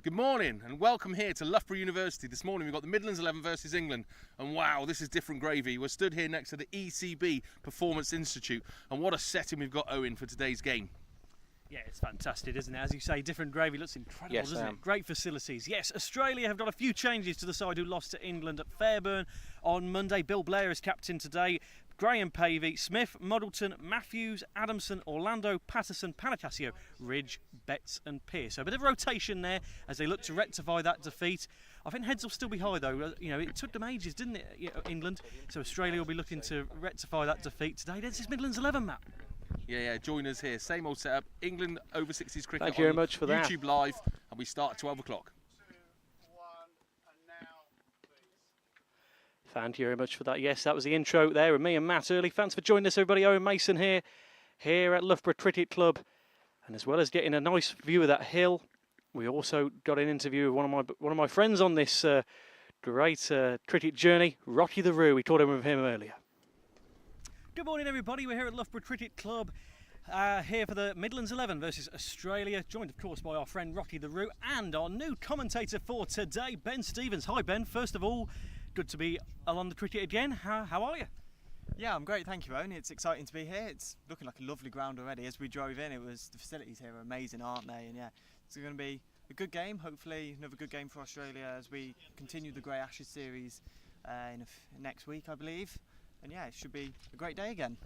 Good morning and welcome here to Loughborough University. This morning we've got the Midlands XI versus England, and wow, this is different gravy. We're stood here next to the ECB Performance Institute, and what a setting we've got, Owen, for today's game. Yeah, it's fantastic, isn't it? As you say, different gravy looks incredible, Yes, doesn't it? Great facilities. Yes, Australia have done a few changes to the side who lost to England at Fairburn on Monday. Bill Blair is captain today. Graham Pavey, Smith, Muddleton, Matthews, Adamson, Orlando, Patterson, Panicasio, Ridge, Betts and Pearce. So a bit of rotation there as they look to rectify that defeat. I think heads will still be high though. You know, it took them ages, didn't it, England? So Australia will be looking to rectify that defeat today. This is Midlands XI, Matt. Yeah, join us here. Same old setup. England over 60s cricket. Thank you very much for that. YouTube Live, and we start at 12 o'clock. Thank you very much for that. Yes, that was the intro there with me and Matt early. Thanks for joining us, everybody. Owen Mason here at Loughborough Cricket Club. And as well as getting a nice view of that hill, we also got an interview with one of my friends on this great cricket journey, Rocky the Roo. We caught him with him earlier. Good morning, everybody. We're here at Loughborough Cricket Club, here for the Midlands XI versus Australia, joined, of course, by our friend Rocky the Roo and our new commentator for today, Ben Stevens. Hi, Ben. First of all, good to be along the cricket again. How are you? Yeah, I'm great, thank you, Owen. It's exciting to be here. It's looking like a lovely ground already. As we drove in, the facilities here are amazing, aren't they? And yeah, it's going to be a good game. Hopefully, another good game for Australia as we continue the Grey Ashes series next week, I believe. And yeah, it should be a great day again.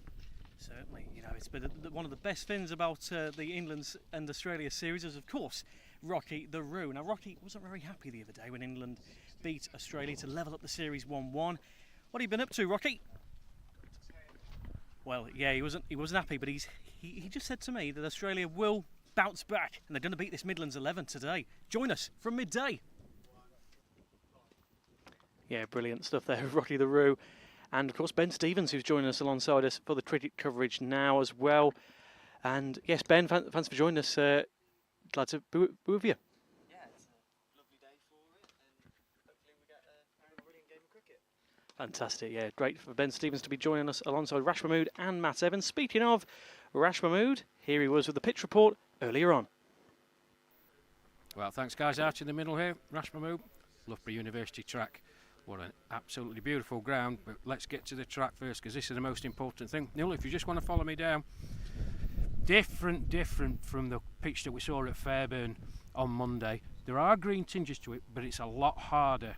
Certainly, you know, it's been one of the best things about the England and Australia series is, of course, Rocky the Roo. Now, Rocky wasn't very happy the other day when England beat Australia to level up the series 1-1. What have you been up to, Rocky? Well, yeah, he wasn't happy, but he just said to me that Australia will bounce back and they're going to beat this Midlands XI today. Join us from midday. Yeah, brilliant stuff there, Rocky the Roo. And of course, Ben Stevens, who's joining us alongside us for the cricket coverage now as well. And yes, Ben, thanks for joining us. Glad to be with you. Yeah, it's a lovely day for it, and hopefully we get a brilliant game of cricket. Fantastic, yeah, great for Ben Stevens to be joining us alongside Rash Mahmood and Matt Evans. Speaking of Rash Mahmood, here he was with the pitch report earlier on. Well, thanks guys, out in the middle here, Rash Mahmood, Loughborough University track. What an absolutely beautiful ground, but let's get to the track first because this is the most important thing. Neil, if you just want to follow me down, different from the pitch that we saw at Fairburn on Monday. There are green tinges to it, but it's a lot harder.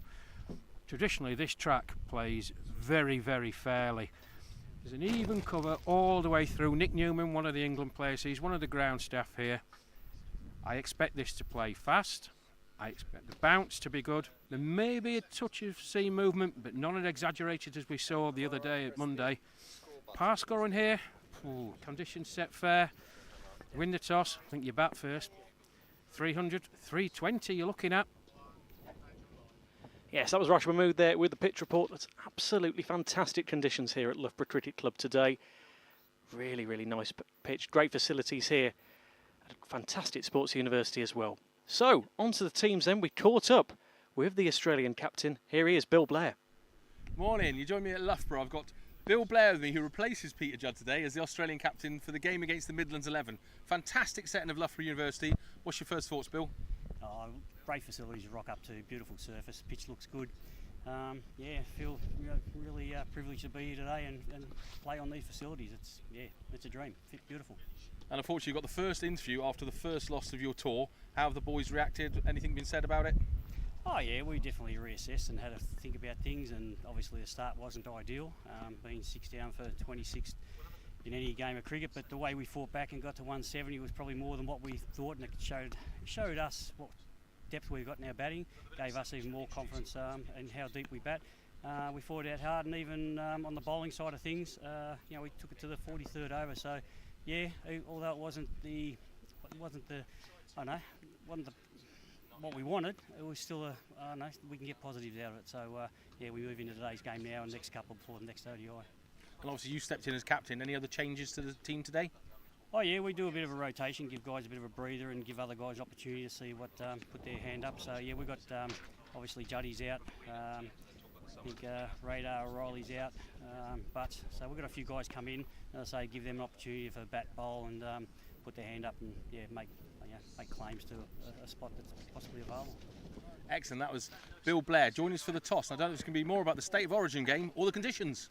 Traditionally, this track plays very, very fairly. There's an even cover all the way through. Nick Newman, one of the England players, he's one of the ground staff here. I expect this to play fast. I expect the bounce to be good. There may be a touch of seam movement, but not as exaggerated as we saw the other day at Monday. Par scoring here. Ooh, conditions set fair. Win the toss. I think you bat first. 300, 320 you're looking at. Yes, that was Rash Mahmood there with the pitch report. That's absolutely fantastic conditions here at Loughborough Cricket Club today. Really, really nice pitch. Great facilities here. At a fantastic sports university as well. So, on to the teams then. We caught up with the Australian captain. Here he is, Bill Blair. Morning, you join me at Loughborough. I've got Bill Blair with me, who replaces Peter Judd today as the Australian captain for the game against the Midlands XI. Fantastic setting of Loughborough University. What's your first thoughts, Bill? Great facilities to rock up to, beautiful surface, pitch looks good. Yeah, feel really privileged to be here today and play on these facilities. It's a dream, beautiful. And unfortunately, you got the first interview after the first loss of your tour. How have the boys reacted? Anything been said about it? Oh yeah, we definitely reassessed and had to think about things, and obviously the start wasn't ideal, being 6 down for 26 in any game of cricket, but the way we fought back and got to 170 was probably more than what we thought, and it showed us what depth we've got in our batting, gave us even more confidence in how deep we bat. We fought out hard, and even on the bowling side of things, we took it to the 43rd over. So, yeah, although it wasn't what we wanted, it was still we can get positives out of it. So, yeah, we move into today's game now and next couple before the next ODI. And obviously you stepped in as captain. Any other changes to the team today? Oh yeah, we do a bit of a rotation, give guys a bit of a breather and give other guys an opportunity to see what put their hand up. So yeah, we've got obviously Juddy's out, I think Radar O'Reilly's out, so we've got a few guys come in, and I say give them an opportunity for bat bowl and put their hand up and yeah, make make claims to a spot that's possibly available. Excellent. That was Bill Blair. Join us for the toss. I don't know if it's going to be more about the State of Origin game or the conditions.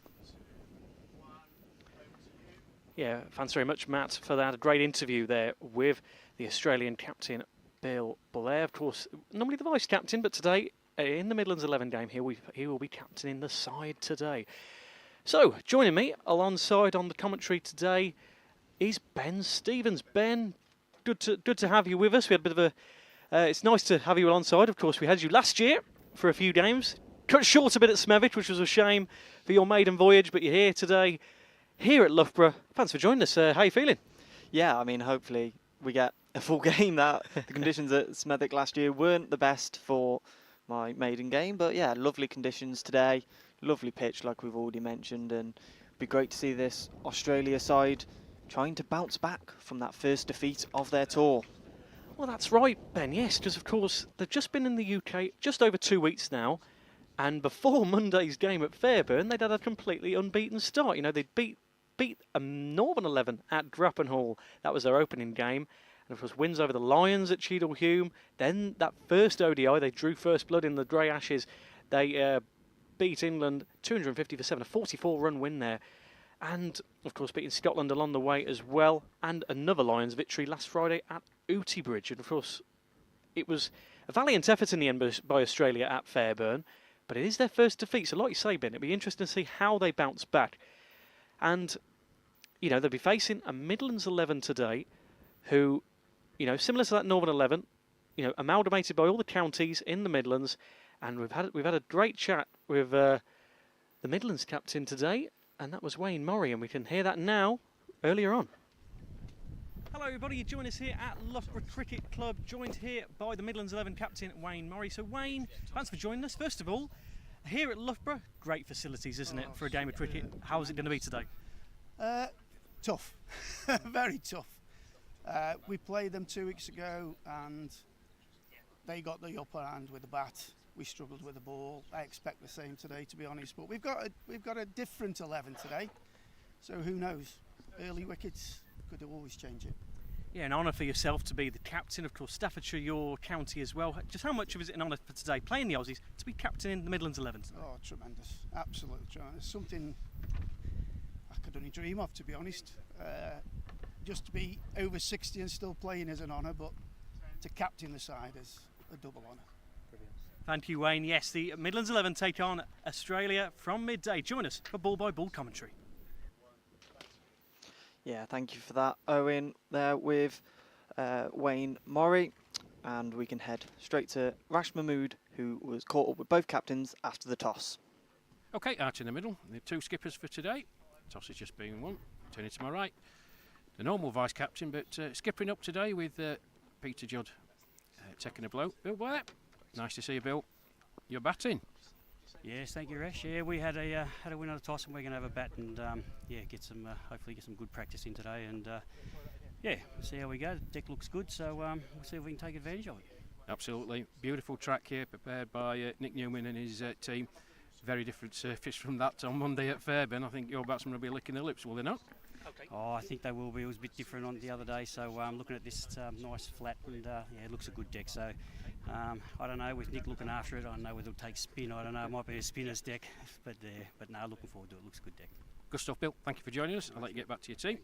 Yeah, thanks very much, Matt, for that. A great interview there with the Australian captain, Bill Blair. Of course, normally the vice captain, but today, in the Midlands 11 game, he will be captaining the side today. So, joining me alongside on the commentary today is Ben Stevens. Ben, good to have you with us. We had a bit of a... it's nice to have you alongside. Of course, we had you last year for a few games. Cut short a bit at Smethwick, which was a shame for your maiden voyage, but you're here today, here at Loughborough. Thanks for joining us. How are you feeling? Yeah, I mean, hopefully we get a full game. That the conditions at Smethwick last year weren't the best for my maiden game, but yeah, lovely conditions today. Lovely pitch, like we've already mentioned, and it'd be great to see this Australia side trying to bounce back from that first defeat of their tour. Well, that's right, Ben, yes, because of course they've just been in the UK just over 2 weeks now, and before Monday's game at Fairburn, they'd had a completely unbeaten start. You know, they'd beat a Northern 11 at Grappenhall. That was their opening game. And of course, wins over the Lions at Cheadle-Hulme. Then that first ODI, they drew first blood in the Grey Ashes. They beat England 250 for 7, a 44-run win there. And, of course, beating Scotland along the way as well. And another Lions victory last Friday at Outybridge. And, of course, it was a valiant effort in the end by Australia at Fairburn. But it is their first defeat. So, like you say, Ben, it'll be interesting to see how they bounce back. And, you know, they'll be facing a Midlands 11 today who, you know, similar to that Northern 11, you know, amalgamated by all the counties in the Midlands. And we've had a great chat with the Midlands captain today, and that was Wayne Murray, and we can hear that now, earlier on. Hello everybody, you join us here at Loughborough Cricket Club, joined here by the Midlands 11 captain Wayne Murray. So Wayne, thanks for joining us. First of all, here at Loughborough, great facilities, isn't it, for a game of cricket? How is it going to be today? Tough, very tough. We played them 2 weeks ago and they got the upper hand with the bat. We struggled with the ball. I expect the same today, to be honest. But we've got a different 11 today, so who knows? Early wickets could always change it. Yeah, an honour for yourself to be the captain. Of course, Staffordshire, your county as well. Just how much of it is it an honour for today, playing the Aussies, to be captain in the Midlands 11? Oh, tremendous, absolutely tremendous. Something I could only dream of, to be honest. Just to be over 60 and still playing is an honour, but to captain the side is a double honour. Thank you, Wayne. Yes, the Midlands 11 take on Australia from midday. Join us for ball by ball commentary. Yeah, thank you for that, Owen, there with Wayne Murray. And we can head straight to Rash Mahmood, who was caught up with both captains after the toss. Okay, out in the middle, the two skippers for today. Toss has just been won. Turning to my right, the normal vice captain, but skipping up today with Peter Judd taking a blow. Bill Blair, nice to see you, Bill. You're batting. Yes, thank you, Rash. Yeah, we had a win on the toss, and we're going to have a bat and yeah, hopefully get some good practice in today, and yeah, see how we go. The deck looks good, so we'll see if we can take advantage of it. Absolutely, beautiful track here prepared by Nick Newman and his team. Very different surface from that on Monday at Fairburn. I think your batsmen will be licking their lips, will they not? Oh, I think they will be. It was a bit different on the other day, so looking at this nice flat, and yeah, it looks a good deck. So I don't know, with Nick looking after it, I don't know whether it'll take spin. I don't know, it might be a spinner's deck, but no, looking forward to it. Looks a good deck. Good stuff, Bill. Thank you for joining us. I'll let you get back to your team.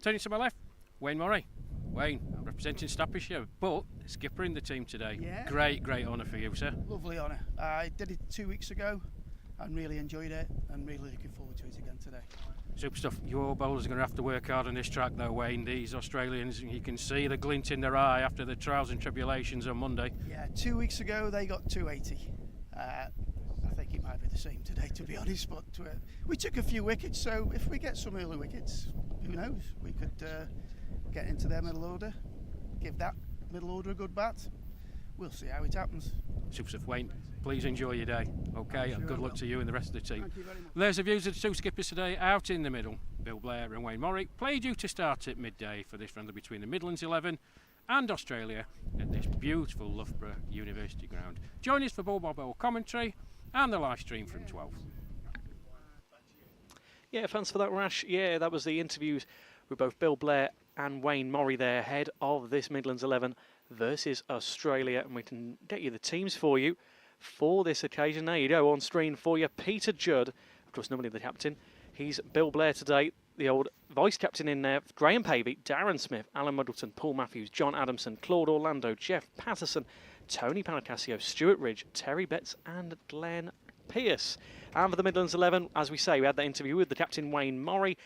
Turning to my left, Wayne Murray. Wayne, representing Staffordshire, but skipper in the team today. Yeah. Great honour for you, sir. Lovely honour. I did it 2 weeks ago and really enjoyed it, and really looking forward to it again today. Super stuff. Your bowlers are going to have to work hard on this track though, Wayne. These Australians, you can see the glint in their eye after the trials and tribulations on Monday. Yeah, 2 weeks ago they got 280. I think it might be the same today, to be honest, but we took a few wickets, so if we get some early wickets, who knows? We could get into their middle order, give that middle order a good bat. We'll see how it happens. Super stuff, Wayne. Please enjoy your day, okay? And good luck to you and the rest of the team. Thank you very much. There's the views of the two skippers today. Out in the middle, Bill Blair and Wayne Murray. Play due to start at midday for this friendly between the Midlands 11 and Australia at this beautiful Loughborough University ground. Join us for ball by ball commentary and the live stream from 12. Yeah, thanks for that, Rash. Yeah, that was the interviews with both Bill Blair and Wayne Murray there, head of this Midlands 11 versus Australia. And we can get you the teams for you for this occasion. There you go, on screen for you. Peter Judd, of course, normally the captain. He's Bill Blair today. The old vice-captain in there, Graham Pavey, Darren Smith, Alan Muddleton, Paul Matthews, John Adamson, Claude Orlando, Jeff Patterson, Tony Panicasio, Stuart Ridge, Terry Betts and Glenn Pearce. And for the Midlands 11, as we say, we had that interview with the captain Wayne Murray,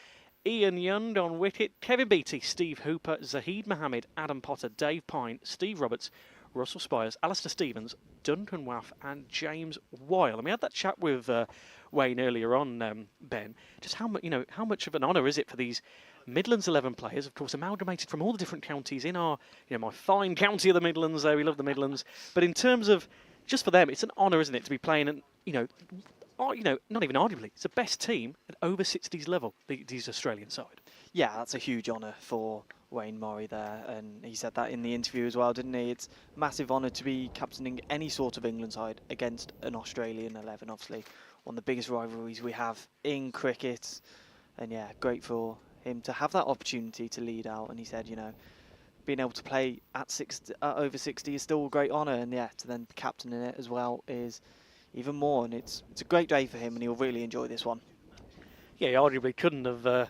Ian Young on wicket, Kevin Beattie, Steve Hooper, Zahid Mohammed, Adam Potter, Dave Pine, Steve Roberts, Russell Spires, Alistair Stevens, Duncan Waff and James Weil. And we had that chat with Wayne earlier on, Ben, just how much of an honour is it for these Midlands 11 players, of course amalgamated from all the different counties in our, my fine county of the Midlands there, we love the Midlands, but in terms of, just for them, it's an honour, isn't it, to be playing, and not even arguably, it's the best team at over 60s level, these Australian side. Yeah, that's a huge honour for Wayne Murray there, and he said that in the interview as well, didn't he? It's a massive honour to be captaining any sort of England side against an Australian 11, obviously one of the biggest rivalries we have in cricket, and yeah, great for him to have that opportunity to lead out. And he said, being able to play at over 60 is still a great honour, and yeah, to then captain in it as well is even more, and it's a great day for him, and he'll really enjoy this one. Yeah, he arguably couldn't have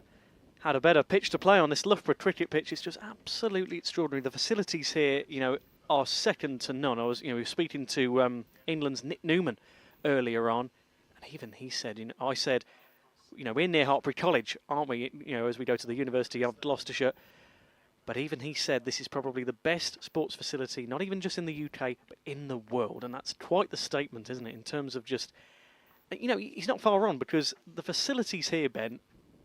had a better pitch to play on. This Loughborough cricket pitch. It's just absolutely extraordinary. The facilities here, are second to none. We were speaking to England's Nick Newman earlier on, and even he said, I said, we're near Hartbury College, aren't we? As we go to the University of Gloucestershire. But even he said this is probably the best sports facility, not even just in the UK, but in the world. And that's quite the statement, isn't it, in terms of just, he's not far wrong, because the facilities here, Ben,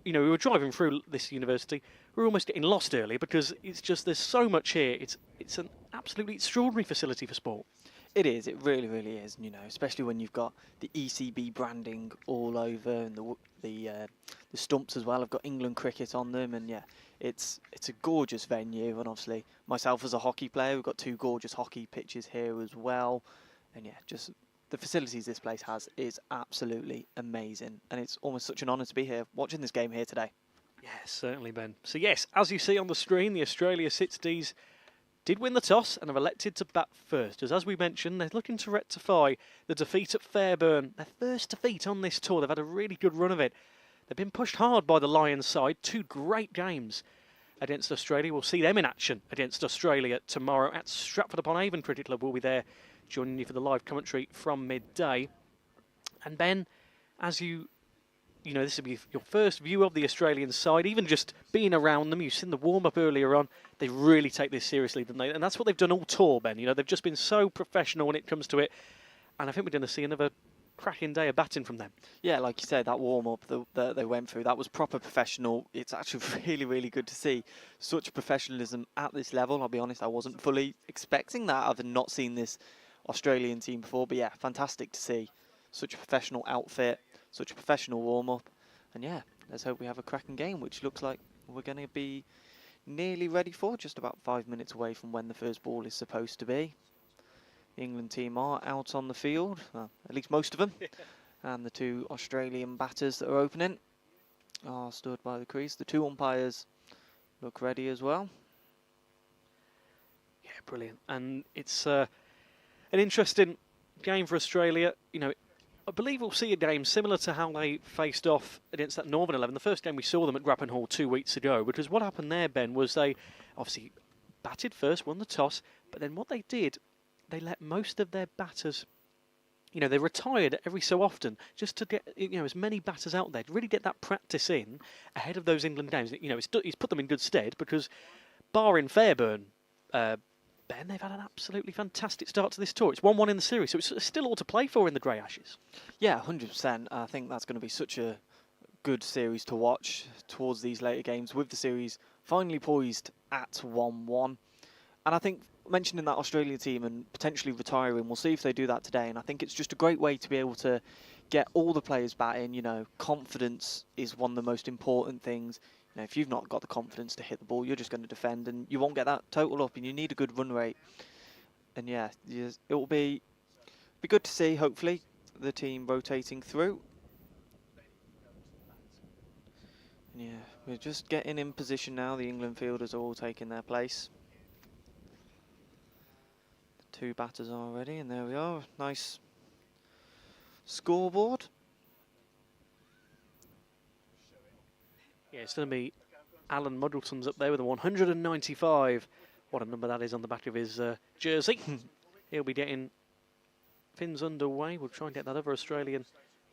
we were driving through this university, we were almost getting lost earlier, because it's just, there's so much here. It's an absolutely extraordinary facility for sport. It is, it really, really is, especially when you've got the ECB branding all over, and the stumps as well have got England cricket on them, and yeah, it's a gorgeous venue. And obviously myself as a hockey player, we've got 2 gorgeous hockey pitches here as well, and yeah, just the facilities this place has is absolutely amazing, and it's almost such an honour to be here watching this game here today. Yeah, certainly, Ben. So yes, as you see on the screen, the Australia 60s did win the toss and have elected to bat first. As we mentioned, they're looking to rectify the defeat at Fairburn. Their first defeat on this tour. They've had a really good run of it. They've been pushed hard by the Lions side. 2 great games against Australia. We'll see them in action against Australia tomorrow at Stratford-upon-Avon Cricket Club. We'll be there joining you for the live commentary from midday. And Ben, as this will be your first view of the Australian side, even just being around them. You've seen the warm-up earlier on. They really take this seriously, don't they? And that's what they've done all tour, Ben. They've just been so professional when it comes to it. And I think we're going to see another cracking day of batting from them. Yeah, like you said, that warm-up that they went through, that was proper professional. It's actually really, really good to see such professionalism at this level. I'll be honest, I wasn't fully expecting that. I've not seen this Australian team before. But yeah, fantastic to see such a professional outfit, such a professional warm-up, and yeah, let's hope we have a cracking game, which looks like we're going to be nearly ready for, just about 5 minutes away from when the first ball is supposed to be. The England team are out on the field, at least most of them, and the 2 Australian batters that are opening are stood by the crease. The 2 umpires look ready as well. Yeah, brilliant. And it's an interesting game for Australia. I believe we'll see a game similar to how they faced off against that Northern 11. The first game we saw them at Grappan Hall 2 weeks ago, because what happened there, Ben, was they obviously batted first, won the toss, but then what they did, they let most of their batters, they retired every so often just to get as many batters out there, to really get that practice in ahead of those England games. It's put them in good stead, because barring Fairburn, Ben, they've had an absolutely fantastic start to this tour. It's 1-1 in the series, so it's still all to play for in the Grey Ashes. Yeah, 100%. I think that's going to be such a good series to watch towards these later games, with the series finally poised at 1-1. And I think mentioning that Australia team and potentially retiring, we'll see if they do that today. And I think it's just a great way to be able to get all the players batting. Confidence is one of the most important things. If you've not got the confidence to hit the ball, you're just going to defend, and you won't get that total up, and you need a good run rate. And yeah, it will be good to see, hopefully, the team rotating through. Yeah, we're just getting in position now. The England fielders are all taking their place. The 2 batters are ready, and there we are. Nice scoreboard. Yeah, it's going to be Alan Muddleton's up there with a 195. What a number that is on the back of his jersey. He'll be getting things underway. We'll try and get that other Australian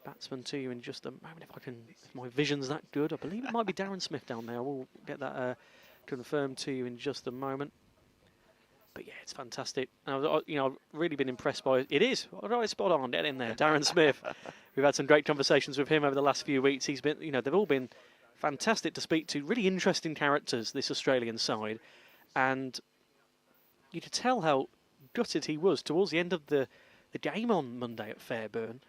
batsman to you in just a moment if my vision's that good. I believe it might be Darren Smith down there. We'll get that confirmed to you in just a moment. But yeah, it's fantastic. And I've really been impressed by it. It is right, spot on. Get in there, Darren Smith. We've had some great conversations with him over the last few weeks. He's been, they've all been fantastic to speak to. Really interesting characters, this Australian side, and you could tell how gutted he was towards the end of the game on Monday at Fairburn.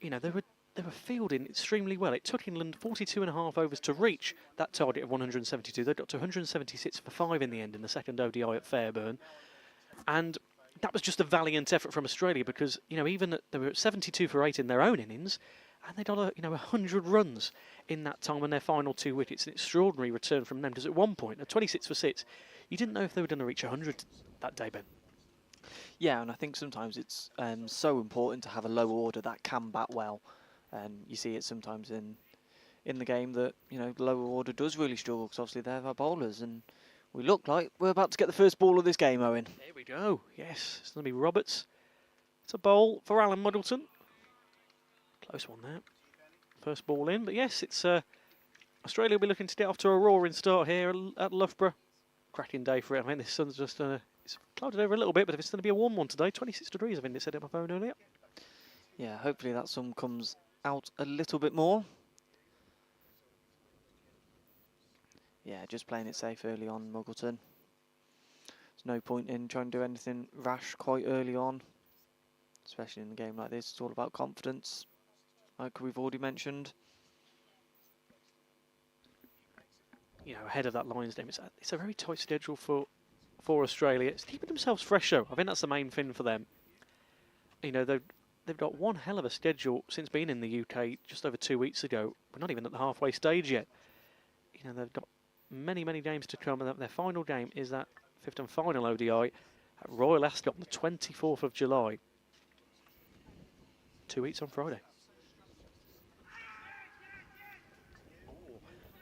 They were fielding extremely well. It took England 42.5 overs to reach that target of 172. They got to 176 for 5 in the end in the second ODI at Fairburn. And that was just a valiant effort from Australia because, even they were at 72 for 8 in their own innings, and they got 100 runs in that time on their final 2 wickets. An extraordinary return from them because at one point, at 26 for 6, you didn't know if they were going to reach 100 that day, Ben. Yeah, and I think sometimes it's so important to have a low order that can bat well. And you see it sometimes in the game that, the lower order does really struggle because obviously they're our bowlers. And we look like we're about to get the first ball of this game, Owen. There we go. Yes, it's going to be Roberts. It's a bowl for Alan Muddleton. Close one there. First ball in. But yes, it's Australia will be looking to get off to a roaring start here at Loughborough. Cracking day for it. I mean, this sun's just it's clouded over a little bit, but if it's going to be a warm one today, 26 degrees, I think they said it on my phone earlier. Yeah, hopefully that sun comes out a little bit more. Yeah, just playing it safe early on, Muggleton. There's no point in trying to do anything rash quite early on, especially in a game like this. It's all about confidence, like we've already mentioned. Ahead of that Lions game, it's a very tight schedule for Australia. It's keeping themselves fresh, though. I think that's the main thing for them. They've got one hell of a schedule since being in the UK just over 2 weeks ago. We're not even at the halfway stage yet. They've got many, many games to come, and their final game is that 5th and final ODI at Royal Ascot on the 24th of July. 2 weeks on Friday.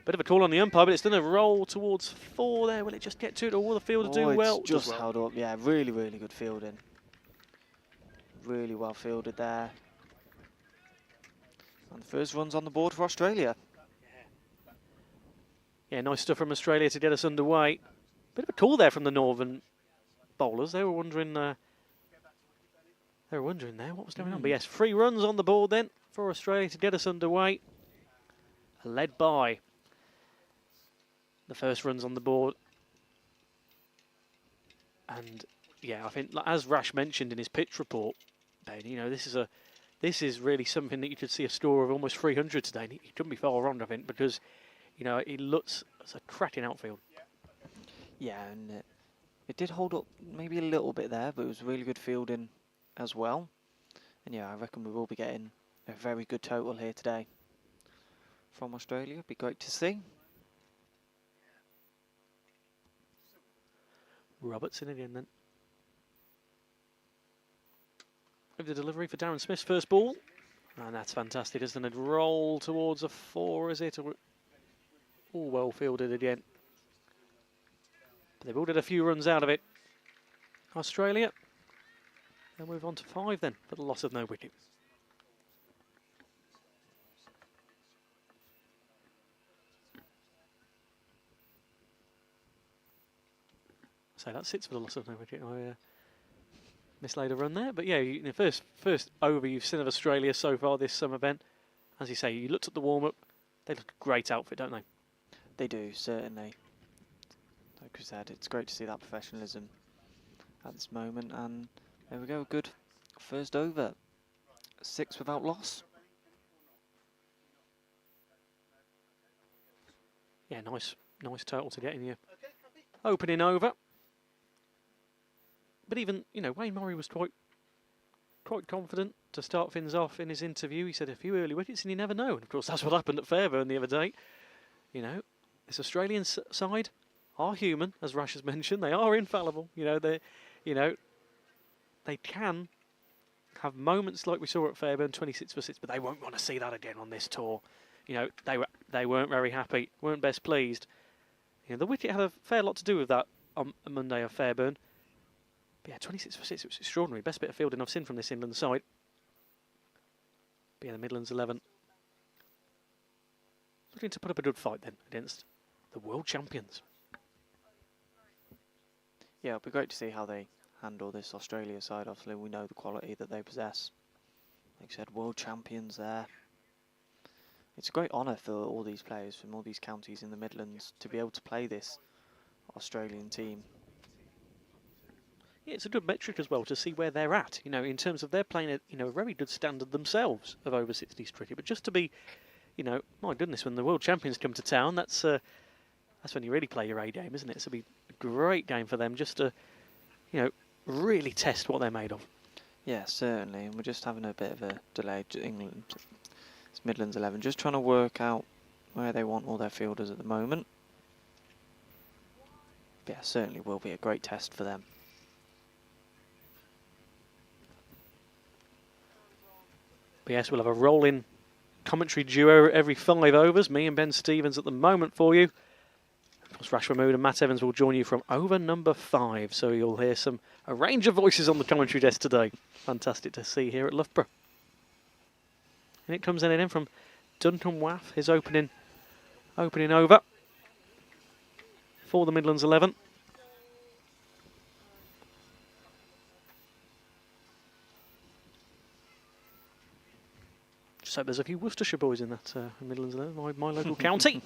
Bit of a call on the umpire, but it's done a roll towards 4 there. Will it just get to it, or will the fielder do well? It's just held up. Yeah, really, really good fielding. Really well fielded there. And the first run's on the board for Australia. Yeah, nice stuff from Australia to get us underway. Bit of a call there from the northern bowlers. They were wondering there what was going on. But yes, 3 runs on the board then for Australia to get us underway. Led by the first runs on the board. And yeah, I think as Rash mentioned in his pitch report, Ben, this is really something that you could see a score of almost 300 today. And he couldn't be far wrong, I think, because it looks as a cracking outfield. Yeah, and it did hold up maybe a little bit there, but it was really good fielding as well. And yeah, I reckon we will be getting a very good total here today from Australia. It'd be great to see. Robertson again then. The delivery for Darren Smith's first ball. And that's fantastic, isn't it? Roll towards a 4, is it? All well fielded again. But they've all did a few runs out of it. Australia. They'll move on to 5 then for the loss of no wicket. So that's 6 for the loss of no wicket. I mislaid a run there, but yeah, the first over you've seen of Australia so far this summer, Ben. As you say, you looked at the warm-up. They look a great outfit, don't they? They do, certainly. Like we said, it's great to see that professionalism at this moment, and there we go, good first over. 6 without loss. Yeah, nice total to get in your opening over. But even, Wayne Murray was quite confident to start things off in his interview. He said a few early wickets and you never know. And of course, that's what happened at Fairburn the other day. You know, this Australian side are human, as Rash has mentioned. They are infallible. They can have moments like we saw at Fairburn, 26 for 6, but they won't want to see that again on this tour. They weren't very happy, weren't best pleased. The wicket had a fair lot to do with that on Monday at Fairburn. But yeah, 26 for 6, it was extraordinary. Best bit of fielding I've seen from this England side. But yeah, the Midlands 11 looking to put up a good fight then against the world champions. Yeah, it'll be great to see how they handle this Australia side. Obviously, we know the quality that they possess. Like I said, world champions there. It's a great honour for all these players from all these counties in the Midlands to be able to play this Australian team. Yeah, it's a good metric as well to see where they're at. In terms of they're playing a very good standard themselves of over 60s cricket. But just to be, my goodness, when the world champions come to town, that's when you really play your A game, isn't it? So it'll be a great game for them just to, really test what they're made of. Yeah, certainly. And we're just having a bit of a delay to England. It's Midlands 11, just trying to work out where they want all their fielders at the moment. But yeah, certainly will be a great test for them. But yes, we'll have a rolling commentary duo every 5 overs. Me and Ben Stevens at the moment for you. Of course, Rash Mahmood and Matt Evans will join you from over number 5. So you'll hear a range of voices on the commentary desk today. Fantastic to see here at Loughborough. And it comes in from Duncan Waff, his opening over for the Midlands 11. Just hope there's a few Worcestershire boys in that Midlands 11, my local county.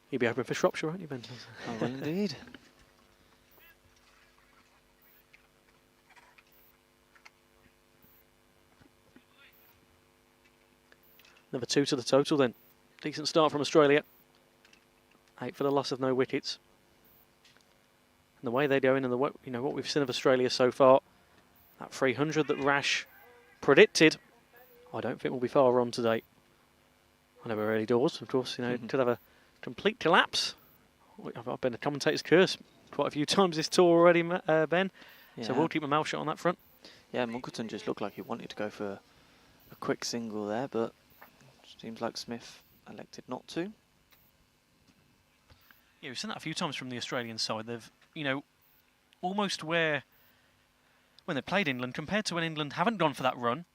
You'll be hoping for Shropshire, won't you, Ben? Oh, well, indeed. Number 2 to the total then. Decent start from Australia. 8 for the loss of no wickets. And the way they go in and what we've seen of Australia so far, that 300 that Rash predicted, I don't think we'll be far on today. I know we're early doors, of course, could have a complete collapse. I've been a commentator's curse quite a few times this tour already, Ben. Yeah. So we'll keep my mouth shut on that front. Yeah, Muggleton just looked like he wanted to go for a quick single there, but seems like Smith elected not to. Yeah, we've seen that a few times from the Australian side. They've, almost where when they played England, compared to when England haven't gone for that run,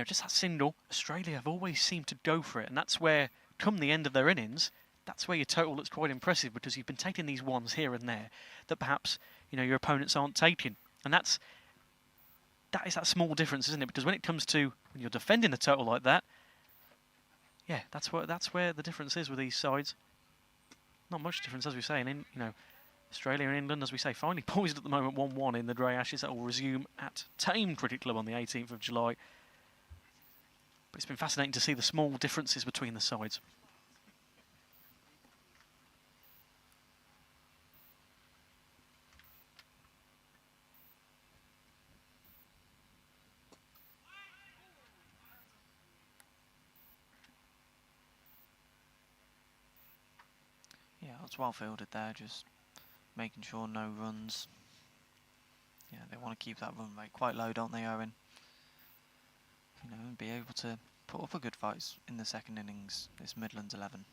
just that single, Australia have always seemed to go for it. And that's where, come the end of their innings, that's where your total looks quite impressive, because you've been taking these ones here and there that perhaps, your opponents aren't taking. And that is that small difference, isn't it? Because when it comes to when you're defending a total like that, yeah, that's where the difference is with these sides. Not much difference, as we say. In Australia and England, as we say, finally poised at the moment 1-1 in the Grey Ashes. That will resume at Tame Cricket Club on the 18th of July. But it's been fascinating to see the small differences between the sides. Yeah, that's well fielded there, just making sure no runs. Yeah, they want to keep that run rate quite low, don't they, Owen? And be able to put up a good fight in the second innings, this Midlands 11.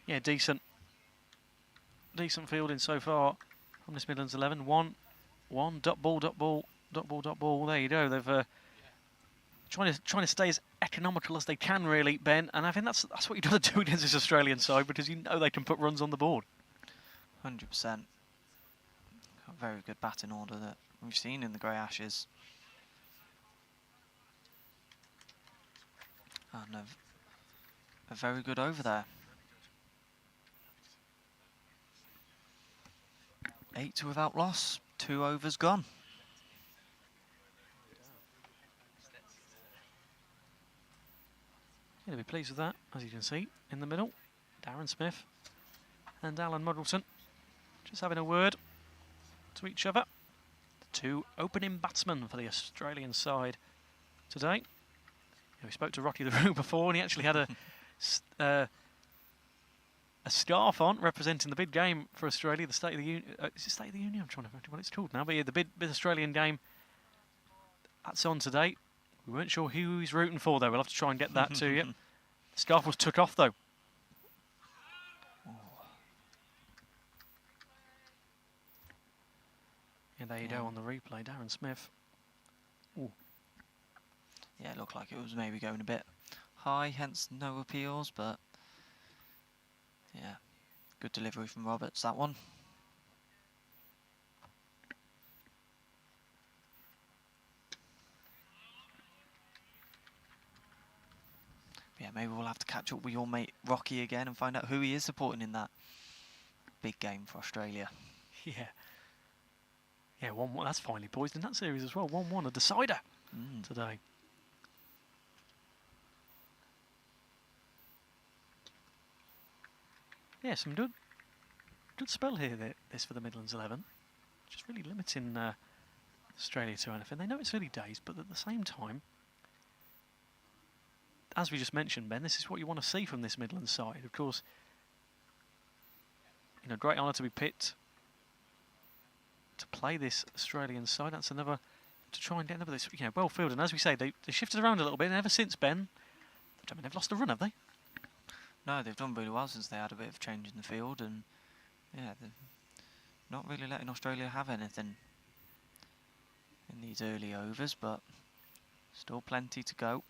Yeah, decent fielding so far on this Midlands 11. One, dot ball. There you go. They've trying to stay as economical as they can, really, Ben. And I think that's what you've got to do against this Australian side, because they can put runs on the board. 100%. A very good batting order that we've seen in the Grey Ashes. And a very good over there. 8 without loss, 2 overs gone. Yeah, they'll be pleased with that, as you can see, in the middle. Darren Smith and Alan Muggleton just having a word to each other. The 2 opening batsmen for the Australian side today. We spoke to Rocky the Roo before, and he actually had a scarf on representing the big game for Australia, the State of the Union. Is it State of the Union? I'm trying to remember what it's called now. But yeah, the big Australian game. That's on today. We weren't sure who he's rooting for, though. We'll have to try and get that to you. The scarf was took off, though. Yeah, there you go on the replay, Darren Smith. Ooh. Yeah, it looked like it was maybe going a bit high, hence no appeals, but yeah, good delivery from Roberts, that one. Yeah, maybe we'll have to catch up with your mate Rocky again and find out who he is supporting in that big game for Australia. Yeah. Yeah, 1-1. That's finally poised in that series as well. 1-1, a decider today. Yeah, some good spell here, this for the Midlands 11. Just really limiting Australia to anything. They know it's early days, but at the same time, as we just mentioned, Ben, this is what you want to see from this Midlands side. Of course, you know, great honour to be picked to play this Australian side. That's another to try and get another, you know, well fielded. And as we say, they shifted around a little bit. And ever since, Ben, I mean, they've lost a run, have they? No, they've done really well since they had a bit of change in the field, and yeah, they're not really letting Australia have anything in these early overs, but still plenty to go.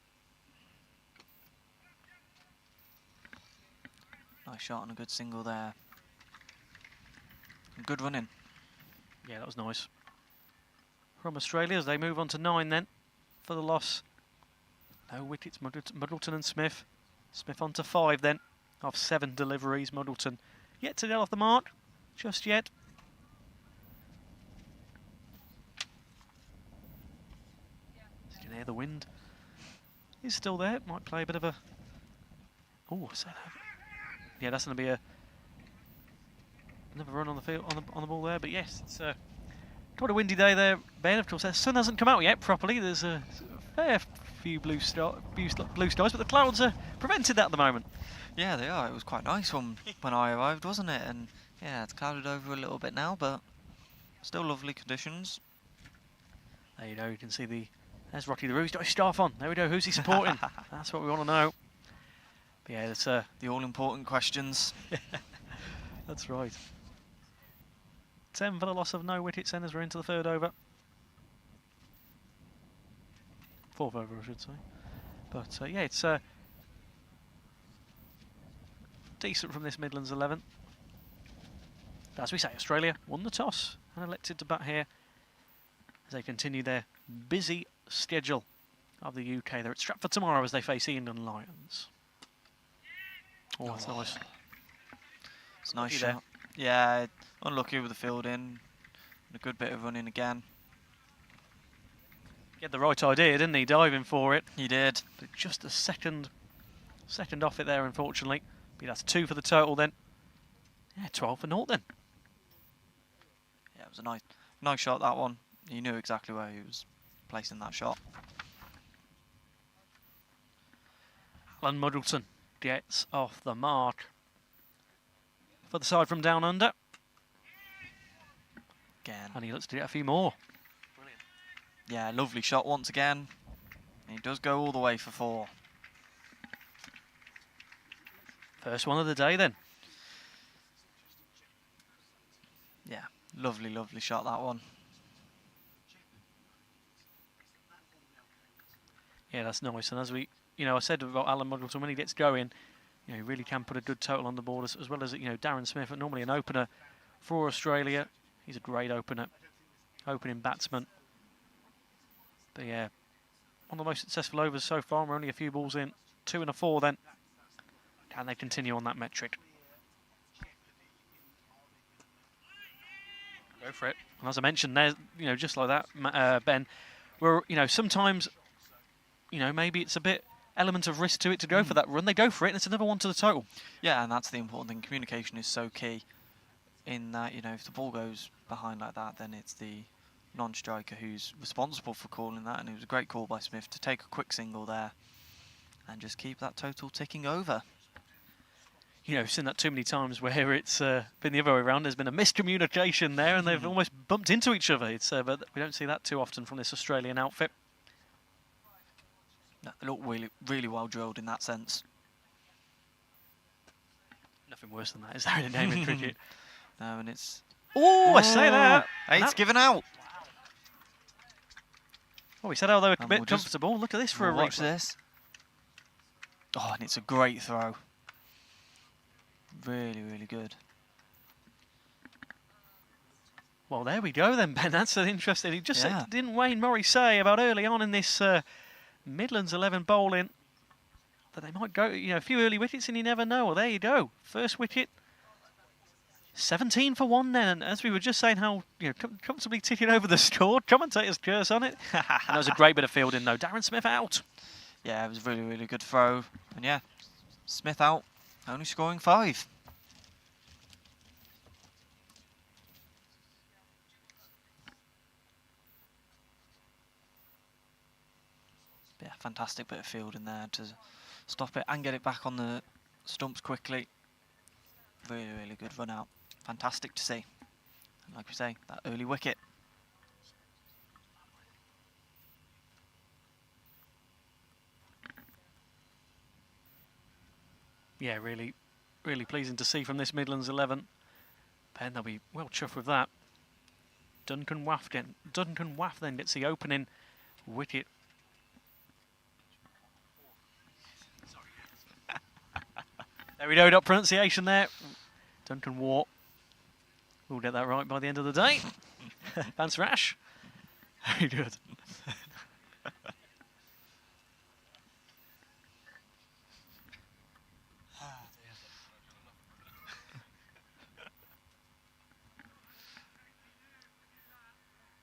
Nice shot and a good single there. And good running. Yeah, that was nice. From Australia as they move on to 9 then for the loss. No wickets, Muddleton and Smith. Smith on to 5 then, off 7 deliveries. Muddleton yet to get off the mark, just yet. You can hear the wind. He's still there, might play a bit of a... Oh, I said that. Yeah, that's going to be another run on the field, on the ball there. But yes, it's quite a windy day there, Ben. Of course, the sun hasn't come out yet properly. There's a fair few blue skies, but the clouds are prevented that at the moment. Yeah, they are. It was quite nice when I arrived, wasn't it? And yeah, it's clouded over a little bit now, but still lovely conditions. There you go. You can see there's Rocky the Roo. He's got his staff on. There we go. Who's he supporting? That's what we want to know. But yeah, it's the all-important questions. That's right. 10 for the loss of no wickets then as we're into the 3rd over. 4th over, I should say. But yeah, it's decent from this Midlands 11. But as we say, Australia won the toss and elected to bat here as they continue their busy schedule of the UK. They're at Stratford tomorrow as they face the England Lions. Oh, that's nice. It's a nice shot. Yeah, unlucky with the fielding. A good bit of running again. He had the right idea, didn't he? Diving for it. He did. But just a second off it there, unfortunately. But that's 2 for the total then. Yeah, 12 for 0 then. Yeah, it was a nice shot, that one. He knew exactly where he was placing that shot. Alan Muddleton gets off the mark for the side from down under. Again. And he looks to get a few more. Brilliant. Yeah, lovely shot once again. He does go all the way for 4. First one of the day then. Yeah, lovely shot, that one. Yeah, that's nice. And as we, I said about Alan Muddleton, when he gets going, he really can put a good total on the board, as well as, Darren Smith, normally an opener for Australia. He's a great opening batsman. But yeah, one of the most successful overs so far. We're only a few balls in, 2 and a 4 then. Can they continue on that metric? Go for it. And as I mentioned, there's, just like that, Ben, where, sometimes, maybe it's a bit element of risk to it to go for that run. They go for it, and it's another one to the total. Yeah, and that's the important thing. Communication is so key in that, if the ball goes behind like that, then it's the non-striker who's responsible for calling that, and it was a great call by Smith to take a quick single there. and just keep that total ticking over. You know, we've seen that too many times where it's been the other way around. There's been a miscommunication there and they've almost bumped into each other. But we don't see that too often from this Australian outfit. No, they look really, really well drilled in that sense. Nothing worse than that, is there, in a game of cricket? No, and it's... Oh, I say that! Hey, it's given out! Oh, we said how they were a And bit we'll just- comfortable. Look at this for a Watch replay. this. Oh, and it's a great throw. Really, really good. Well, there we go then, Ben. That's an interesting. He just Yeah. said, didn't Wayne Murray say about early on in this Midlands 11 bowling that they might go, you know, a few early wickets and you never know. Well, there you go. First wicket. 17 for 1 then, and as we were just saying how, you know, comfortably ticking over the score, commentator's curse on it. And that was a great bit of fielding though. Darren Smith out. Yeah, it was a really, really good throw. And yeah, Smith out, only scoring 5. Yeah, fantastic bit of fielding there to stop it and get it back on the stumps quickly. Really, really good run out. Fantastic to see. And like we say, that early wicket. Yeah, really, really pleasing to see from this Midlands 11. Ben, they'll be well chuffed with that. Duncan Waff then gets the opening wicket. There we go, dot pronunciation there. Duncan Watt. We'll get that right by the end of the day. Vance Rash. Very good.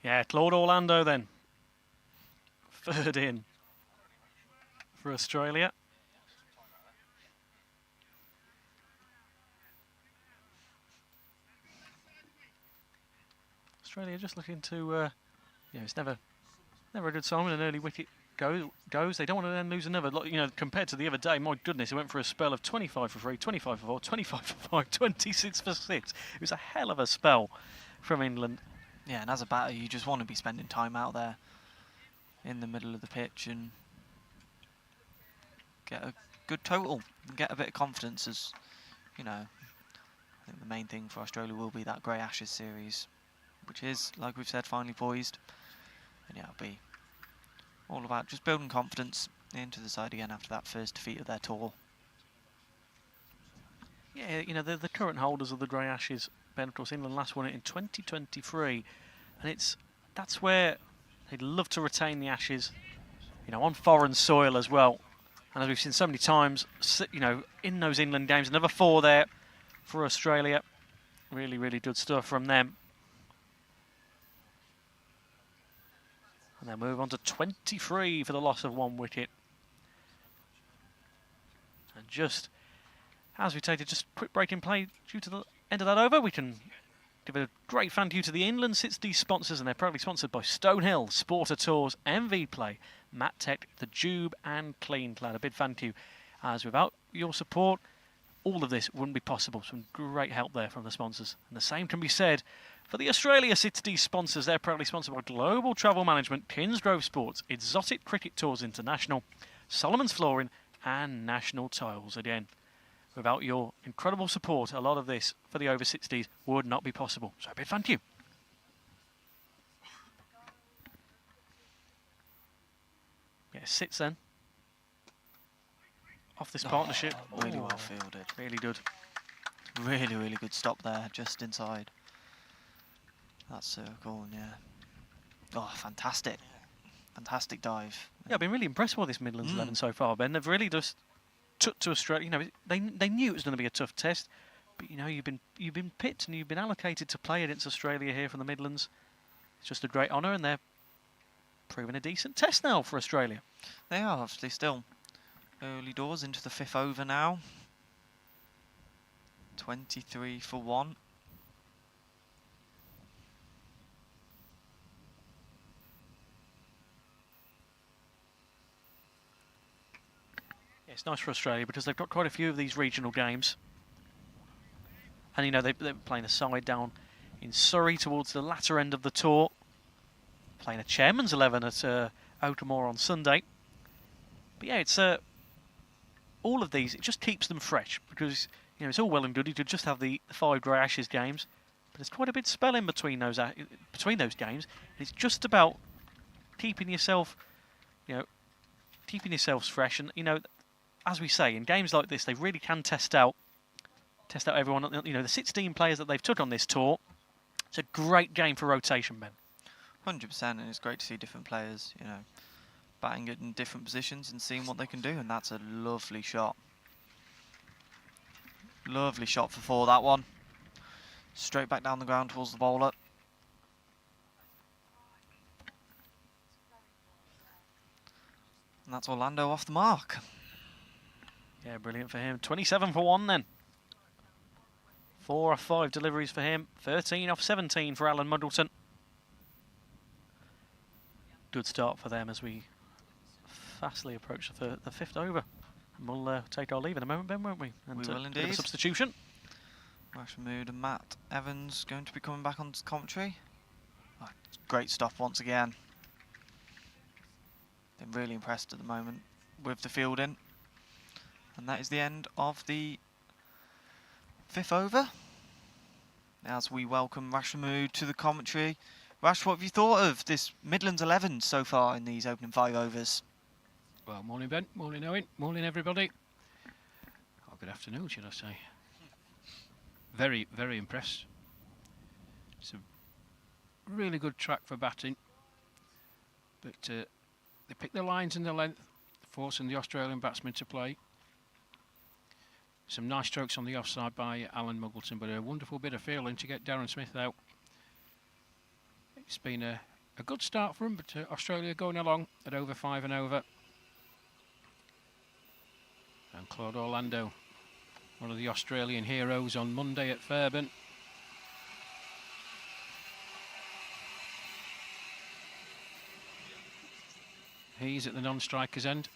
Yeah, Claude Orlando then. Third in for Australia. Australia just looking to, you know, it's never a good sign when an early wicket goes. They don't want to then lose another. You know, compared to the other day, my goodness, it went for a spell of 25 for 3, 25 for 4, 25 for 5, 26 for 6. It was a hell of a spell from England. Yeah, and as a batter, you just want to be spending time out there in the middle of the pitch and get a good total and get a bit of confidence. As you know, I think the main thing for Australia will be that Grey Ashes series, which is, like we've said, finally poised. And yeah, it'll be all about just building confidence into the side again after that first defeat of their tour. Yeah, you know, the current holders of the Grey Ashes, Ben, of course, England last won it in 2023, and that's where they'd love to retain the Ashes, you know, on foreign soil as well. And as we've seen so many times, you know, in those England games, another 4 there for Australia. Really, really good stuff from them. And they'll move on to 23 for the loss of 1 wicket. And just as we take it, just quick break in play due to the end of that over, we can give a great thank you to the Inland XI sponsors, and they're proudly sponsored by Stonehill, Sporter Tours, MV Play, Matt Tech, The Jube and Clean Clad. A big thank you, as without your support, all of this wouldn't be possible. Some great help there from the sponsors. And the same can be said for the Australia XI sponsors. They're proudly sponsored by Global Travel Management, Kingsgrove Sports, Exotic Cricket Tours International, Solomon's Flooring and National Tiles. Again, without your incredible support, a lot of this for the over 60s would not be possible. So a big thank you. Yeah, sits then. Off this partnership. Really well fielded. Really good. Really, really good stop there, just inside that circle, and yeah. Oh, fantastic. Fantastic dive. Yeah, I've been really impressed with this Midlands 11 so far, Ben. They've really just took to Australia. You know, they knew it was going to be a tough test, but you know, you've been picked and you've been allocated to play against Australia here from the Midlands. It's just a great honour, and they're proving a decent test now for Australia. They are obviously still early doors into the 5th over now. 23 for 1. It's nice for Australia because they've got quite a few of these regional games. And, you know, they're playing a side down in Surrey towards the latter end of the tour. Playing a chairman's 11 at Oakermore on Sunday. But, yeah, it's all of these, it just keeps them fresh because, you know, it's all well and good. You could just have the 5 Grey Ashes games. But there's quite a bit of spelling between those games. And it's just about keeping yourself, you know, keeping yourselves fresh. And, you know, as we say, in games like this, they really can test out everyone. You know, the 16 players that they've took on this tour. It's a great game for rotation, Ben. 100%, and it's great to see different players, you know, batting it in different positions and seeing what they can do, and that's a lovely shot. Lovely shot for 4, that one. Straight back down the ground towards the bowler. And that's Orlando off the mark. Yeah, brilliant for him. 27 for 1 then. 4 off 5 deliveries for him. 13 off 17 for Alan Muddleton. Good start for them as we fastly approach the 5th over. And we'll take our leave in a moment, Ben, won't we? And We will bit of indeed. a substitution. Rashmood and Matt Evans going to be coming back on commentary. Oh, great stuff once again. Been really impressed at the moment with the fielding. And that is the end of the 5th over. As we welcome Rashmood to the commentary. Rash, what have you thought of this Midlands 11 so far in these opening 5 overs? Well, morning Ben, morning Owen, morning everybody. Oh, good afternoon, should I say. Very, very impressed. It's a really good track for batting. But they picked the lines and the length, forcing the Australian batsmen to play. Some nice strokes on the offside by Alan Muggleton, but a wonderful bit of fielding to get Darren Smith out. It's been a good start for him, but Australia going along at over 5 and over. And Claude Orlando, one of the Australian heroes on Monday at Fairburn. He's at the non-striker's end.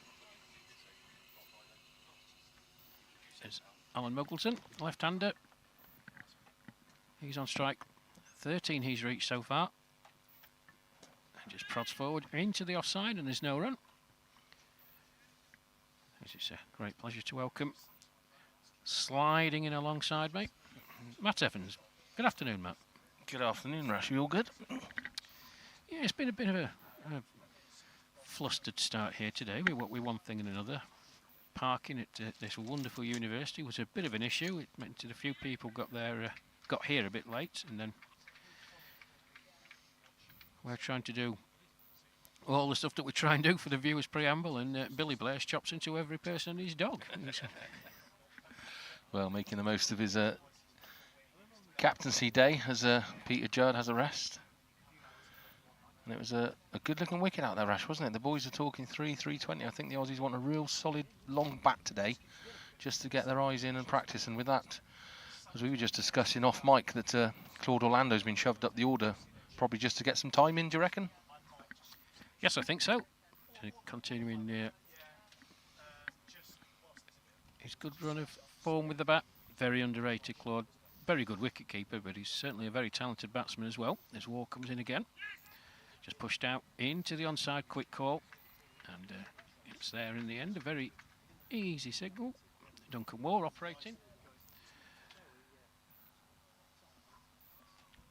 There's Alan Muggleton, left-hander. He's on strike. 13 he's reached so far. And just prods forward into the offside, and there's no run. It's a great pleasure to welcome, sliding in alongside me, Matt Evans. Good afternoon, Matt. Good afternoon, Rash. You all good? Yeah, it's been a bit of a flustered start here today with one thing and another. Parking at this wonderful university was a bit of an issue. It meant that a few people got here a bit late, and then we're trying to do all the stuff that we try and do for the viewers' preamble, and Billy Blair chops into every person and his dog. Well, making the most of his captaincy day as Peter Judd has a rest. And it was a good-looking wicket out there, Rash, wasn't it? The boys are talking 320. I think the Aussies want a real solid long bat today just to get their eyes in and practice. And with that, as we were just discussing off mic, that Claude Orlando's been shoved up the order, probably just to get some time in, do you reckon? Yes, I think so. Continuing his good run of form with the bat. Very underrated, Claude. Very good wicket keeper, but he's certainly a very talented batsman as well. As War comes in again. Just pushed out into the onside, quick call. And it's there in the end. A very easy signal. Duncan Moore operating.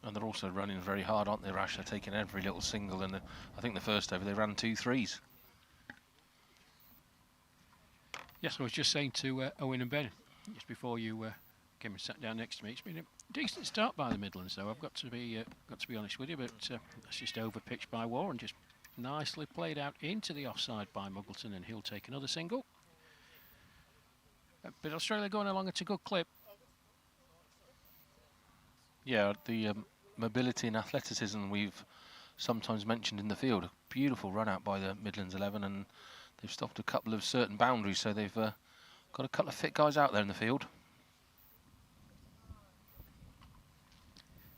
And they're also running very hard, aren't they, Rash? They're taking every little single, and I think the first over they ran 2 threes. Yes, I was just saying to Owen and Ben just before you came and sat down next to me. It's been a decent start by the Midlands, though. I've got to be honest with you, but that's just overpitched by War and just nicely played out into the offside by Muggleton, and he'll take another single. But Australia going along at a good clip. Yeah, the mobility and athleticism we've sometimes mentioned in the field. A beautiful run out by the Midlands 11, and they've stopped a couple of certain boundaries, so they've got a couple of fit guys out there in the field.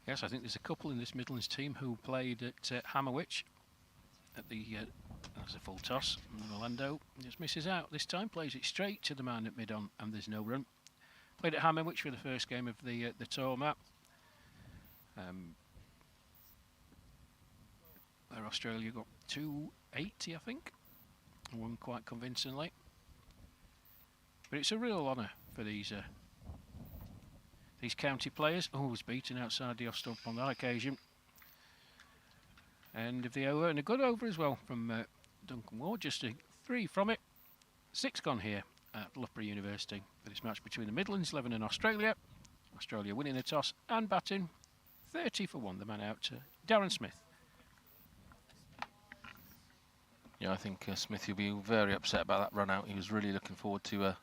Yes, I think there's a couple in this Midlands team who played at Hammerwich at the That's a full toss. And Orlando just misses out this time, plays it straight to the man at mid-on, and there's no run. Played at Hammerwich for the first game of the tour map. Where Australia got 280, I think. Won quite convincingly. But it's a real honour for these county players. Oh, was beaten outside the off stump on that occasion. End of the over, and a good over as well from Duncan Ward. Just a 3 from it. 6 gone here at Loughborough University for this match between the Midlands XI and Australia. Australia winning the toss and batting. 30 for 1, the man out to Darren Smith. Yeah, I think Smith will be very upset about that run out. He was really looking forward to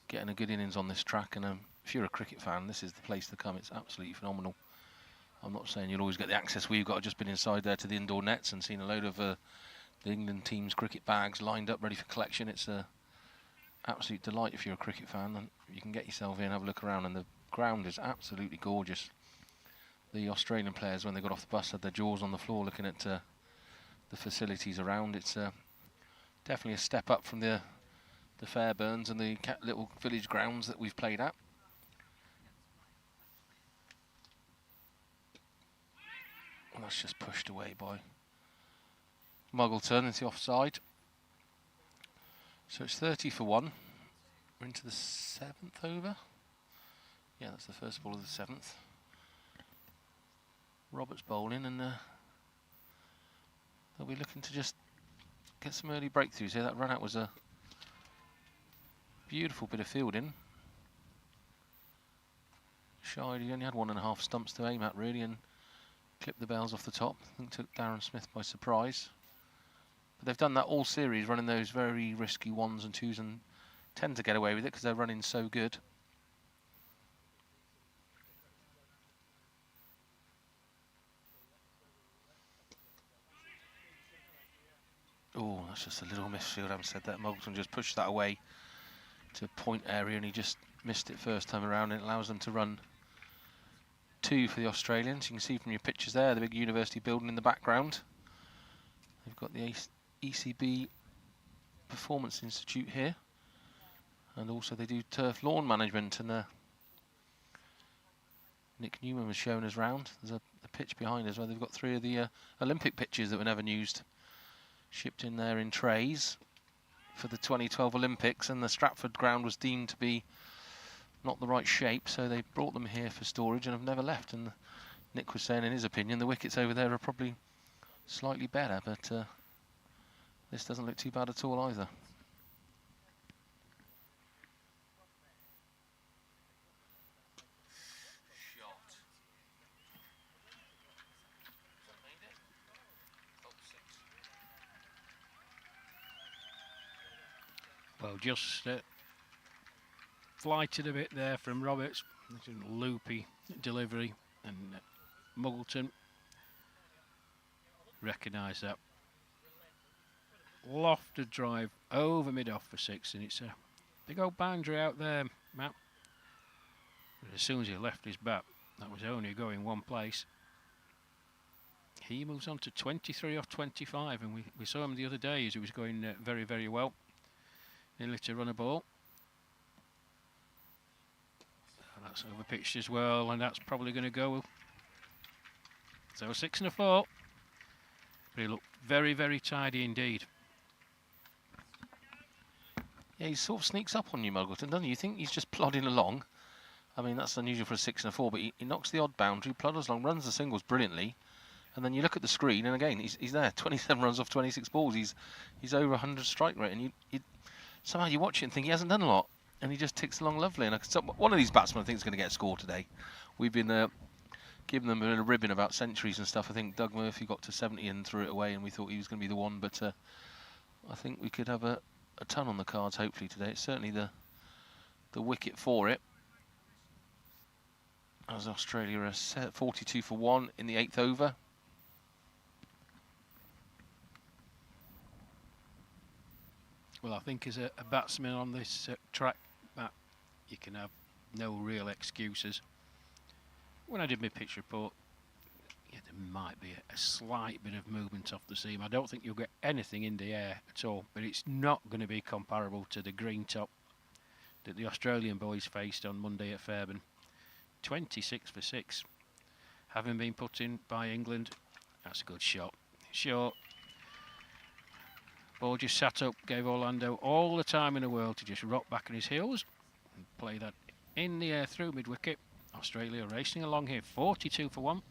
getting a good innings on this track, and if you're a cricket fan, this is the place to come. It's absolutely phenomenal. I'm not saying you'll always get the access we've got. I've just been inside there to the indoor nets and seen a load of the England team's cricket bags lined up ready for collection. It's an absolute delight if you're a cricket fan, and you can get yourself in and have a look around, and the ground is absolutely gorgeous. The Australian players, when they got off the bus, had their jaws on the floor looking at the facilities around. It's definitely a step up from the Fairburns and the little village grounds that we've played at. And that's just pushed away by Muggleton into the offside. So it's 30 for 1. We're into the 7th over. Yeah, that's the first ball of the 7th. Roberts bowling, and they'll be looking to just get some early breakthroughs here. That run out was a beautiful bit of fielding. Shied, he only had 1.5 stumps to aim at really, and clipped the bells off the top. I think took Darren Smith by surprise. But they've done that all series, running those very risky 1s and 2s, and tend to get away with it because they're running so good. Oh, that's just a little misfield. I haven't said that. Muggleton just pushed that away to point area, and he just missed it first time around. It allows them to run 2 for the Australians. You can see from your pictures there the big university building in the background. They've got the ECB Performance Institute here, and also they do turf lawn management, and Nick Newman was showing us round. There's a pitch behind us where they've got 3 of the Olympic pitches that were never used, shipped in there in trays for the 2012 Olympics, and the Stratford ground was deemed to be not the right shape, so they brought them here for storage and have never left. And Nick was saying in his opinion the wickets over there are probably slightly better, but this doesn't look too bad at all either. Well, just flighted a bit there from Roberts. Loopy delivery, and Muggleton recognised that. Lofted drive over mid-off for 6, and it's a big old boundary out there, Matt. But as soon as he left his bat, that was only going one place. He moves on to 23 off 25, and we saw him the other day as he was going very, very well. Nearly to run a ball. And that's overpitched as well, and that's probably going to go. So 6 and a 4. But he looked very, very tidy indeed. Yeah, he sort of sneaks up on you, Muggleton, doesn't he? You think he's just plodding along. I mean, that's unusual for a 6 and a 4, but he knocks the odd boundary, plodders along, runs the singles brilliantly. And then you look at the screen, and again, he's there. 27 runs off 26 balls. He's over 100 strike rate, and you somehow you watch it and think he hasn't done a lot, and he just ticks along lovely. And one of these batsmen I think is going to get a score today. We've been giving them a bit of ribbon about centuries and stuff. I think Doug Murphy got to 70 and threw it away, and we thought he was going to be the one. But I think we could have a ton on the cards hopefully today. It's certainly the wicket for it. As Australia are set 42 for 1 in the 8th over. Well, I think as a batsman on this track, Matt, you can have no real excuses. When I did my pitch report, yeah, there might be a slight bit of movement off the seam. I don't think you'll get anything in the air at all, but it's not going to be comparable to the green top that the Australian boys faced on Monday at Fairburn. 26 for 6. Having been put in by England, that's a good shot. Short. Ball just sat up, gave Orlando all the time in the world to just rock back on his heels and play that in the air through mid-wicket. Australia racing along here, 42 for 1.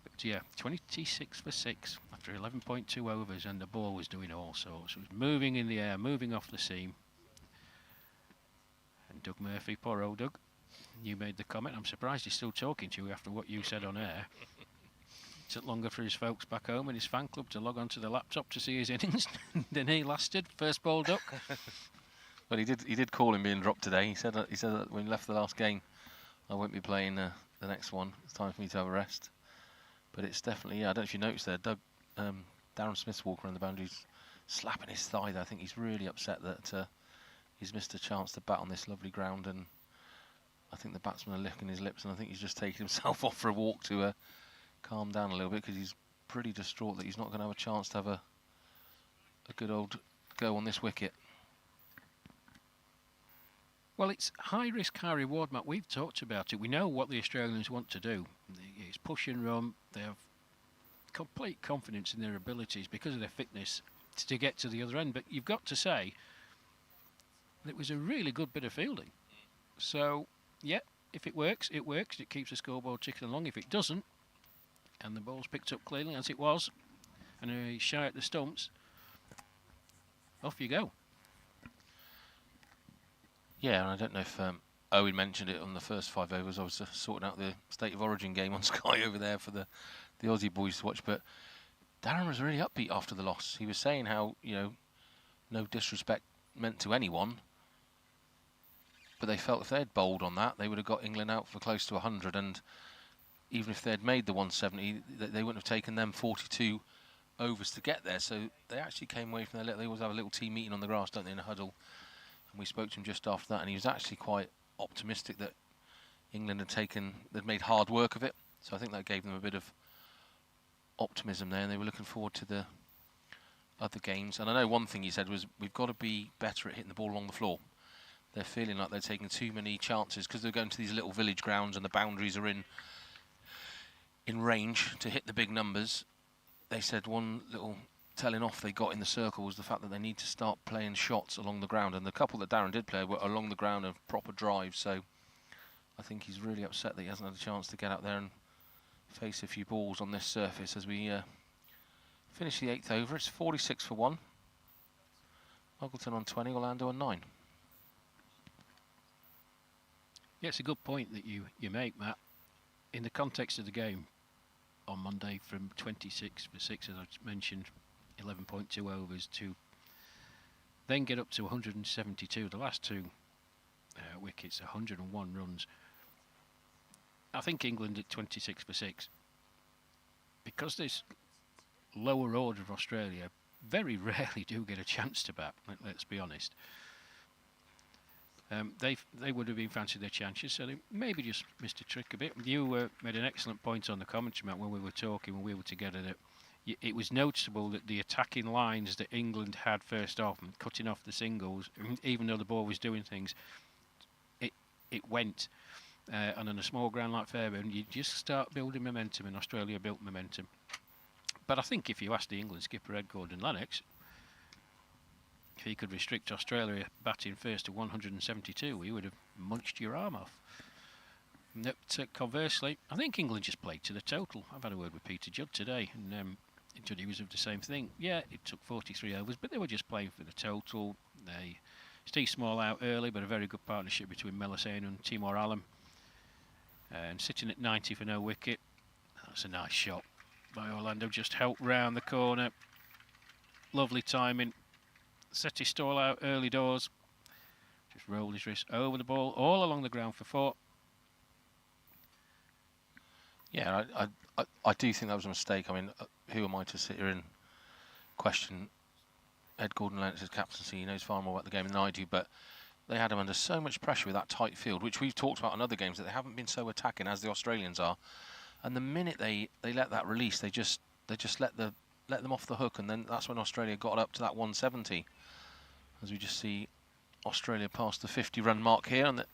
But yeah, 26 for 6 after 11.2 overs, and the ball was doing all sorts. It was moving in the air, moving off the seam. And Doug Murphy, poor old Doug, you made the comment. I'm surprised he's still talking to you after what you said on air. It took longer for his folks back home and his fan club to log onto the laptop to see his innings than he lasted. First ball duck. Well, he did call him being dropped today. He said that when he left the last game, I won't be playing the next one. It's time for me to have a rest. But it's definitely, yeah, I don't know if you noticed there, Darren Smith's walking around the boundaries, slapping his thigh there. I think he's really upset that he's missed a chance to bat on this lovely ground, and I think the batsmen are licking his lips, and I think he's just taking himself off for a walk to calm down a little bit, because he's pretty distraught that he's not going to have a chance to have a good old go on this wicket. Well, it's high risk, high reward, Matt. We've talked about it. We know what the Australians want to do. It's push and run. They have complete confidence in their abilities because of their fitness to get to the other end. But you've got to say, it was a really good bit of fielding. So, yeah, if it works, it works. It keeps the scoreboard ticking along. If it doesn't, and the ball's picked up cleanly, as it was, and he's shy at the stumps, off you go. Yeah, and I don't know if Owen mentioned it on the first 5 overs. I was sorting out the State of Origin game on Sky over there for the Aussie boys to watch. But Darren was really upbeat after the loss. He was saying how, you know, no disrespect meant to anyone, but they felt if they had bowled on that, they would have got England out for close to 100. And even if they had made the 170, they wouldn't have taken them 42 overs to get there. So they actually came away from there. They always have a little team meeting on the grass, don't they, in a huddle. And we spoke to him just after that, and he was actually quite optimistic that England had made hard work of it. So I think that gave them a bit of optimism there, and they were looking forward to the other games. And I know one thing he said was, we've got to be better at hitting the ball along the floor. They're feeling like they're taking too many chances because they're going to these little village grounds and the boundaries are in range to hit the big numbers. They said one little telling off they got in the circle was the fact that they need to start playing shots along the ground, and the couple that Darren did play were along the ground of proper drive. So I think he's really upset that he hasn't had a chance to get out there and face a few balls on this surface as we finish the 8th over. It's 46 for 1. Muggleton on 20, Orlando on 9. Yeah, it's a good point that you make, Matt. In the context of the game on Monday, from 26 for 6, as I mentioned, 11.2 overs, to then get up to 172, the last two wickets, 101 runs. I think England at 26 for 6, because this lower order of Australia very rarely do get a chance to bat, let's be honest. They would have been fancying their chances, so they maybe just missed a trick a bit. You made an excellent point on the commentary, Matt, when we were talking, when we were together, that it was noticeable that the attacking lines that England had first off, and cutting off the singles, even though the ball was doing things, it went. And on a small ground like Fairburn, you just start building momentum, and Australia built momentum. But I think if you asked the England skipper, Ed Gordon-Lennox, if he could restrict Australia batting first to 172, he would have munched your arm off. But conversely, I think England just played to the total. I've had a word with Peter Judd today, and Judd, he was of the same thing. Yeah, it took 43 overs, but they were just playing for the total. Steve Small out early, but a very good partnership between Melisane and Timor Allen. And sitting at 90 for no wicket. That's a nice shot by Orlando, just helped round the corner. Lovely timing. Set his stall out early doors. Just rolled his wrist over the ball, all along the ground for 4. Yeah, I do think that was a mistake. I mean, who am I to sit here and question Ed Gordon-Lennox's captaincy? He knows far more about the game than I do, but they had him under so much pressure with that tight field, which we've talked about in other games, that they haven't been so attacking as the Australians are. And the minute they let that release, they just let them off the hook, and then that's when Australia got up to that 170. As we just see Australia past the 50-run mark here on the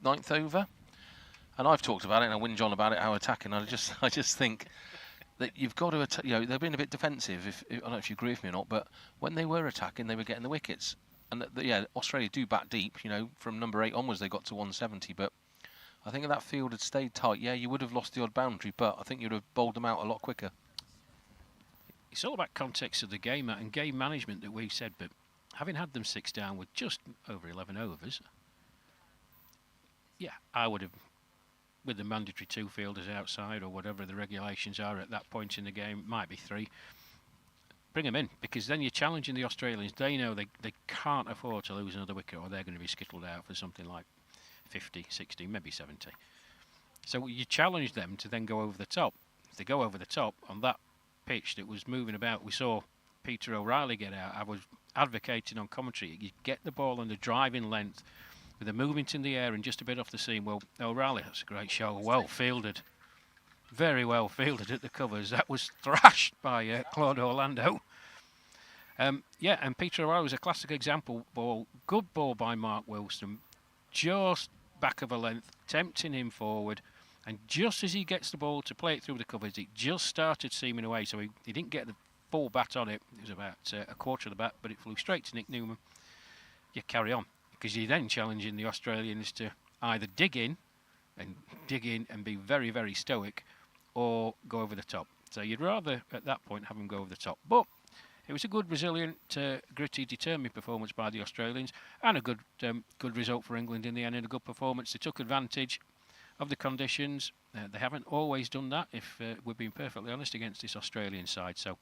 9th over. And I've talked about it, and I whinge on about it, how attacking. I just think that you've got to, they've been a bit defensive. I don't know if you agree with me or not, but when they were attacking, they were getting the wickets. And Australia do bat deep. From number 8 onwards, they got to 170. But I think if that field had stayed tight, you would have lost the odd boundary, but I think you'd have bowled them out a lot quicker. It's all about context of the game and game management that we've said, but having had them 6 down with just over 11 overs, I would have, with the mandatory 2 fielders outside or whatever the regulations are at that point in the game, might be 3, bring them in, because then you're challenging the Australians. They know they can't afford to lose another wicket, or they're going to be skittled out for something like 50, 60, maybe 70. So you challenge them to then go over the top. If they go over the top on that pitch that was moving about, we saw Peter O'Reilly get out. I was advocating on commentary, you get the ball on the driving length with the movement in the air and just a bit off the seam. Well, O'Reilly, that's a great show, well fielded, very well fielded at the covers. That was thrashed by Claude Orlando. And Peter O'Reilly was a classic example. Good ball by Mark Wilson, just back of a length, tempting him forward, and just as he gets the ball to play it through the covers, it just started seaming away, so he didn't get the full bat on it. It was about a quarter of the bat, but it flew straight to Nick Newman. You carry on, because you're then challenging the Australians to either dig in and be very, very stoic, or go over the top. So you'd rather, at that point, have them go over the top. But it was a good, resilient, gritty, determined performance by the Australians, and a good result for England in the end, and a good performance. They took advantage of the conditions. They haven't always done that, if we're being perfectly honest, against this Australian side. So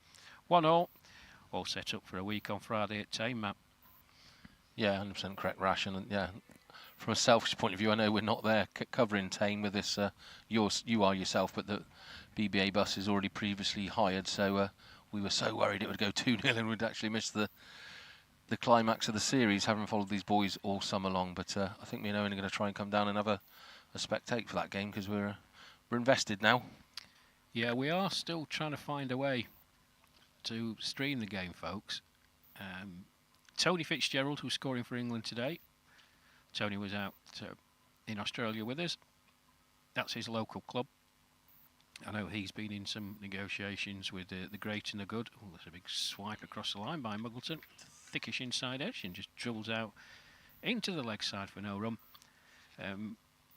1-all, all set up for a week on Friday at Tame, Matt. Yeah, 100% correct, Rash. And from a selfish point of view, I know we're not there covering Tame with this. You are yourself, but the BBA bus is already previously hired, so we were so worried it would go 2-0 and we'd actually miss the climax of the series, having followed these boys all summer long. But I think me and Owen are going to try and come down and have a spectate for that game, because we're invested now. Yeah, we are still trying to find a way to stream the game, folks. Tony Fitzgerald, who's scoring for England today. Tony was out in Australia with us. That's his local club. I know he's been in some negotiations with the great and the good. Oh, there's a big swipe across the line by Muggleton. Thickish inside edge, and just dribbles out into the leg side for no run.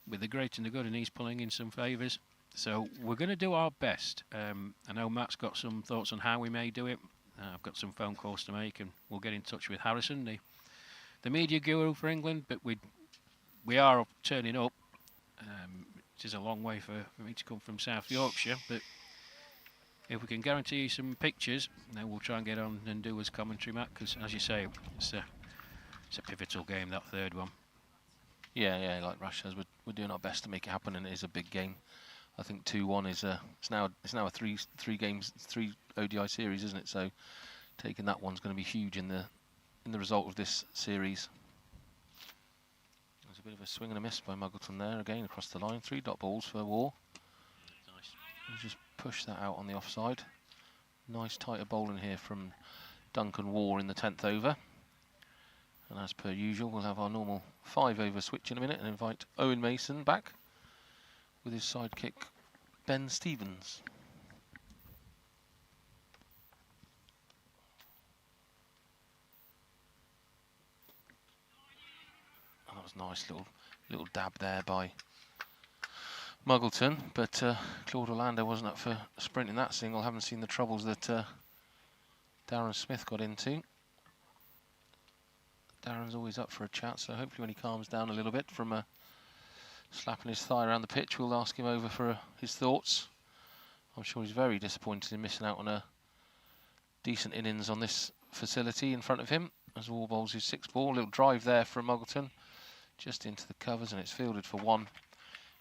With the great and the good, and he's pulling in some favours. So we're going to do our best. I know Matt's got some thoughts on how we may do it. I've got some phone calls to make, and we'll get in touch with Harrison, the media guru for England. But we are turning up. It is a long way for me to come from South Yorkshire, but if we can guarantee you some pictures, then we'll try and get on and do as commentary, Matt, because as you say, it's a pivotal game, that third one. Yeah, like Rash says, we're doing our best to make it happen, and it is a big game. I think 2-1 is it's now a three ODI series, isn't it? So taking that one's going to be huge in the result of this series. There's a bit of a swing and a miss by Muggleton there, again across the line. 3 dot balls for War. Nice. Just push that out on the offside. Nice tighter bowling here from Duncan War in the 10th over. And as per usual, we'll have our normal 5-over switch in a minute and invite Owen Mason back with his sidekick Ben Stevens. Oh, that was a nice little dab there by Muggleton, but Claude Orlando wasn't up for sprinting that single. Haven't seen the troubles that Darren Smith got into. Darren's always up for a chat, so hopefully when he calms down a little bit from slapping his thigh around the pitch, we'll ask him over for his thoughts. I'm sure he's very disappointed in missing out on a decent innings on this facility in front of him, as War bowls his 6th ball. A little drive there from Muggleton, just into the covers, and it's fielded for 1.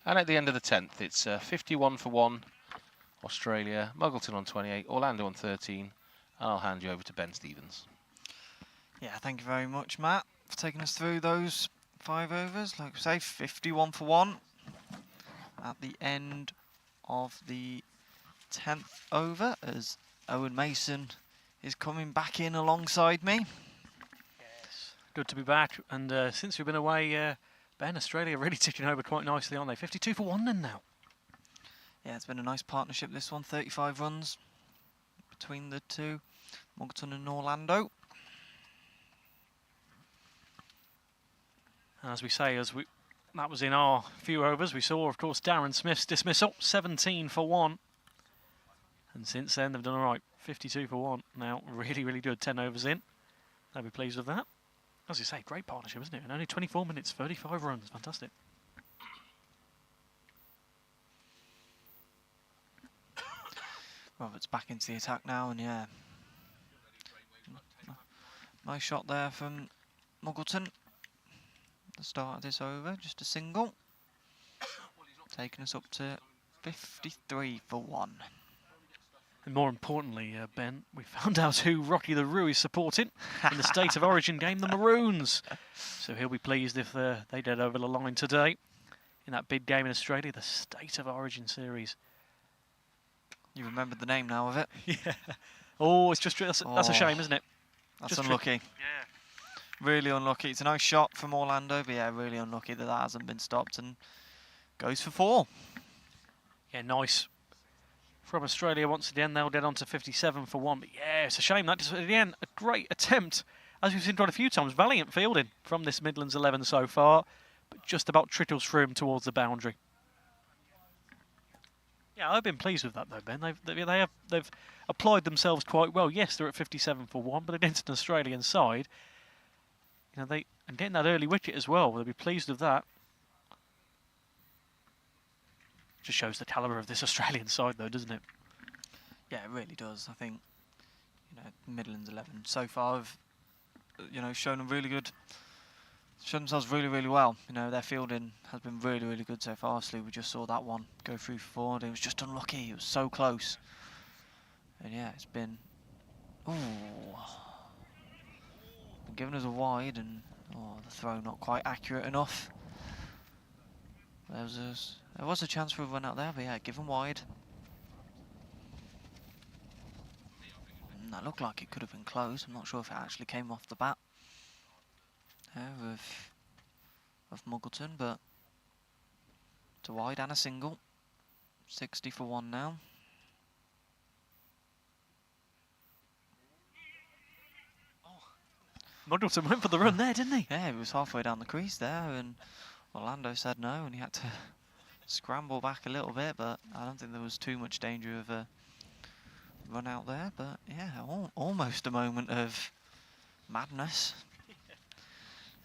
And at the end of the 10th, it's 51 for 1, Australia. Muggleton on 28, Orlando on 13, and I'll hand you over to Ben Stevens. Yeah, thank you very much, Matt, for taking us through those 5 overs. Like I say, 51 for 1 at the end of the 10th over as Owen Mason is coming back in alongside me. Yes. Good to be back. And since we've been away, Ben, Australia really ticking over quite nicely, aren't they? 52 for 1 then now. Yeah, it's been a nice partnership this one. 35 runs between the two, Muggleton and Orlando. As we say, that was in our few overs. We saw, of course, Darren Smith's dismissal, 17 for 1. And since then, they've done all right. 52 for 1. Now, really, really good. 10 overs in. They'll be pleased with that. As you say, great partnership, isn't it? And only 24 minutes, 35 runs. Fantastic. Roberts back into the attack now, and yeah. Nice shot there from Muggleton. The start of this over, just a single. Taking us up to 53 for 1. And more importantly, Ben, we found out who Rocky the Roo is supporting in the State of Origin game, the Maroons. So he'll be pleased if they get over the line today in that big game in Australia, the State of Origin series. You remembered the name now of it? Yeah. Oh, it's just that's a shame, isn't it? That's just unlucky. Yeah. Really unlucky. It's a nice shot from Orlando, but yeah, really unlucky that hasn't been stopped and goes for 4. Yeah, nice. From Australia once again, they'll get on to 57 for 1. But yeah, it's a shame that just again a great attempt, as we've seen quite a few times. Valiant fielding from this Midlands 11 so far, but just about trickles through him towards the boundary. Yeah, I've been pleased with that though, Ben. They've applied themselves quite well. Yes, they're at 57 for 1, but against an Australian side, you know, and getting that early wicket as well. They'll be pleased with that. Just shows the calibre of this Australian side, though, doesn't it? Yeah, it really does. I think, you know, Midlands 11 so far have, you know, shown themselves really, really well. You know, their fielding has been really, really good so far. Obviously, we just saw that one go through forward. It was just unlucky. It was so close. And yeah, it's been, giving us a wide, and the throw not quite accurate enough. There was a chance for a run out there, but yeah, given wide. And that looked like it could have been close. I'm not sure if it actually came off the bat there of Muggleton, but it's a wide and a single. 60 for 1 now. Muggleton went for the run there, didn't he? Yeah, he was halfway down the crease there, and Orlando said no, and he had to scramble back a little bit, but I don't think there was too much danger of a run out there. But yeah, almost a moment of madness.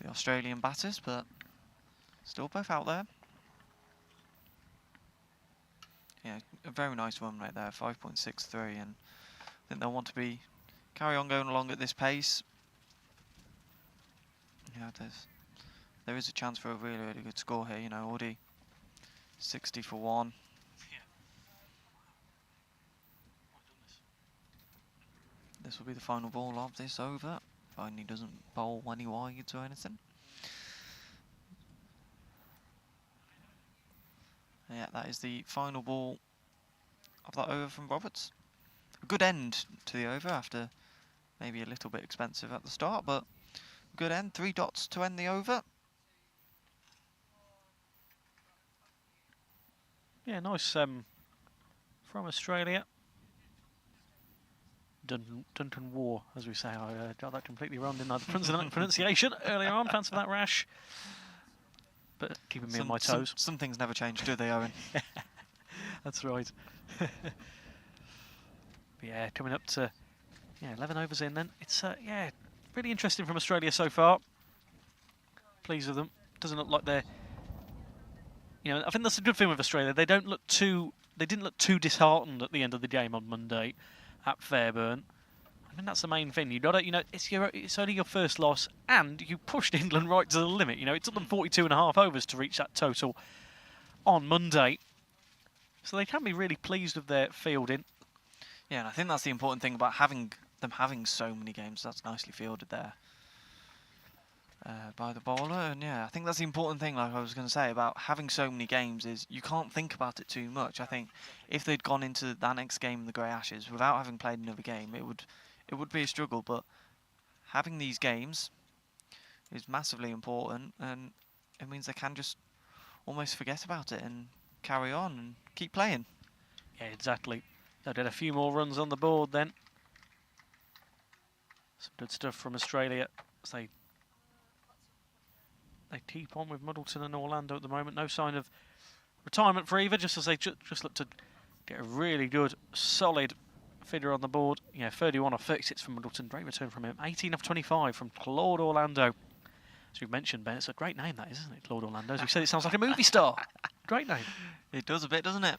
The Australian batters, but still both out there. Yeah, a very nice run right there, 5.63, and I think they'll want to carry on going along at this pace. Yeah, there is a chance for a really, really good score here. You know, already 60 for 1. This will be the final ball of this over. If he doesn't bowl any wides or anything. Yeah, that is the final ball of that over from Roberts. A good end to the over after maybe a little bit expensive at the start, but good end. 3 dots to end the over. Yeah, nice from Australia. Duncan War, as we say. I got that completely wrong, didn't I? The pronunciation earlier on. Thanks for that, Rash. But keeping me on my toes. Some things never change, do they, Owen? That's right. But yeah, coming up to 11 overs in then. It's really interesting from Australia so far. Pleased with them. Doesn't look like they're, you know, I think that's a good thing with Australia. They didn't look too disheartened at the end of the game on Monday at Fairburn. I mean, that's the main thing. You got to, you know, it's only your first loss, and you pushed England right to the limit. You know, it took them 42.5 overs to reach that total on Monday. So they can be really pleased with their fielding. Yeah, and I think that's the important thing about having so many games. That's nicely fielded there. by the bowler. And yeah, I think that's the important thing, like I was going to say, about having so many games, is you can't think about it too much. I think if they'd gone into that next game in the Grey Ashes without having played another game, it would be a struggle. But having these games is massively important, and it means they can just almost forget about it and carry on and keep playing. Yeah, exactly. They did a few more runs on the board then. Some good stuff from Australia as they keep on with Middleton and Orlando at the moment. No sign of retirement for either, just as they just look to get a really good, solid figure on the board. Yeah, 31 off 36 from Middleton. Great return from him. 18 off 25 from Claude Orlando. As we've mentioned, Ben, it's a great name, that is, isn't it, Claude Orlando? As we said, it sounds like a movie star. Great name. It does a bit, doesn't it?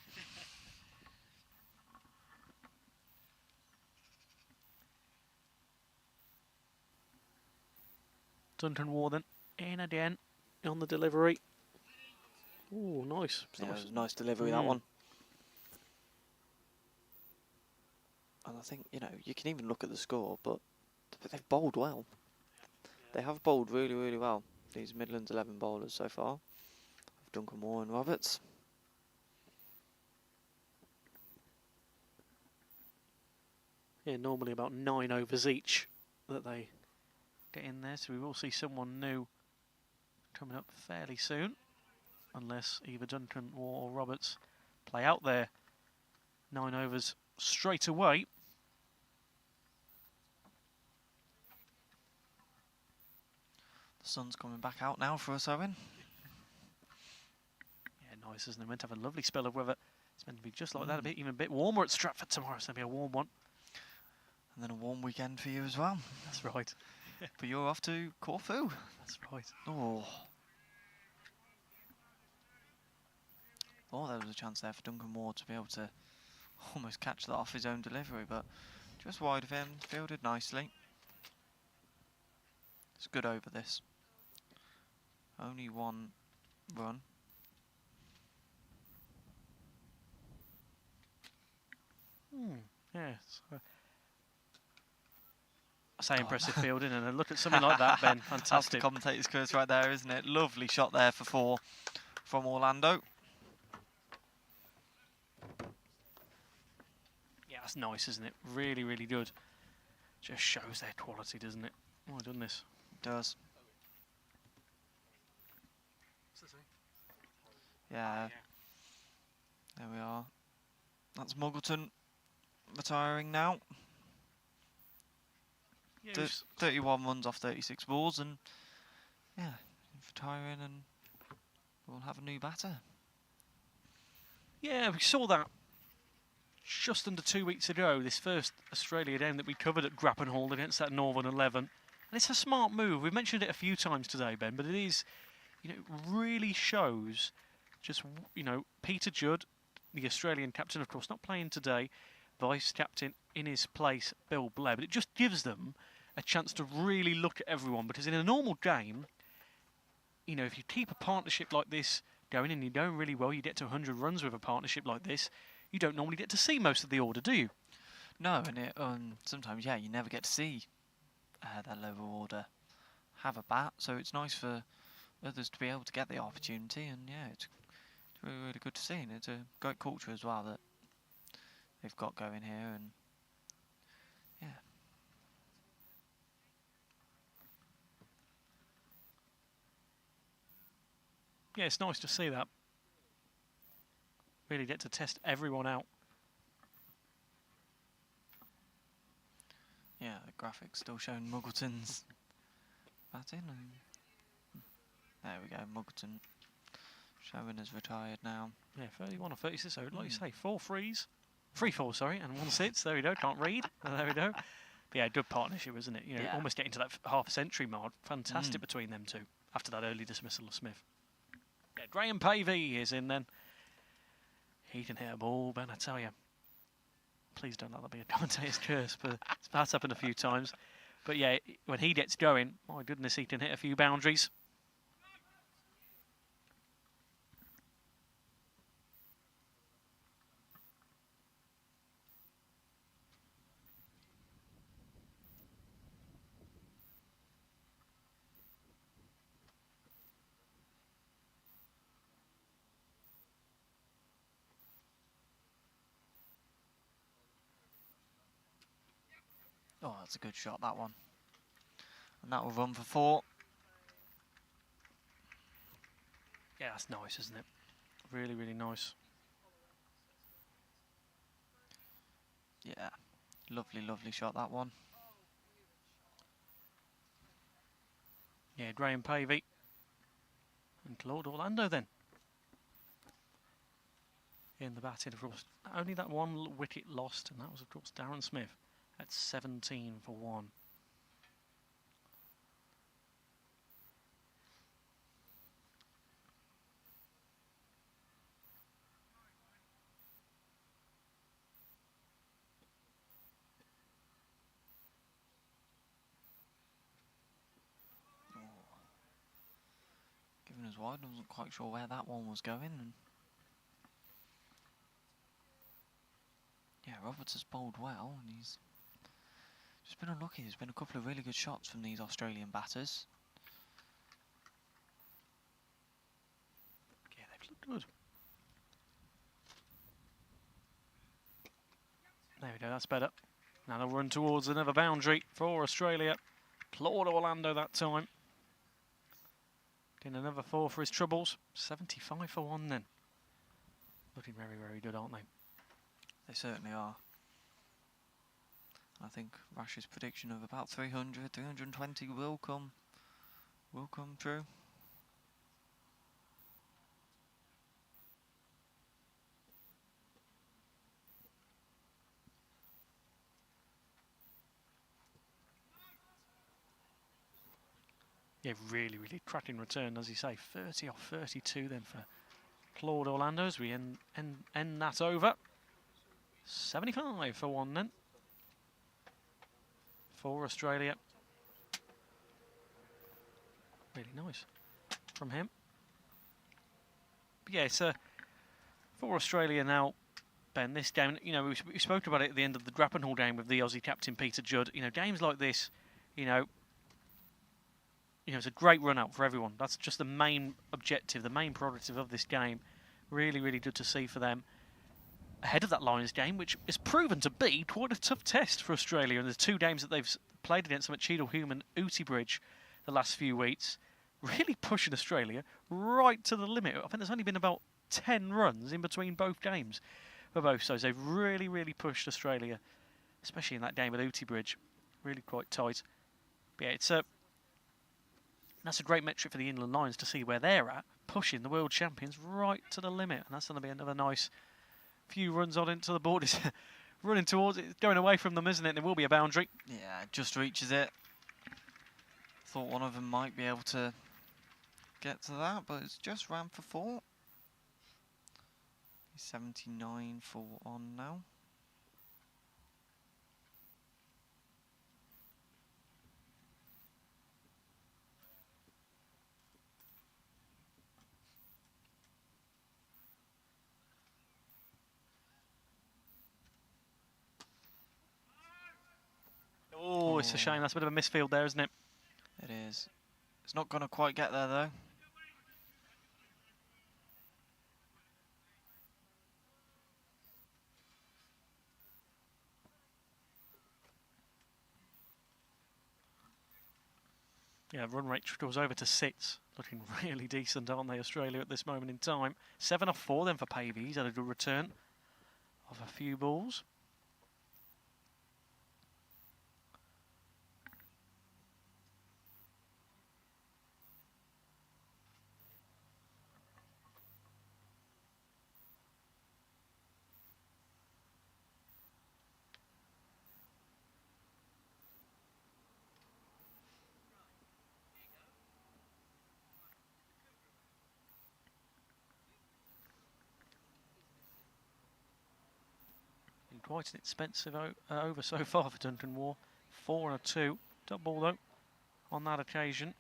Duncan Warden in again on the delivery. Oh, nice. Yeah, it was a nice delivery, that one. And I think, you know, you can even look at the score, but they've bowled well. They have bowled really, really well, these Midlands 11 bowlers so far. Duncan Moore and Roberts. Yeah, normally about 9 overs each that they get in there, so we will see someone new coming up fairly soon, unless either Duncan or Roberts play out their 9 overs straight away. The sun's coming back out now for us, Owen. Yeah, nice, isn't it? Meant to have a lovely spell of weather. It's meant to be just like that, even a bit warmer at Stratford tomorrow. It's going to be a warm one. And then a warm weekend for you as well. That's right. But you're off to Corfu. That's right. Oh, there was a chance there for Duncan Moore to be able to almost catch that off his own delivery, but just wide of him, fielded nicely. It's good over this. Only one run. Yeah. I say impressive fielding, and look at something like that, Ben. That's the Fantastic. commentator's curse right there, isn't it? Lovely shot there for 4 from Orlando. Yeah, that's nice, isn't it? Really, really good. Just shows their quality, doesn't it? Oh, I've done this. It does. Yeah. There we are. That's Muggleton retiring now. Yeah, 31 runs off 36 balls, and yeah, retiring, and we'll have a new batter. Yeah, we saw that just under 2 weeks ago, this first Australia game that we covered at Grappenhall against that Northern 11. And it's a smart move. We've mentioned it a few times today, Ben, but it is, you know, really shows just, you know, Peter Judd, the Australian captain, of course, not playing today, vice captain in his place, Bill Blair, but it just gives them a chance to really look at everyone, because in a normal game, you know, if you keep a partnership like this going and you're going really well, you get to 100 runs with a partnership like this, you don't normally get to see most of the order, do you? No, and sometimes, yeah, you never get to see that lower order have a bat, so it's nice for others to be able to get the opportunity, and yeah, it's really, really good to see, and it's a great culture as well that they've got going here, and yeah. Yeah, it's nice to see that. Really get to test everyone out. Yeah, the graphics still showing Muggleton's batting. And there we go, Muggleton showing as retired now. Yeah, 31 or 36, so like you say, 4 threes. 3-4, sorry, and 1 6. There we go, can't read. There we go. But yeah, good partnership, isn't it? You know, almost getting to that half-century mark. Fantastic between them two after that early dismissal of Smith. Yeah, Graham Pavey is in then. He can hit a ball, Ben, I tell you. Please don't let that be a commentator's curse, but that's happened a few times. But yeah, when he gets going, my goodness, he can hit a few boundaries. Oh, that's a good shot, that one. And that will run for 4. Yeah, that's nice, isn't it? Really, really nice. Yeah, lovely, lovely shot, that one. Yeah, Graham Pavey and Claude Orlando then. In the batting, of course. Only that one wicket lost, and that was, of course, Darren Smith at 17 for 1. Given us wide, I wasn't quite sure where that one was going. And yeah, Roberts has bowled well, and he's just been unlucky. There's been a couple of really good shots from these Australian batters. Yeah, they've looked good. There we go, that's better. Now they'll run towards another boundary for Australia. Claude Orlando that time. Getting another 4 for his troubles. 75 for 1 then. Looking very, very good, aren't they? They certainly are. I think Rash's prediction of about 300, 320 will come true. Yeah, really, really cracking return, as you say. 30 off 32 then for Claude Orlando as we end that over. 75 for 1 then. For Australia. Really nice from him. But yeah, it's for Australia now, Ben, this game, you know, we spoke about it at the end of the Grappenhall game with the Aussie captain Peter Judd. You know, games like this, you know, it's a great run out for everyone. That's just the main objective, the main prerogative of this game. Really, really good to see for them. Ahead of that Lions game, which is proven to be quite a tough test for Australia in the 2 games that they've played against them at Cheadle Hulme and Ooty Bridge the last few weeks. Really pushing Australia right to the limit. I think there's only been about 10 runs in between both games for both sides. They've really, really pushed Australia, especially in that game at Ooty Bridge. Really quite tight. But yeah, it's that's a great metric for the England Lions to see where they're at, pushing the world champions right to the limit. And that's going to be another nice few runs on into the board. It's running towards it, going away from them, isn't it? There will be a boundary. Yeah, just reaches it. Thought one of them might be able to get to that, but it's just ran for 4. He's 79 for 1 now. Oh, it's a shame. That's a bit of a misfield there, isn't it? It is. It's not going to quite get there, though. Yeah, run rate goes over to 6. Looking really decent, aren't they, Australia, at this moment in time. 7 off 4 then for Pavey. He's had a good return of a few balls. Quite an expensive over so far for Duncan Moore. 4 and a 2. Top ball though on that occasion.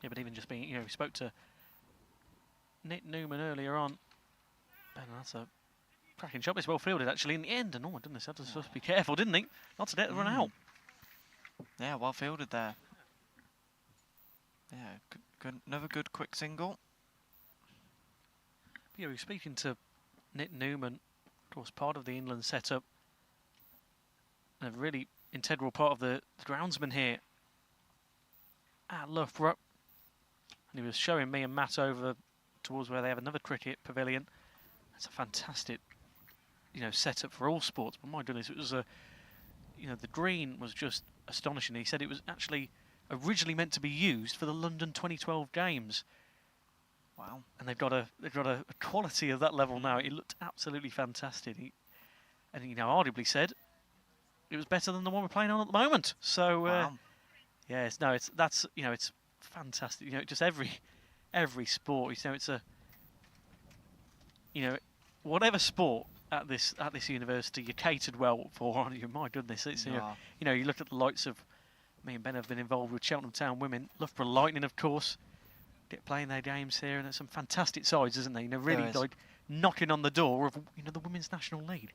Yeah, but even just being, we spoke to Nick Newman earlier on, and that's a cracking shot. It's well fielded actually in the end, and oh my goodness, had to supposed to be careful, didn't he? Not to let it run out. Yeah, well fielded there. Yeah, another good quick single. Yeah, we were speaking to Nick Newman, of course, part of the England setup, and a really integral part of the groundsman here at Loughborough. And he was showing me and Matt over towards where they have another cricket pavilion. It's a fantastic, setup for all sports. But my goodness, it was the green was just astonishing. He said it was actually originally meant to be used for the London 2012 games. Wow! And they've got a quality of that level now. It looked absolutely fantastic. And audibly said it was better than the one we're playing on at the moment. So wow. yes, no, it's fantastic. Just every sport. It's a whatever sport at this university you're catered well for, aren't you? My goodness, it's you look at the likes of me and Ben have been involved with Cheltenham Town Women, Loughborough Lightning, of course, get playing their games here, and there's some fantastic sides, isn't there? Really like knocking on the door of the Women's National League.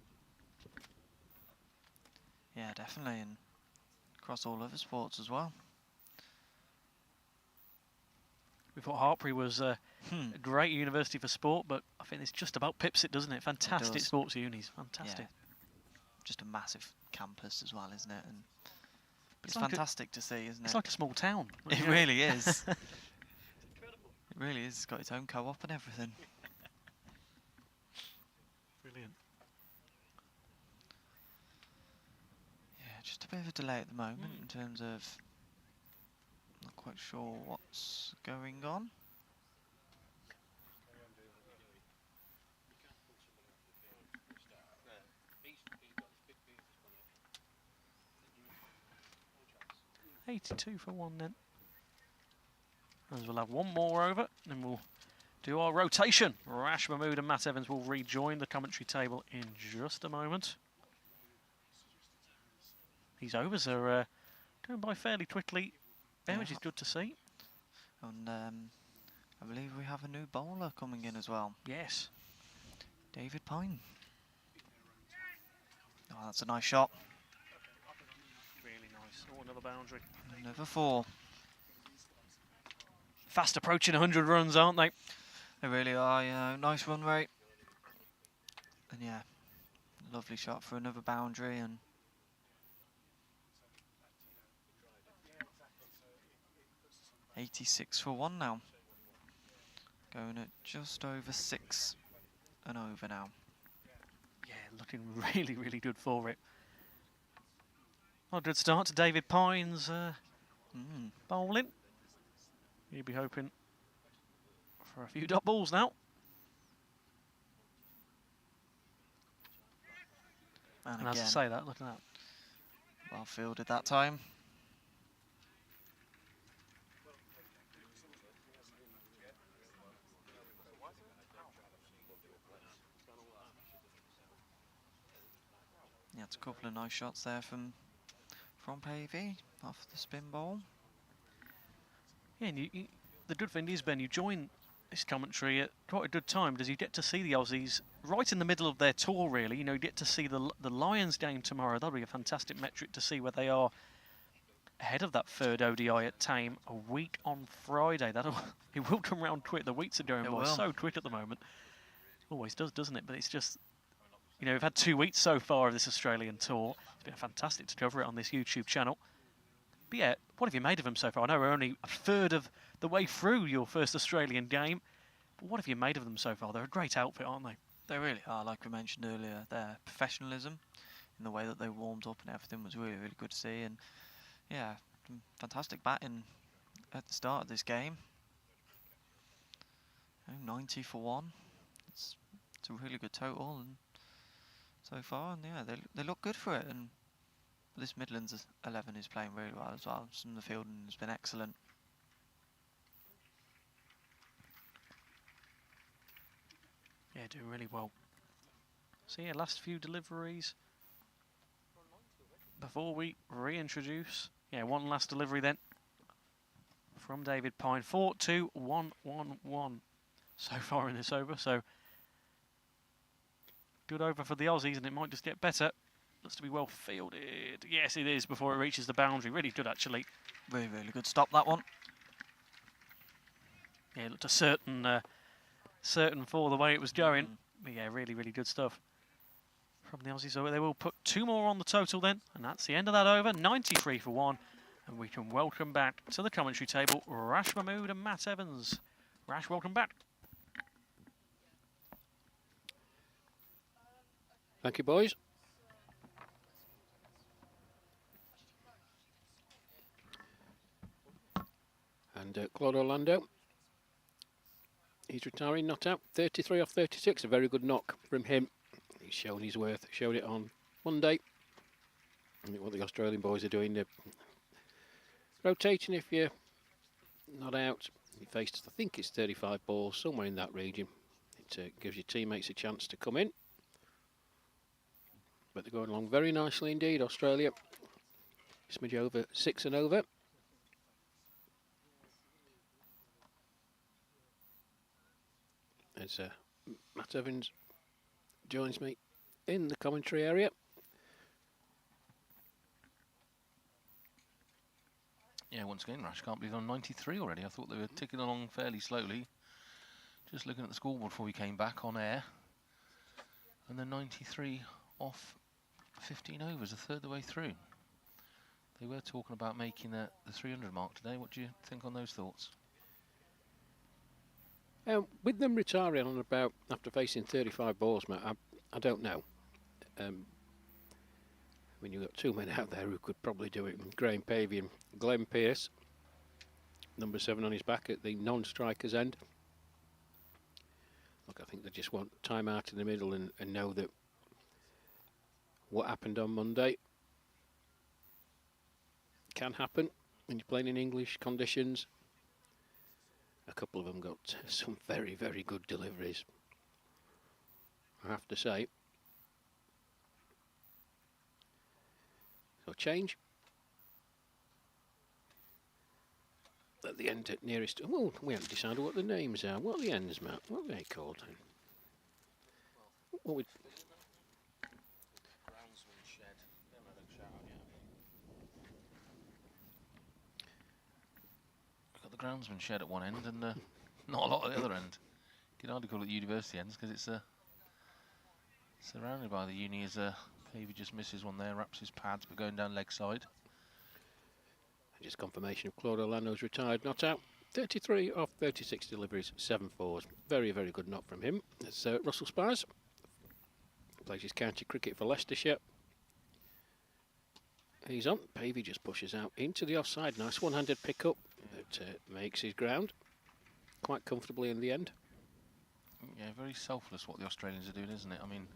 Yeah, definitely, and across all other sports as well. We thought Hartpury was a great university for sport, but I think it's just about pips it, doesn't it? Fantastic sports unis, fantastic. Yeah. Just a massive campus as well, isn't it? And it's like fantastic to see, isn't it? It's like a small town. It really is. It really is. It's got its own co-op and everything. Brilliant. Yeah, just a bit of a delay at the moment in terms of not quite sure what's going on. $82 for one then. As we'll have one more over, then we'll do our rotation. Rash Mahmood and Matt Evans will rejoin the commentary table in just a moment. These overs are going by fairly quickly, which is good to see. And I believe we have a new bowler coming in as well. Yes. David Pine. Oh, that's a nice shot. Really nice. Oh, another boundary. Another 4. Fast approaching 100 runs, aren't they? They really are, nice run rate. And yeah, lovely shot for another boundary. And 86 for 1 now. Going at just over 6 and over now. Yeah, looking really, really good for it. Well, good start to David Pine's bowling. He'll be hoping for a few dot balls now. And as I say that, look at that. Well fielded that time. Yeah, it's a couple of nice shots there from Pavey off the spin ball. Yeah, and the good thing is, Ben, you join this commentary at quite a good time because you get to see the Aussies right in the middle of their tour, really. You get to see the Lions game tomorrow. That'll be a fantastic metric to see where they are ahead of that third ODI at Tame a week on Friday. It will come round quick. The weeks are going by so quick at the moment. Always does, doesn't it? But it's just, we've had 2 weeks so far of this Australian tour. It's been fantastic to cover it on this YouTube channel. But yeah, what have you made of them so far? I know we're only a third of the way through your first Australian game, but what have you made of them so far? They're a great outfit, aren't they? They really are, like we mentioned earlier. Their professionalism in the way that they warmed up and everything was really, really good to see. And yeah, fantastic batting at the start of this game. 90 for 1. It's a really good total and so far, and yeah, they look good for it. And this Midlands 11 is playing really well as well. Some of the fielding has been excellent. Yeah, doing really well. So yeah, last few deliveries before we reintroduce. Yeah, one last delivery then from David Pine. 4-2-1-1-1 so far in this over. So good over for the Aussies, and it might just get better. Looks to be well fielded. Yes, it is before it reaches the boundary. Really good, actually. Really, really good stop, that one. Yeah, it looked a certain for the way it was going. But yeah, really, really good stuff from the Aussies. So they will put 2 more on the total then, and that's the end of that over. 93 for 1. And we can welcome back to the commentary table Rash Mahmood and Matt Evans. Rash, welcome back. Thank you, boys. And Claude Orlando, he's retiring, not out. 33 off 36, a very good knock from him. He's shown his worth, showed it on Monday. And what the Australian boys are doing, they're rotating if you're not out. He faced, I think it's 35 balls, somewhere in that region. It gives your teammates a chance to come in. But they're going along very nicely indeed, Australia. Smidge over 6 and over. As Matt Evans joins me in the commentary area. Yeah, once again, Rash, can't believe I'm 93 already. I thought they were ticking along fairly slowly. Just looking at the scoreboard before we came back on air. And then 93 off 15 overs, a third of the way through. They were talking about making the 300 mark today. What do you think on those thoughts? With them retiring on about after facing 35 balls, Matt, I don't know. When you've got 2 men out there who could probably do it, Graham Pavey and Glenn Pearce, number 7 on his back at the non-striker's end. Look, I think they just want time out in the middle and know that what happened on Monday can happen when you're playing in English conditions. A couple of them got some very, very good deliveries, I have to say. So change. At the end, at nearest. Well, we haven't decided what the names are. What are the ends, Matt? What are they called? What would? Got the groundsman shed at one end and not a lot at the other end. You can hardly call it university ends because it's surrounded by the uni. As Pavey just misses one there, wraps his pads, but going down leg side. Just confirmation of Claude Orlando's retired, not out. 33 off 36 deliveries, 7 fours. Very, very good knock from him. It's Russell Spires. Plays his county cricket for Leicestershire. He's on. Pavey just pushes out into the offside. Nice one-handed pick-up that makes his ground quite comfortably in the end. Yeah, very selfless what the Australians are doing, isn't it? I mean,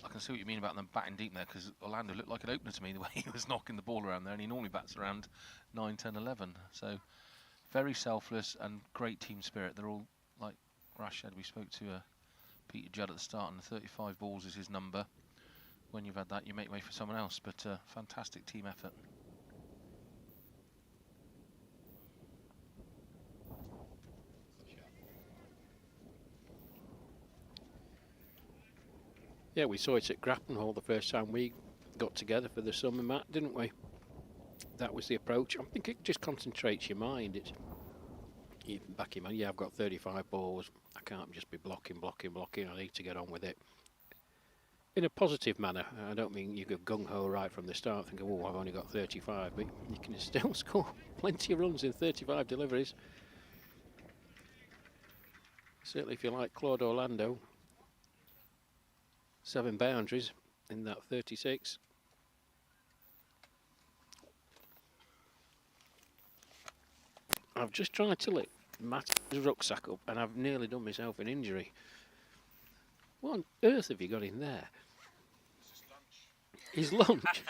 I can see what you mean about them batting deep there, because Orlando looked like an opener to me the way he was knocking the ball around there, and he normally bats around 9, 10, 11. So very selfless and great team spirit. They're all, like Rash said, we spoke to Peter Judd at the start, and 35 balls is his number. When you've had that, you make way for someone else, but fantastic team effort. Yeah, we saw it at Grafton Hall the first time we got together for the summer, Matt, didn't we? That was the approach. I think it just concentrates your mind. It's even back in mind. Yeah, I've got 35 balls. I can't just be blocking. I need to get on with it. In a positive manner. I don't mean you go gung-ho right from the start thinking, oh, I've only got 35, but you can still score plenty of runs in 35 deliveries. Certainly if you like Claude Orlando. 7 boundaries in that 36. I've just tried to lift Matt's rucksack up and I've nearly done myself an injury. What on earth have you got in there? His lunch.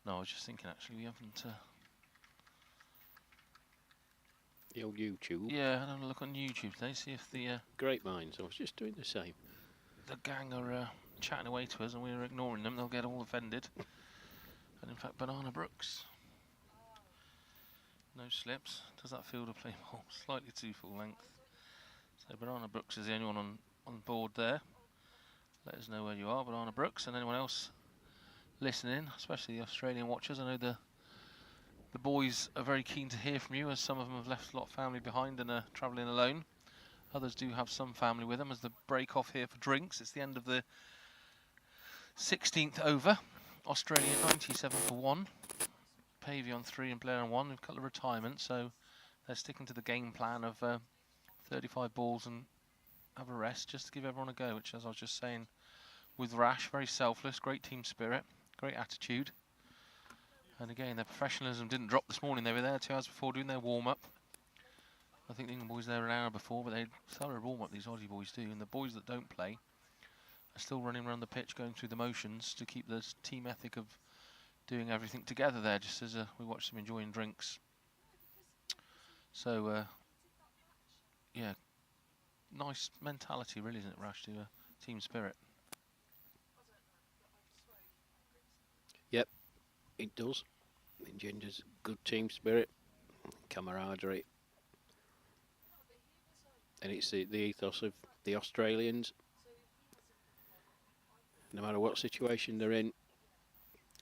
No, I was just thinking actually we haven't... The old YouTube. Yeah, I'll have a look on YouTube today, see if the... Great minds, I was just doing the same. The gang are chatting away to us and we're ignoring them, they'll get all offended. And in fact, Banana Brooks No slips. Does that fielder play ball slightly too full length? So Banana Brooks is the only one on board there. Let us know where you are, Banana Brooks, and anyone else listening, especially the Australian watchers. I know the boys are very keen to hear from you, as some of them have left a lot of family behind and are travelling alone. Others do have some family with them as the break off here for drinks. It's the end of the 16th over. Australia 97 for 1. Pavey on 3 and Blair on 1. We've got the retirement, so they're sticking to the game plan of 35 balls and have a rest, just to give everyone a go, which, as I was just saying, with Rash, very selfless, great team spirit, great attitude. And again, their professionalism didn't drop this morning. They were there 2 hours before doing their warm-up. I think the England boys there an hour before, but they thorough warm-up, these Aussie boys do. And the boys that don't play are still running around the pitch, going through the motions to keep this team ethic of doing everything together there, just as we watch them enjoying drinks. So, yeah, nice mentality, really, isn't it, Rash, to team spirit? Yep, it does. It engenders good team spirit, camaraderie, and it's the ethos of the Australians. No matter what situation they're in,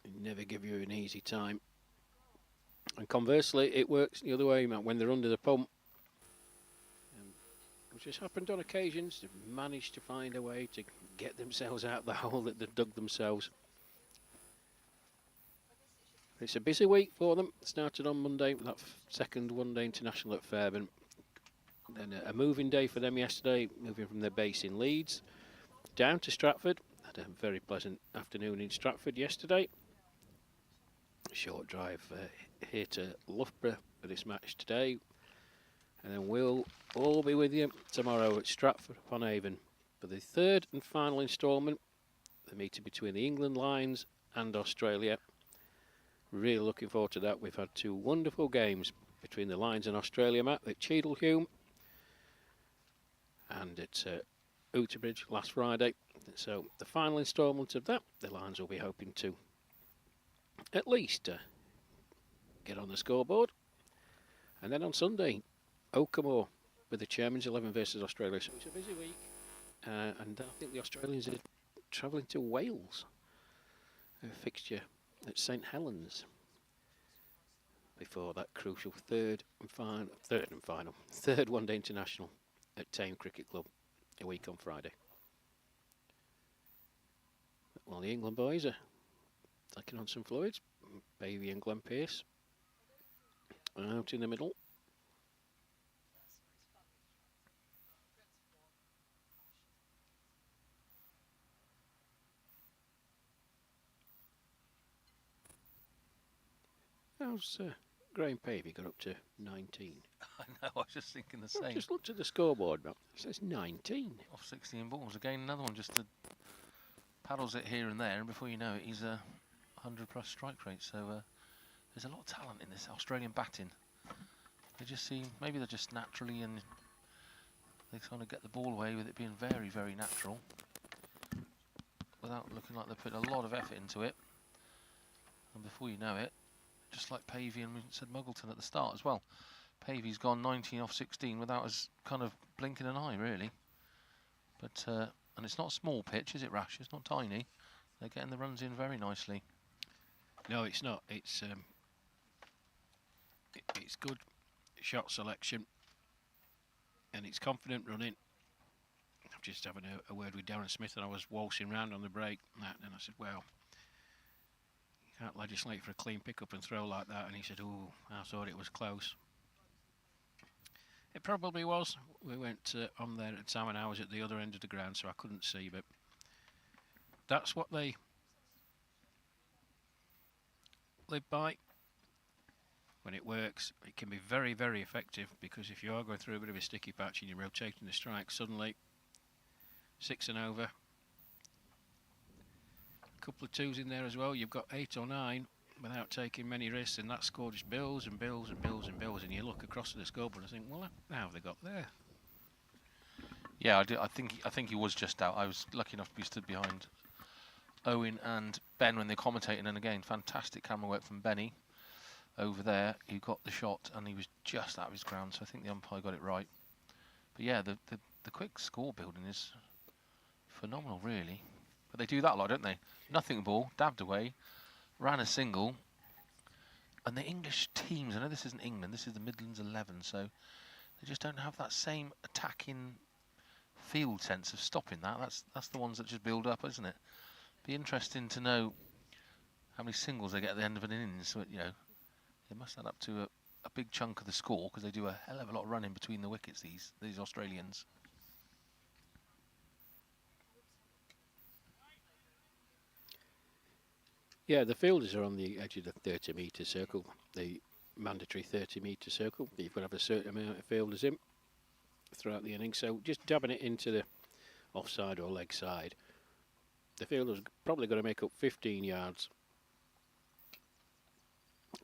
they never give you an easy time. And conversely, it works the other way, man. When they're under the pump, which has happened on occasions, they've managed to find a way to get themselves out of the hole that they've dug themselves. It's a busy week for them. It started on Monday with that second one-day international at Fairburn. Then a moving day for them yesterday, moving from their base in Leeds down to Stratford. Had a very pleasant afternoon in Stratford yesterday. A short drive here to Loughborough for this match today. And then we'll all be with you tomorrow at Stratford upon Avon for the third and final instalment, the meeting between the England Lions and Australia. Really looking forward to that. We've had 2 wonderful games between the Lions and Australia, Matt, at Cheadlehume and at Outerbridge last Friday. So the final instalment of that, the Lions will be hoping to at least get on the scoreboard. And then on Sunday, Oakamore with the Chairman's 11 versus Australia. So it's a busy week. And I think the Australians are travelling to Wales. A fixture at St Helens before that crucial third one-day international at Tame Cricket Club a week on Friday. Well, the England boys are taking on some fluids. Pavey and Glenn Pearce out in the middle. How's Graham Pavey got up to 19? I know, I was just thinking the same. I've just looked at the scoreboard, Matt. It says 19. Off 16 balls. Again, another one just to paddles it here and there, and before you know it, he's a 100+ strike rate. So there's a lot of talent in this Australian batting. They just seem, maybe they're just naturally, and they kind of get the ball away with it being very, very natural, without looking like they're putting a lot of effort into it. And before you know it, just like Pavey and we said Muggleton at the start as well, Pavey's gone 19 off 16 without us kind of blinking an eye, really. But and it's not a small pitch, is it, Rash? It's not tiny. They're getting the runs in very nicely. No, it's not. It's good shot selection, and it's confident running. I'm just having a word with Darren Smith, and I was waltzing round on the break, and I said, well, you can't legislate for a clean pick-up and throw like that. And he said, oh, I thought it was close. It probably was. We went on there at time, and I was at the other end of the ground, so I couldn't see, but that's what they live by. When it works, it can be very, very effective, because if you are going through a bit of a sticky patch and you're rotating the strike, suddenly 6 and over. A couple of 2s in there as well. You've got 8 or 9 without taking many risks, and that score just builds and builds and builds and builds, and you look across at the scoreboard and think, well, how have they got there? Yeah, I think he was just out. I was lucky enough to be stood behind Owen and Ben when they commentated, and again, fantastic camera work from Benny. over there who got the shot, and he was just out of his ground, so I think the umpire got it right. But yeah, the quick score building is phenomenal, really. But they do that a lot, don't they? Nothing ball, dabbed away, ran a single. And the English teams, I know this isn't England, this is the Midlands 11, so they just don't have that same attacking field sense of stopping that. That's the ones that just build up, isn't it? Be interesting to know how many singles they get at the end of an innings. So, you know, they must add up to a big chunk of the score, because they do a hell of a lot of running between the wickets, these Australians. Yeah, the fielders are on the edge of the 30-metre circle, the mandatory 30-metre circle. You've got to have a certain amount of fielders in throughout the innings, so just dabbing it into the offside or leg side. The fielder's probably got to make up 15 yards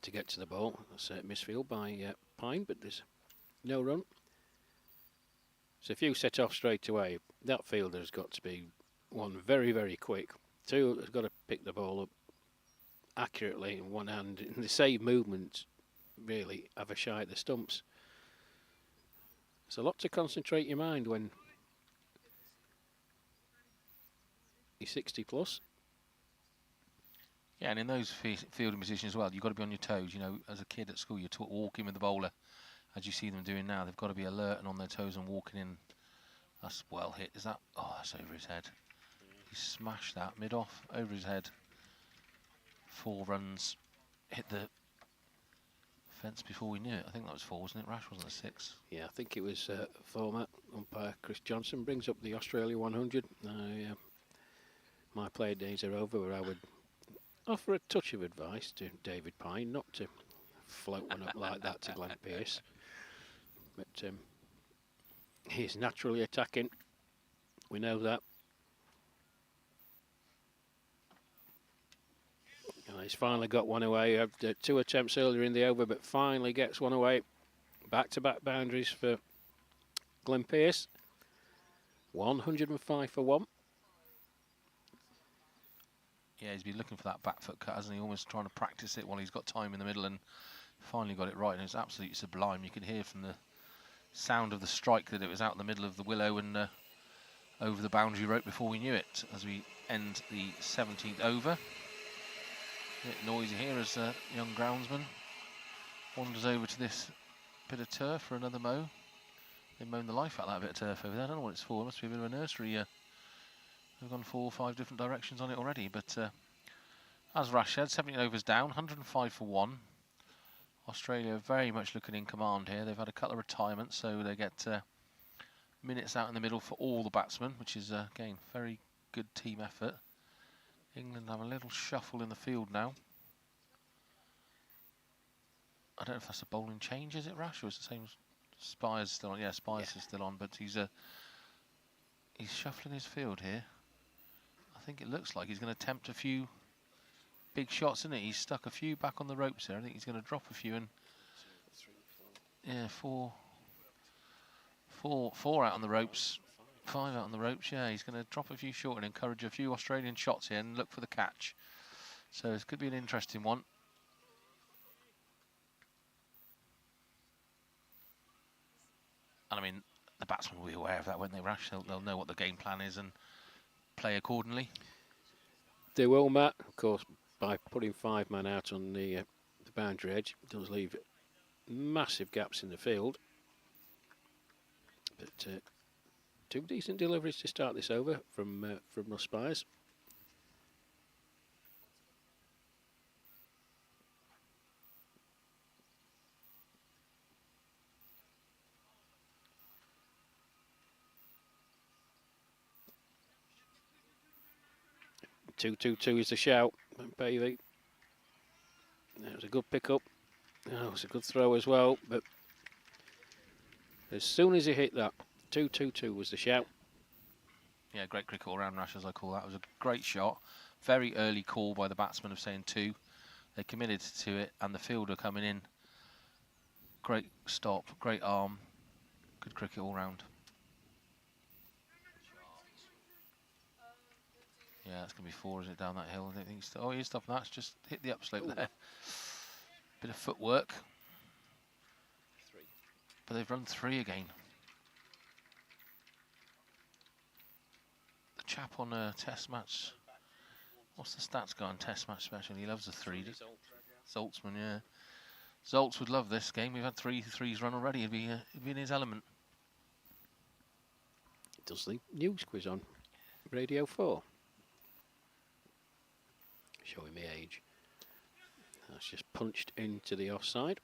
to get to the ball. That's a misfield by Pine, but there's no run. So if you set off straight away, that fielder's got to be, one, very, very quick. Two, has got to pick the ball up accurately in one hand, and the save movement really have a shy at the stumps. It's a lot to concentrate your mind when you're 60 plus. Yeah, and in those fielding positions as well, you've got to be on your toes. You know, as a kid at school, you're taught walking with the bowler, as you see them doing now. They've got to be alert and on their toes and walking in. That's well hit. Is that? Oh, that's over his head. He smashed that mid-off, over his head. 4 runs, hit the fence before we knew it. I think that was 4, wasn't it? Rash, wasn't it 6? Yeah, I think it was 4, Matt. Umpire Chris Johnson brings up the Australia 100. My player days are over, where I would offer a touch of advice to David Pine not to float one up like that to Glenn Pearce. But he's naturally attacking. We know that. He's finally got one away. Had 2 attempts earlier in the over, but finally gets one away. Back-to-back boundaries for Glenn Pearce. 105 for 1. Yeah, he's been looking for that back foot cut, hasn't he? Almost trying to practice it while he's got time in the middle, and finally got it right. And it's absolutely sublime. You could hear from the sound of the strike that it was out in the middle of the willow and over the boundary rope before we knew it, as we end the 17th over. A bit noisy here as a young groundsman wanders over to this bit of turf for another mow. They've mown the life out of that bit of turf over there. I don't know what it's for. It must be a bit of a nursery. They've gone 4 or 5 different directions on it already. But as Rash said, 17 overs down, 105 for 1. Australia very much looking in command here. They've had a couple of retirements, so they get minutes out in the middle for all the batsmen, which is, again, very good team effort. England have a little shuffle in the field now. I don't know if that's a bowling change, is it, Rash, or is it the same? Spires still on. Yeah, Spires is still on, but he's shuffling his field here. I think it looks like he's going to attempt a few big shots, isn't it? He's stuck a few back on the ropes there. I think he's going to drop a few, and yeah, four out on the ropes. 5 out on the ropes, yeah, he's going to drop a few short and encourage a few Australian shots here and look for the catch. So this could be an interesting one. And I mean, the batsmen will be aware of that, won't they, Rash? They'll know what the game plan is and play accordingly. They will, Matt. Of course, by putting 5 men out on the boundary edge, it does leave massive gaps in the field. But 2 decent deliveries to start this over from Russ Spires. Two is the shout, Pavey. That was a good pick-up. That was a good throw as well, but as soon as he hit that, 2-2-2 was the shout. Yeah, great cricket all round, Rash, as I call that. It was a great shot. Very early call by the batsman of saying 2. They committed to it, and the fielder coming in. Great stop, great arm. Good cricket all round. Yeah, it's going to be 4, is it, down that hill? I don't think he's... Oh, he is stopping that. It's just hit the upslope there. Bit of of footwork. But they've run 3 again. The chap on a test match, what's the stats guy on test match special? He loves a 3. Zoltzman, yeah. Zoltz would love this game. We've had 3 threes run already. He'd be in his element. Does the news quiz on Radio 4. Showing me age. That's just punched into the offside.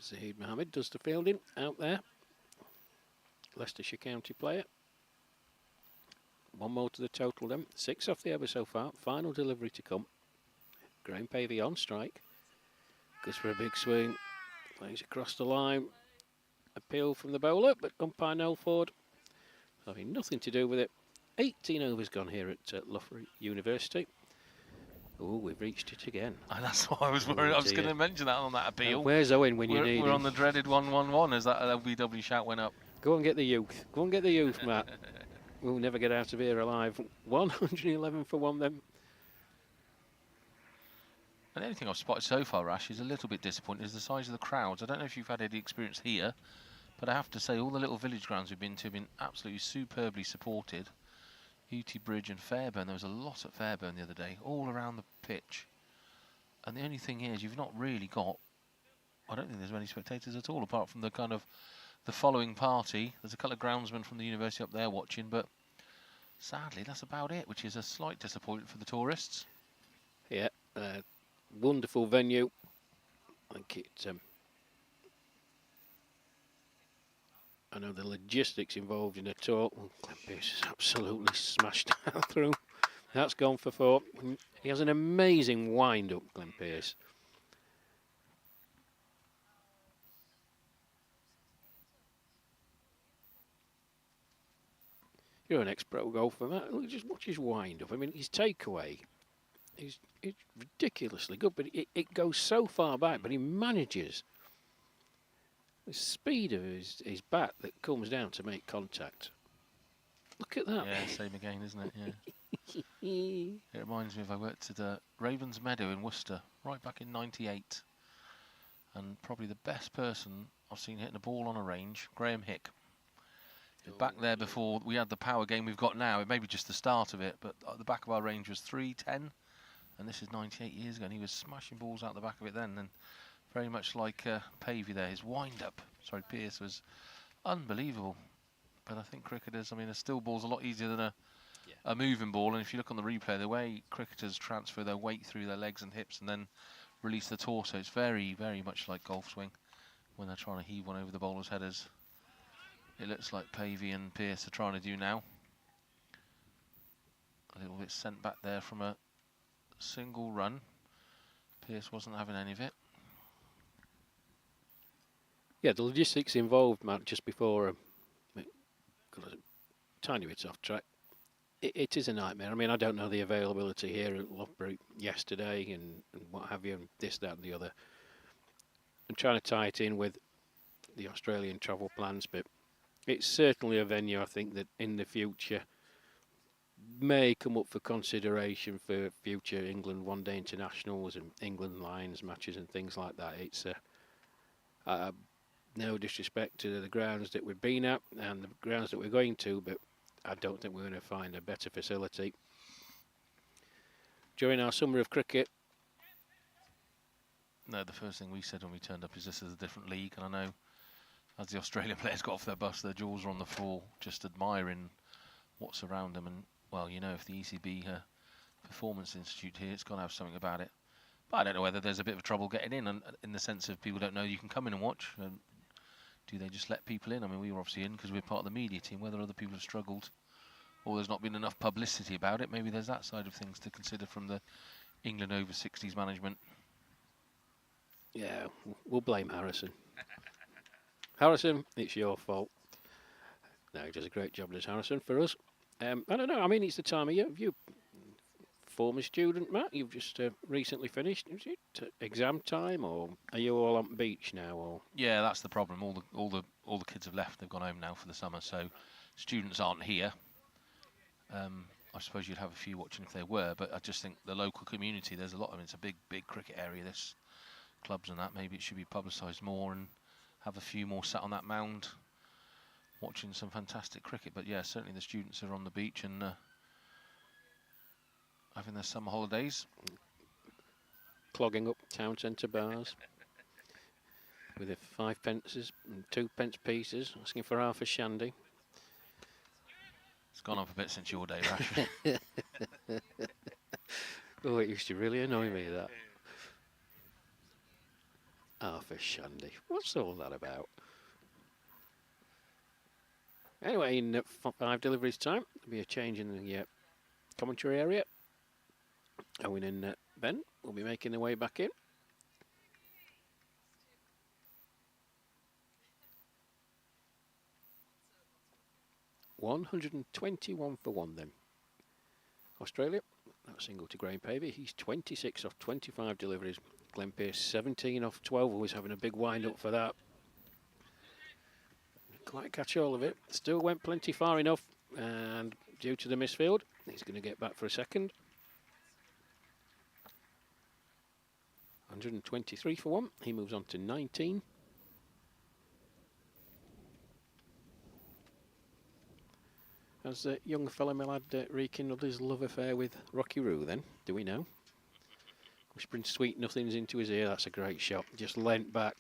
Zahid Mohammed does the fielding out there. Leicestershire County player. 1 more to the total then. 6 off the over so far. Final delivery to come. Graham Pavey on strike. Goes for a big swing. Plays across the line. Appeal from the bowler, but umpire Nelford having nothing to do with it. 18 overs gone here at Loughborough University. Oh, we've reached it again. And that's why I was worried. I was going to mention that on that appeal. Where's Owen when you need him? We're on the dreaded 1-1-1 as that LBW shout went up. Go and get the youth. Go and get the youth, Matt. We'll never get out of here alive. 111 for 1 then. And the only thing I've spotted so far, Rash, is a little bit disappointing is the size of the crowds. I don't know if you've had any experience here, but I have to say all the little village grounds we've been to have been absolutely superbly supported. Hooty Bridge and Fairburn, there was a lot at Fairburn the other day, all around the pitch. And the only thing here is you've not really got, I don't think there's many spectators at all, apart from the kind of the following party. There's a couple of groundsmen from the university up there watching, but sadly that's about it, which is a slight disappointment for the tourists. Yeah, wonderful venue. I think it. I know the logistics involved in it all. Glenn Pearce has absolutely smashed that through. That's gone for 4. He has an amazing wind-up, Glenn Pearce. You're an ex-pro golfer, Matt. Look, just watch his wind-up. I mean, his takeaway is it's ridiculously good, but it goes so far back, but he manages the speed of his bat that comes down to make contact. Look at that. Yeah, same again, isn't it? Yeah. It reminds me of I worked at Ravens Meadow in Worcester right back in '98, and probably the best person I've seen hitting a ball on a range, Graham Hick. Back there before we had the power game we've got now, it may be just the start of it, but at the back of our range was 310, and this is 98 years ago, and he was smashing balls out the back of it then, and very much like Pavey there, his wind-up, Pearce, was unbelievable. But I think cricketers, I mean, a still ball's a lot easier than a moving ball, and if you look on the replay, the way cricketers transfer their weight through their legs and hips and then release the torso, it's very, very much like golf swing when they're trying to heave one over the bowler's headers. It looks like Pavey and Pearce are trying to do now. A little bit sent back there from a single run. Pearce wasn't having any of it. Yeah, the logistics involved, Matt, just before got a tiny bit off track. It is a nightmare. I mean, I don't know the availability here at Loughborough yesterday and what have you, and this, that and the other. I'm trying to tie it in with the Australian travel plans, but it's certainly a venue I think that in the future may come up for consideration for future England one-day internationals and England Lions matches and things like that. It's no disrespect to the grounds that we've been at and the grounds that we're going to, but I don't think we're going to find a better facility. During our summer of cricket, no, the first thing we said when we turned up is this is a different league, and I know as the Australian players got off their bus, their jaws were on the floor, just admiring what's around them. And well, you know, if the ECB Performance Institute here, it's got to have something about it. But I don't know whether there's a bit of trouble getting in, and in the sense of people don't know you can come in and watch. Do they just let people in? I mean, we were obviously in because we're part of the media team. Whether other people have struggled or there's not been enough publicity about it, maybe there's that side of things to consider from the England over 60s management. Yeah, we'll blame Harrison. Harrison, it's your fault. No, he does a great job, does Harrison, for us. I don't know, I mean, it's the time of year. You former student, Matt, you've just recently finished. Is it exam time, or are you all on the beach now? Or yeah, that's the problem. All the kids have left. They've gone home now for the summer, so students aren't here. I suppose you'd have a few watching if there were, but I just think the local community, there's a lot of them. It's a big cricket area, this clubs and that. Maybe it should be publicised more and have a few more sat on that mound watching some fantastic cricket. But yeah, certainly the students are on the beach and having their summer holidays. Clogging up town centre bars with their 5 pences and 2 pence pieces, asking for half a shandy. It's gone up a bit since your day, Rash. Oh, it used to really annoy me, that. Half a shandy. What's all that about? Anyway, in 5 deliveries time, there'll be a change in the commentary area. Owen and Ben will be making their way back in. $121 for 1 then. Australia, that single to Graham Pavey. He's 26 off 25 deliveries. Glenn Pearce 17 off 12, always having a big wind up for that. Quite catch all of it. Still went plenty far enough, and due to the misfield, he's going to get back for a second. 123 for 1. He moves on to 19. Has the young fella Millad rekindled his love affair with Rocky Roo then? Do we know? Whispering sweet nothings into his ear. That's a great shot. Just leant back.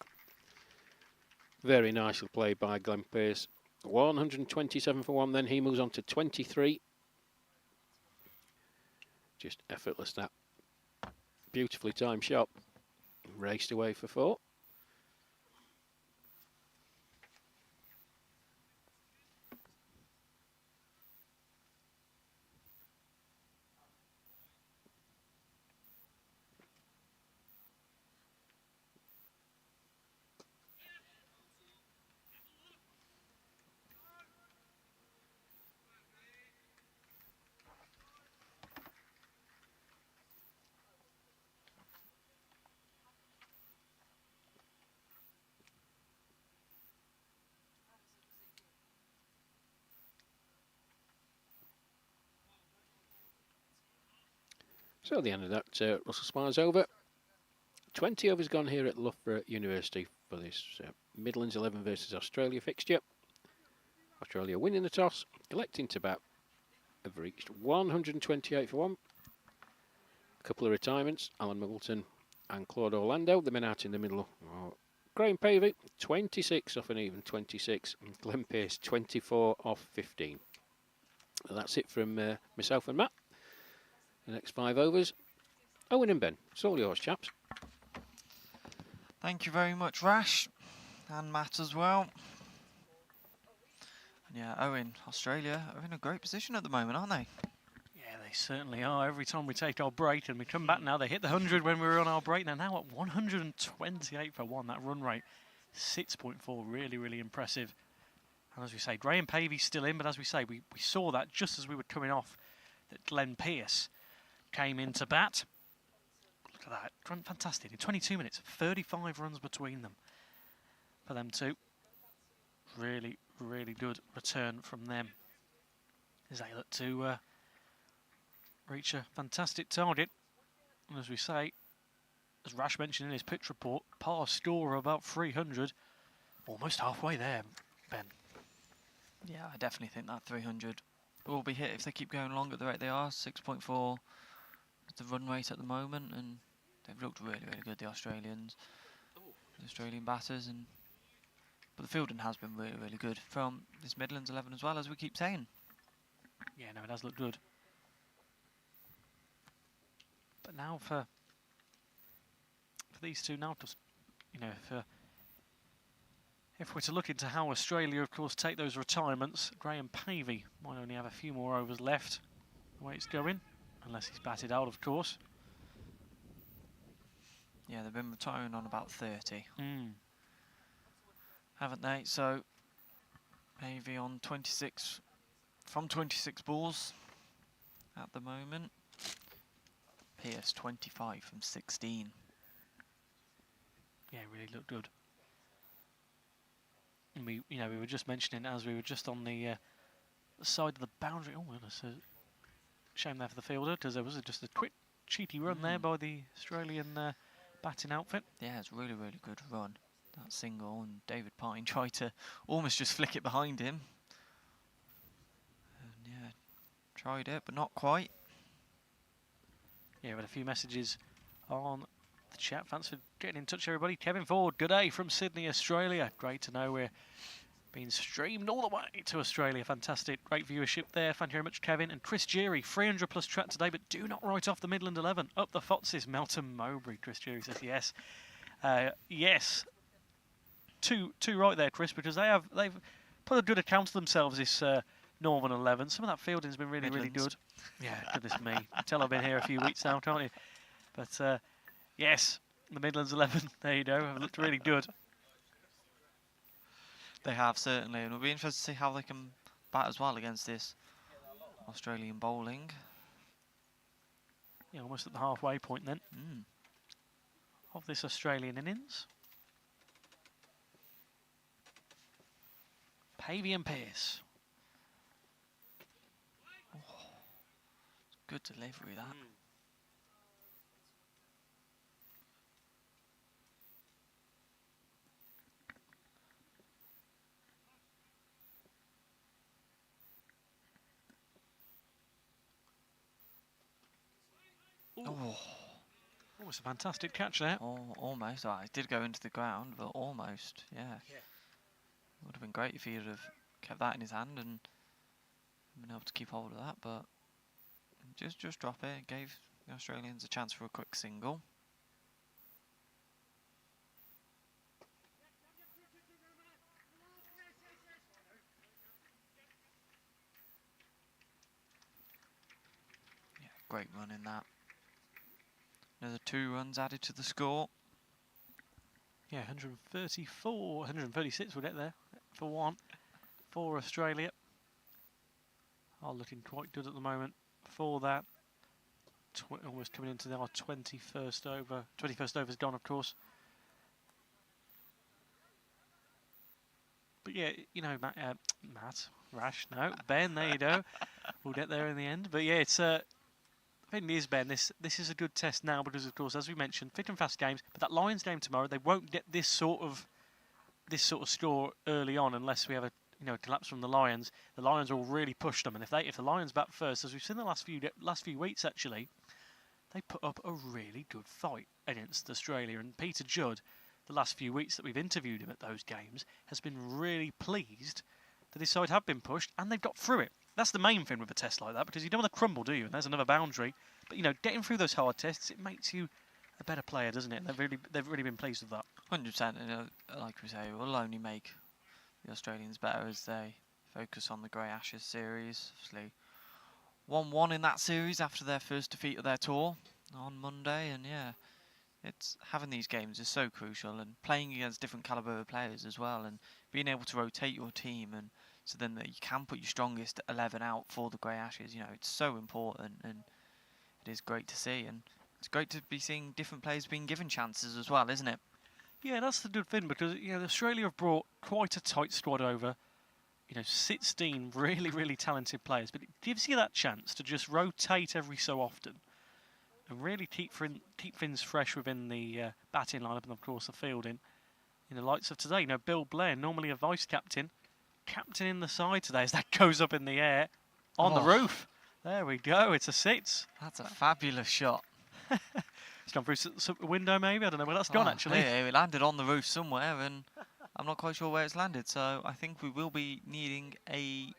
Very nicely played by Glenn Pearce. 127 for 1 then. He moves on to 23. Just effortless, that. Beautifully timed shot. Raced away for 4. So the end of that Russell Spar's over. 20 overs gone here at Loughborough University for this Midlands 11 versus Australia fixture. Australia winning the toss, electing to bat, have reached 128 for 1. A couple of retirements, Alan Middleton and Claude Orlando, the men out in the middle. Graham Pavey, 26 off an even 26, and Glenn Pearce, 24 off 15. And that's it from myself and Matt. The next 5 overs, Owen and Ben. It's all yours, chaps. Thank you very much, Rash, and Matt as well. And yeah, Owen, Australia are in a great position at the moment, aren't they? Yeah, they certainly are. Every time we take our break and we come back now, they hit the 100 when we were on our break. They're now at 128 for 1. That run rate, 6.4, really, really impressive. And as we say, Graham Pavey's still in, but as we say, we saw that just as we were coming off, that Glenn Pearce came into bat. Look at that, fantastic. In 22 minutes, 35 runs between them for them two. Really, really good return from them as they look to reach a fantastic target. And as we say, as Rash mentioned in his pitch report, par score of about 300, almost halfway there, Ben. Yeah, I definitely think that 300 will be hit if they keep going along at the rate they are. 6.4 is the run rate at the moment, and they've looked really, really good, the Australians, the Australian batters. But the fielding has been really, really good from this Midlands 11 as well, as we keep saying. Yeah, no, it does look good. But now for these two, now just, you know, if we're to look into how Australia, of course, take those retirements, Graham Pavey might only have a few more overs left the way it's going, unless he's batted out, of course. Yeah, they've been retiring on about 30, haven't they? So Pavey on 26, from 26 balls at the moment. Pearce 25 from 16. Yeah, really looked good. And we were just mentioning as we were just on the side of the boundary. Oh, goodness, shame there for the fielder, because there was just a quick, cheeky run there by the Australian batting outfit. Yeah, it's a really, really good run, that single, and David Pine tried to almost just flick it behind him. And yeah, tried it, but not quite. Yeah, we had a few messages on the chat. Thanks for getting in touch, everybody. Kevin Ford, good day from Sydney, Australia. Great to know we're being streamed all the way to Australia. Fantastic. Great viewership there. Thank you very much, Kevin. And Chris Jury, 300 plus track today, but do not write off the Midland 11. Up the Foxes, Melton Mowbray. Chris Jury says yes. Yes. Two right there, Chris, because they've put a good account of themselves this Northern 11. Some of that fielding's been really, really good. Yeah, goodness me. Tell I've been here a few weeks now, can't you? But yes, the Midlands 11, there you go, have looked really good. They have, certainly, and it'll be interesting to see how they can bat as well against this Australian bowling. Yeah, almost at the halfway point then of this Australian innings. Pavey and Pearce. Oh, good delivery, that. Oh, it's a fantastic catch there. Oh, almost. Oh, it did go into the ground, but almost, yeah. Would have been great if he would have kept that in his hand and been able to keep hold of that, but just drop it. Gave the Australians a chance for a quick single. Yeah, great run in that. Another 2 runs added to the score. Yeah, 134, 136 we'll get there for one for Australia. Are looking quite good at the moment for that. Almost coming into our 21st over. 21st over's gone, of course. But yeah, you know, Ben, there you go. We'll get there in the end. But yeah, it's the thing is, Ben, this is a good test now because, of course, as we mentioned, thick and fast games. But that Lions game tomorrow, they won't get this sort of score early on unless we have a collapse from the Lions. The Lions will really push them, and if the Lions bat first, as we've seen the last few weeks actually, they put up a really good fight against Australia. And Peter Judd, the last few weeks that we've interviewed him at those games, has been really pleased that his side have been pushed and they've got through it. That's the main thing with a test like that, because you don't want to crumble, do you? And there's another boundary. But getting through those hard tests, it makes you a better player, doesn't it? And they've really been pleased with that. 100%. And like we say, it will only make the Australians better as they focus on the Grey Ashes series. Obviously, 1-1 in that series after their first defeat of their tour on Monday, and yeah, it's having these games is so crucial, and playing against different caliber of players as well, and being able to rotate your team, and so then that you can put your strongest 11 out for the Grey Ashes. It's so important, and it is great to see, and it's great to be seeing different players being given chances as well, isn't it? Yeah, that's the good thing, because Australia have brought quite a tight squad over. 16 really, really talented players, but it gives you that chance to just rotate every so often and really keep things fresh within the batting lineup and, of course, the fielding. In the lights of today, Bill Blair, normally a vice-captain, captaining the side today as that goes up in the air on the roof. There we go, it's a 6. That's a fabulous shot. It's gone through the window maybe, I don't know where that's gone actually. Yeah, it landed on the roof somewhere and I'm not quite sure where it's landed, so I think we will be needing a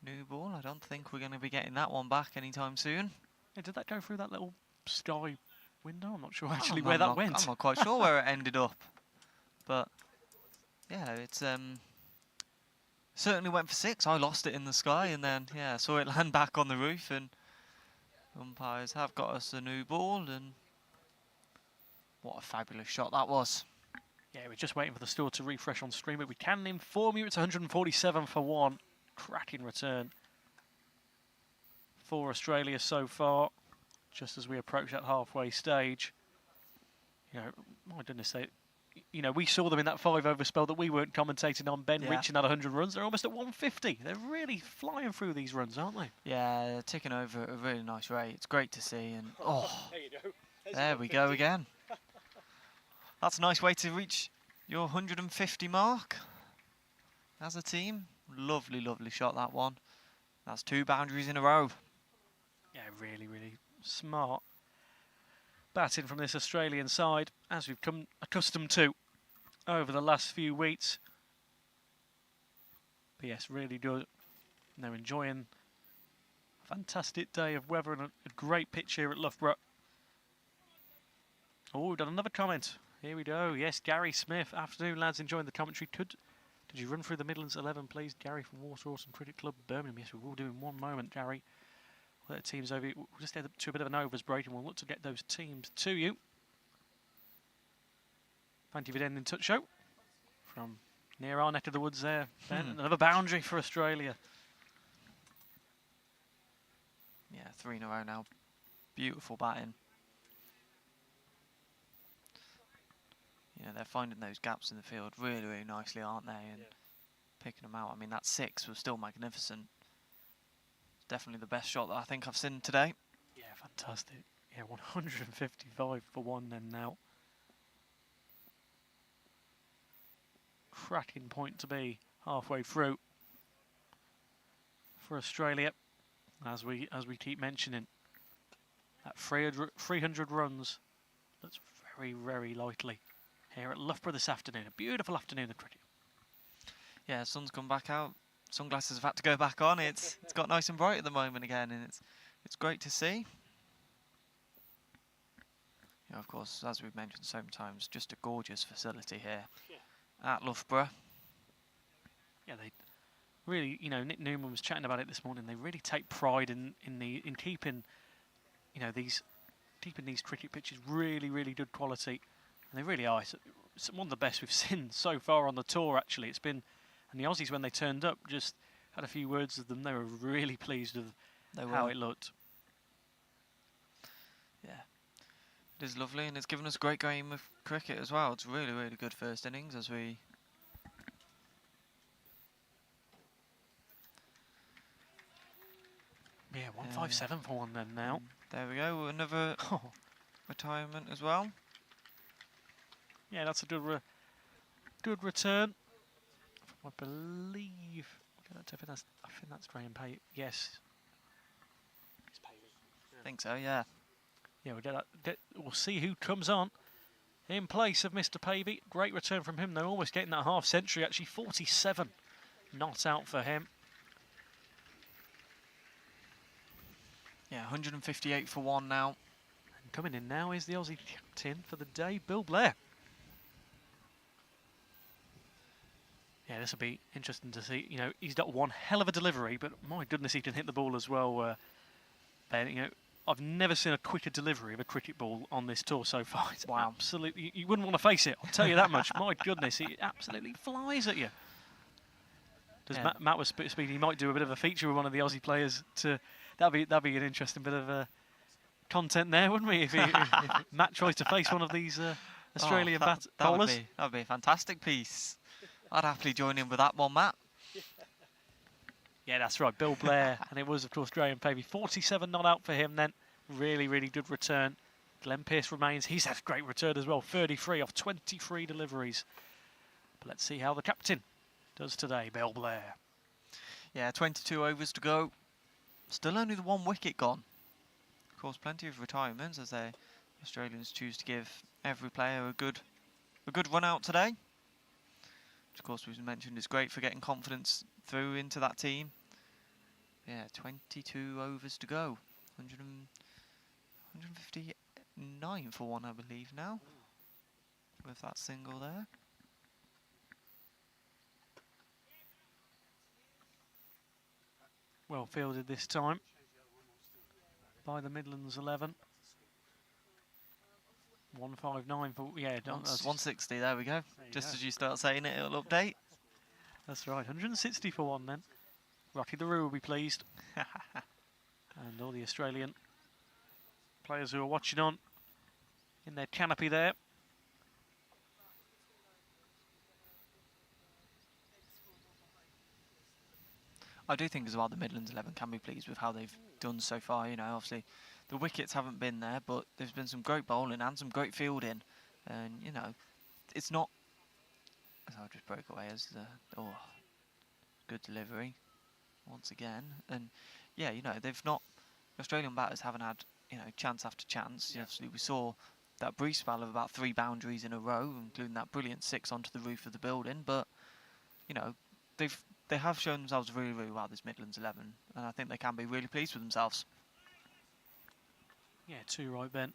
new ball. I don't think we're going to be getting that one back anytime soon. Yeah, did that go through that little sky window? I'm not sure actually where that went. I'm not quite sure where it ended up, but yeah, it's certainly went for 6. I lost it in the sky and then saw it land back on the roof, and umpires have got us a new ball, and what a fabulous shot that was. Yeah, we're just waiting for the score to refresh on stream, but we can inform you it's 147 for 1. Cracking return for Australia so far, just as we approach that halfway stage. My goodness, you know, we saw them in that 5-over spell that we weren't commentating on, Ben, Yeah. reaching that 100 runs. They're almost at 150. They're really flying through these runs, aren't they? Yeah, they're ticking over at a really nice rate. It's great to see. And there we go again. That's a nice way to reach your 150 mark as a team. Lovely, lovely shot, that one. That's 2 boundaries in a row. Yeah, really, really smart batting from this Australian side, as we've come accustomed to over the last few weeks. But yes, really good. And they're enjoying a fantastic day of weather and a great pitch here at Loughborough. Oh, we've done another comment. Here we go. Yes, Gary Smith. Afternoon, lads. Enjoying the commentary. Could you run through the Midlands 11, please? Gary from Waterhorse Cricket Club, Birmingham. Yes, we will do in one moment, Gary. We'll let the teams over. We'll just head to a bit of an overs break and we'll look to get those teams to you. Thank you for getting in touch, show. From near our neck of the woods there, Ben. Another boundary for Australia. Yeah, 3 in a row now. Beautiful batting. You know, they're finding those gaps in the field really, really nicely, aren't they? And picking them out. I mean, that 6 was still magnificent. Definitely the best shot that I think I've seen today. Yeah, fantastic. Yeah, 155 for 1 then now. Cracking point to be halfway through for Australia, as we keep mentioning. That 300 runs, that's very, very likely here at Loughborough this afternoon. A beautiful afternoon of cricket. Yeah, sun's come back out. Sunglasses have had to go back on. It's got nice and bright at the moment again, and it's great to see. You know, of course, as we've mentioned so many times, just a gorgeous facility here at Loughborough. Yeah, they really, you know, Nick Newman was chatting about it this morning. They really take pride in keeping, you know, keeping these cricket pitches really, really good quality, and they really are. It's one of the best we've seen so far on the tour. Actually, it's been. And the Aussies, when they turned up, just had a few words with them. They were really pleased with how it looked. Yeah, it is lovely, and it's given us a great game of cricket as well. It's really, really good first innings as we... Yeah, 157 for 1 then now. There we go, another retirement as well. Yeah, that's a good return. I believe. I think that's Graham Pay. Yes. I think so. Yeah. Yeah, we'll see who comes on in place of Mr. Pavey. Great return from him. They're almost getting that half century. Actually, 47 not out for him. Yeah, 158 for 1 now. And coming in now is the Aussie captain for the day, Bill Blair. Yeah, this will be interesting to see. You know, he's got one hell of a delivery, but my goodness, he can hit the ball as well. Ben, you know, I've never seen a quicker delivery of a cricket ball on this tour so far. It's absolutely, you wouldn't want to face it. I'll tell you that much. My goodness, he absolutely flies at you. Does Matt was speaking? He might do a bit of a feature with one of the Aussie players. That'd be an interesting bit of content there, wouldn't we? If Matt tries to face one of these Australian bowlers, that'd be a fantastic piece. I'd happily join in with that one, Matt. Yeah, that's right, Bill Blair, and it was, of course, Graham Pavey. 47 not out for him then. Really, really good return. Glenn Pearce remains. He's had a great return as well. 33 off 23 deliveries. But let's see how the captain does today, Bill Blair. Yeah, 22 overs to go. Still only the 1 wicket gone. Of course, plenty of retirements as the Australians choose to give every player a good run out today. Which, of course, we've mentioned is great for getting confidence through into that team. Yeah, 22 overs to go. 159 for 1, I believe, now. With that single there. Well fielded this time by the Midlands 11. 159 for, yeah, 160, there we go. Just as you start saying it, it'll update. That's right, 160 for 1 then. Rocky the Roo will be pleased. And all the Australian players who are watching on in their canopy there. I do think as well the Midlands 11 can be pleased with how they've done so far. You know, obviously the wickets haven't been there, but there's been some great bowling and some great fielding, and you know, it's not. So I'll just break away as the good delivery once again, and yeah, you know, they've not. Australian batters haven't had, you know, chance after chance. Yeah. Obviously, we saw that brief spell of about 3 boundaries in a row, including that brilliant 6 onto the roof of the building. But you know, they have shown themselves really, really well, this Midlands 11, and I think they can be really pleased with themselves. Yeah, 2 right, Ben.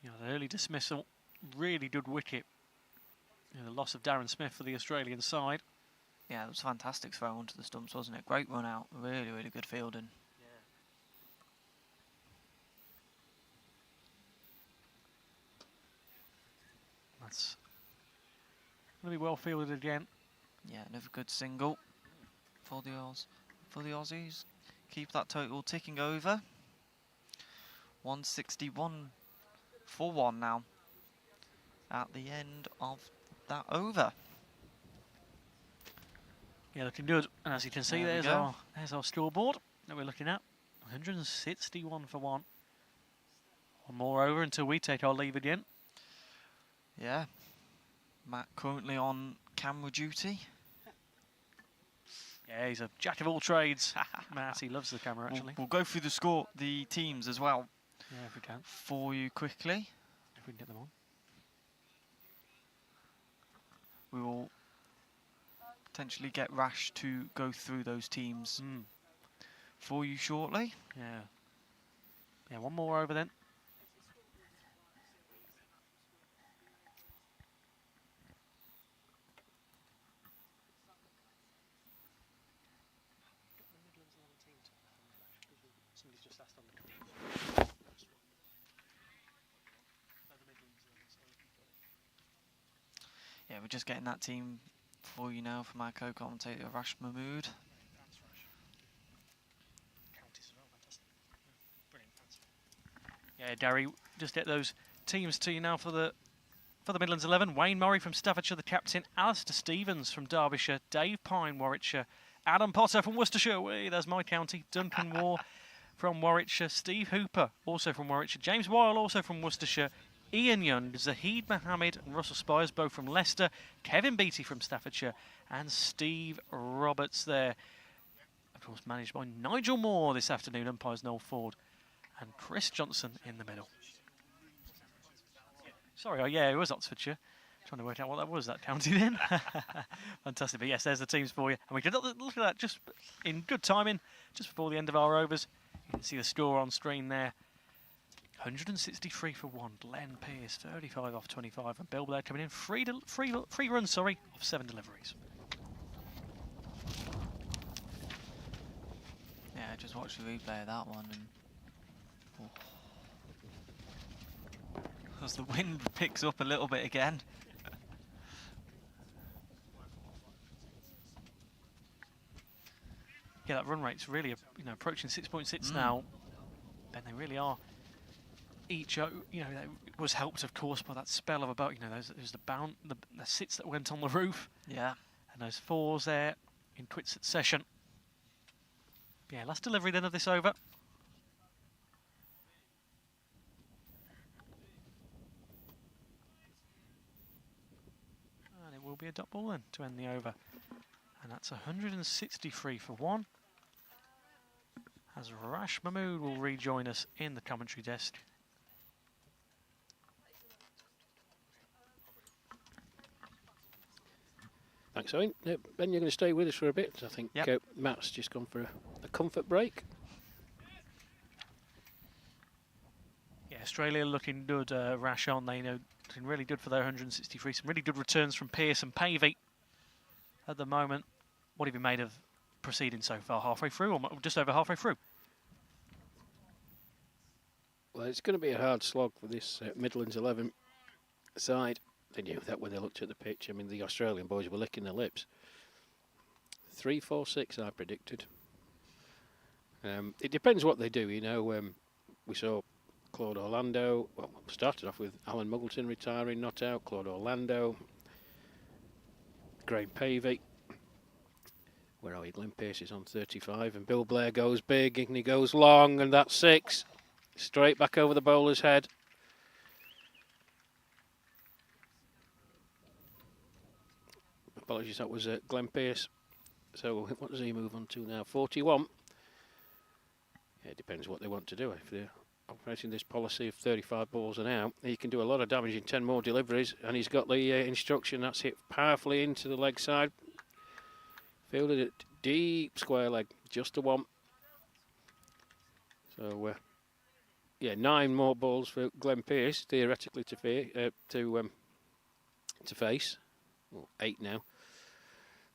You know, the early dismissal, really good wicket. You know, the loss of Darren Smith for the Australian side. Yeah, it was a fantastic throw onto the stumps, wasn't it? Great run out, really, really good fielding. That's going to be well fielded again. Yeah, another good single for the Aussies. Keep that total ticking over. 161 for 1 now at the end of that over. Yeah, looking good. And as you can see, there's our scoreboard that we're looking at. 161 for 1. One more over until we take our leave again. Yeah. Matt currently on camera duty. Yeah, he's a jack of all trades. Matt, he loves the camera, actually. We'll go through the teams as well. Yeah, if we can. For you quickly. If we can get them on. We will potentially get Rash to go through those teams for you shortly. Yeah. Yeah, one more over then. Yeah, we're just getting that team for you now from our co-commentator Rash Mahmood. Yeah, Gary, just get those teams to you now for the Midlands 11. Wayne Murray from Staffordshire, the captain. Alistair Stevens from Derbyshire. Dave Pine, Warwickshire. Adam Potter from Worcestershire. Whee, there's my county. Duncan Moore from Warwickshire. Steve Hooper, also from Warwickshire. James Weil, also from Worcestershire. Ian Young, Zahid Mohammed and Russell Spires, both from Leicester. Kevin Beattie from Staffordshire. And Steve Roberts there. Of course, managed by Nigel Moore this afternoon. Umpires Noel Ford. And Chris Johnson in the middle. Sorry, oh yeah, it was Oxfordshire. Trying to work out what that was, that county then. Fantastic, but yes, there's the teams for you. And we can look at that just in good timing, just before the end of our overs. You can see the score on screen there. 163 for 1. Glenn Pearce, 35 off 25. And Bill Blair coming in, free runs, off 7 deliveries. Yeah, just watch the replay of that one. And as the wind picks up a little bit again. Yeah, that run rate's really, approaching 6.6 now. And they really are. Each, it was helped, of course, by that spell of about, there's the sits that went on the roof. Yeah. And those 4s there in quick succession. Yeah, last delivery then of this over. And it will be a dot ball then to end the over. And that's 163 for 1. As Rash Mahmood will rejoin us in the commentary desk. Thanks, Owen. Ben, you're going to stay with us for a bit. I think Matt's just gone for a comfort break. Yeah, Australia looking good, Rash, aren't they? Looking really good for their 163. Some really good returns from Pearce and Pavey at the moment. What have you made of proceeding so far? Halfway through, or just over halfway through? Well, it's going to be a hard slog for this Midlands 11 side. They knew that when they looked at the pitch. I mean, the Australian boys were licking their lips. 3, 4, 6, I predicted. It depends what they do, we saw Claude Orlando. Well, started off with Alan Muggleton retiring, not out. Claude Orlando, Graham Pavey. Where are we? Glenn Pearce is on 35, and Bill Blair goes big, and he goes long, and that's 6. Straight back over the bowler's head. Apologies, that was Glenn Pearce. So what does he move on to now? 41. Yeah, it depends what they want to do. If they're operating this policy of 35 balls an hour, he can do a lot of damage in 10 more deliveries, and he's got the instruction that's hit powerfully into the leg side. Fielded it deep square leg, just a 1. So yeah, 9 more balls for Glenn Pearce theoretically to face. Well, 8 now.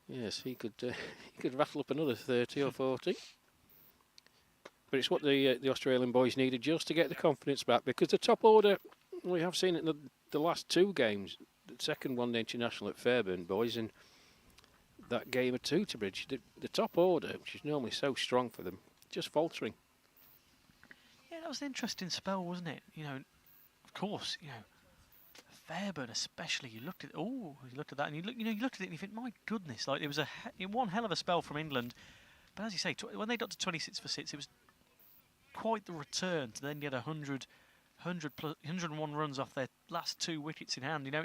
Yes, he could rattle up another 30 or 40. But it's what the Australian boys needed just to get the confidence back, because the top order, we have seen it in the last 2 games, the second one-day international at Fairburn, boys, and that game at Tooterbridge, the top order, which is normally so strong for them, just faltering. Yeah, that was an interesting spell, wasn't it? You know, of course, you know, Fairburn especially. You looked at that, and you looked at it, and you think, my goodness, like it was one hell of a spell from England. But as you say, when they got to 26 for 6, it was quite the return to then get 101 runs off their last 2 wickets in hand. You know,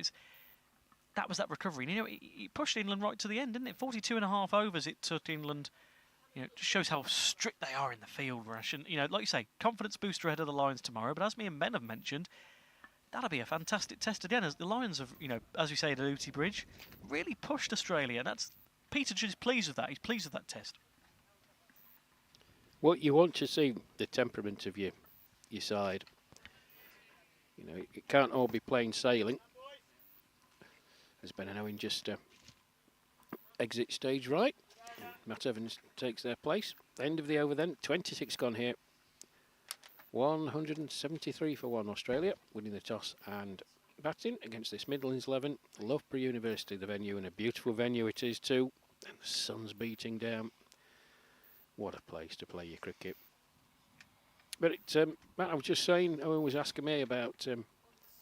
that was that recovery. And, you know, it pushed England right to the end, didn't it? 42.5 overs it took England. You know, it just shows how strict they are in the field, Rash. And, you know, like you say, confidence booster ahead of the Lions tomorrow. But as me and Ben have mentioned, that'll be a fantastic test again, as the Lions have, you know, as we say at Bridge, really pushed Australia. And Peter is pleased with that. He's pleased with that test. What you want to see, the temperament of your side. You know, it can't all be plain sailing. As Ben and Owen just exit stage right. Matt Evans takes their place. End of the over then. 26 gone here. 173 for 1 Australia, winning the toss and batting against this Midlands 11. Loughborough University, the venue, and a beautiful venue it is too. And the sun's beating down. What a place to play your cricket. But Matt, I was just saying, Owen was asking me about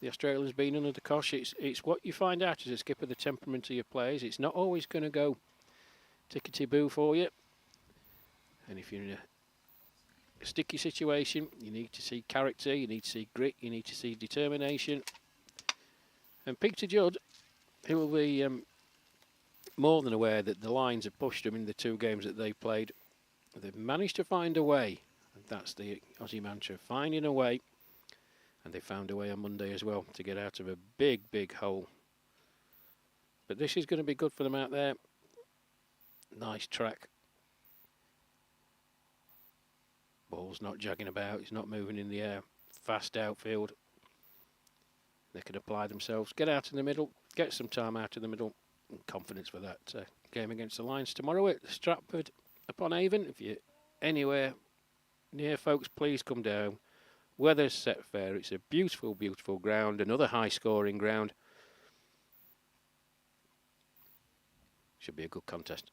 the Australians being under the cosh. It's what you find out as a skipper, the temperament of your players. It's not always going to go tickety-boo for you. And if you're in a sticky situation, you need to see character, you need to see grit, you need to see determination. And Peter Judd, he will be more than aware that the Lions have pushed them in the 2 games that they played. They've managed to find a way. That's the Aussie mantra, finding a way. And they found a way on Monday as well to get out of a big, big hole. But this is going to be good for them out there. Nice track. Ball's not jogging about, it's not moving in the air. Fast outfield. They can apply themselves, get out in the middle, get some time out in the middle. And confidence for that game against the Lions tomorrow at Stratford upon Avon. If you're anywhere near, folks, please come down. Weather's set fair. It's a beautiful, beautiful ground. Another high-scoring ground. Should be a good contest.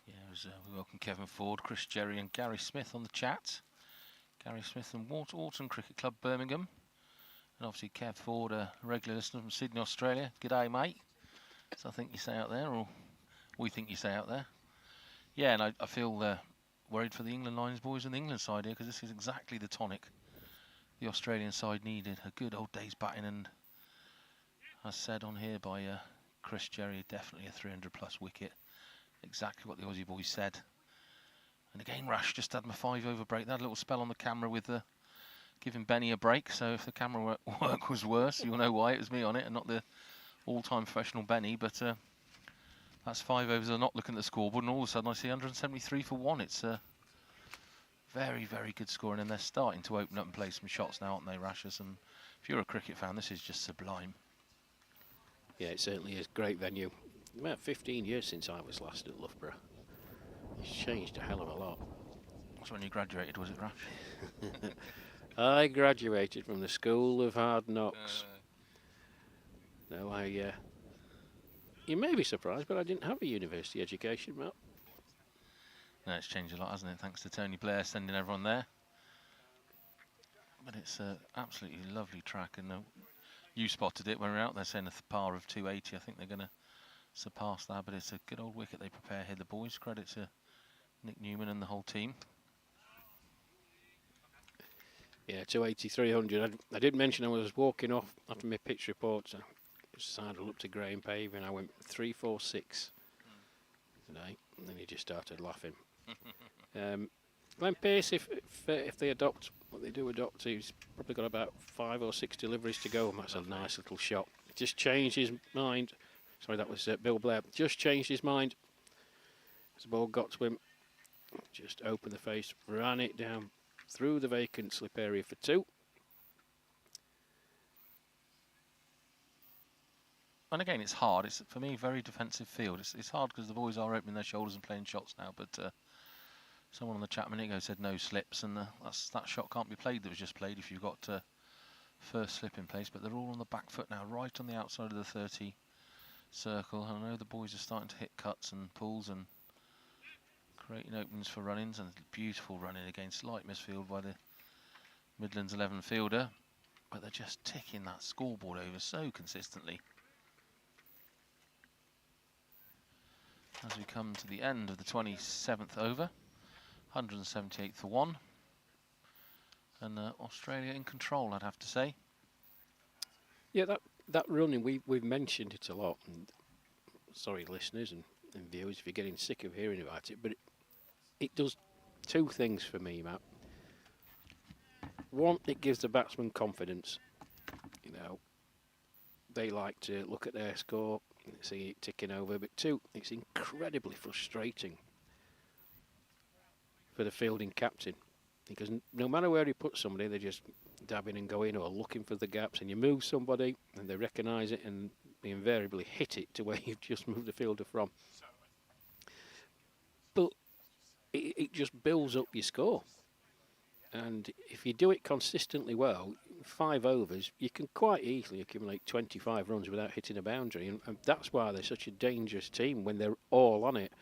Yeah, we welcome Kevin Ford, Chris Jerry and Gary Smith on the chat. Gary Smith from Alton Cricket Club, Birmingham. And obviously Kev Ford, a regular listener from Sydney, Australia. G'day, mate. So I think you say out there, or we think you say out there. Yeah, and I feel worried for the England Lions boys and the England side here, because this is exactly the tonic the Australian side needed. A good old day's batting, and as said on here by Chris Jerry, definitely a 300+ wicket. Exactly what the Aussie boys said. And again, Rash just had my 5 over break. That little spell on the camera with giving Benny a break. So if the camera work was worse, you'll know why. It was me on it and not the all-time professional Benny. But that's 5 overs. I'm not looking at the scoreboard, and all of a sudden I see 173 for 1. It's a very, very good scoring, and they're starting to open up and play some shots now, aren't they, Rashers? And if you're a cricket fan, this is just sublime. Yeah, it certainly is. Great venue. About 15 years since I was last at Loughborough. It's changed a hell of a lot. That's when you graduated, was it, Rash? I graduated from the School of Hard Knocks. No, you may be surprised, but I didn't have a university education, Matt. No, it's changed a lot, hasn't it? Thanks to Tony Blair sending everyone there. But it's an absolutely lovely track, and you spotted it when we were out there, saying a par of 280. I think they're going to surpass that, but it's a good old wicket they prepare here. The boys, credit to Nick Newman and the whole team. Yeah, 280, 300. I did mention I was walking off after my pitch report. So sidled up to Graham Pavey and I went 346 today, and then he just started laughing. Glenn Pearce, if they adopt what they do adopt, he's probably got about 5 or 6 deliveries to go, and that's a nice little shot. Just changed his mind. Sorry, that was Bill Blair. Just changed his mind as the ball got to him. Just opened the face, ran it down through the vacant slip area for 2. And again, it's hard. It's, for me, very defensive field. It's hard because the boys are opening their shoulders and playing shots now, but someone on the chat a minute ago said no slips, and that shot can't be played that was just played if you've got first slip in place. But they're all on the back foot now, right on the outside of the 30 circle. And I know the boys are starting to hit cuts and pulls and creating openings for run-ins, and beautiful run-in against light misfield by the Midlands 11 fielder. But they're just ticking that scoreboard over so consistently. As we come to the end of the 27th over, 178 for 1, and Australia in control, I'd have to say. Yeah, that running, we've mentioned it a lot, and sorry listeners and viewers if you're getting sick of hearing about it, but it does 2 things for me, Matt. One, it gives the batsman confidence. You know, they like to look at their score, see it ticking over, but 2, it's incredibly frustrating for the fielding captain, because no matter where he puts somebody, they're just dabbing and going or looking for the gaps, and you move somebody and they recognise it and they invariably hit it to where you've just moved the fielder from. But it just builds up your score, and if you do it consistently well, 5 overs, you can quite easily accumulate 25 runs without hitting a boundary, and that's why they're such a dangerous team when they're all on it.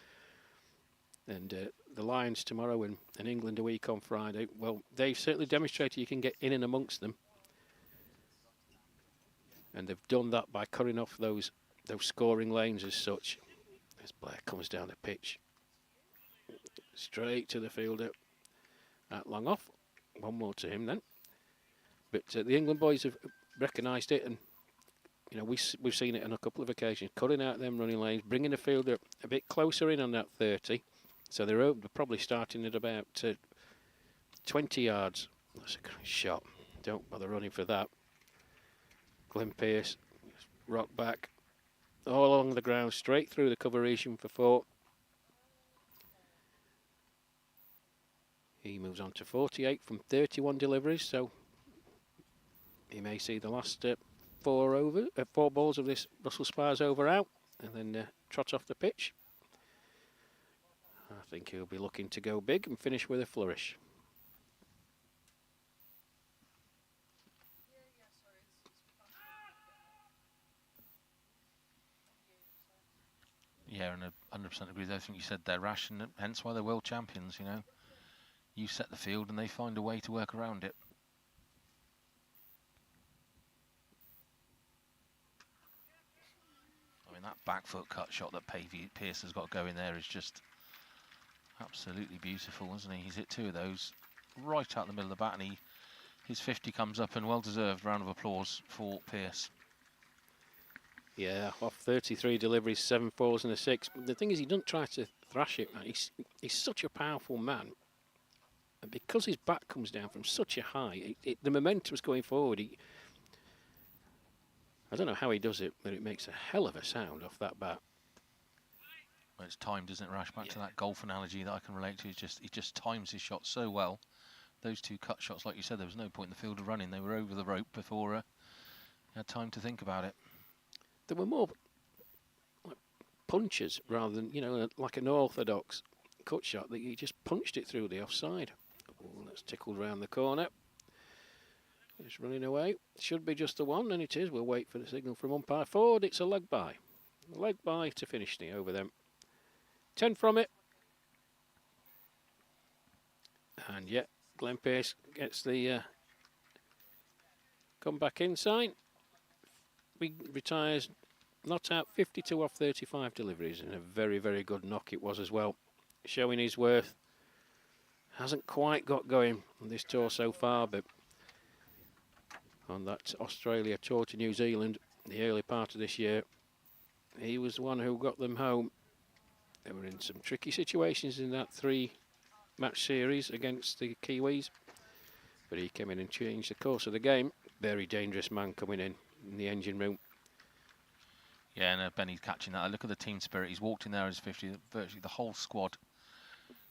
And the Lions tomorrow and England a week on Friday, well, they've certainly demonstrated you can get in and amongst them, and they've done that by cutting off those scoring lanes as such. As Blair comes down the pitch, straight to the fielder, at long off. One more to him then. But the England boys have recognised it, and you know we've seen it on a couple of occasions, cutting out them running lanes, bringing the fielder a bit closer in on that 30. So they're probably starting at about 20 yards. That's a great shot. Don't bother running for that. Glenn Pearce, rock back, all along the ground, straight through the cover region for 4. He moves on to 48 from 31 deliveries, so he may see the last 4 balls of this Russell Spires over out, and then trot off the pitch. I think he'll be looking to go big and finish with a flourish. Yeah, and I 100% agree with everything you said there, Rash, and hence why they're world champions, you know. You set the field and they find a way to work around it. I mean, that back foot cut shot that Pearce has got going there is just absolutely beautiful, isn't he? He's hit 2 of those right out the middle of the bat, and his 50 comes up, and well-deserved round of applause for Pearce. Yeah, off 33 deliveries, 7 fours and a 6. But the thing is, he doesn't try to thrash it, man. He's such a powerful man. And because his bat comes down from such a high, the momentum's going forward. I don't know how he does it, but it makes a hell of a sound off that bat. Well, it's timed, isn't it, Rash? Back to that golf analogy that I can relate to. He just times his shot so well. Those 2 cut shots, like you said, there was no point in the fielder running. They were over the rope before he had time to think about it. There were more like punches rather than, you know, like an orthodox cut shot that he just punched it through the offside. Oh, that's tickled round the corner. It's running away. Should be just the one, and it is. We'll wait for the signal from umpire Ford. It's a leg bye. A leg bye to finish the over them. 10 from it. And yet, Glenn Pearce gets the come back in sign. Retires not out 52 off 35 deliveries, and a very, very good knock it was as well. Showing his worth. Hasn't quite got going on this tour so far, but on that Australia tour to New Zealand, the early part of this year, he was the one who got them home. They were in some tricky situations in that 3-match series against the Kiwis, but he came in and changed the course of the game. Very dangerous man coming in the engine room. Yeah, and Benny's catching that. Look at the team spirit. He's walked in there as 50, virtually the whole squad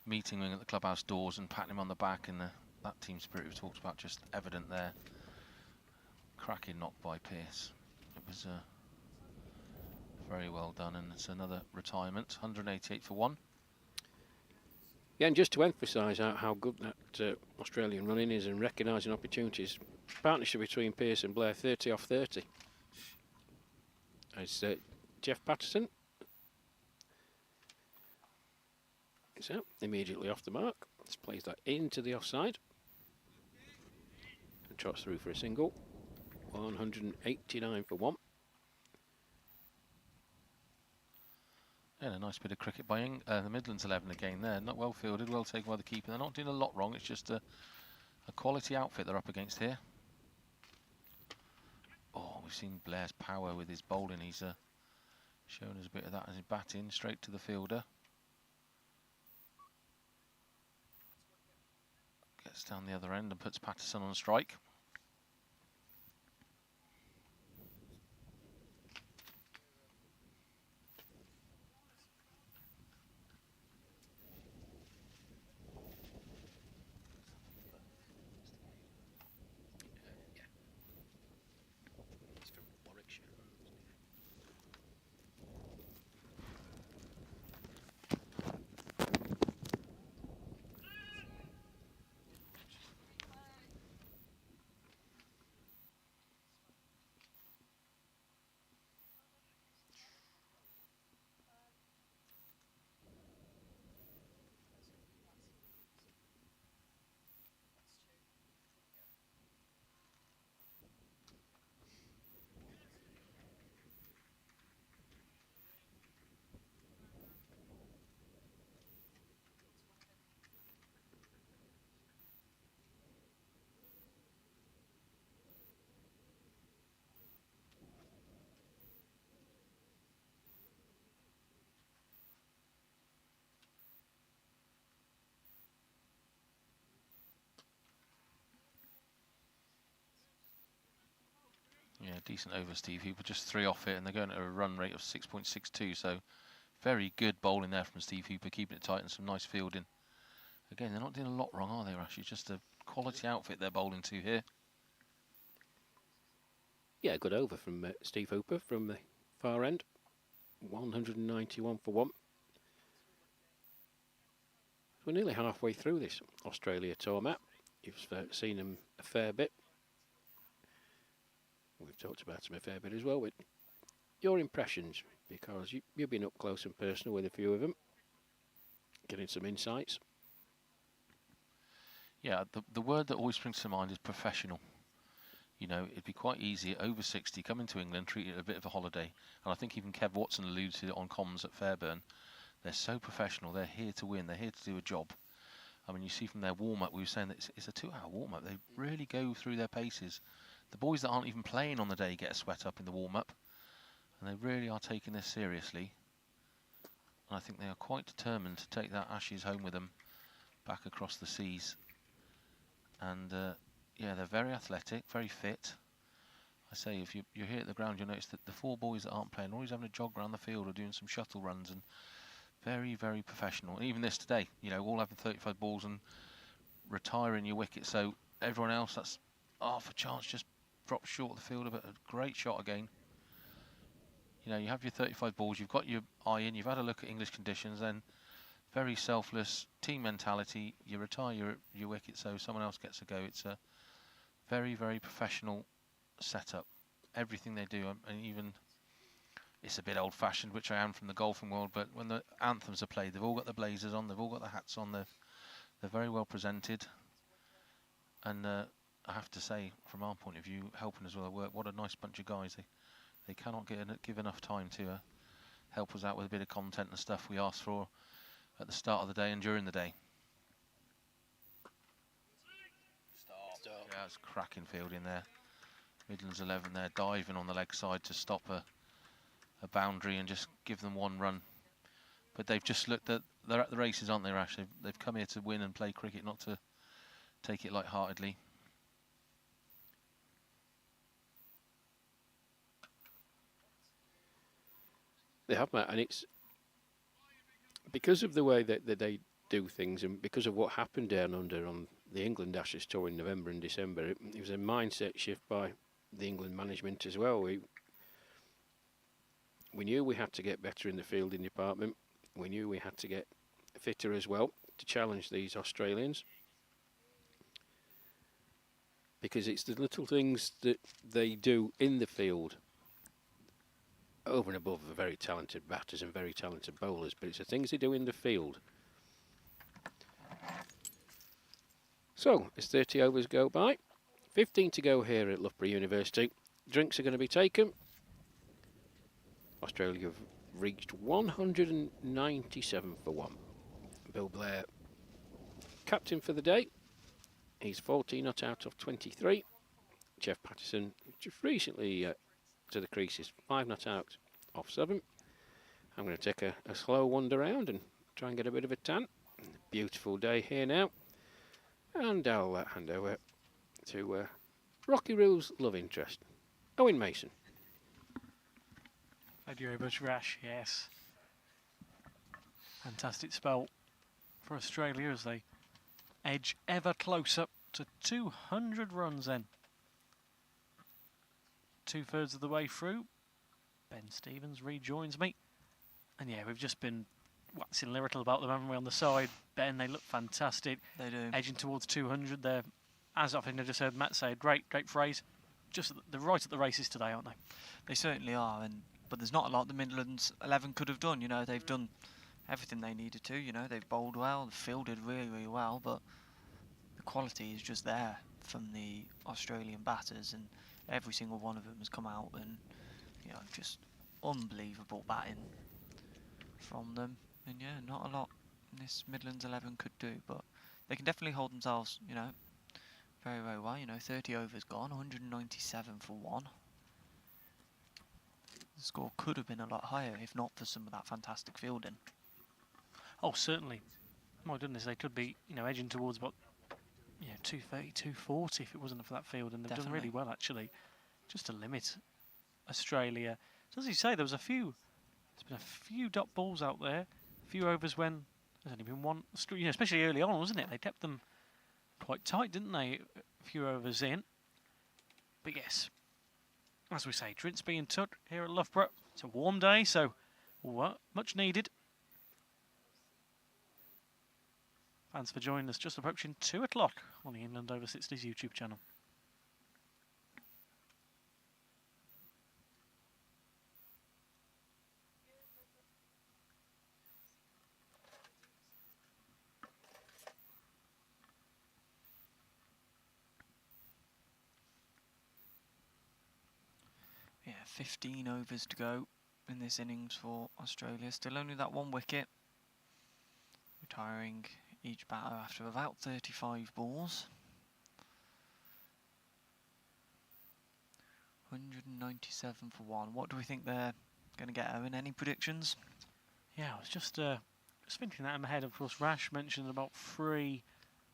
meeting him at the clubhouse doors and patting him on the back, and that team spirit we talked about just evident there. Cracking knock by Pearce. It was very well done, and it's another retirement, 188 for 1. Yeah, and just to emphasise how good that Australian running is and recognising opportunities, partnership between Pearce and Blair, 30 off 30. It's Jeff Patterson. So, immediately off the mark. Just plays that into the offside. And trots through for a single. 189 for 1. Yeah, a nice bit of cricket by the Midlands 11 again there. Not well fielded, well taken by the keeper. They're not doing a lot wrong. It's just a quality outfit they're up against here. Oh, we've seen Blair's power with his bowling. He's shown us a bit of that as he batting straight to the fielder. Gets down the other end and puts Patterson on strike. Yeah, decent over Steve Hooper, just 3 off it, and they're going at a run rate of 6.62, so very good bowling there from Steve Hooper, keeping it tight and some nice fielding. Again, they're not doing a lot wrong, are they, Rash? It's just a quality outfit they're bowling to here. Yeah, good over from Steve Hooper from the far end. 191 for 1. We're nearly halfway through this Australia tour, Matt. You've seen them a fair bit. We've talked about them a fair bit as well. With your impressions, because you've been up close and personal with a few of them, getting some insights. Yeah, the word that always springs to mind is professional. You know, it'd be quite easy at over 60, coming to England, treat it a bit of a holiday. And I think even Kev Watson alluded to it on comms at Fairburn. They're so professional. They're here to win. They're here to do a job. I mean, you see from their warm-up, we were saying that it's a 2-hour warm-up. They really go through their paces. The boys that aren't even playing on the day get a sweat up in the warm-up. And they really are taking this seriously. And I think they are quite determined to take that Ashes home with them back across the seas. And yeah, they're very athletic, very fit. I say, if you're here at the ground, you'll notice that the 4 boys that aren't playing are always having a jog around the field or doing some shuttle runs, and very, very professional. And even this today, you know, all having 35 balls and retiring your wicket. So everyone else that's half a chance just drops short of the field, but a great shot again. You know, you have your 35 balls, you've got your eye in, you've had a look at English conditions, then very selfless team mentality. You retire your wicket so someone else gets a go. It's a very, very professional setup. Everything they do, and even it's a bit old-fashioned, which I am from the golfing world, but when the anthems are played, they've all got the blazers on, they've all got the hats on, they're very well presented. And I have to say, from our point of view, helping us with our work, what a nice bunch of guys. they cannot give enough time to help us out with a bit of content and stuff we asked for at the start of the day and during the day. Yeah, it's cracking fielding there. Midlands 11 there, diving on the leg side to stop a boundary and just give them one run. But they've just looked at, they're at the races, aren't they, Rash? They've come here to win and play cricket, not to take it lightheartedly. They have, Matt, and it's because of the way that they do things and because of what happened down under on the England Ashes tour in November and December. It was a mindset shift by the England management as well. We knew we had to get better in the fielding department. We knew we had to get fitter as well to challenge these Australians, because it's the little things that they do in the field over and above the very talented batters and very talented bowlers, but it's the things they do in the field. So, as 30 overs go by, 15 to go here at Loughborough University. Drinks are going to be taken. Australia have reached 197 for 1. Bill Blair, captain for the day. He's 14 not out of 23. Jeff Patterson, just recently to the creases, 5 not out of 7. I'm going to take a slow wander around and try and get a bit of a tan. Beautiful day here now. And I'll hand over to Rocky Rule's love interest, Owen Mason. Thank you very much, Rash. Yes. Fantastic spell for Australia as they edge ever closer to 200 runs then. 2/3 of the way through. Ben Stevens rejoins me. And yeah, we've just been waxing lyrical about them, haven't we, on the side. Ben, they look fantastic. They do. Edging towards 200. They're, as I think I just heard Matt say, a great phrase. Just they're right at the races today, aren't they? They certainly are, but there's not a lot the Midlands 11 could have done. You know, they've done everything they needed to. You know, they've bowled well, they've fielded really well, but the quality is just there from the Australian batters, and every single one of them has come out and, you know, just unbelievable batting from them. And yeah, not a lot this Midlands 11 could do, but they can definitely hold themselves, you know, very, very well. You know, 30 overs gone, 197 for 1. The score could have been a lot higher if not for some of that fantastic fielding. Oh, certainly. My goodness, they could be, you know, edging towards about, you know, 230, 240 if it wasn't for that field, and they've done really well actually, just to limit Australia. So as you say, there's been a few dot balls out there, a few overs when there's only been one, you know, especially early on, wasn't it? They kept them quite tight, didn't they? A few overs in. But yes, as we say, drinks being took here at Loughborough. It's a warm day, so much needed. Thanks for joining us, just approaching 2 o'clock on the England Over 60s YouTube channel. Yeah, 15 overs to go in this innings for Australia. Still only that 1 wicket. Retiring each batter after about 35 balls. 197 for 1. What do we think they're going to get, Owen? Any predictions? Yeah, I was just thinking that in my head. Of course, Rash mentioned about 3.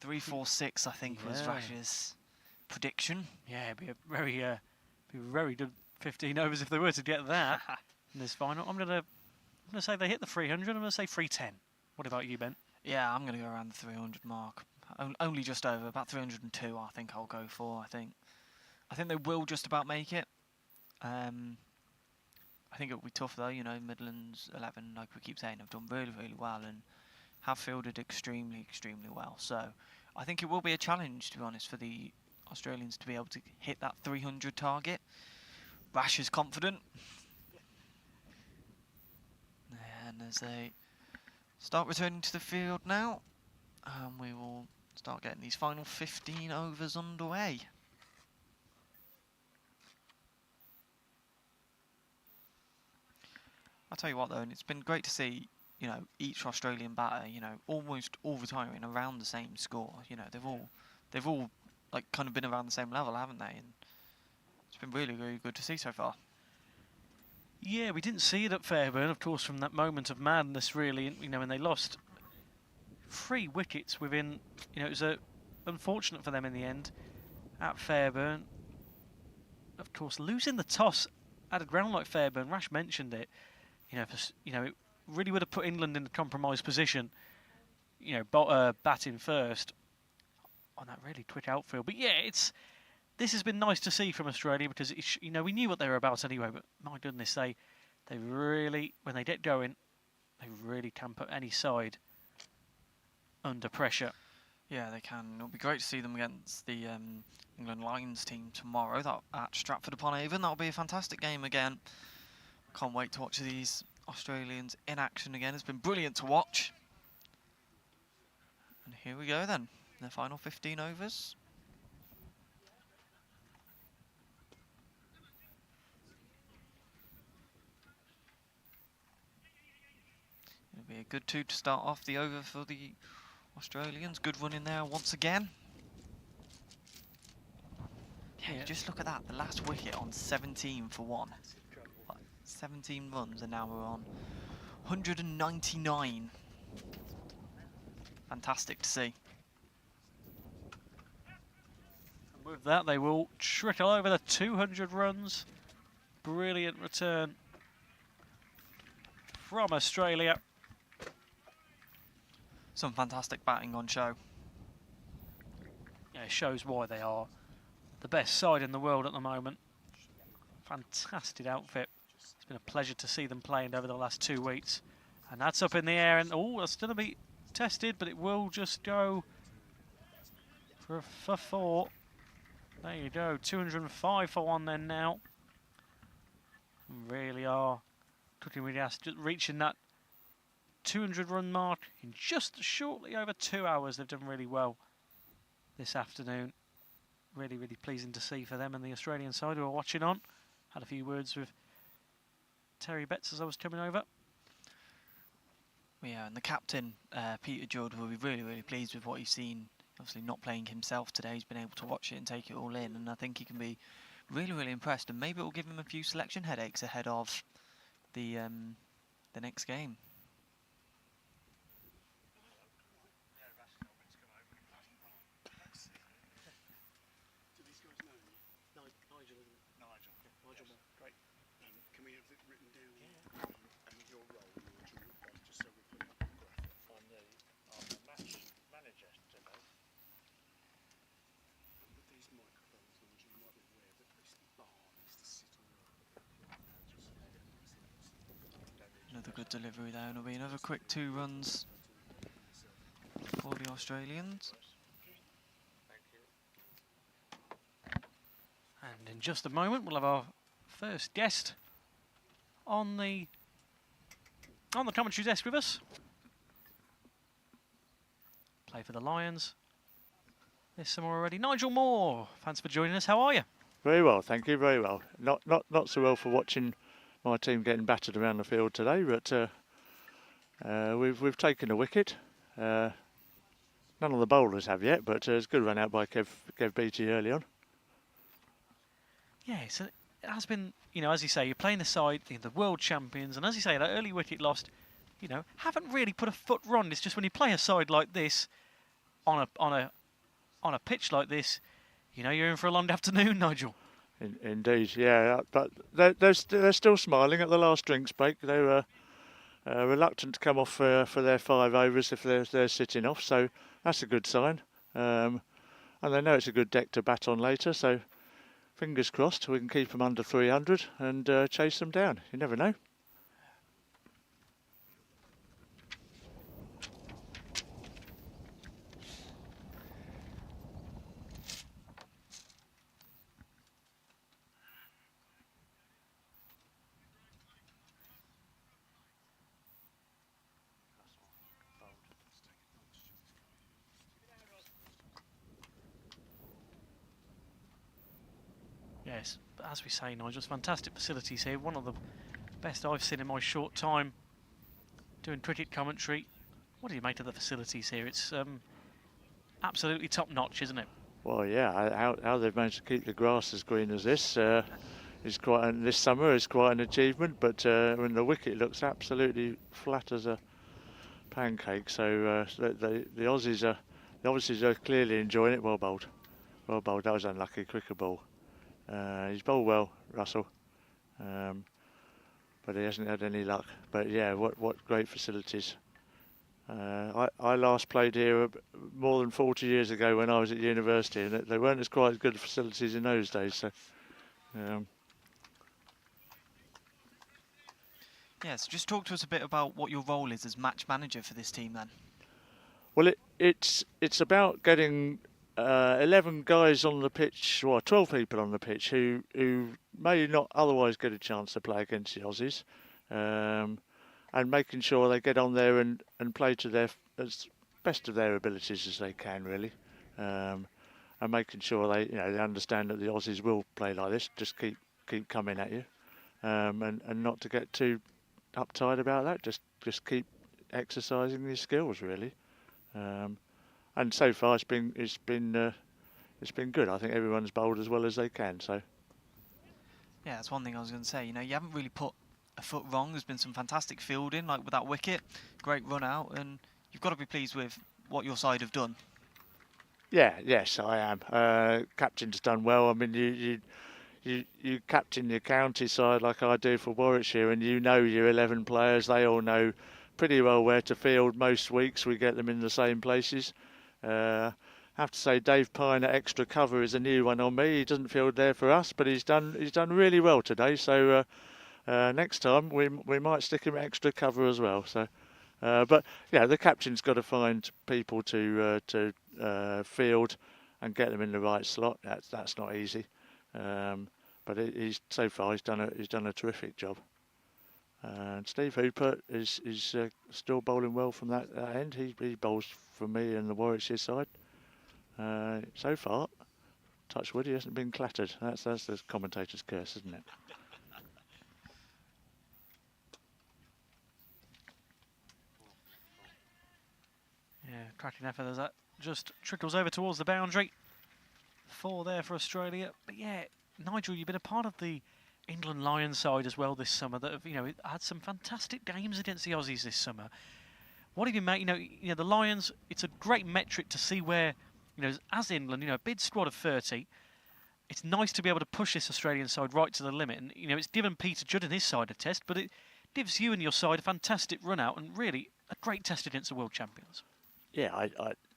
3-4-6, I think, was Rash's prediction. Yeah, it'd be a very good 15 overs if they were to get that in this final. I'm gonna say they hit the 300. I'm gonna say 310. What about you, Ben? Yeah, I'm gonna go around the 300 mark. Only just over, about 302. I think I'll go for. I think they will just about make it. I think it'll be tough though. You know, Midlands 11, like we keep saying, have done really, really well and have fielded extremely, extremely well. So I think it will be a challenge, to be honest, for the Australians to be able to hit that 300 target. Rash is confident. And as they start returning to the field now, we will start getting these final 15 overs underway. I'll tell you what though, and it's been great to see, you know, each Australian batter, you know, almost all retiring around the same score. You know, they've all like kind of been around the same level, haven't they? And it's been really, really good to see so far. Yeah, we didn't see it at Fairburn, of course, from that moment of madness, really. You know, when they lost 3 wickets within, you know, it was unfortunate for them in the end at Fairburn. Of course, losing the toss at a ground like Fairburn, Rash mentioned it. You know, it really would have put England in a compromised position. You know, batting first on that really quick outfield. But yeah, this has been nice to see from Australia because you know, we knew what they were about anyway. But my goodness, they really, when they get going, they really can put any side under pressure. Yeah, they can. It'll be great to see them against the England Lions team tomorrow at Stratford-upon-Avon. That'll be a fantastic game again. Can't wait to watch these Australians in action again. It's been brilliant to watch. And here we go then, the final 15 overs. It'll be a good 2 to start off the over for the Australians. Good run in there once again. Yeah, just look at that. The last wicket on 17 for 1. 17 runs and now we're on 199. Fantastic to see. And with that, they will trickle over the 200 runs. Brilliant return from Australia. Some fantastic batting on show. Yeah, it shows why they are the best side in the world at the moment. Fantastic outfit. It's been a pleasure to see them playing over the last 2 weeks. And that's up in the air, and that's going to be tested, but it will just go for 4. There you go, 205 for 1 then now. Really are cooking with gas, just reaching that 200 run mark in just shortly over 2 hours. They've done really well this afternoon. Really, really pleasing to see for them and the Australian side who are watching on. Had a few words with Terry Betts as I was coming over. Yeah, and the captain, Peter Judd, will be really, really pleased with what he's seen. Obviously not playing himself today, he's been able to watch it and take it all in, and I think he can be really, really impressed, and maybe it will give him a few selection headaches ahead of the next game. Can we have it written down and your role in your group, just so we put up a graphic? I'm the match manager today. With these microphones, Nigel, you might be aware that this bar needs to sit on Another good delivery there, and it'll be another quick 2 runs for the Australians. And in just a moment, we'll have our first guest on the commentary desk with us. Play for the Lions this summer already. Nigel Moore, thanks for joining us. How are you? Very well, thank you. Very well. Not so well for watching my team getting battered around the field today, but we've taken a wicket. None of the bowlers have yet, but it's a good run out by Kev Beattie early on. Yeah, so it has been, you know, as you say, you're playing the side, the world champions, and as you say, that early wicket lost, you know, haven't really put a foot wrong. It's just when you play a side like this on a pitch like this, you know, you're in for a long afternoon, Nigel. Indeed, yeah, but they're still smiling at the last drinks break. They were reluctant to come off for their 5 overs if they're sitting off, so that's a good sign. And they know it's a good deck to bat on later, so fingers crossed we can keep them under 300 and chase them down. You never know. Yes, but as we say, Nigel, fantastic facilities here. One of the best I've seen in my short time doing cricket commentary. What do you make of the facilities here? It's absolutely top-notch, isn't it? Well, yeah, how they've managed to keep the grass as green as this is quite. And this summer is quite an achievement. But when the wicket looks absolutely flat as a pancake, so the Aussies are clearly enjoying it. Well bowled, well bowled. That was unlucky, quicker ball. He's bowled well, Russell, but he hasn't had any luck. But yeah, what great facilities. I last played here more than 40 years ago when I was at university, and they weren't as quite as good facilities in those days. So, Yes, just talk to us a bit about what your role is as match manager for this team then. well, it's about getting 11 guys on the pitch, well, 12 people on the pitch who may not otherwise get a chance to play against the Aussies. And making sure they get on there and play to their as best of their abilities as they can, really, and making sure they understand that the Aussies will play like this. Just keep coming at you, and not to get too uptight about that. Just keep exercising your skills, really. And so far it's been good. I think everyone's bowled as well as they can. So Yeah, that's one thing I was going to say. You haven't really put a foot wrong. There's been some fantastic fielding, like with that wicket, great run out, and you've got to be pleased with what your side have done. yes, I am. Captain's done well. I mean, you captain your county side like I do for Warwickshire, and your 11 players. They all know pretty well where to field. Most weeks we get them in the same places. I have to say, Dave Pine at extra cover is a new one on me. He doesn't field there for us, but he's done really well today. So. Next time we might stick him extra cover as well. So, but yeah, the captain's got to find people to field and get them in the right slot. That's not easy, but so far he's done a terrific job. And Steve Hooper is still bowling well from that end. He bowls for me and the Warwickshire side. So far, touch wood, he hasn't been clattered. That's the commentator's curse, isn't it? Yeah, cracking effort as that just trickles over towards the boundary. 4 there for Australia. But yeah, Nigel, you've been a part of the England Lions side as well this summer that have, had some fantastic games against the Aussies this summer. What have you made? The Lions, it's a great metric to see where, as England, a bid squad of 30, it's nice to be able to push this Australian side right to the limit. And, it's given Peter Judd and his side a test, but it gives you and your side a fantastic run out and really a great test against the world champions. Yeah,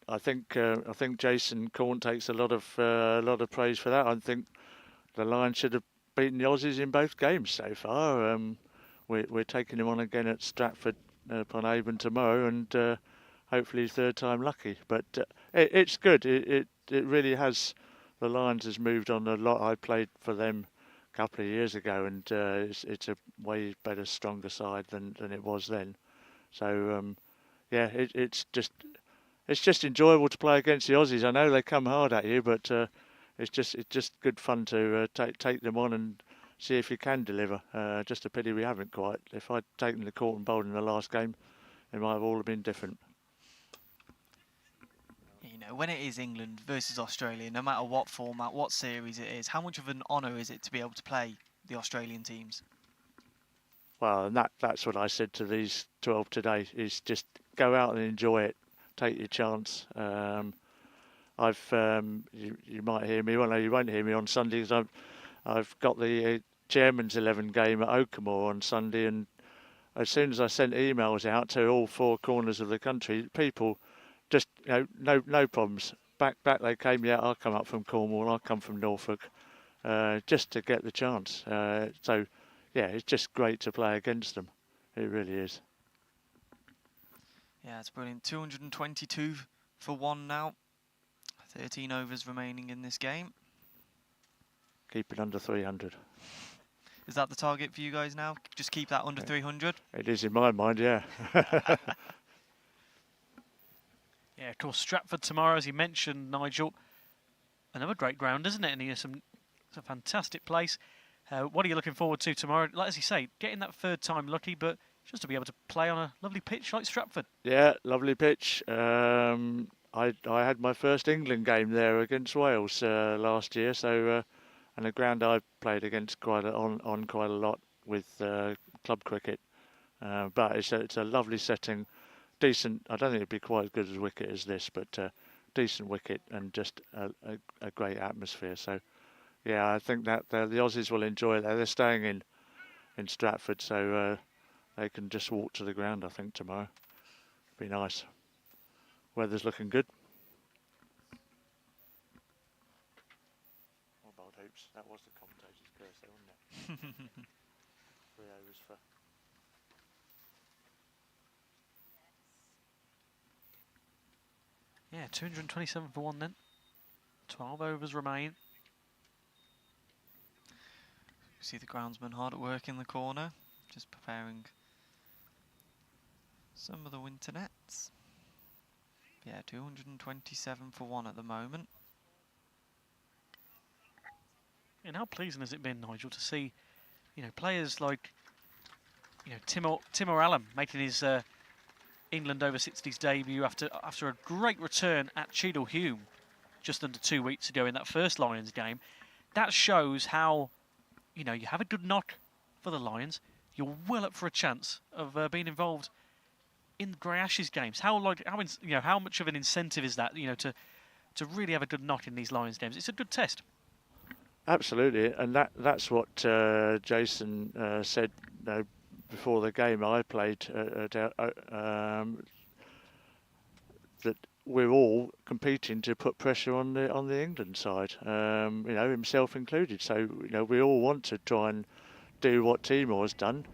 I think Jason Corn takes a lot of praise for that. I think the Lions should have beaten the Aussies in both games so far. We're taking him on again at Stratford upon Avon tomorrow, and hopefully third time lucky. But it's good. It really has. The Lions has moved on a lot. I played for them a couple of years ago, and it's a way better, stronger side than it was then. So yeah, it's just enjoyable to play against the Aussies. I know they come hard at you, but it's just good fun to take them on and see if you can deliver. Just a pity we haven't quite. If I'd taken the court and bowled in the last game, it might have all been different. When it is England versus Australia, no matter what format, what series it is, how much of an honour is it to be able to play the Australian teams? Well, and that's what I said to these 12 today, is just go out and enjoy it. Take your chance. You might hear me. Well, no, you won't hear me on Sunday because I've got the Chairman's 11 game at Oakamore on Sunday, and as soon as I sent emails out to all 4 corners of the country, people just no problems. Back they came. Yeah, I'll come up from Cornwall. I'll come from Norfolk, just to get the chance. So yeah, it's just great to play against them. It really is. Yeah, it's brilliant. 222 for 1 now. 13 overs remaining in this game. Keep it under 300. Is that the target for you guys now? Just keep that under 300? It is in my mind, yeah. Yeah, of course, Stratford tomorrow, as you mentioned, Nigel. Another great ground, isn't it? And it's a fantastic place. What are you looking forward to tomorrow? Like as you say, getting that third time lucky, but just to be able to play on a lovely pitch like Stratford. Yeah, lovely pitch. I had my first England game there against Wales last year, so and a ground I played against quite a lot with club cricket. But it's a lovely setting, decent. I don't think it'd be quite as good as wicket as this, but decent wicket and just a great atmosphere. So yeah, I think that the Aussies will enjoy it. They're staying in Stratford, so they can just walk to the ground, I think, tomorrow. Be nice. Weather's looking good. Old hoops. That was the commentator's curse, there, wasn't it? 3 overs for. Yeah, 227 for 1 then. 12 overs remain. See the groundsman hard at work in the corner, just preparing some of the winter nets. Yeah, 227 for 1 at the moment. And how pleasing has it been, Nigel, to see, players like, Timor Allen making his England over 60s debut after a great return at Cheadle Hulme just under 2 weeks ago in that first Lions game. That shows how, you have a good knock for the Lions. You're well up for a chance of being involved in the Grey Ashes games. How much of an incentive is that? To really have a good knock in these Lions games. It's a good test. Absolutely, and that's what Jason said before the game I played. That we're all competing to put pressure on the England side, himself included. So we all want to try and do what Timor's done,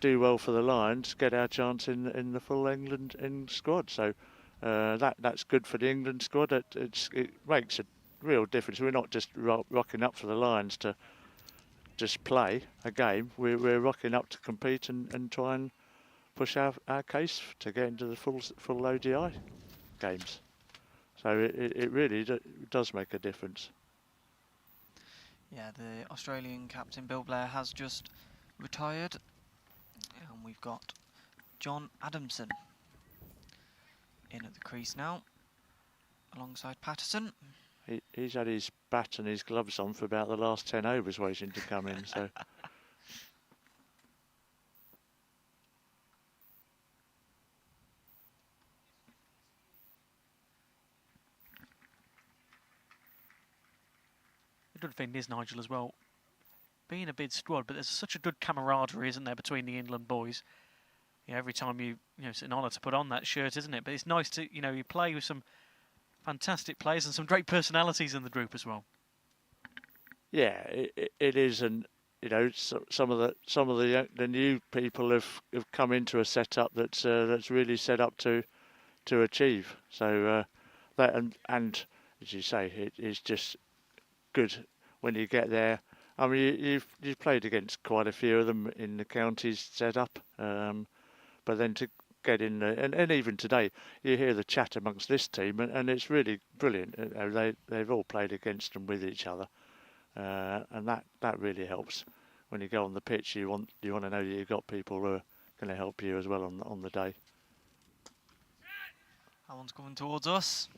do well for the Lions, get our chance in the full England squad. So that's good for the England squad. It makes a real difference. We're not just rocking up for the Lions to just play a game. We're rocking up to compete and try and push our case to get into the full ODI games. So it really does make a difference. Yeah, the Australian captain Bill Blair has just retired, and we've got John Adamson in at the crease now, alongside Patterson. He's had his bat and his gloves on for about the last 10 overs waiting to come in. So. The good thing is, Nigel, as well, being a bid squad, but there's such a good camaraderie, isn't there, between the England boys? Every time it's an honour to put on that shirt, isn't it? But it's nice to, you play with some fantastic players and some great personalities in the group as well. Yeah, it is, and some of the new people have come into a setup that's really set up to achieve. So that and as you say, it is just good when you get there. I mean, you've played against quite a few of them in the counties setup, but then to get in there, and even today you hear the chat amongst this team, and it's really brilliant. They've all played against and with each other, and that really helps. When you go on the pitch, you want to know that you've got people who are going to help you as well on the day. That one's coming towards us.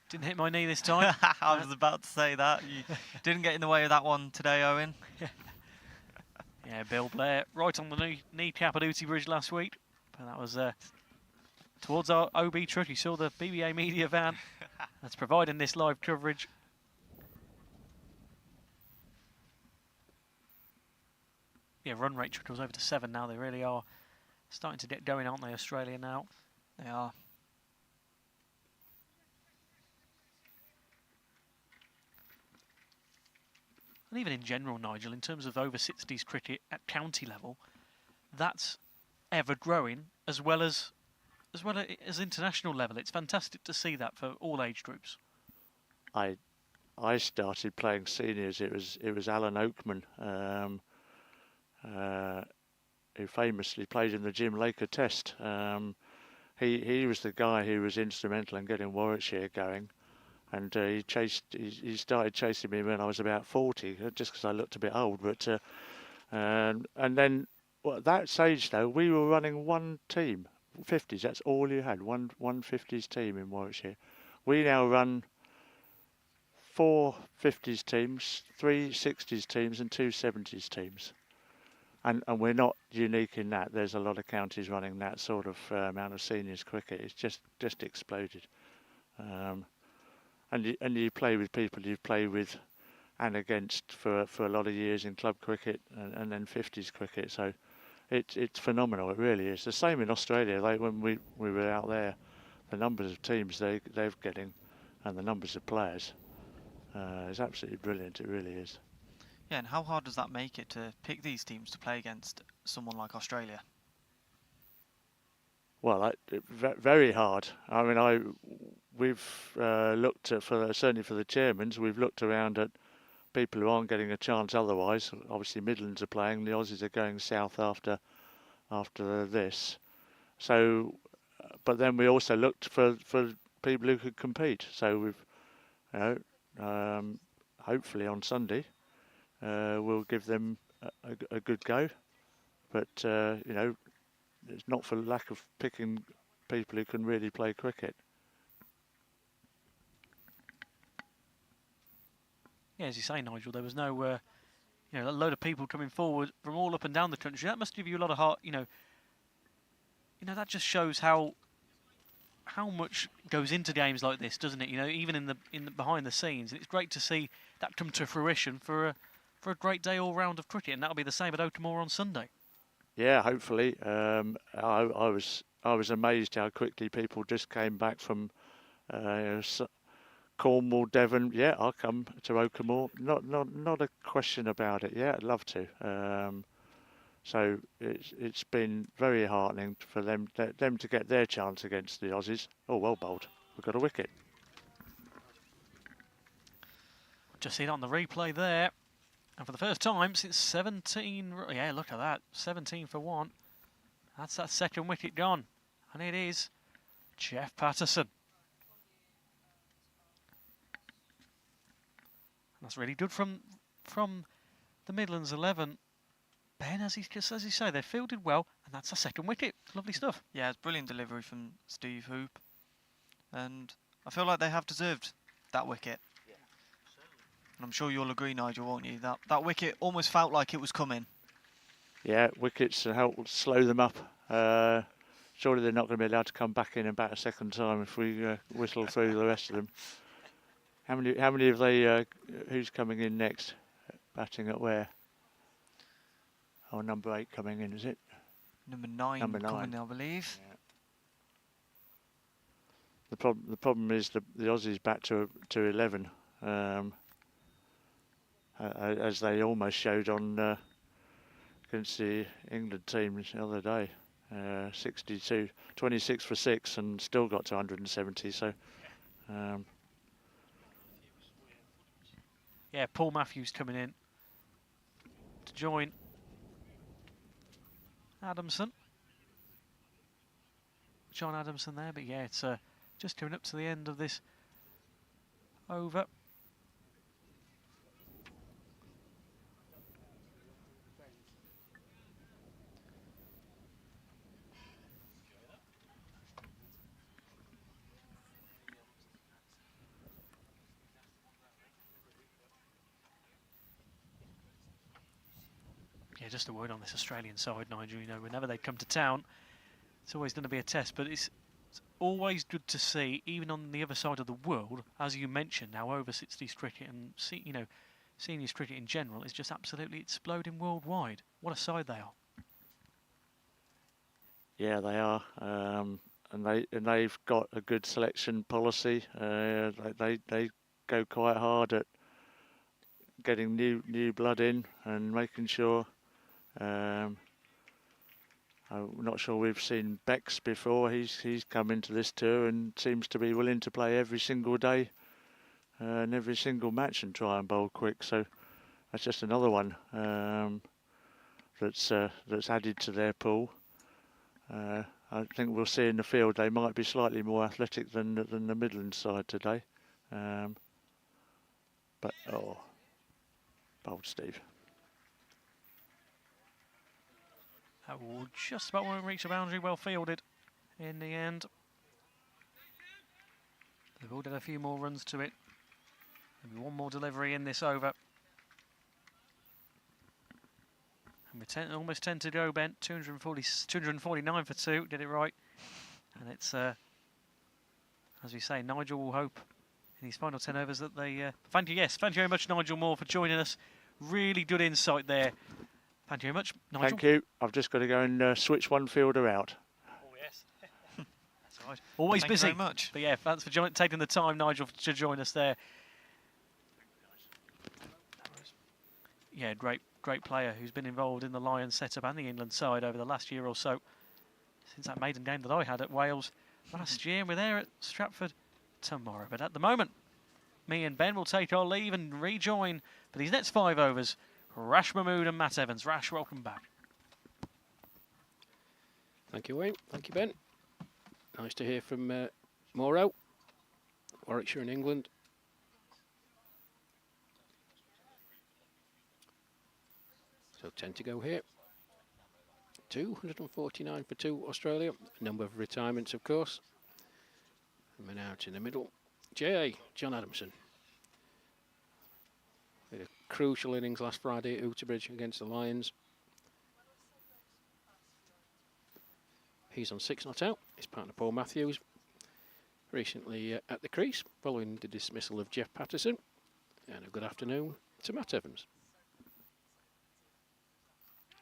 Didn't hit my knee this time. I was about to say that. You didn't get in the way of that one today, Owen. Yeah, Bill Blair right on the kneecap at Ooty Bridge last week. But that was towards our OB truck. You saw the BBA media van that's providing this live coverage. Yeah, run rate trickles over to 7 now. They really are starting to get going, aren't they, Australia now? They are. And even in general, Nigel, in terms of over 60s cricket at county level, that's ever growing as well as international level. It's fantastic to see that for all age groups. I started playing seniors. It was Alan Oakman, who famously played in the Jim Laker Test. He was the guy who was instrumental in getting Warwickshire going. and he started chasing me when I was about 40, just because I looked a bit old. But and then at that stage though, we were running one team, 50s. That's all you had, one 50s team in Warwickshire. We now run 4 50s teams, 3 60s teams, and 2 70s teams. And we're not unique in that. There's a lot of counties running that sort of amount of seniors cricket. It's just exploded. And you play with people you've played with and against for a lot of years in club cricket and then 50s cricket. So it's phenomenal. It really is. The same in Australia. When we were out there, the numbers of teams they're getting and the numbers of players is absolutely brilliant. It really is. Yeah, and how hard does that make it to pick these teams to play against someone like Australia? Well, very hard. I mean, we've looked at, certainly for the chairmans, we've looked around at people who aren't getting a chance otherwise. Obviously, Midlands are playing. The Aussies are going south after this. So, but then we also looked for people who could compete. So we've, hopefully on Sunday, we'll give them a good go. But it's not for lack of picking people who can really play cricket. Yeah, as you say, Nigel, there was no, a load of people coming forward from all up and down the country. That must give you a lot of heart. That just shows how much goes into games like this, doesn't it? Even in the behind the scenes, and it's great to see that come to fruition for a great day all round of cricket, and that'll be the same at Oakmoor on Sunday. Yeah, hopefully. I was amazed how quickly people just came back from Cornwall, Devon. Yeah, I'll come to Oakmoor. Not a question about it. Yeah, I'd love to. So it's been very heartening for them to get their chance against the Aussies. Oh, well bowled. We've got a wicket. Just seen it on the replay there. And for the first time since 17, yeah, look at that, 17 for 1. That's that second wicket gone. And it is Jeff Patterson. That's really good from the Midlands 11. Ben, as you say, they've fielded well, and that's a second wicket. Lovely stuff. Yeah, it's brilliant delivery from Steve Hoop. And I feel like they have deserved that wicket. And I'm sure you'll agree, Nigel, won't you? That wicket almost felt like it was coming. Yeah, wickets help slow them up. Surely they're not going to be allowed to come back in and bat a second time if we whistle through the rest of them. How many have they? Who's coming in next? Batting at where? Oh, number 8 coming in, is it? Number 9 coming, I believe. Yeah. The problem is the Aussies bat to 11. As they almost showed on against the England team the other day, 62, 26 for 6 and still got to 170. So, yeah, Paul Matthews coming in to join Adamson. John Adamson there, but yeah, it's just coming up to the end of this over. Yeah, just a word on this Australian side, Nigel. Whenever they come to town, it's always going to be a test, but it's always good to see, even on the other side of the world, as you mentioned, now over 60s cricket and seniors cricket in general is just absolutely exploding worldwide. What a side they are. Yeah, they are, and they've got a good selection policy. They go quite hard at getting new blood in and making sure. I'm not sure we've seen Bex before. He's come into this tour and seems to be willing to play every single day and every single match and try and bowl quick. So that's just another one that's added to their pool. I think we'll see in the field they might be slightly more athletic than the Midlands side today. But bold Steve. That will just about won't reach the boundary, well fielded in the end. They've all done a few more runs to it. Maybe one more delivery in this over. And we almost 10 to go, Ben. 249 for 2, did it right. And it's, as we say, Nigel will hope in his final 10 overs that they... thank you very much, Nigel Moore, for joining us. Really good insight there. Thank you very much, Nigel. Thank you. I've just got to go and switch one fielder out. Oh, yes. That's all right. Always busy. Thank you very much. But yeah, thanks for taking the time, Nigel, to join us there. Yeah, great player who's been involved in the Lions setup and the England side over the last year or so. Since that maiden game that I had at Wales last year, and we're there at Stratford tomorrow. But at the moment, me and Ben will take our leave and rejoin for these next 5 overs. Rash Mahmood and Matt Evans. Rash, welcome back. Thank you, Wayne. Thank you, Ben. Nice to hear from Morrow, Warwickshire in England. So 10 to go here. 249 for 2 Australia. A number of retirements, of course. And then out in the middle, John Adamson. With a crucial innings last Friday at Outerbridge against the Lions. He's on 6 not out. His partner Paul Matthews recently at the crease following the dismissal of Jeff Patterson. And a good afternoon to Matt Evans.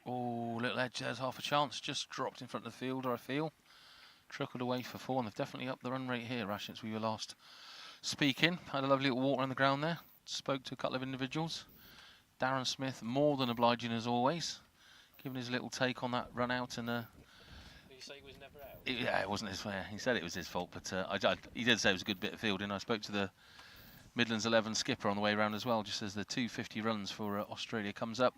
Oh, little edge, there's half a chance. Just dropped in front of the fielder, I feel. Trickled away for 4, and they've definitely upped the run rate here, Rash, since we were last speaking. Had a lovely little walk around the ground there. Spoke to a couple of individuals. Darren Smith, more than obliging as always, giving his little take on that run out. And Did you say he was never out? yeah, it wasn't his fault. He said it was his fault, but he did say it was a good bit of fielding. I spoke to the Midlands XI skipper on the way around as well, just as the 250 runs for Australia comes up.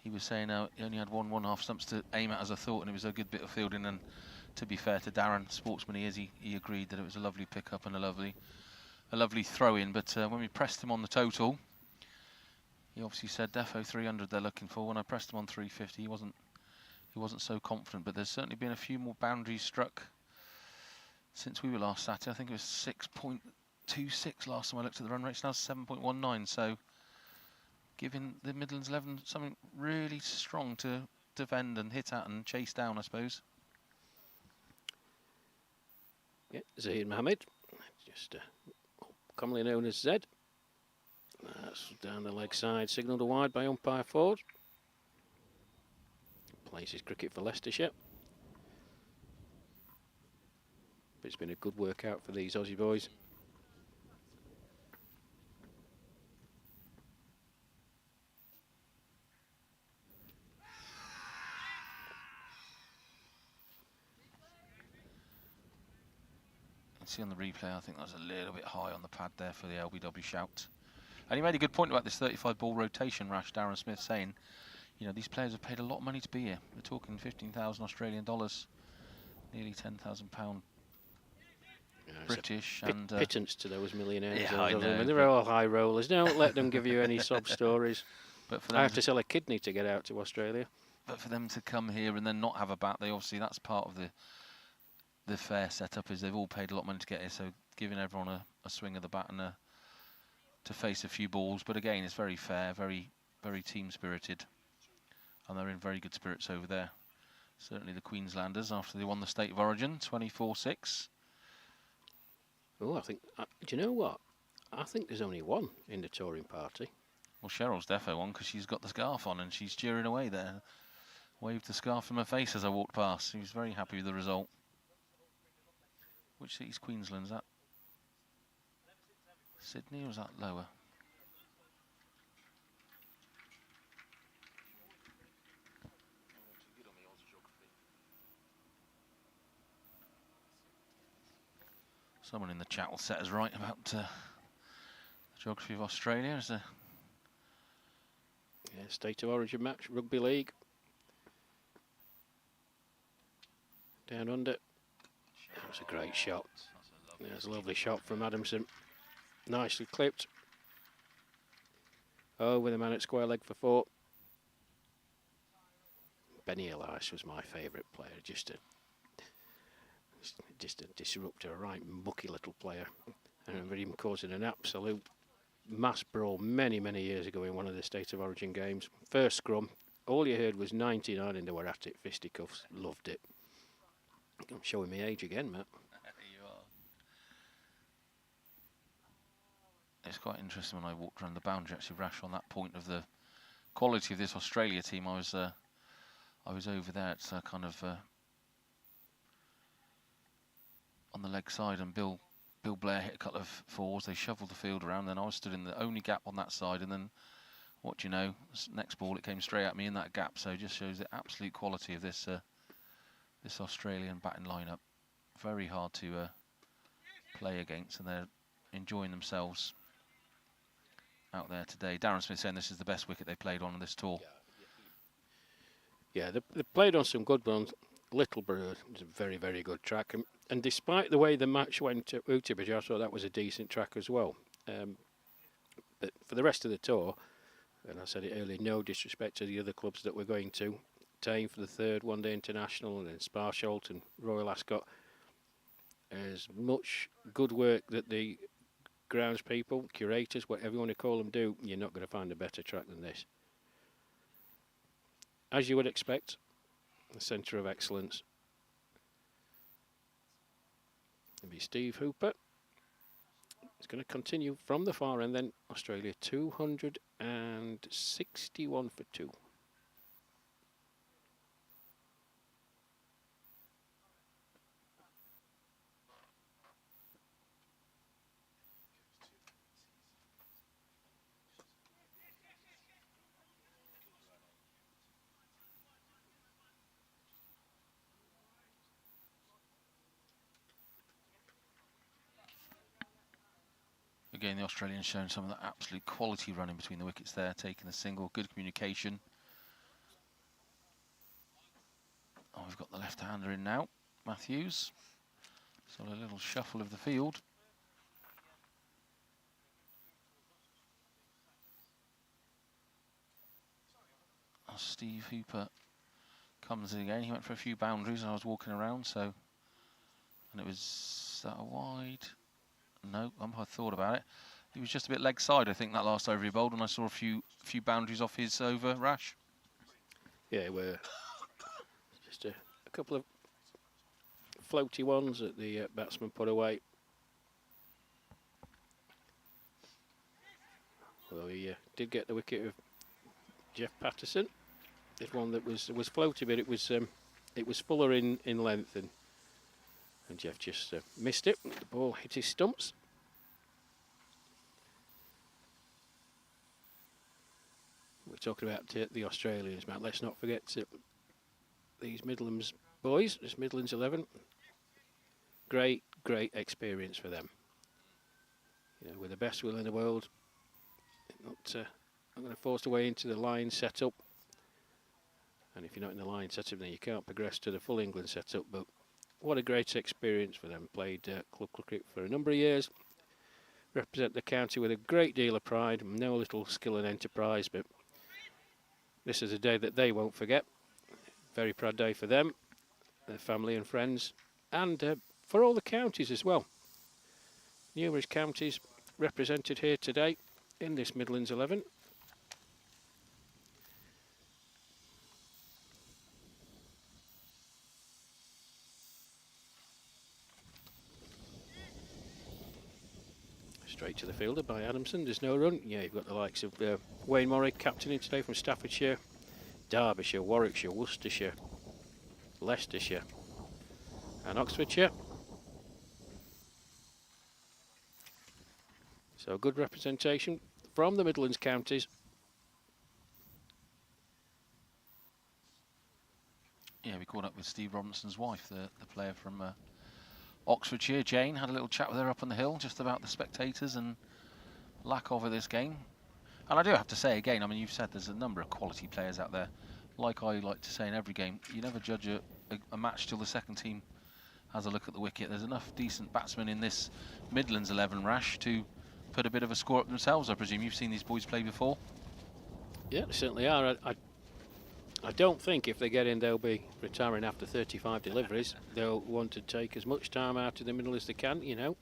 He was saying he only had 1.5 stumps to aim at as I thought, and it was a good bit of fielding. And to be fair to Darren, sportsman he is, he agreed that it was a lovely pick-up and a lovely throw-in. But when we pressed him on the total, he obviously said defo 300 they're looking for. When I pressed him on 350, he wasn't so confident. But there's certainly been a few more boundaries struck since we were last sat here. I think it was 6.26 last time I looked at the run rates. Now 7.19. So giving the Midlands 11 something really strong to defend and hit at and chase down, I suppose. Yeah, Zahid Mohammed, just commonly known as Zed. That's down the leg side, signalled a wide by umpire Ford. Plays his cricket for Leicestershire. But it's been a good workout for these Aussie boys. See on the replay, I think that was a little bit high on the pad there for the LBW shout. And he made a good point about this 35 ball rotation, Rash. Darren Smith saying, you know, these players have paid a lot of money to be here. We're talking 15,000 Australian dollars, nearly £10,000 British. And pittance to those millionaires. Yeah, I know, they're all high rollers. Don't let them give you any sob stories. But for them I have to sell a kidney to get out to Australia. But for them to come here and then not have a bat, they obviously, that's part of the fair setup, is they've all paid a lot of money to get here, so giving everyone a swing of the bat and to face a few balls. But again, it's very fair, very, very team spirited, and they're in very good spirits over there. Certainly the Queenslanders, after they won the State of Origin 24-6. Oh, I think, do you know what? I think there's only one in the touring party. Well, Cheryl's defo one because she's got the scarf on and she's cheering away there. Waved the scarf from her face as I walked past. She was very happy with the result. Which city's Queensland's that? Sydney, or was that lower? Someone in the chat will set us right about the geography of Australia. Is State of Origin match, Rugby League. Down under. That was a great shot. There's a lovely shot from Adamson. Nicely clipped. Over the man at square leg for 4. Benny Elias was my favourite player. Just a disruptor, a right mucky little player. I remember him causing an absolute mass brawl many years ago in one of the State of Origin games. First scrum, all you heard was 99 and they were at it, fisticuffs. Loved it. I'm showing my age again, Matt. You are. It's quite interesting when I walked around the boundary, actually, Rash, on that point of the quality of this Australia team. I was over there. It's kind of on the leg side, and Bill Blair hit a couple of 4s. They shuffled the field around. Then I was stood in the only gap on that side, and then what do you know? Next ball, it came straight at me in that gap. So it just shows the absolute quality of this this Australian batting lineup. Very hard to play against, and they're enjoying themselves out there today. Darren Smith saying this is the best wicket they played on this tour. Yeah, they played on some good ones. Loughborough was a very good track, and despite the way the match went at Loughborough, I thought that was a decent track as well. But for the rest of the tour, and I said it earlier, no disrespect to the other clubs that we're going to, Tame for the 3rd one-day international, and then Sparsholt and Royal Ascot. As much good work that the grounds people, curators, whatever you want to call them, do, you're not going to find a better track than this. As you would expect, the centre of excellence. It'll be Steve Hooper. It's going to continue from the far end then. Australia 261 for 2. Again, the Australians showing some of that absolute quality running between the wickets there, taking a single, good communication. Oh, we've got the left-hander in now, Matthews. So a little shuffle of the field. Oh, Steve Hooper comes in again. He went for a few boundaries and I was walking around, so... And it was that wide... No, I thought about it. He was just a bit leg side, I think, that last over he bowled, and I saw a few boundaries off his over, Rash. Yeah, we're just a couple of floaty ones that the batsman put away. Although he did get the wicket of Jeff Patterson. This one that was floaty, but it was fuller in length, and Jeff just missed it. The ball hit his stumps. We're talking about the Australians, Matt. Let's not forget these Midlands boys, this Midlands 11. Great experience for them. You know, with the best will in the world. Not going to force their way into the line setup. And if you're not in the line setup, then you can't progress to the full England setup. But what a great experience for them. Played club cricket for a number of years. Represent the county with a great deal of pride. No little skill and enterprise, but this is a day that they won't forget. Very proud day for them, their family and friends, and for all the counties as well. Numerous counties represented here today in this Midlands 11. Straight to the fielder by Adamson. There's no run. Yeah, you've got the likes of Wayne Morrie captaining today from Staffordshire, Derbyshire, Warwickshire, Worcestershire, Leicestershire and Oxfordshire. So good representation from the Midlands counties. Yeah, we caught up with Steve Robinson's wife, the player from Oxfordshire. Jane had a little chat with her up on the hill just about the spectators and lack of this game. And I do have to say again, I mean, you've said there's a number of quality players out there. Like I like to say in every game, you never judge a match till the second team has a look at the wicket. There's enough decent batsmen in this Midlands 11, Rash, to put a bit of a score up themselves, I presume. You've seen these boys play before? Yeah, they certainly are. I don't think if they get in they'll be retiring after 35 deliveries. They'll want to take as much time out of the middle as they can, you know.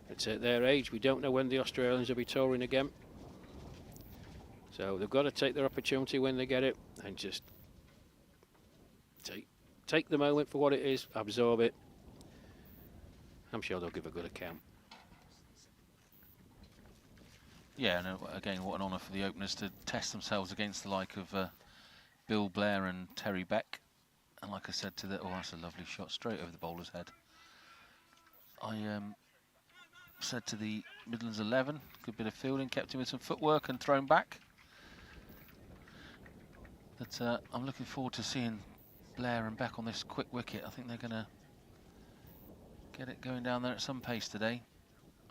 It's at their age. We don't know when the Australians will be touring again. So they've got to take their opportunity when they get it and just take the moment for what it is, absorb it. I'm sure they'll give a good account. Yeah, and again, what an honour for the openers to test themselves against the like of Bill Blair and Terry Beck. And like I said to the... Oh, that's a lovely shot straight over the bowler's head. I said to the Midlands 11, good bit of fielding, kept him with some footwork and thrown back. But I'm looking forward to seeing Blair and Beck on this quick wicket. I think they're going to get it going down there at some pace today.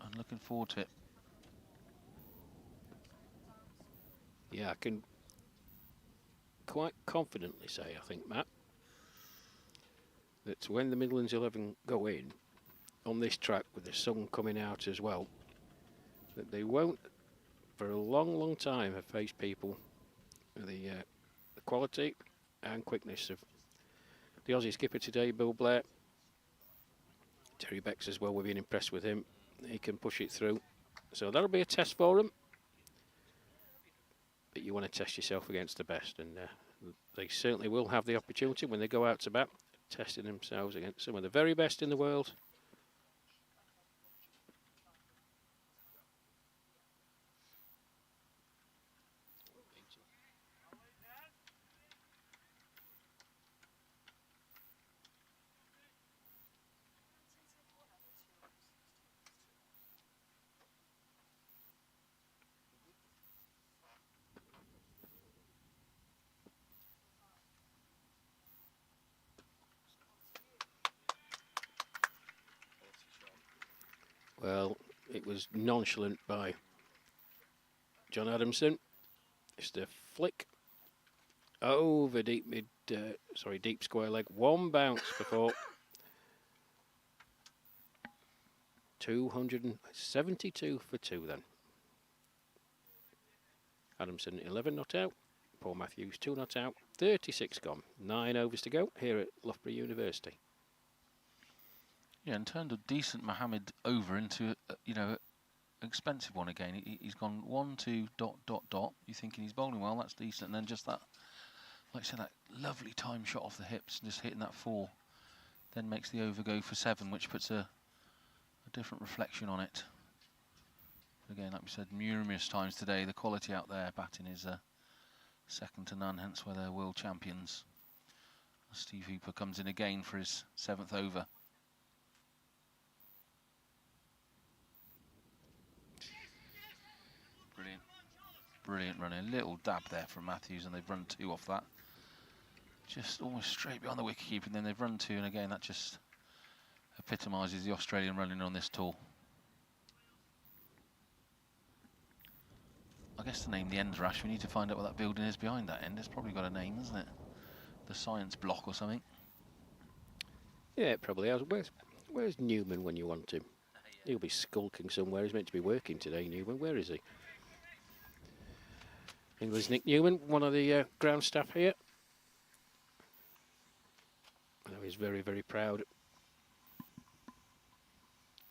I'm looking forward to it. Yeah, I can quite confidently say, I think, Matt, that when the Midlands 11 go in on this track with the sun coming out as well, that they won't, for a long, long time, have faced people with the quality and quickness of the Aussie skipper today, Bill Blair. Terry Beck's as well, we've been impressed with him. He can push it through. So that'll be a test for them. But you want to test yourself against the best, and they certainly will have the opportunity when they go out to bat, testing themselves against some of the very best in the world. Well, it was nonchalant by John Adamson. It's the flick over deep deep square leg. One bounce before 272 for 2 then. Adamson 11 not out. Paul Matthews 2 not out. 36 gone. 9 overs to go here at Loughborough University. Yeah, and turned a decent Mohammed over into, you know, an expensive one again. He's gone 1, 2, ... You're thinking he's bowling well, that's decent. And then just that, like I said, that lovely time shot off the hips, just hitting that 4. Then makes the over go for 7, which puts a different reflection on it. Again, like we said numerous times today, the quality out there batting is second to none, hence why they're world champions. Steve Hooper comes in again for his 7th over. Brilliant running. A little dab there from Matthews, and they've run 2 off that. Just almost straight behind the wicketkeeper, and then they've run 2, and again that just epitomises the Australian running on this tour. I guess to name the end rush, we need to find out what that building is behind that end. It's probably got a name, hasn't it? The science block or something. Yeah, it probably has. Where's Newman when you want him? He'll be skulking somewhere. He's meant to be working today, Newman. Where is he? England's Nick Newman, one of the ground staff here. I know he's very, very proud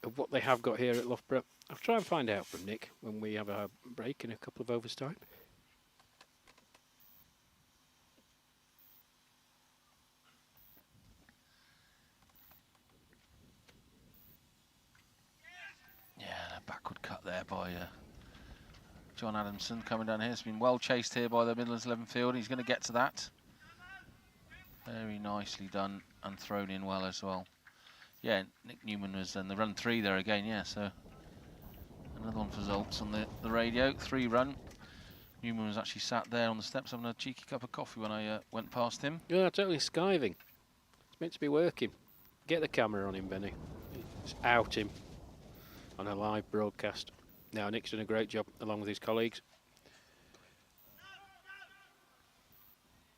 of what they have got here at Loughborough. I'll try and find out from Nick when we have a break in a couple of overs' time. Yeah, a backward cut there by John Adamson coming down here. It's been well chased here by the Midlands 11 field. He's going to get to that. Very nicely done and thrown in well as well. Yeah, Nick Newman was in the run 3 there again, yeah, so another one for results on the radio, 3 run. Newman was actually sat there on the steps having a cheeky cup of coffee when I went past him. Yeah, totally skiving. It's meant to be working. Get the camera on him, Benny. It's out him on a live broadcast. Now, Nick's done a great job along with his colleagues.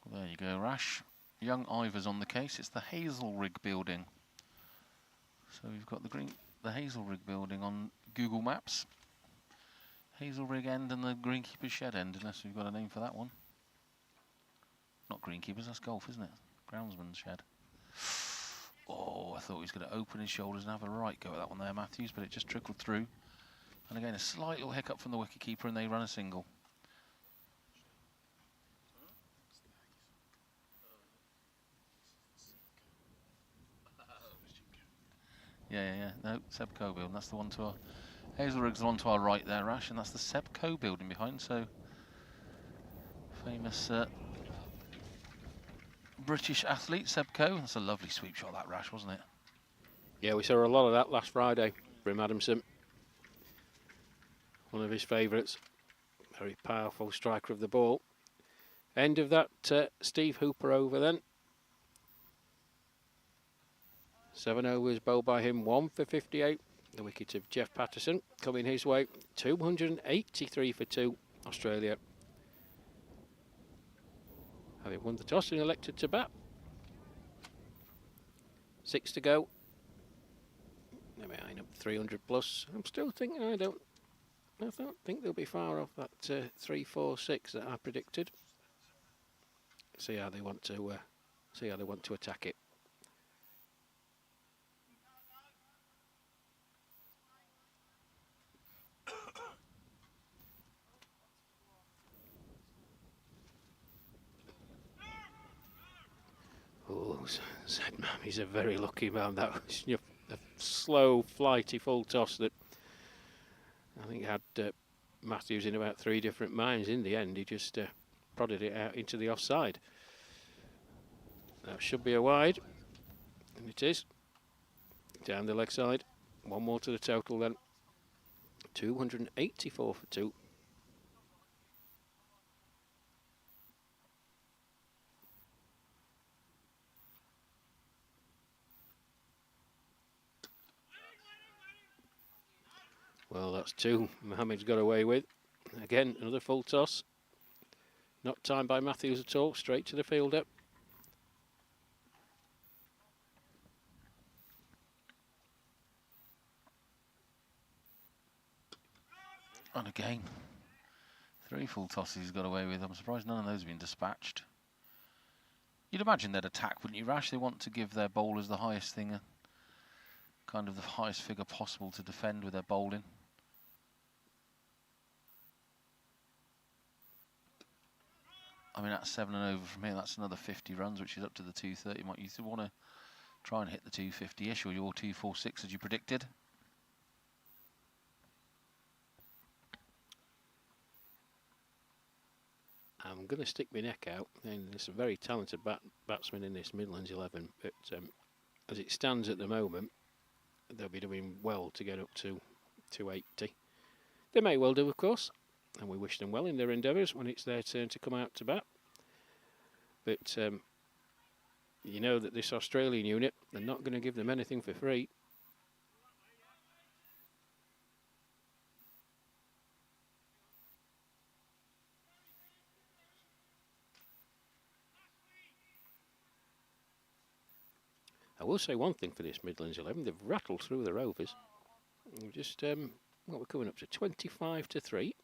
Well, there you go, Rash. Young Ivors on the case. It's the Hazelrig building. So we've got the Hazelrig building on Google Maps. Hazelrig end and the greenkeeper's shed end, unless we've got a name for that one. Not greenkeepers, that's golf, isn't it? Groundsman's shed. Oh, I thought he was going to open his shoulders and have a right go at that one there, Matthews, but it just trickled through. And again, a slight little hiccup from the wicketkeeper, and they run a single. Yeah. No, Seb Coburn. That's the one to our... Hazelrig's the one to our right there, Rash, and that's the Seb Co building behind, so... Famous British athlete, Seb Co. That's a lovely sweep shot, that, Rash, wasn't it? Yeah, we saw a lot of that last Friday from Adamson. One of his favourites. Very powerful striker of the ball. End of that Steve Hooper over then. 7 overs bowled by him, 1 for 58. The wicket of Jeff Patterson coming his way. 283 for 2, Australia. Having won the toss and elected to bat. 6 to go. They're behind up 300 plus. I'm still thinking I don't think they'll be far off that 3-4-6 that I predicted. See how they want to attack it. Oh, said man, he's a very lucky man. That was a slow, flighty full toss that I think had Matthews in about 3 different minds. In the end, he just prodded it out into the offside. That should be a wide, and it is. Down the leg side. 1 more to the total then. 284 for 2. Well, that's 2 Mohammed's got away with. Again, another full toss. Not timed by Matthews at all, straight to the fielder. And again, 3 full tosses he's got away with. I'm surprised none of those have been dispatched. You'd imagine they'd attack, wouldn't you, Rash? They want to give their bowlers the highest thing, kind of the highest figure possible to defend with their bowling. I mean, that's 7 and over from here. That's another 50 runs, which is up to the 230. Might you want to try and hit the 250-ish or your 246 as you predicted? I'm going to stick my neck out. And there's a very talented batsman in this Midlands 11, but as it stands at the moment, they'll be doing well to get up to 280. They may well do, of course, and we wish them well in their endeavours when it's their turn to come out to bat. But you know that this Australian unit, they're not going to give them anything for free. I will say one thing for this Midlands 11, they've rattled through their overs. Just, we're coming up to 25 to 3.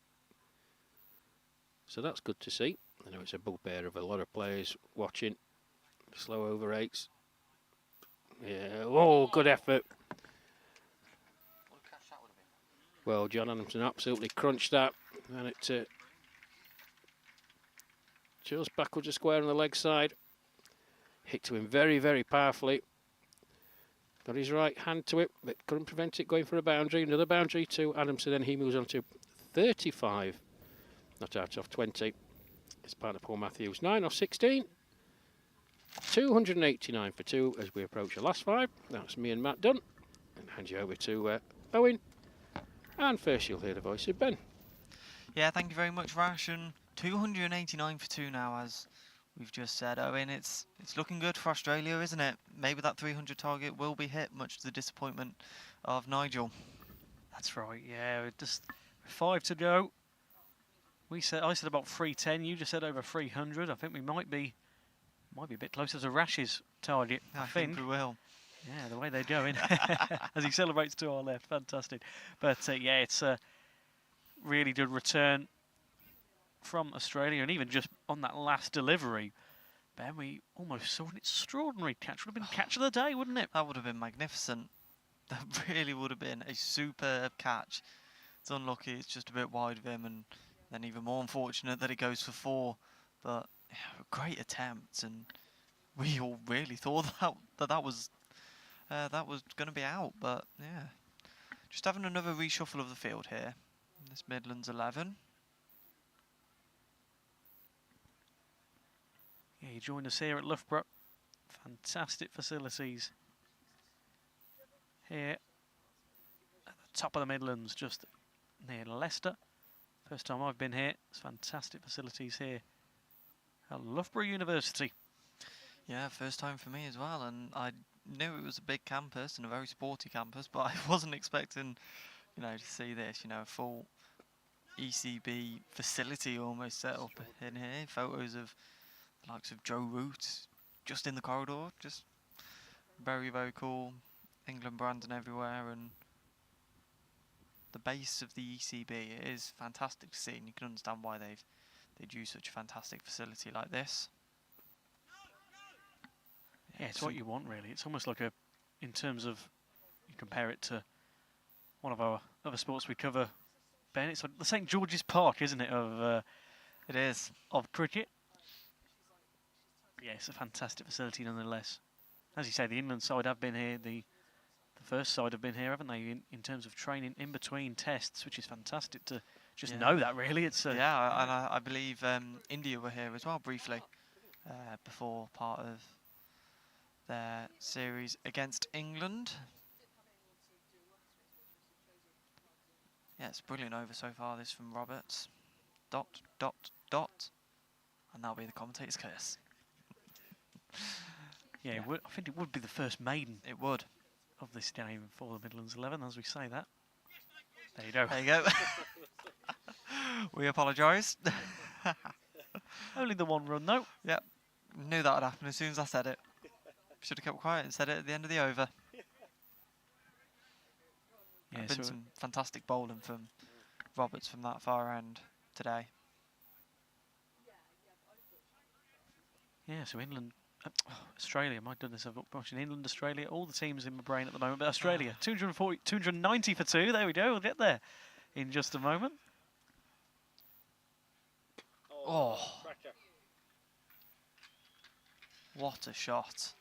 So that's good to see. I know it's a bugbear of a lot of players watching. Slow over 8s. Yeah, oh, good effort. Well, John Adamson absolutely crunched that. And it just backwards a square on the leg side. Hit to him very, very powerfully. Got his right hand to it, but couldn't prevent it going for a boundary. Another boundary to Adamson, then he moves on to 35. Not out of 20. It's partner Paul Matthews. 9 off 16. 289 for 2 as we approach the last 5. That's me and Matt done. And hand you over to Owen. And first you'll hear the voice of Ben. Yeah, thank you very much, Rash. And 289 for 2 now, as we've just said, Owen. It's looking good for Australia, isn't it? Maybe that 300 target will be hit, much to the disappointment of Nigel. That's right, yeah. Just 5 to go. I said about 310. You just said over 300. I think we might be a bit closer to Rash's target. I think we will. Yeah, the way they're going as he celebrates to our left, fantastic. But yeah, it's really good return from Australia, and even just on that last delivery, Ben, we almost saw an extraordinary catch. Would have been catch of the day, wouldn't it? That would have been magnificent. That really would have been a superb catch. It's unlucky, it's just a bit wide of him, and then even more unfortunate that it goes for 4. But yeah, a great attempt, and we all really thought that was going to be out. But yeah, just having another reshuffle of the field here. This Midlands 11. Yeah, you joined us here at Loughborough. Fantastic facilities here at the top of the Midlands, just near Leicester. First time I've been here. It's fantastic facilities here at Loughborough University. Yeah, first time for me as well, and I knew it was a big campus and a very sporty campus, but I wasn't expecting, to see this, a full ECB facility almost set up in here. Photos of the likes of Joe Root just in the corridor, just very, very cool. England branding everywhere, and the base of the ECB is fantastic to see, and you can understand why they'd use such a fantastic facility like this. Yeah, it's what you want, really. It's almost like in terms of, you compare it to one of our other sports we cover, Ben, it's like the St George's Park, isn't it, it is. Of cricket. Yeah, it's a fantastic facility nonetheless. As you say, the England side have been here, the first side have been here, haven't they, in terms of training in between tests, which is fantastic to just know that, really. It's yeah, and I believe India were here as well briefly before part of their series against England. Yeah, it's brilliant over so far, this from Roberts. Dot, dot, dot. And that'll be the commentator's curse. Yeah, I think it would be the first maiden. It would. Of this game for the Midlands 11, as we say that. There you go. There you go. We apologise. Only the one run, though. Yep. Knew that would happen as soon as I said it. Should have kept quiet and said it at the end of the over. Yeah, been some fantastic bowling from Roberts from that far end today. Yeah, so England, Australia, my goodness, I've got watching England, Australia, all the teams in my brain at the moment, but Australia, 240, 290 for 2, there we go, we'll get there in just a moment. Oh, what a shot.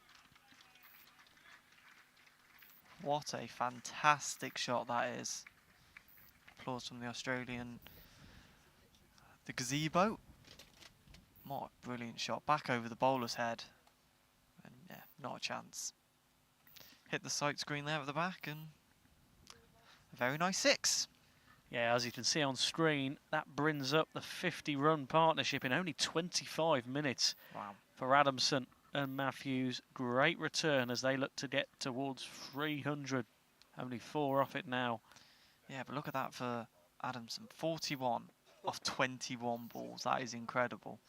What a fantastic shot that is. Applause from the Australian. The gazebo. What a brilliant shot. Back over the bowler's head. And yeah, not a chance. Hit the sight screen there at the back, and a very nice 6. Yeah, as you can see on screen, that brings up the 50-run partnership in only 25 minutes. Wow. For Adamson and Matthews. Great return as they look to get towards 300. Only 4 off it now. Yeah, but look at that for Adamson. 41 off 21 balls. That is incredible.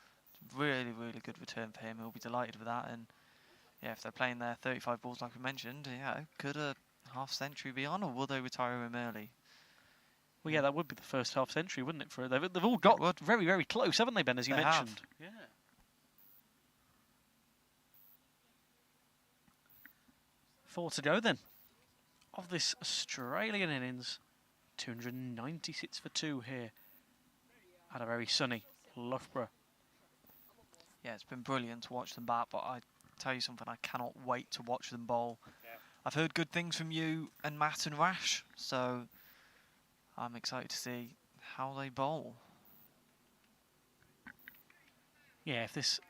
Really, really good return for him. He'll be delighted with that. And yeah, if they're playing their 35 balls like we mentioned, yeah, could a half century be on, or will they retire him early? Well, yeah, that would be the first half century, wouldn't it? For they've all got very, very close, haven't they, Ben, as you mentioned? Have. Yeah. 4 to go then. Of this Australian innings, 296 for 2 here at a very sunny Loughborough. Yeah, it's been brilliant to watch them bat, but I tell you something, I cannot wait to watch them bowl. Yeah. I've heard good things from you and Matt and Rash, so I'm excited to see how they bowl. Yeah, if this,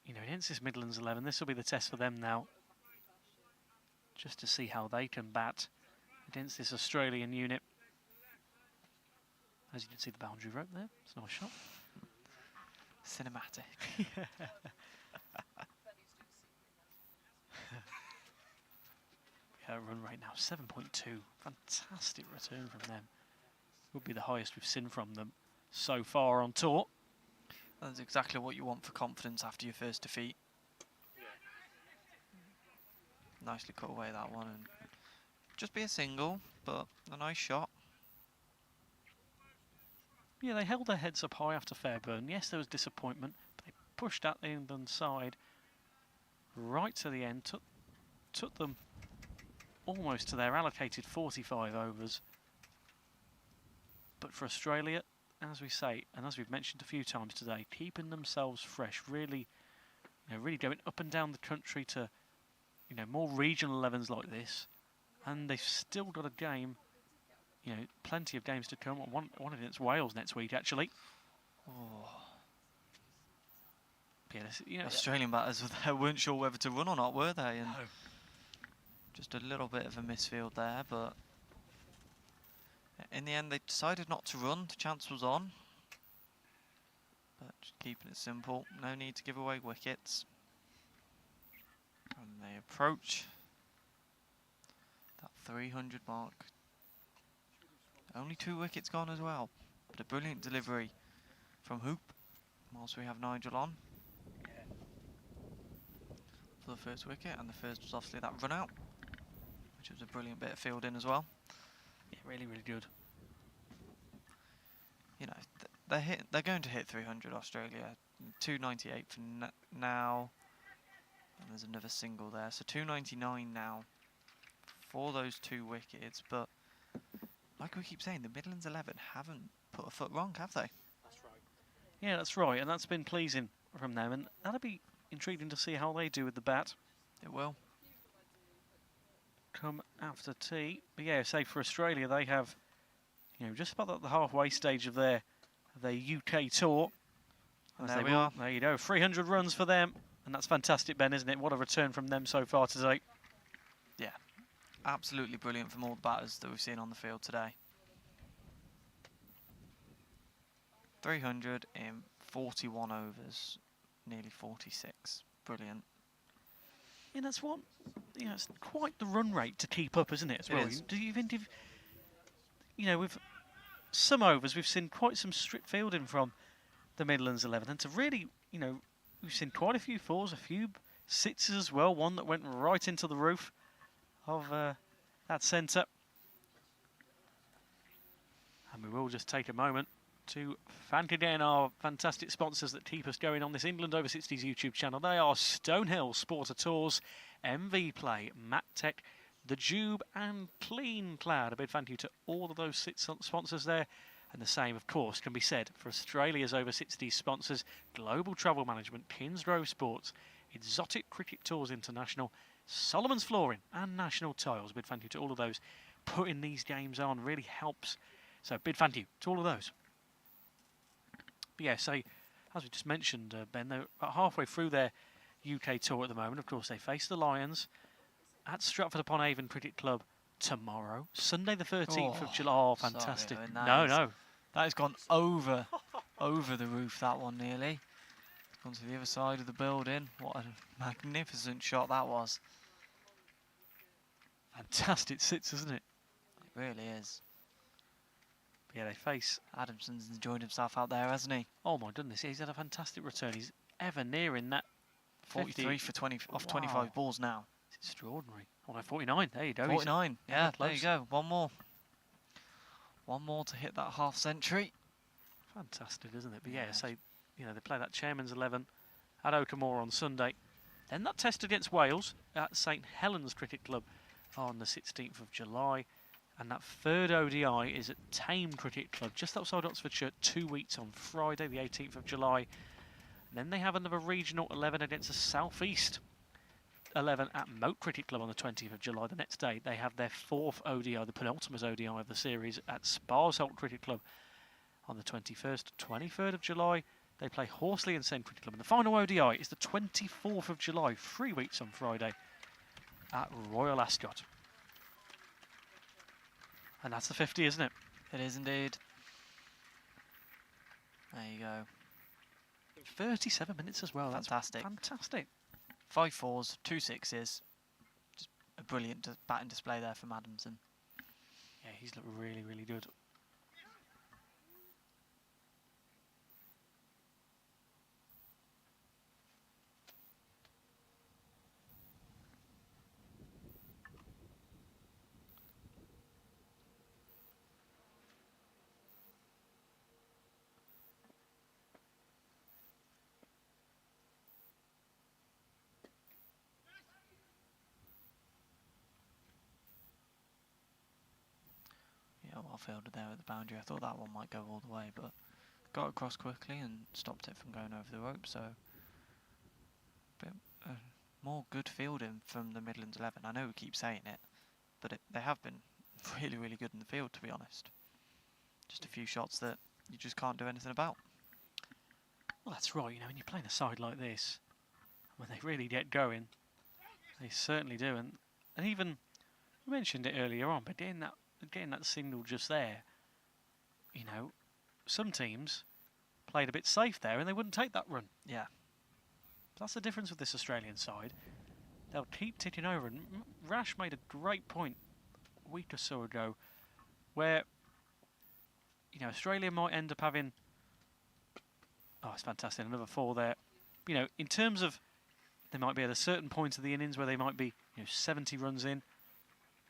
against this Midlands 11, this will be the test for them now. Just to see how they can bat against this Australian unit. As you can see, the boundary rope there. It's a nice shot. Cinematic. Yeah, run rate now 7.2. Fantastic return from them. Would be the highest we've seen from them so far on tour. That's exactly what you want for confidence after your first defeat. Nicely cut away that one, and just be a single, but a nice shot. Yeah, they held their heads up high after Fairburn. Yes, there was disappointment, but they pushed at the England side right to the end, took them almost to their allocated 45 overs. But for Australia, as we say, and as we've mentioned a few times today, keeping themselves fresh, really, really going up and down the country to, more regional 11s like this, and they've still got a game. Plenty of games to come. One against Wales next week, actually. Oh. Yeah, Australian batters weren't sure whether to run or not, were they? And just a little bit of a misfield there, but in the end they decided not to run. The chance was on, but just keeping it simple. No need to give away wickets. And they approach that 300 mark. Only 2 wickets gone as well, but a brilliant delivery from Hoop whilst we have Nigel on for the first wicket, and the first was obviously that run out, which was a brilliant bit of fielding as well. Yeah, really, really good. They're going to hit 300, Australia. 298 for now, and there's another single there, so 299 now for those 2 wickets. But like we keep saying, the Midlands 11 haven't put a foot wrong, have they? That's right. Yeah, that's right, and that's been pleasing from them, and that'll be intriguing to see how they do with the bat. It will. Come after tea. But yeah, say for Australia, they have, just about at the halfway stage of their UK tour. And there we are. There you go, 300 runs for them, and that's fantastic, Ben, isn't it? What a return from them so far today. Yeah. Absolutely brilliant from all the batters that we've seen on the field today. 300 in 41 overs, nearly 46. Brilliant. Yeah, that's what. It's quite the run rate to keep up, isn't it? As well. It is. Do you think, with some overs we've seen quite some strict fielding from the Midlands 11, and to really, we've seen quite a few fours, a few sixes as well. One that went right into the roof of that centre. And we will just take a moment to thank again our fantastic sponsors that keep us going on this England Over 60s YouTube channel. They are Stonehill Sporter Tours, MV Play, Matt Tech, The Jube and Clean Cloud. A big thank you to all of those sponsors there. And the same, of course, can be said for Australia's Over 60s sponsors, Global Travel Management, Kingsgrove Sports, Exotic Cricket Tours International, Solomon's Flooring and National Tiles. Big thank you to all of those putting these games on. Really helps. So big thank you to all of those. But yeah, so as we just mentioned, Ben, they're about halfway through their UK tour at the moment. Of course, they face the Lions at Stratford upon Avon Cricket Club tomorrow, Sunday the 13th of July. Oh, fantastic. Sorry, no. That has gone over the roof, that one nearly. Gone to the other side of the building. What a magnificent shot that was. Fantastic sits, isn't it? It really is. But yeah, they face... Adamson's enjoyed himself out there, hasn't he? Oh my goodness, he's had a fantastic return. He's ever nearing that 43 for 20 off 25 balls now. It's extraordinary. Oh no, 49. There you go. 49. Yeah, there you go. One more. One more to hit that half century. Fantastic, isn't it? But yeah, so they play that Chairman's 11 at Oakamore on Sunday. Then that test against Wales at St Helens Cricket Club on the 16th of July. And that third ODI is at Tame Cricket Club, just outside Oxfordshire, 2 weeks on Friday, the 18th of July. And then they have another regional 11 against the South East 11 at Moat Cricket Club on the 20th of July. The next day, they have their 4th ODI, the penultimate ODI of the series, at Sparsholt Cricket Club on the 21st. 23rd of July, they play Horsley and Send Cricket Club. And the final ODI is the 24th of July, 3 weeks on Friday, at Royal Ascot. And that's the 50, isn't it? It is indeed. There you go. 37 minutes as well. Fantastic. That's fantastic. 5 fours, 2 sixes. Just a brilliant batting display there from Adamson. Yeah, he's looked really, really good. well fielded there at the boundary. I thought that one might go all the way, but got across quickly and stopped it from going over the rope. So bit more good fielding from the Midlands 11. I know we keep saying it, but they have been really, really good in the field, to be honest. Just a few shots that you just can't do anything about. Well, that's right. You know, when you're playing a side like this, when they really get going, they certainly do. And even you mentioned it earlier on, but getting that single just there, you know, some teams played a bit safe there and they wouldn't take that run. Yeah. But that's the difference with this Australian side. They'll keep ticking over. And Rash made a great point a week or so ago where, you know, Australia might end up having, oh, it's fantastic, another 4 there. You know, in terms of, they might be at a certain point of the innings where they might be, you know, 70 runs in.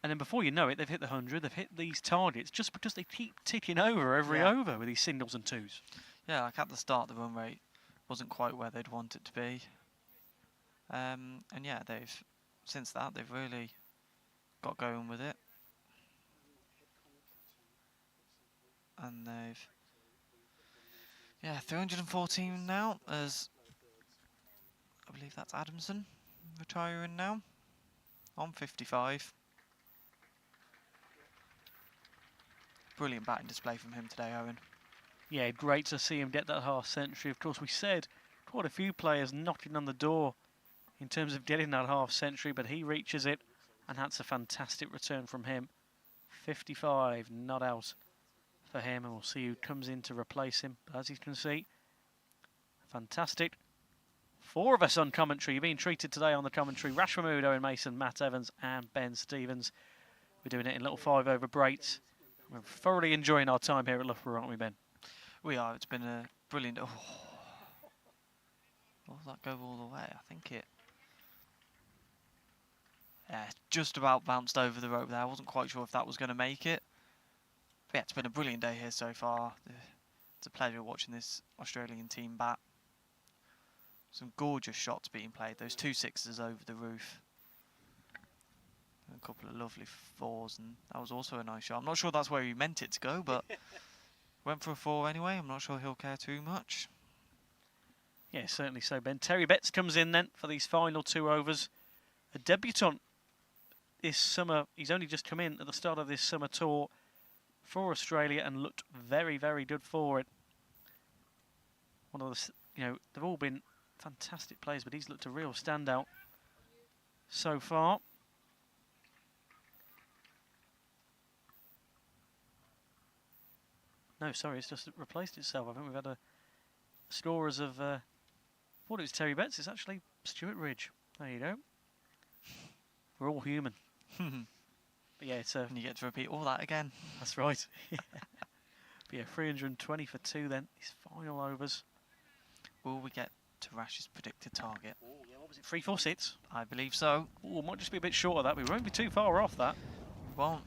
And then before you know it, they've hit the 100, they've hit these targets just because they keep ticking over every over with these singles and twos. Yeah, like at the start, the run rate wasn't quite where they'd want it to be. And yeah, since that, they've really got going with it. And they've, 314 now, as I believe that's Adamson retiring now on 55. Brilliant batting display from him today, Owen. Yeah, great to see him get that half century. Of course, we said quite a few players knocking on the door in terms of getting that half century, but he reaches it, and that's a fantastic return from him. 55, not out for him, and we'll see who comes in to replace him. But as you can see, fantastic. 4 of us on commentary. You're being treated today on the commentary. Rash Mahmood, Owen Mason, Matt Evans and Ben Stevens. We're doing it in little 5 over breaks. We're thoroughly enjoying our time here at Loughborough, aren't we, Ben? We are. It's been a brilliant... Oh. Will that go all the way? I think it... Yeah, just about bounced over the rope there. I wasn't quite sure if that was going to make it. But yeah, it's been a brilliant day here so far. It's a pleasure watching this Australian team bat. Some gorgeous shots being played. Those 2 sixes over the roof. A couple of lovely 4s, and that was also a nice shot. I'm not sure that's where he meant it to go, but went for a 4 anyway. I'm not sure he'll care too much. Yeah, certainly so, Ben. Terry Betts comes in then for these final 2 overs. A debutant this summer. He's only just come in at the start of this summer tour for Australia and looked very, very good for it. One of the, you know, they've all been fantastic players, but he's looked a real standout so far. No, sorry, it's just replaced itself. I think we've had a scorers of, I thought it was Terry Betts, it's actually Stuart Ridge. There you go. We're all human. But yeah, it's and you get to repeat all that again. That's right. But yeah, 320 for 2 then, these final overs. Will we get to Rash's predicted target? Oh, yeah, what was it, 346? I believe so. Oh, might just be a bit short of that, but we won't be too far off that. We won't.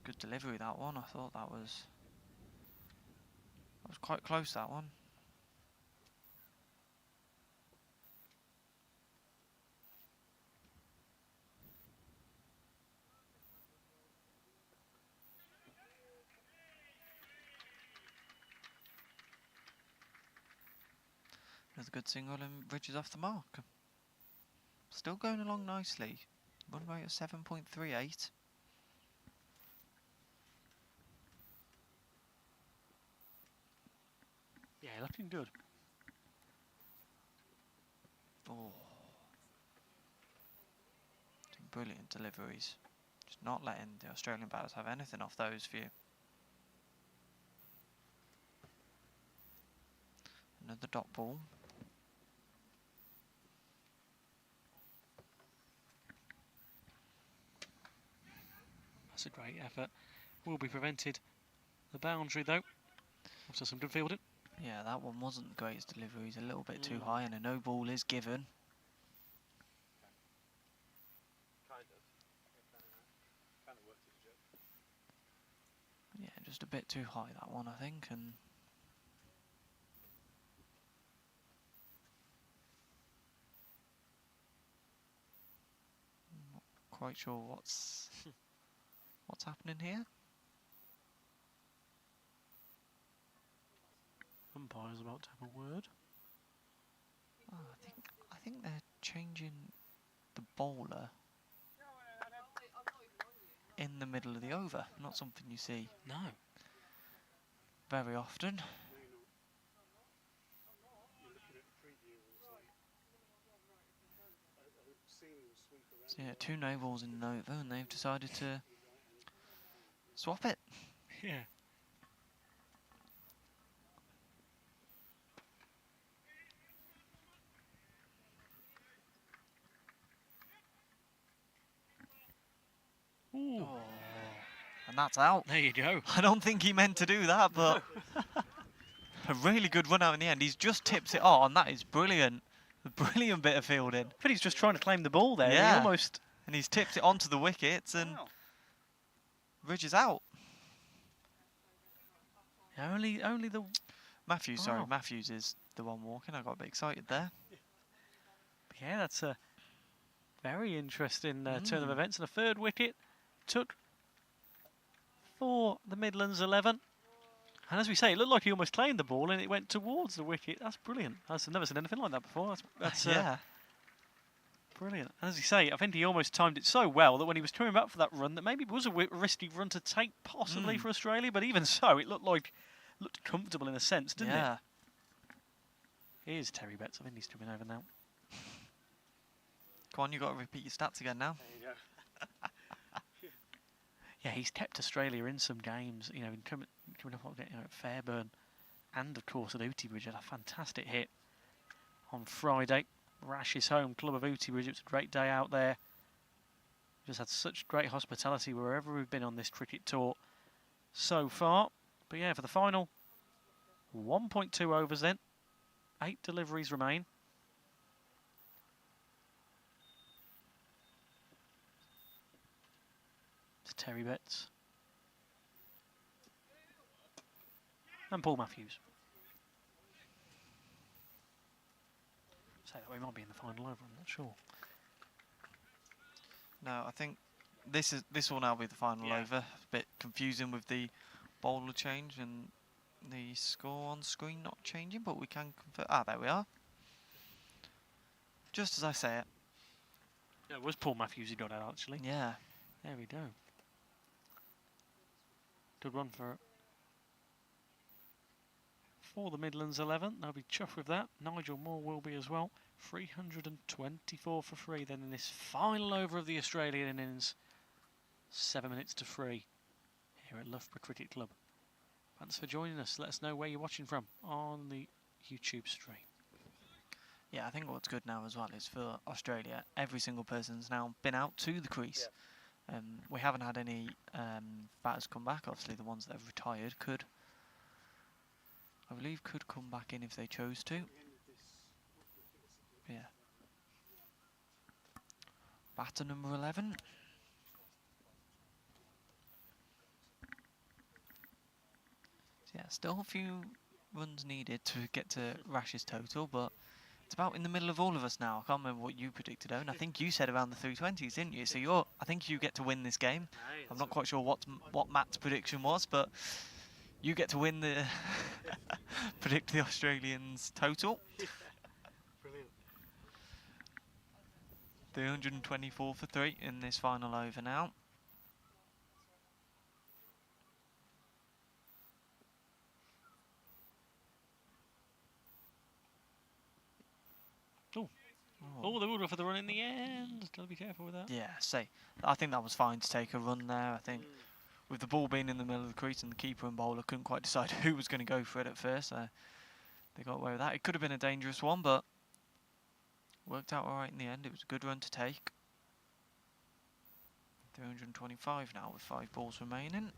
Good delivery, that one. I thought that was quite close, that one. Another good single and Ridge is off the mark. Still going along nicely. Run rate of 7.38. Yeah, looking good. Oh. Some brilliant deliveries. Just not letting the Australian batters have anything off those few. Another dot ball. That's a great effort. Will be prevented. The boundary though. Also some good fielding. Yeah, that one wasn't the greatest delivery. He's a little bit too high, and a no ball is given. Yeah, just a bit too high, that one, I think. And quite sure what's happening here. Umpire's about to have a word. Oh, I think they're changing the bowler in the middle of the over. Not something you see No. very often. So yeah, 2 no balls in an over, and they've decided to swap it. Yeah. Ooh. Oh, and that's out. There you go. I don't think he meant to do that, but a really good run out in the end. He's just tips it on. That is brilliant. A brilliant bit of fielding. But he's just trying to claim the ball there. Yeah. He almost. And he's tipped it onto the wickets, and Ridge is out. Only the. Matthews, sorry, Oh. Matthews is the one walking. I got a bit excited there. Yeah, that's a very interesting turn of events. And a third wicket took for the Midlands 11. And as we say, it looked like he almost claimed the ball and it went towards the wicket. That's brilliant. I've never seen anything like that before. That's yeah. brilliant. And as you say, I think he almost timed it so well that when he was coming back for that run, that maybe it was a risky run to take, possibly for Australia. But even so, it looked comfortable in a sense, didn't it? Here's Terry Betts. I think he's coming over now. Come on, you've got to repeat your stats again now. There you go. Yeah, he's kept Australia in some games, you know, coming up at Fairburn and, of course, at Ooty Bridge. Had a fantastic hit on Friday. Rash's home club of Ooty Bridge. It was a great day out there. Just had such great hospitality wherever we've been on this cricket tour so far. But yeah, for the final 1.2 overs then. 8 deliveries remain. It's Terry Betts. And Paul Matthews. Say that we might be in the final over, I'm not sure. No, I think this will now be the final over. A bit confusing with the bowler change and the score on screen not changing, but we can confirm. Ah, there we are. Just as I say it. Yeah, it was Paul Matthews who got out, actually. Yeah. There we go. Good run for the Midlands 11. They'll be chuffed with that. Nigel Moore will be as well. 324 for 3 then in this final over of the Australian innings. 7 minutes to 3 here at Loughborough Cricket Club. Thanks for joining us. Let us know where you're watching from on the YouTube stream. Yeah, I think what's good now as well is for Australia, every single person's now been out to the crease. We haven't had any batters come back. Obviously, the ones that have retired could come back in if they chose to. Yeah. Batter number 11. So yeah, still a few runs needed to get to Rash's total, but it's about in the middle of all of us now. I can't remember what you predicted, Owen. I think you said around the 320s, didn't you? So I think you get to win this game. I'm not quite sure what Matt's prediction was, but you get to win the predict the Australians' total. Brilliant. 324 for 3 in this final over now. Oh, they will go for the run in the end. Got to be careful with that. Yeah, I think that was fine to take a run there. I think with the ball being in the middle of the crease and the keeper and bowler couldn't quite decide who was going to go for it at first. They got away with that. It could have been a dangerous one, but worked out all right in the end. It was a good run to take. 325 now with 5 balls remaining.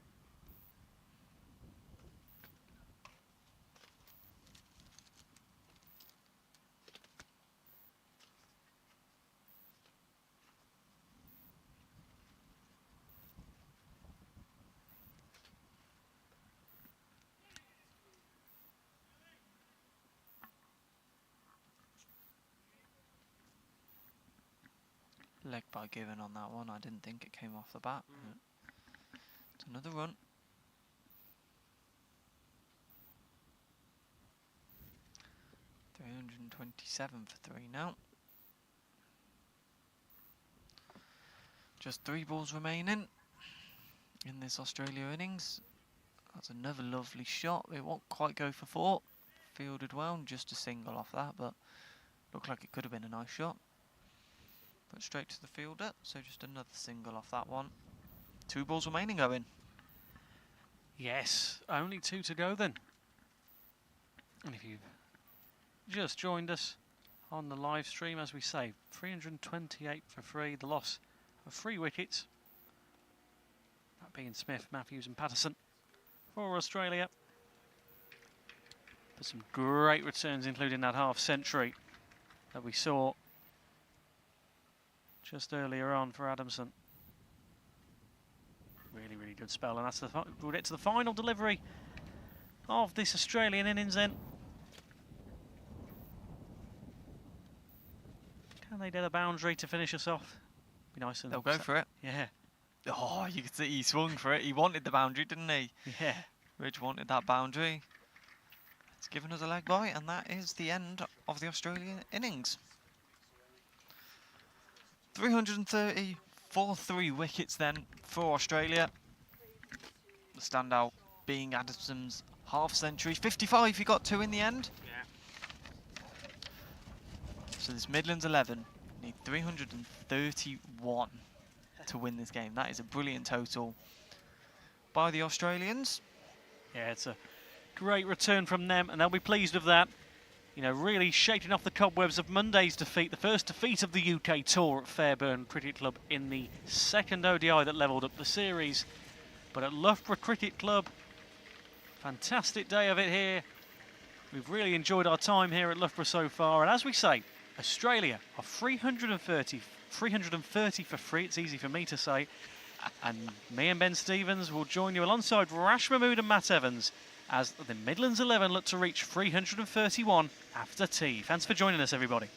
leg bye given on that one. I didn't think it came off the bat. It's another run. .327 for 3 now. Just 3 balls remaining in this Australia innings. That's another lovely shot. It won't quite go for 4. Fielded well, just a single off that, but looked like it could have been a nice shot. But straight to the fielder, so just another single off that one. 2 balls remaining, Owen. Yes, only 2 to go then. And if you've just joined us on the live stream, as we say, 328 for 3, the loss of 3 wickets. That being Smith, Matthews and Patterson for Australia. But some great returns, including that half century that we saw just earlier on for Adamson. Really, really good spell, and that's we'll get to the final delivery of this Australian innings then. Can they get a boundary to finish us off? Be nice and They'll go for it. Yeah. Oh, you can see he swung for it. He wanted the boundary, didn't he? Yeah. Ridge wanted that boundary. It's given us a leg bye, and that is the end of the Australian innings. 330 for 3 wickets then for Australia. The standout being Adamson's half century. 55 he got to in the end. Yeah. So this Midlands 11 need 331 to win this game. That is a brilliant total by the Australians. Yeah, it's a great return from them, and they'll be pleased with that. You know, really shaking off the cobwebs of Monday's defeat, the first defeat of the UK Tour at Fairburn Cricket Club in the second ODI that levelled up the series. But at Loughborough Cricket Club, fantastic day of it here. We've really enjoyed our time here at Loughborough so far, and as we say, Australia are 330 for 3, it's easy for me to say, and me and Ben Stevens will join you alongside Rash Mahmood and Matt Evans as the Midlands 11 look to reach 331 after tea. Thanks for joining us, everybody.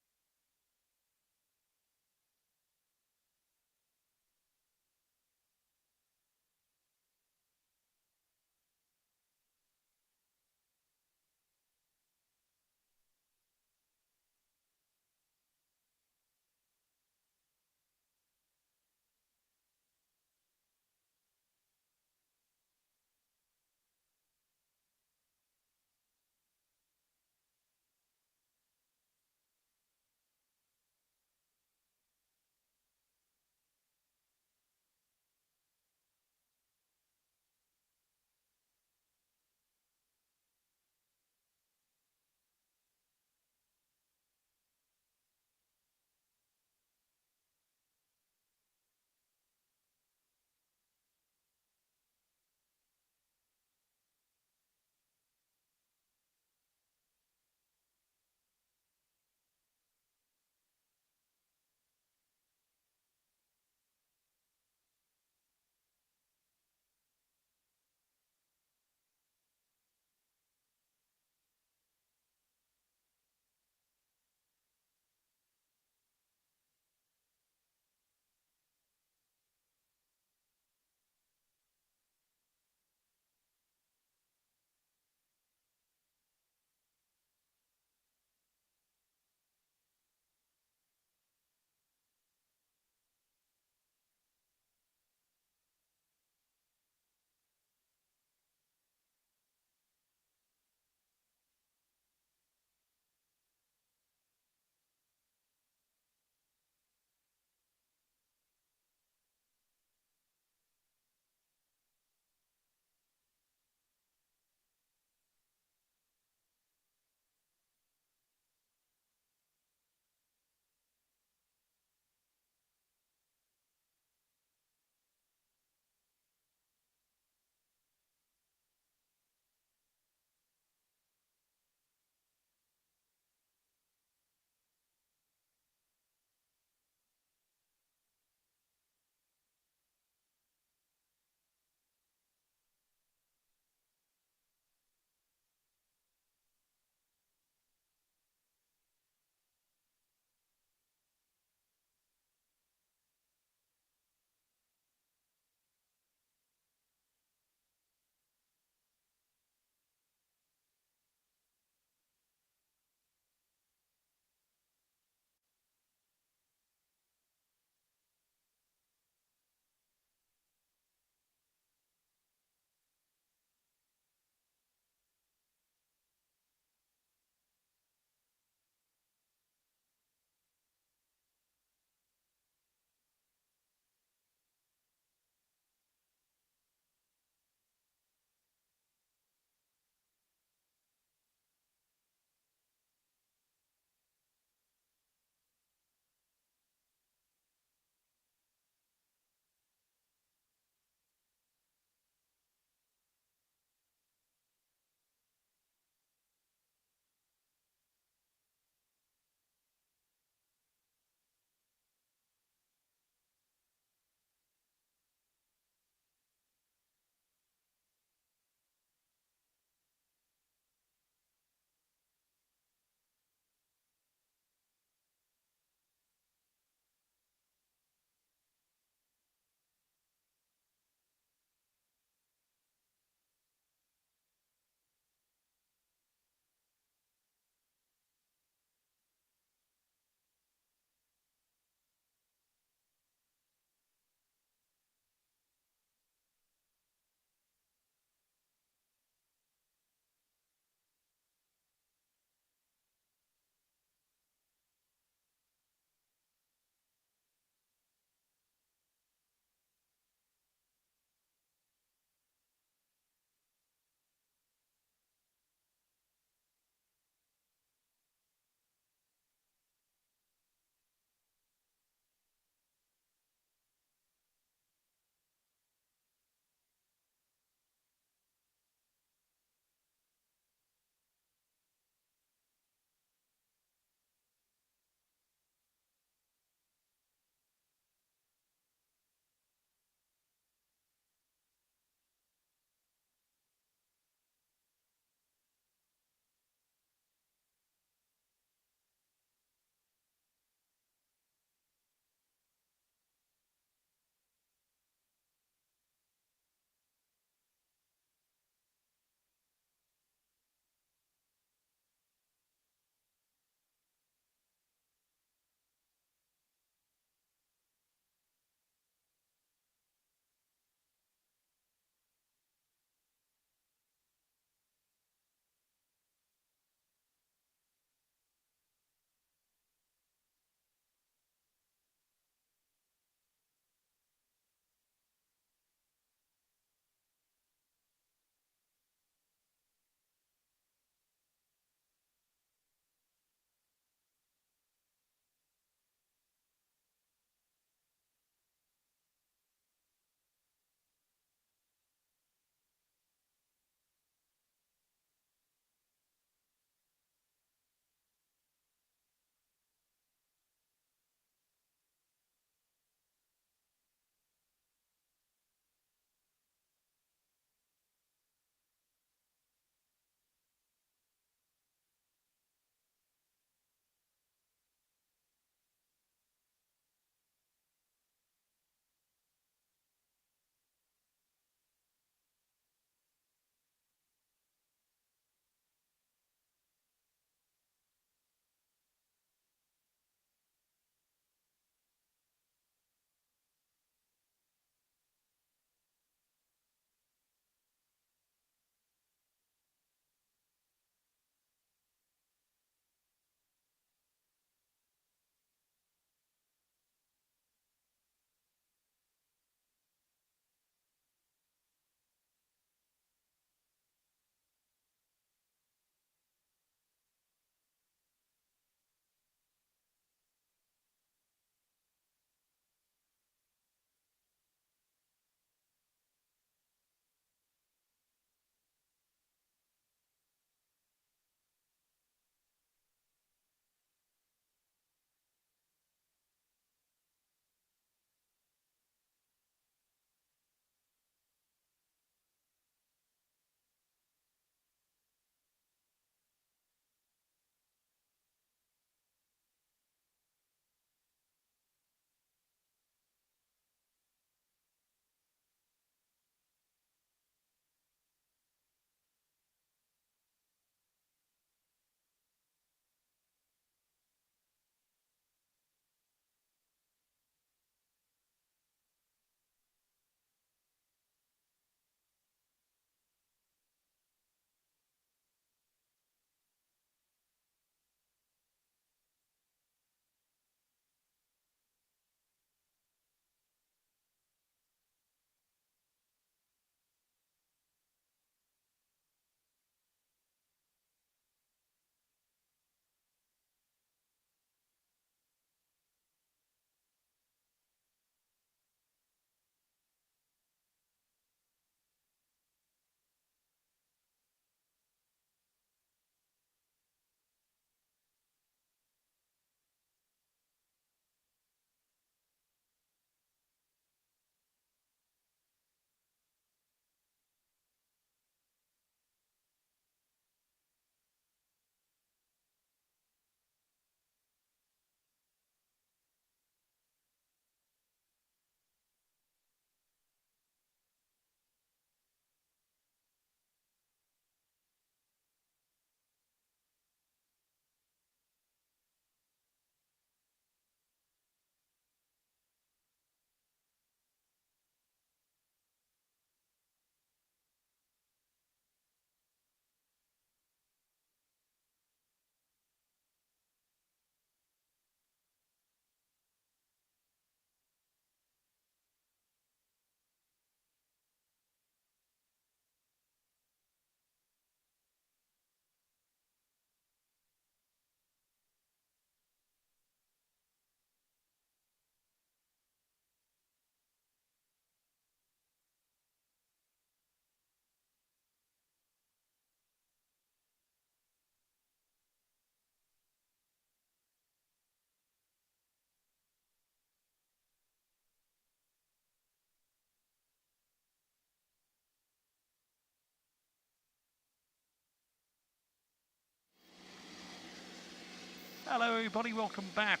Hello everybody, welcome back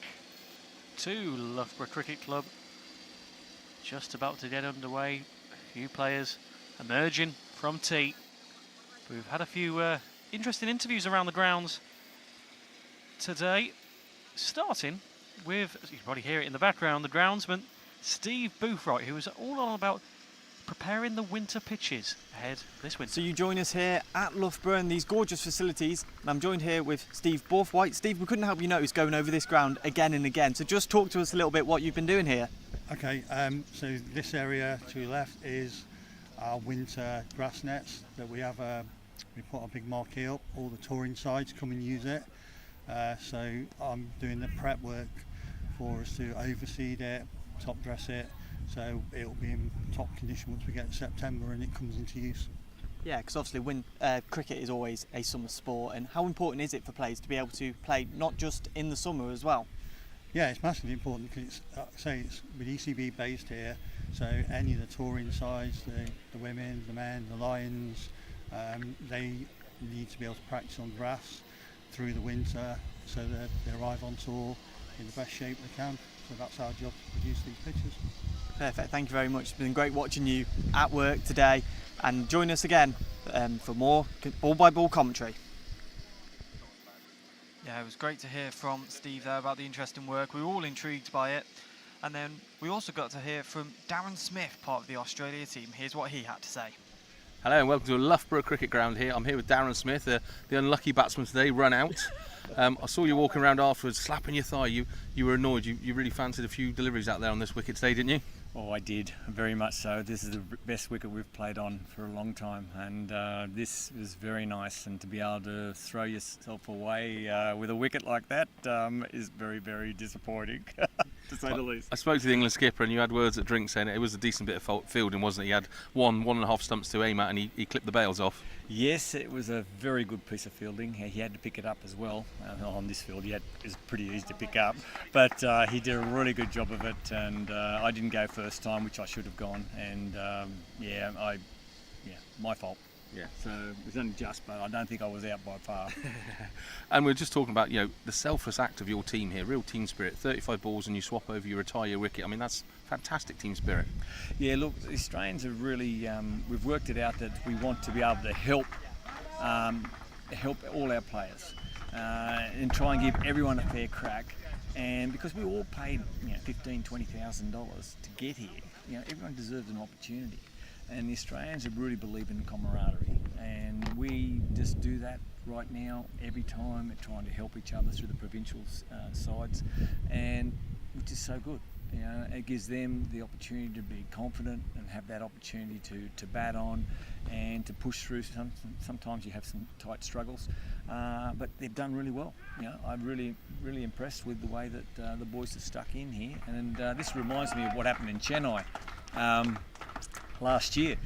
to Loughborough Cricket Club. Just about to get underway, a few players emerging from tee. We've had a few interesting interviews around the grounds today, starting with, as you can probably hear it in the background, the groundsman Steve Boothright, who was all on about preparing the winter pitches ahead this winter. So you join us here at Loughborough in these gorgeous facilities, and I'm joined here with Steve Boothright. Steve, we couldn't help you notice going over this ground again and again, so just talk to us a little bit what you've been doing here. Okay, so this area to your left is our winter grass nets that we have. We put a big marquee up, all the touring sides come and use it. So I'm doing the prep work for us to overseed it, top dress it, so it'll be in top condition once we get to September and it comes into use. Yeah, because obviously cricket is always a summer sport, and how important is it for players to be able to play not just in the summer as well? Yeah, it's massively important because it's with ECB based here, so any of the touring sides, the women, the men, the Lions, they need to be able to practice on grass through the winter so that they arrive on tour in the best shape they can. So that's our job, to produce these pitches. Perfect, thank you very much. It's been great watching you at work today, and join us again for more ball by ball commentary. Yeah, it was great to hear from Steve there about the interesting work. We were all intrigued by it. And then we also got to hear from Darren Smith, part of the Australia team. Here's what he had to say. Hello and welcome to Loughborough Cricket Ground here. I'm here with Darren Smith, the unlucky batsman today, run out. I saw you walking around afterwards, slapping your thigh. You were annoyed. You really fancied a few deliveries out there on this wicket today, didn't you? Oh, I did, very much so. This is the best wicket we've played on for a long time, and this was very nice. And to be able to throw yourself away with a wicket like that is very, very disappointing, to say the least. I spoke to the England skipper, and you had words at drink saying it was a decent bit of fielding, wasn't it? He had one and a half stumps to aim at, and he clipped the bails off. Yes, it was a very good piece of fielding. He had to pick it up as well. On this field, it was pretty easy to pick up, but he did a really good job of it. And I didn't go first time, which I should have gone. And my fault. Yeah. So it was only just, but I don't think I was out by far. And we're just talking about the selfless act of your team here, real team spirit. 35 balls and you swap over, you retire your wicket. I mean, that's fantastic team spirit. Yeah, look, the Australians have really, we've worked it out that we want to be able to help all our players and try and give everyone a fair crack. And because we all paid $15,000, $20,000 to get here, everyone deserves an opportunity. And the Australians have really believed in camaraderie, and we just do that right now every time, trying to help each other through the provincial sides, and which is so good. It gives them the opportunity to be confident and have that opportunity to bat on and to push through. Sometimes you have some tight struggles, but they've done really well. I'm really, really impressed with the way that the boys have stuck in here, and this reminds me of what happened in Chennai. Last year,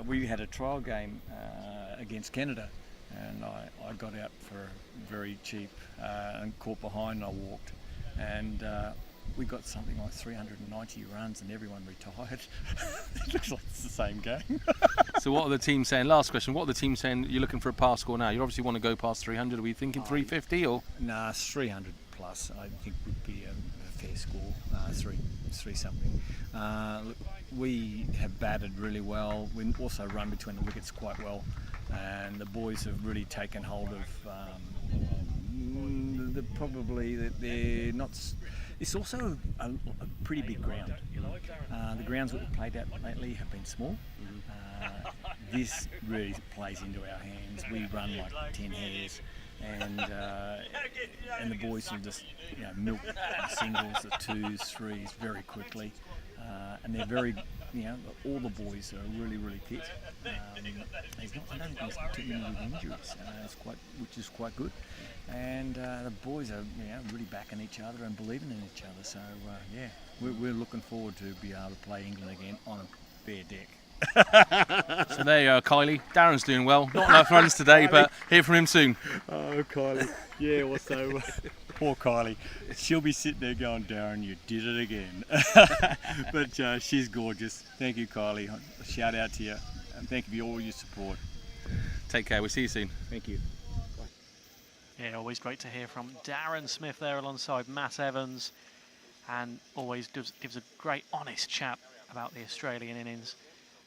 we had a trial game against Canada, and I got out for very cheap and caught behind and I walked. And we got something like 390 runs and everyone retired. It looks like it's the same game. So what are the teams saying? Last question, what are the teams saying? You're looking for a pass score now. You obviously want to go past 300. Are we thinking 350 or? Nah, 300 plus I think would be a fair score, three something. Look, we have batted really well. We also run between the wickets quite well, and the boys have really taken hold of they're not. It's also a pretty big ground. The grounds that we've played at lately have been small. This really plays into our hands. We run like 10 hairs, and the boys will just milk the singles, the twos, threes very quickly, and they're very. All the boys are really, really fit. I don't think there's too many injuries, which is quite good. And the boys are really backing each other and believing in each other. So we're looking forward to be able to play England again on a fair deck. So there you are, Kylie. Darren's doing well. Not enough runs today, but hear from him soon. Oh, Kylie. Yeah, well, so poor Kylie. She'll be sitting there going, Darren, you did it again. But she's gorgeous. Thank you, Kylie. A shout out to you. And thank you for all your support. Take care. We'll see you soon. Thank you. Yeah, always great to hear from Darren Smith there alongside Matt Evans, and always gives a great honest chat about the Australian innings.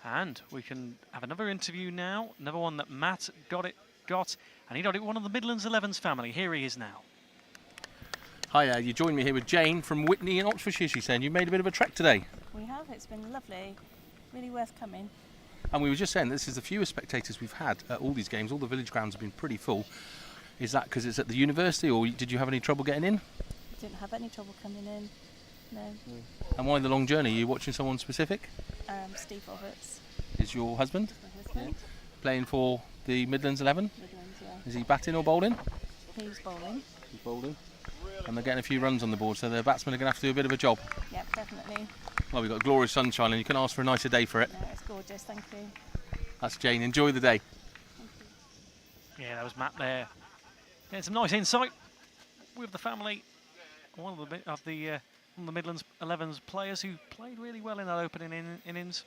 And we can have another interview now, another one that Matt got, and he got it one of the Midlands XI's family. Here he is now. Hi, you joined me here with Jane from Witney in Oxfordshire. She's saying you made a bit of a trek today. We have, it's been lovely, really worth coming. And we were just saying this is the fewest spectators we've had at all these games. All the village grounds have been pretty full. Is that because it's at the university, or did you have any trouble getting in? Didn't have any trouble coming in, no. And why the long journey? Are you watching someone specific? Steve Roberts. Is your husband? My husband. Playing for the Midlands XI? Midlands, yeah. Is he batting or bowling? He's bowling. He's bowling. And they're getting a few runs on the board, so the batsmen are going to have to do a bit of a job. Yep, definitely. Well, we've got glorious sunshine, and you can ask for a nicer day for it. No, it's gorgeous, thank you. That's Jane. Enjoy the day. Yeah, that was Matt there. Getting some nice insight with the family. One of the Midlands XI's players who played really well in that opening innings.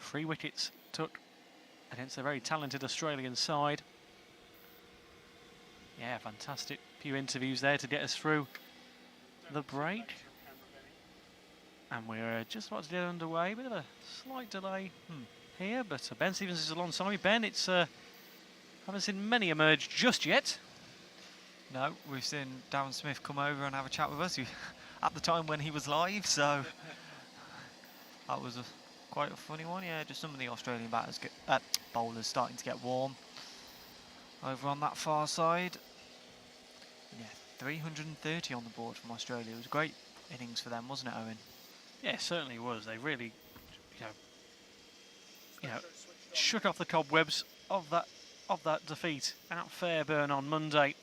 3 wickets took against a very talented Australian side. Yeah, fantastic few interviews there to get us through the break. And we're just about to get underway. Bit of a slight delay here, but Ben Stevens is alongside me. Ben, it's haven't seen many emerge just yet. No, we've seen Darren Smith come over and have a chat with us at the time when he was live, so that was quite a funny one. Yeah, just some of the Australian bowlers starting to get warm over on that far side. Yeah, 330 on the board from Australia. It was a great innings for them, wasn't it, Owen? Yeah, it certainly was. They really, shook off the cobwebs of that defeat at Fairburn on Monday,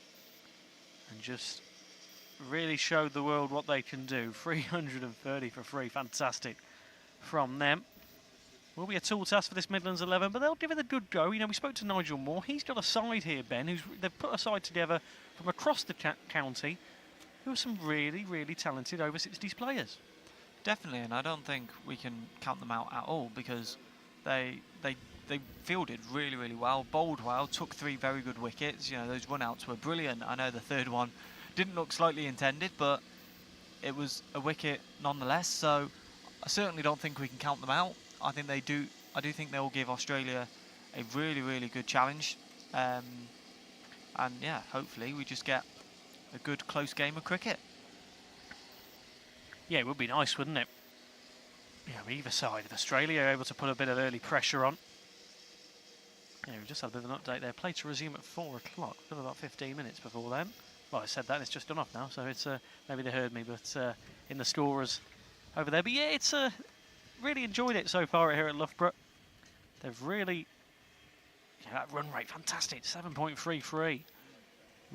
and just really showed the world what they can do. 330 for free, fantastic from them. Will be a tall task for this Midlands XI, but they'll give it a good go. We spoke to Nigel Moore. He's got a side here, Ben, they've put a side together from across the county who are some really, really talented over 60s players. Definitely, and I don't think we can count them out at all, because they fielded really, really well, bowled well, took 3 very good wickets. Those run-outs were brilliant. I know the third one didn't look slightly intended, but it was a wicket nonetheless, so I certainly don't think we can count them out. I do think they will give Australia a really, really good challenge. And yeah, hopefully we just get a good close game of cricket. Yeah, it would be nice, wouldn't it? Either side of Australia are able to put a bit of early pressure on. We've just had a bit of an update there. Play to resume at 4 o'clock. We've got about 15 minutes before then. Well, I said that, it's just done off now, so it's maybe they heard me, but in the scorers over there. But yeah, it's really enjoyed it so far here at Loughborough. They've really, that run rate, fantastic, 7.33.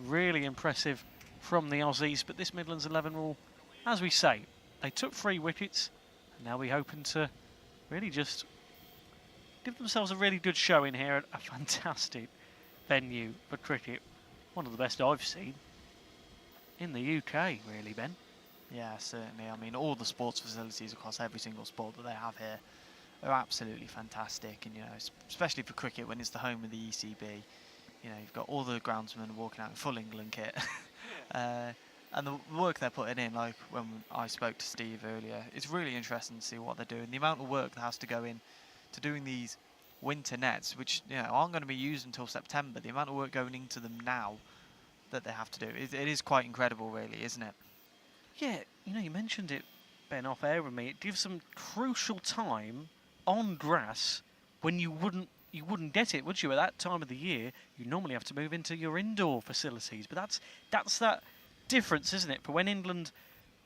Really impressive from the Aussies, but this Midlands XI will, as we say, they took 3 wickets, and now we're hoping to really just give themselves a really good showing here at a fantastic venue for cricket. One of the best I've seen in the UK, really, Ben. Yeah, certainly. I mean, all the sports facilities across every single sport that they have here are absolutely fantastic, and especially for cricket when it's the home of the ECB. You've got all the groundsmen walking out in full England kit. And the work they're putting in, like when I spoke to Steve earlier, it's really interesting to see what they're doing. The amount of work that has to go in to doing these winter nets, which aren't going to be used until September. The amount of work going into them now that they have to do, it is quite incredible, really, isn't it? Yeah, you mentioned it, Ben, off air with me. It gives them crucial time on grass when you wouldn't get it, would you? At that time of the year, you normally have to move into your indoor facilities. But that's that difference, isn't it? For when England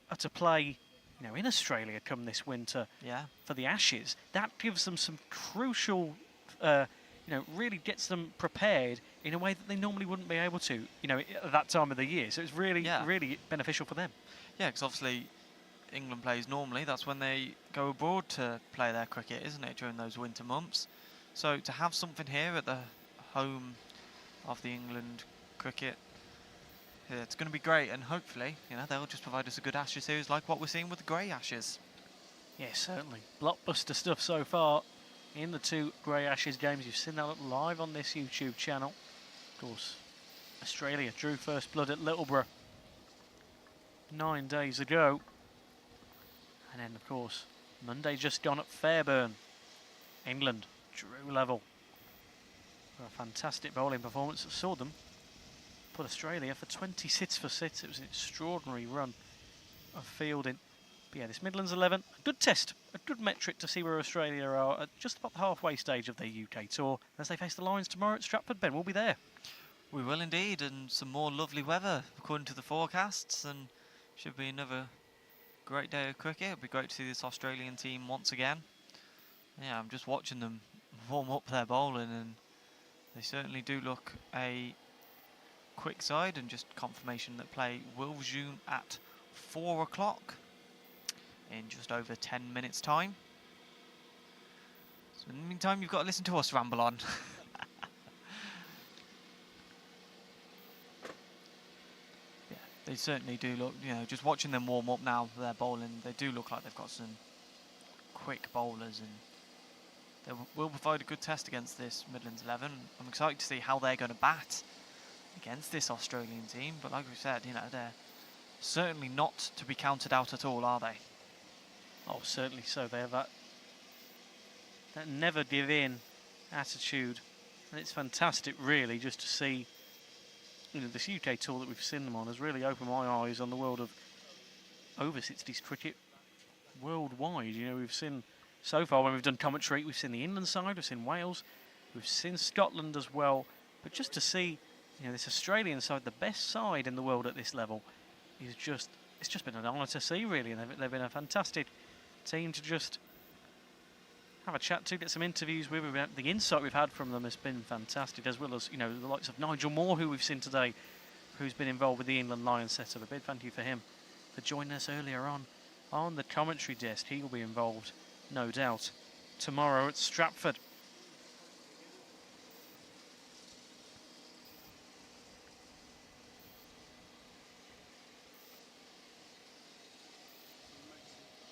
are to play, in Australia come this winter, for the Ashes, that gives them some crucial, really gets them prepared in a way that they normally wouldn't be able to, at that time of the year. So it's really, really beneficial for them. Yeah, because obviously England plays normally. That's when they go abroad to play their cricket, isn't it, during those winter months? So to have something here at the home of the England cricket, it's going to be great, and hopefully, they'll just provide us a good Ashes series like what we're seeing with the Grey Ashes. Yeah, certainly. Blockbuster stuff so far in the 2 Grey Ashes games. You've seen that live on this YouTube channel. Of course, Australia drew first blood at Loughborough 9 days ago. And then, of course, Monday just gone at Fairburn. England drew level. A fantastic bowling performance that saw them put Australia for 20 sits for sits. It was an extraordinary run of fielding. But yeah, this Midlands 11, a good test, a good metric to see where Australia are at just about the halfway stage of their UK tour. As they face the Lions tomorrow at Stratford, Ben will be there. We will indeed, and some more lovely weather according to the forecasts, and should be another great day of cricket. It'll be great to see this Australian team once again. Yeah, I'm just watching them warm up their bowling, and they certainly do look a quick side, and just confirmation that play will resume at 4 o'clock in just over 10 minutes time. So in the meantime, you've got to listen to us ramble on. Yeah, they certainly do look, you know, just watching them warm up now for their bowling, they do look like they've got some quick bowlers, and they will provide a good test against this Midlands 11. I'm excited to see how they're going to bat against this Australian team, but like we said, you know, they're certainly not to be counted out at all, are they? Oh, certainly so. They have that never give in attitude, and it's fantastic, really, just to see. You know, this UK tour that we've seen them on has really opened my eyes on the world of over 60s cricket worldwide. You know, we've seen so far when we've done commentary, we've seen the England side, we've seen Wales, we've seen Scotland as well. But just to see, you know, this Australian side, the best side in the world at this level, is just, it's just been an honour to see, really. And they've been a fantastic team to just have a chat to, get some interviews with. The insight we've had from them has been fantastic, as well as, you know, the likes of Nigel Moore, who we've seen today, who's been involved with the England Lions setup. A big thank you for him for joining us earlier on the commentary desk. He will be involved, no doubt, tomorrow at Stratford.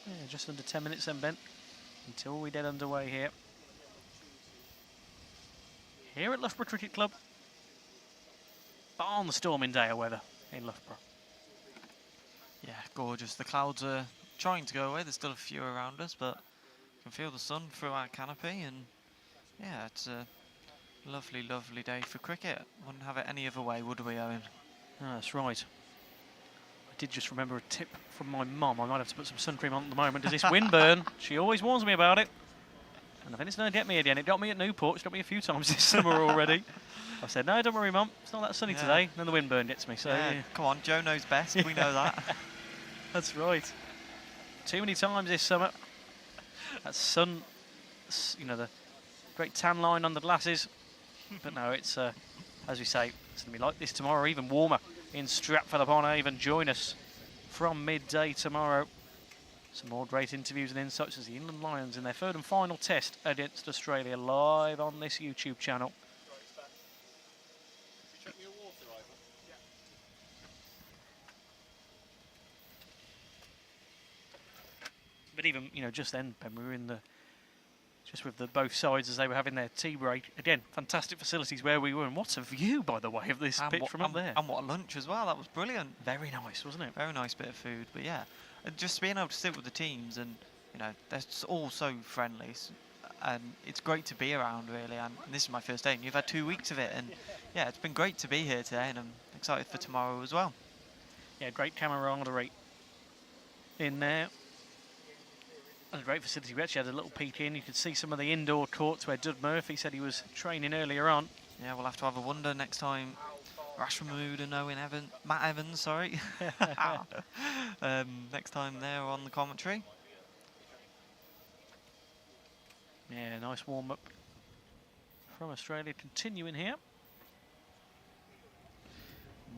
Yeah, just under 10 minutes then, Ben, until we get underway here. Here at Loughborough Cricket Club. On the storming day of weather in Loughborough. Yeah, gorgeous. The clouds are trying to go away. There's still a few around us, but you can feel the sun through our canopy, and yeah, it's a lovely, lovely day for cricket. Wouldn't have it any other way, would we, Owen? Oh, that's right. I did just remember a tip from my mum. I might have to put some sun cream on at the moment. Does this wind burn? She always warns me about it. And I think it's going to get me again. It got me at Newport. It's got me a few times this summer already. I said, no, don't worry, Mum. It's not that sunny today. And then the wind burn gets me. So yeah. Come on, Joe knows best. We know that. That's right. Too many times this summer. That sun, you know, the great tan line on the glasses. But no, it's, as we say, it's going to be like this tomorrow, even warmer in Stratford-upon-Avon. Join us from midday tomorrow. Some more great interviews and insights as the England Lions in their third and final test against Australia, live on this YouTube channel. But even, you know, just then, Ben, we were in the, just with the both sides as they were having their tea break. Again, fantastic facilities where we were, and what a view, by the way, of this pitch from up there. And what a lunch as well. That was brilliant. Very nice, wasn't it? Very nice bit of food. But yeah, and just being able to sit with the teams, and you know, they're all so friendly, and it's great to be around, really. And this is my first day, and you've had 2 weeks of it, and yeah, it's been great to be here today, and I'm excited for tomorrow as well. Yeah, great camaraderie in there. And a great facility. We actually had a little peek in. You could see some of the indoor courts where Dud Murphy said he was training earlier on. Yeah, we'll have to have a wonder next time. Rash Mahmood and Matt Evans, sorry. Next time they're on the commentary. Yeah, nice warm up from Australia. Continuing here.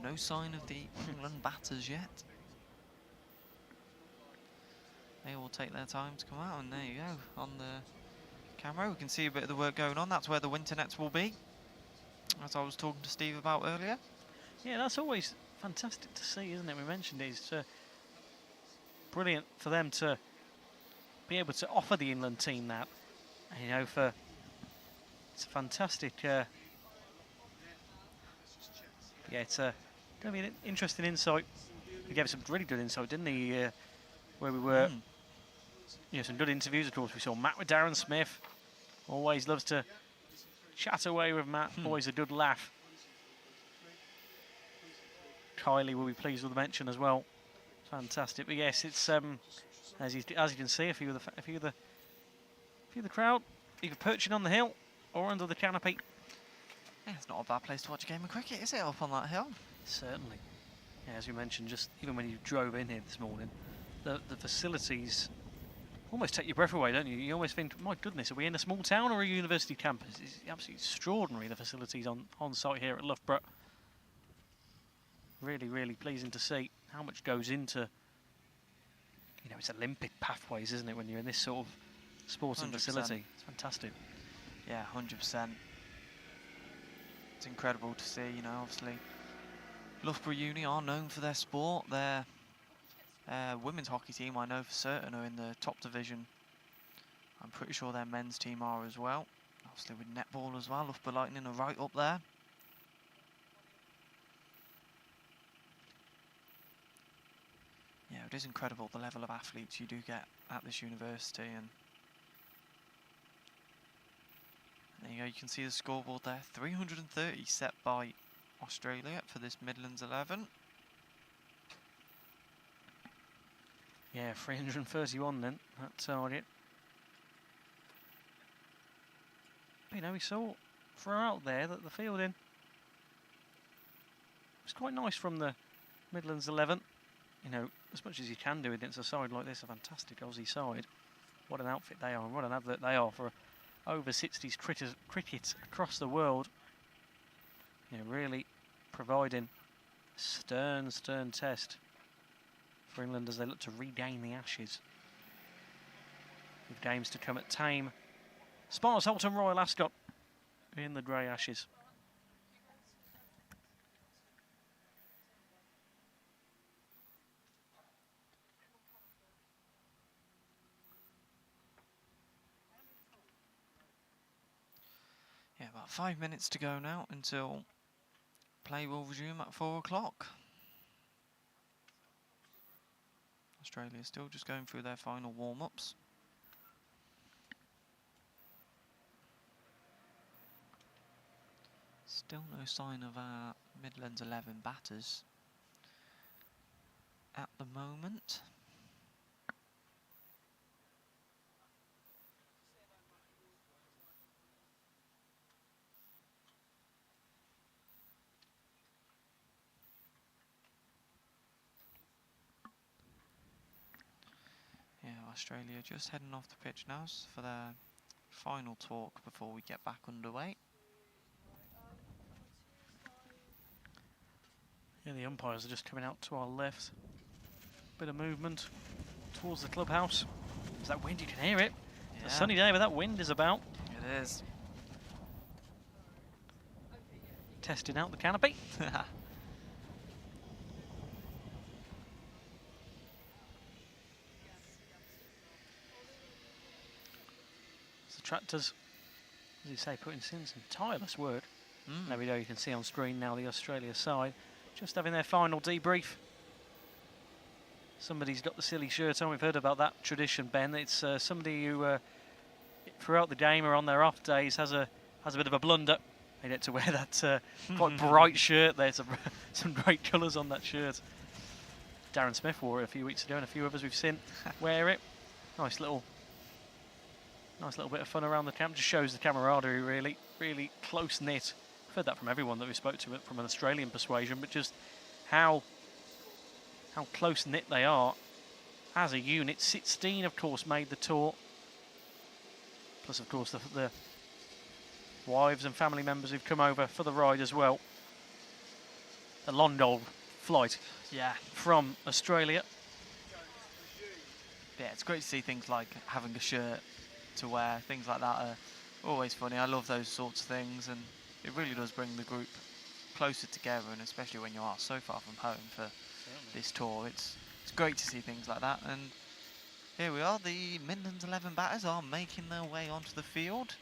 No sign of the England batters yet. They will take their time to come out, and there you go. On the camera, we can see a bit of the work going on. That's where the winter nets will be, as I was talking to Steve about earlier. Yeah, that's always fantastic to see, isn't it? We mentioned it's brilliant for them to be able to offer the England team that. And, you know, it's a fantastic Yeah, it's going to be an interesting insight. He gave us some really good insight, didn't he? Where we were, some good interviews. Of course, we saw Matt with Darren Smith. Always loves to chat away with Matt. Always a good laugh. Kylie will be pleased with the mention as well. Fantastic. But yes, it's as you can see, a few of the crowd either perching on the hill or under the canopy. Yeah, it's not a bad place to watch a game of cricket, is it, up on that hill? Certainly. Yeah, as you mentioned, just even when you drove in here this morning, the facilities almost take your breath away, don't you? You almost think, my goodness, are we in a small town or a university campus? It's absolutely extraordinary, the facilities on site here at Loughborough. Really, really pleasing to see how much goes into, it's Olympic pathways, isn't it, when you're in this sort of sporting 100%. facility. It's fantastic. Yeah, 100%. It's incredible to see, obviously Loughborough Uni are known for their sport. Their women's hockey team, I know for certain, are in the top division. I'm pretty sure their men's team are as well. Obviously with netball as well, Loughborough Lightning are right up there. Yeah, it is incredible the level of athletes you do get at this university, and there you go, you can see the scoreboard there. 330 set by Australia for this Midlands 11. Yeah, 331 then, that target. We saw throughout there that the fielding was quite nice from the Midlands 11. As much as you can do against a side like this, a fantastic Aussie side. What an outfit they are, and what an advert they are for over 60s cricket across the world. Really providing a stern test for England as they look to regain the Ashes. With games to come at Tame, Spas, Holton, Royal Ascot in the grey Ashes. Yeah, about 5 minutes to go now until play will resume at 4 o'clock. Australia still just going through their final warm-ups. Still no sign of our Midlands 11 batters at the moment. Yeah, Australia just heading off the pitch now for their final talk before we get back underway. Yeah, the umpires are just coming out to our left. Bit of movement towards the clubhouse. There's that wind, you can hear it. Yeah. A sunny day, but that wind is about. It is. Testing out the canopy. The tractors, as you say, putting in some tireless work. There we go, you can see on screen now the Australia side just having their final debrief. Somebody's got the silly shirt on. We've heard about that tradition, Ben. It's somebody who throughout the game or on their off days has a bit of a blunder. They get to wear that quite bright shirt there. Some great colours on that shirt. Darren Smith wore it a few weeks ago, and a few others we've seen wear it. Nice little bit of fun around the camp. Just shows the camaraderie, really, really close knit. I've heard that from everyone that we spoke to from an Australian persuasion, but just how close knit they are as a unit. 16, of course, made the tour. Plus, of course, the wives and family members who've come over for the ride as well. The London flight, yeah, from Australia. Yeah, it's great to see things like having a shirt to wear. Things like that are always funny. I love those sorts of things, and it really does bring the group closer together, and especially when you are so far from home for this tour, it's great to see things like that. And here we are, the Midlands 11 batters are making their way onto the field,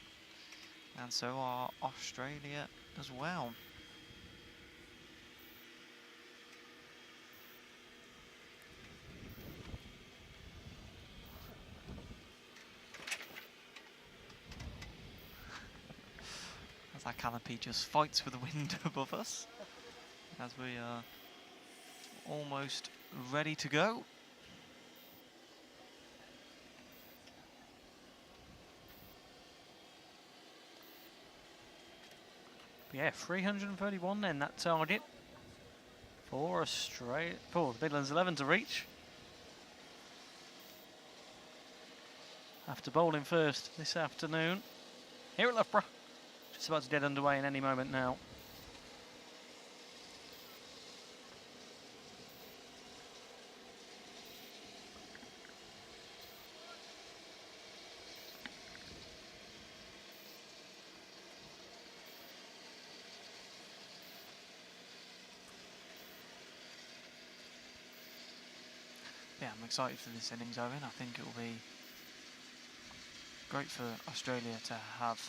and so are Australia as well. as our canopy just fights with the wind above us as we are almost ready to go. Yeah, 331 then, that target for the Midlands 11 to reach. After bowling first this afternoon here at Loughborough. Just about to get underway in any moment now. Yeah, I'm excited for this innings, Owen. I think it will be great for Australia to have,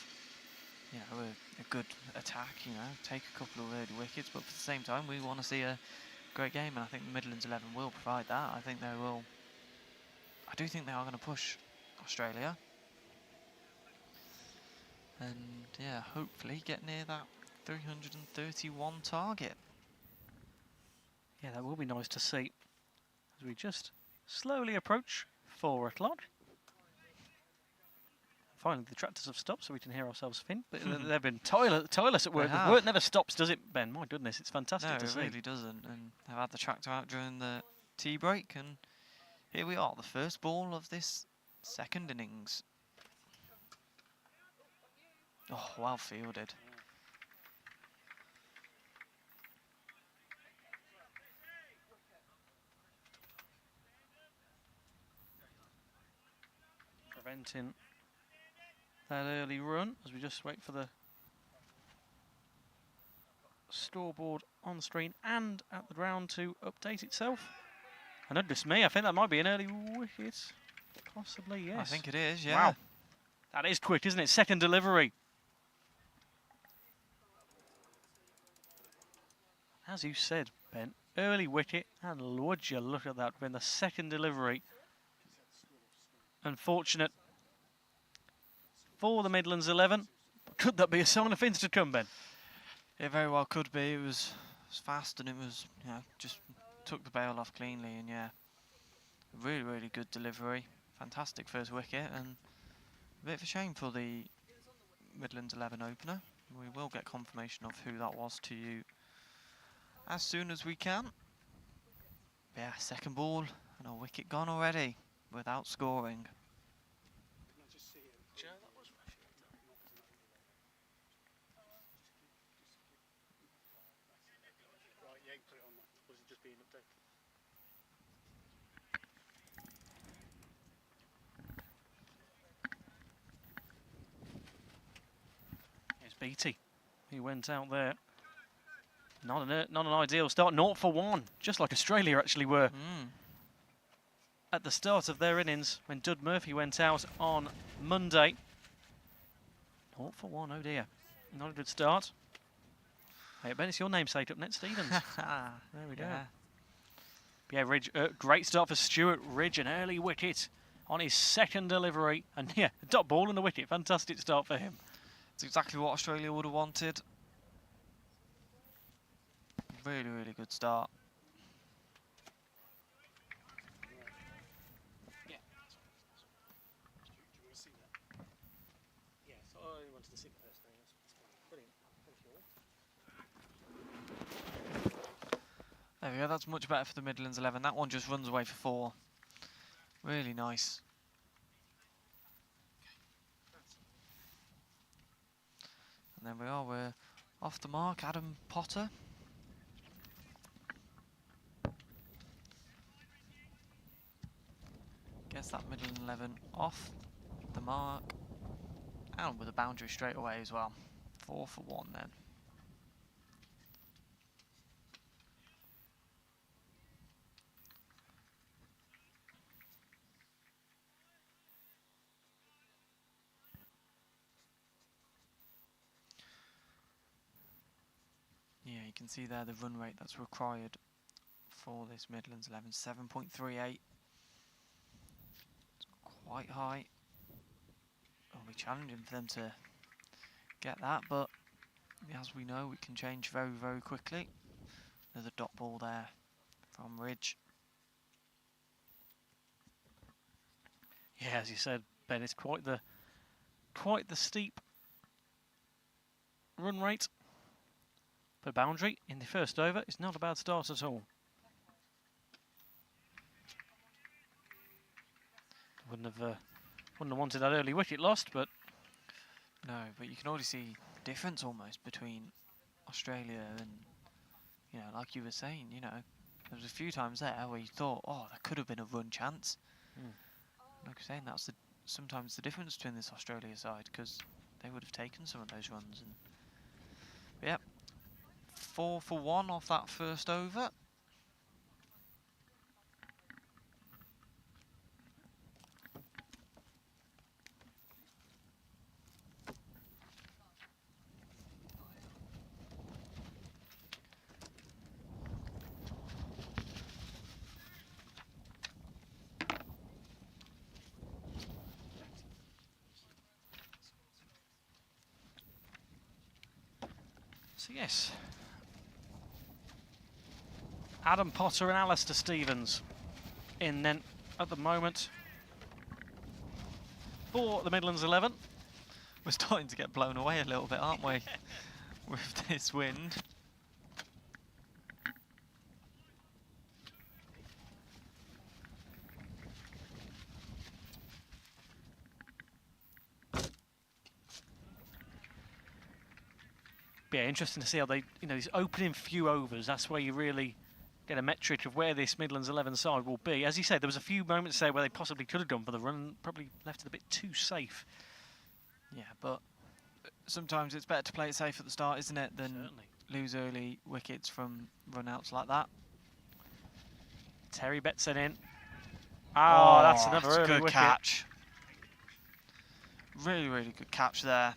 you know, a good attack, you know, take a couple of early wickets, but at the same time we want to see a great game, and I think the Midlands 11 will provide that. I think they will. I do think they are going to push Australia, and yeah, hopefully get near that 331 target. Yeah, that will be nice to see as we just slowly approach 4 o'clock. Finally, the tractors have stopped so we can hear ourselves fin, but they've been tireless at work. The work never stops, does it, Ben? My goodness, it's fantastic to see. No, it really doesn't. And I've had the tractor out during the tea break, and here we are, the first ball of this second innings. Oh, well fielded. Preventing that early run as we just wait for the scoreboard on the screen and at the ground to update itself. And goodness me, I think that might be an early wicket. Possibly, yes. I think it is, yeah. Wow. That is quick, isn't it? Second delivery. As you said, Ben, early wicket, and would you look at that, when the second delivery. Unfortunate for the Midlands 11. Could that be a sign of things to come, Ben? It very well could be. It was fast, and it was, you know, just took the bail off cleanly, and yeah, really, really good delivery. Fantastic first wicket, and a bit of a shame for the Midlands 11 opener. We will get confirmation of who that was to you as soon as we can. Yeah, second ball, and a wicket gone already without scoring. Here's Beattie. He went out there. Not an ideal start. 0 for 1, just like Australia actually were at the start of their innings when Dud Murphy went out on Monday. 0 for 1, oh dear. Not a good start. Hey, Ben, it's your namesake up next, Stevens. There we go. Yeah, Ridge, great start for Stuart Ridge, an early wicket on his second delivery. And yeah, a dot ball and a wicket. Fantastic start for him. It's exactly what Australia would have wanted. Really, really good start. There we go, that's much better for the Midlands 11. That one just runs away for 4. Really nice. And then we are, we're off the mark. Adam Potter. Gets that Midland 11 off the mark. And with a boundary straight away as well. 4 for 1 then. Yeah, you can see there the run rate that's required for this Midlands 11, 7.38. It's quite high. It'll be challenging for them to get that, but as we know, it can change very, very quickly. Another dot ball there from Ridge. Yeah, as you said, Ben, it's quite the steep run rate. But boundary in the first over is not a bad start at all. Wouldn't have wanted that early wicket lost, but no. But you can already see the difference almost between Australia and, you know, like you were saying, you know, there was a few times there where you thought, oh, there could have been a run chance. Like you're saying, that's sometimes the difference between this Australia side, because they would have taken some of those runs. And yep, 4 for 1 off that first over. so yes, Adam Potter and Alistair Stevens in then at the moment for the Midlands 11. We're starting to get blown away a little bit, aren't we, with this wind? Yeah, interesting to see how they, you know, these opening few overs, that's where you really get a metric of where this Midlands 11 side will be. As you said, there was a few moments there where they possibly could have gone for the run, probably left it a bit too safe. Yeah, but sometimes it's better to play it safe at the start, isn't it, than Certainly. lose early wickets from run-outs like that. Terry Betson in. Oh, that's another that's a early good wicket. catch. Really, really good catch there.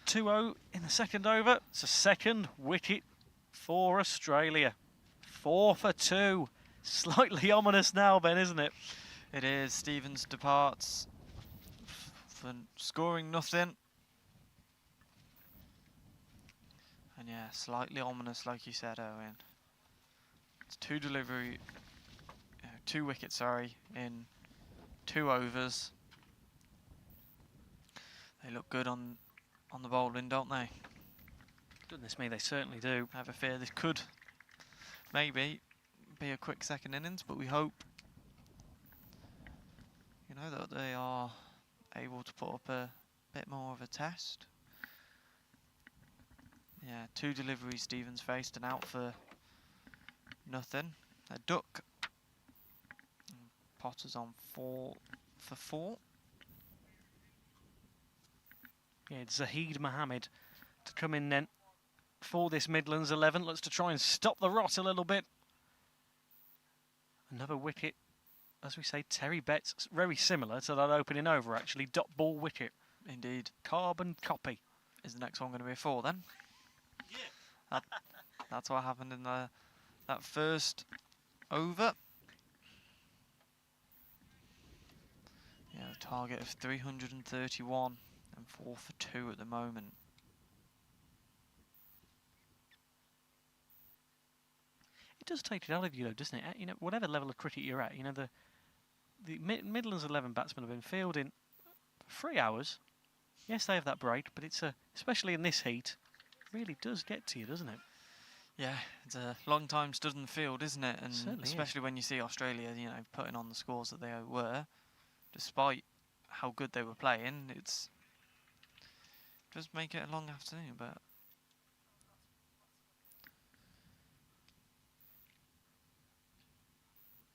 2-0 in the second over. It's a second wicket for Australia. 4 for 2. Slightly ominous now, Ben, isn't it? It is. Stevens departs for scoring nothing. And yeah, slightly ominous, like you said, Owen. It's 2 wickets, sorry, in 2 overs. They look good on the bowling, don't they? Goodness me, they certainly do. I have a fear this could maybe be a quick second innings, but we hope, you know, that they are able to put up a bit more of a test. Yeah, 2 deliveries Stevens faced and out for nothing. A duck. And Potter's on 4 for 4. Yeah, it's Zahid Mohammed to come in then for this Midlands 11. Looks to try and stop the rot a little bit. Another wicket, as we say, Terry Betts, very similar to that opening over actually. Dot ball wicket. Indeed. Carbon copy. Is the next one going to be a 4 then? Yeah. That's what happened in that first over. Yeah, the target of 331 and 4 for 2 at the moment. It does take it out of you though, doesn't it? You know, whatever level of cricket you're at, you know, the Midlands 11 batsmen have been fielding for 3 hours. Yes, they have that break, but it's especially in this heat, really does get to you, doesn't it? Yeah, it's a long time stood in the field, isn't it? And Certainly especially when you see Australia, you know, putting on the scores that they were, despite how good they were playing, it does make it a long afternoon, but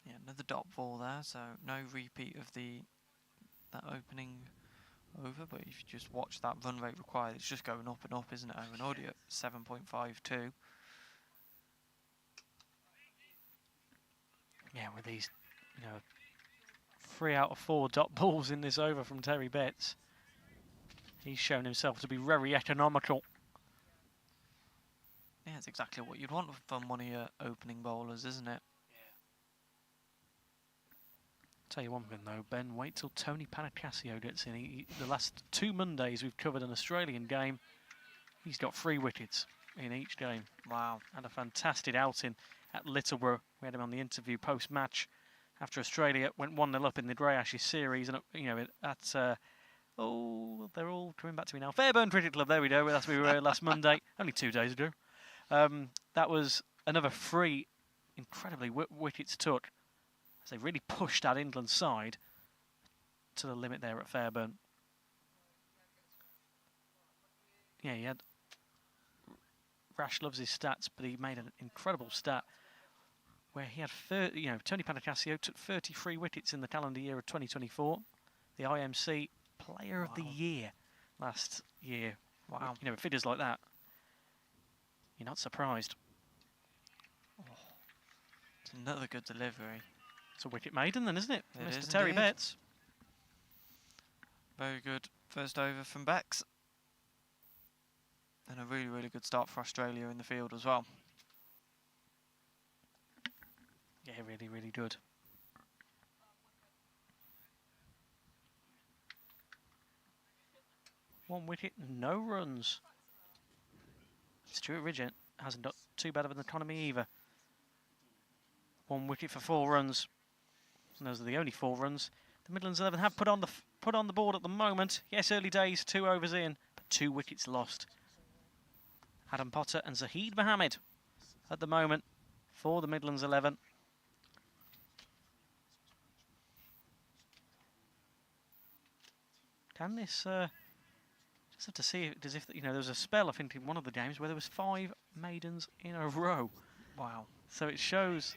yeah, another dot ball there, so no repeat of that opening over, but if you just watch that run rate required, it's just going up and up, isn't it? Owen, already at 7.52. Yeah, with these, you know, 3 out of 4 dot balls in this over from Terry Betts. He's shown himself to be very economical. Yeah, it's exactly what you'd want from one of your opening bowlers, isn't it? Tell you one thing though, Ben, wait till Tony Panicasio gets in. The last 2 Mondays we've covered an Australian game. He's got 3 wickets in each game. Wow. Had a fantastic outing at Loughborough. We had him on the interview post-match after Australia went 1-0 up in the Grey Ashes series. And, you know, they're all coming back to me now. Fairburn Cricket Club, there we go. That's where we were last Monday, only 2 days ago. That was another 3 incredibly wickets took, as they really pushed that England side to the limit there at Fairburn. Yeah, he had... Rash loves his stats, but he made an incredible stat where he had, Tony Panicasio took 33 wickets in the calendar year of 2024. The IMC Player of the Year last year. Wow. You know, figures like that, you're not surprised. It's another good delivery. It's a wicket maiden then, isn't it? It Mr. is Terry indeed. Betts. Very good first over from Bex. And a really, really good start for Australia in the field as well. Yeah, really, really good. One wicket, no runs. Stuart Ridge hasn't got too bad of an economy either. 1 wicket for 4 runs. And those are the only 4 runs the Midlands 11 have put on the board at the moment. Yes, early days, 2 overs in, but 2 wickets lost. Adam Potter and Zahid Mohammed at the moment for the Midlands 11. Can this... just have to see, as if, there was a spell, I think, in one of the games where there was 5 maidens in a row. Wow. So it shows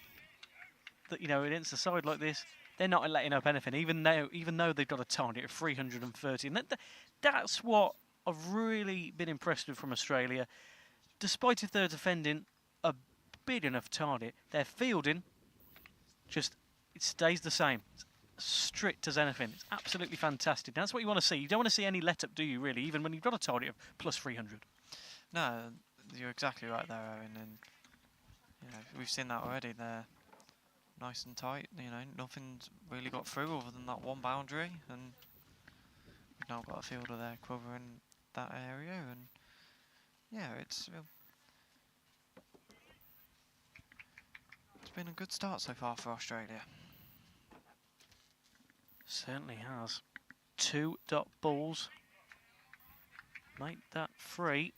that, against a side like this, they're not letting up anything, even though they've got a target of 330. And that's what I've really been impressed with from Australia. Despite if they're defending a big enough target, their fielding it stays the same. It's strict as anything. It's absolutely fantastic. That's what you want to see. You don't want to see any let up, do you, really, even when you've got a target of plus 300? No, you're exactly right there, Owen. And we've seen that already. They're nice and tight. Nothing's really got through other than that 1 boundary, and we've now got a fielder there covering that area. And yeah, it's been a good start so far for Australia. Certainly has. 2 dot balls. Make that 3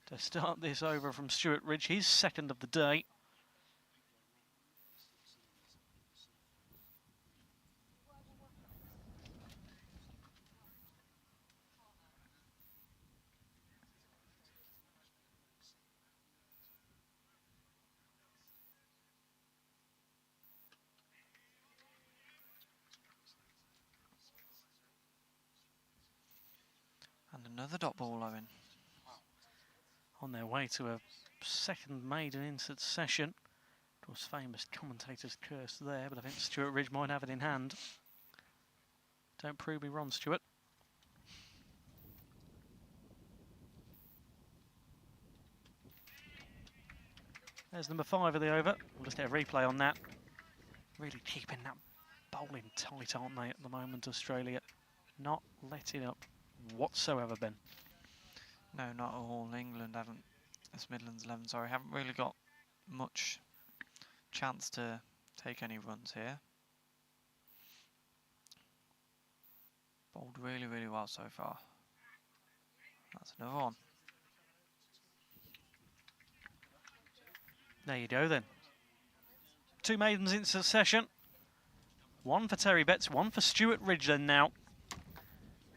to start this over from Stuart Ridge, his 2nd of the day. And another dot ball, Owen. On their way to a 2nd maiden in succession. Of course, famous commentator's curse there, but I think Stuart Ridge might have it in hand. Don't prove me wrong, Stuart. There's number 5 of the over. We'll just get a replay on that. Really keeping that bowling tight, aren't they, at the moment, Australia? Not letting up whatsoever, Ben. No, not at all. England haven't, this Midlands 11, sorry, haven't really got much chance to take any runs here. Bowled really, really well so far. That's another one. There you go then. 2 maidens in succession. 1 for Terry Betts, 1 for Stuart Ridge then now.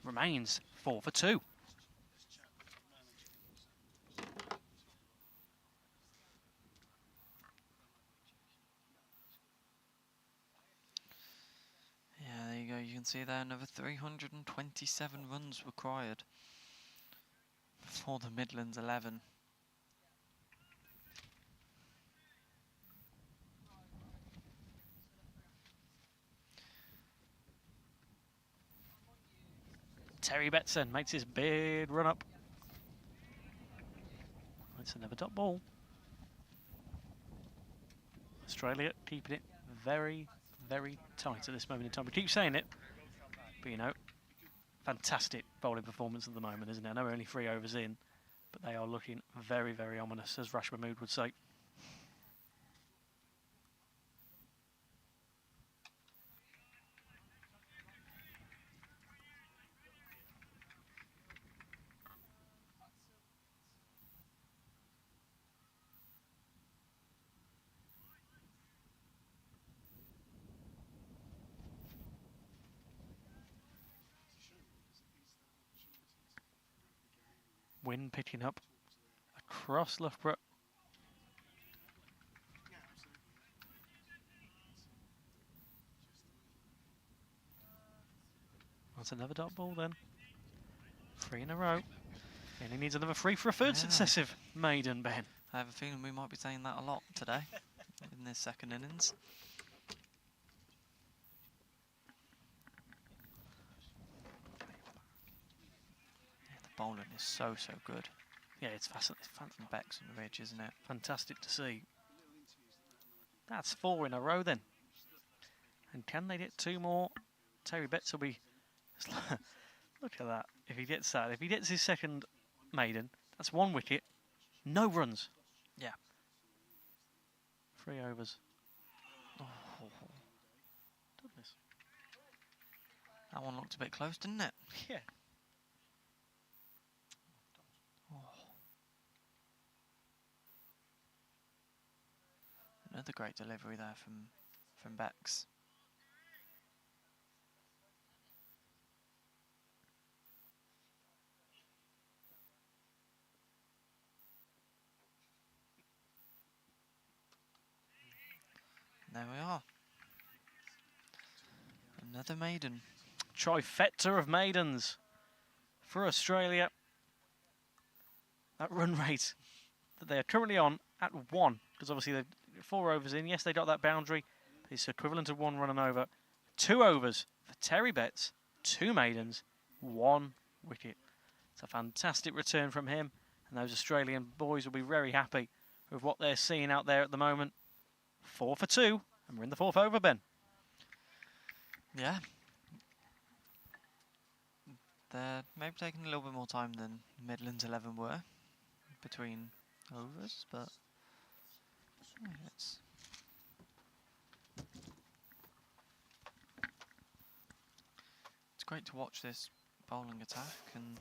Remains 4 for 2. Yeah, there you go. You can see there another 327 runs required for the Midlands 11. Terry Betson makes his big run up. It's another dot ball. Australia keeping it very, very tight at this moment in time. We keep saying it, but you know, fantastic bowling performance at the moment, isn't it? I know we're only 3 overs in, but they are looking very, very ominous, as Rash Mahmood would say. Wind picking up across Loughborough. That's another dot ball then. 3 in a row. And he needs another 3 for a third successive maiden, Ben. I have a feeling we might be saying that a lot today in this second innings. Bowling is so good. Yeah, it's fascinating. From Becks and Ridge, isn't it? Fantastic to see. That's 4 in a row then. And can they get 2 more? Terry Betts will be... Look at that. If he gets that, if he gets his second maiden, that's 1 wicket, no runs. Yeah. 3 overs. Oh, goodness. That one looked a bit close, didn't it? Yeah. Another great delivery there from Becks. And there we are. Another maiden. Trifecta of maidens for Australia. That run rate that they are currently on at 1, because obviously they're 4 overs in. Yes, they got that boundary. It's equivalent to 1 run and over. 2 overs for Terry Betts, 2 maidens, 1 wicket. It's a fantastic return from him, and those Australian boys will be very happy with what they're seeing out there at the moment. 4 for 2, and we're in the 4th over, Ben. Yeah. They're maybe taking a little bit more time than Midlands 11 were between overs, but it's great to watch this bowling attack. And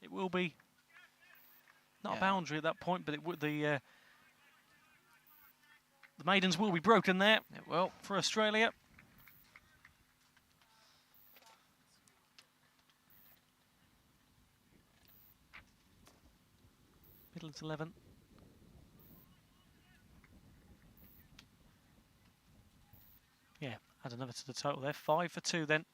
it will be not a boundary at that point, but it would the maidens will be broken there. It will for Australia. Midlands 11. Yeah, add another to the total there. 5 for 2 then.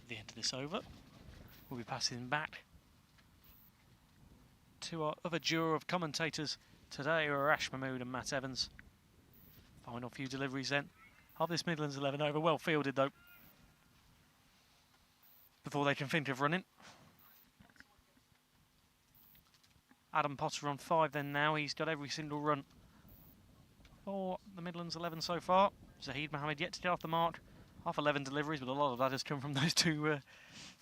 The end of this over. We'll be passing back to our other duo of commentators today, are Ash Mahmood and Matt Evans. Final few deliveries then of this Midlands 11 over. Well fielded though, before they can think of running. Adam Potter on 5 then now. He's got every single run for the Midlands 11 so far. Zahid Mohammed yet to get off the mark. Half 11 deliveries, but a lot of that has come from those 2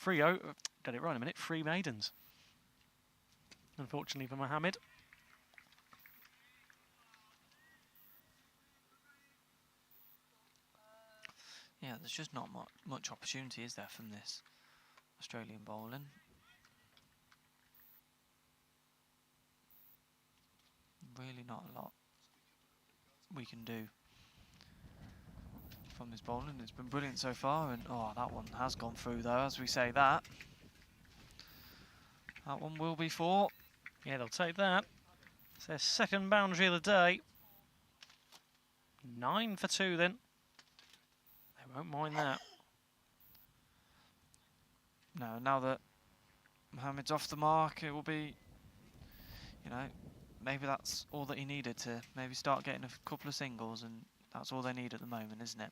got it right in a minute, 3 maidens. Unfortunately for Mohammed. yeah, there's just not much opportunity, is there, from this Australian bowling? Really not a lot we can do from this bowling. It's been brilliant so far, and oh, that one has gone through though, as we say that. That one will be 4. Yeah, they'll take that. It's their second boundary of the day. 9 for 2 then. They won't mind that. No, now that Mohammed's off the mark, it will be, you know, maybe that's all that he needed to maybe start getting a couple of singles, and that's all they need at the moment, isn't it?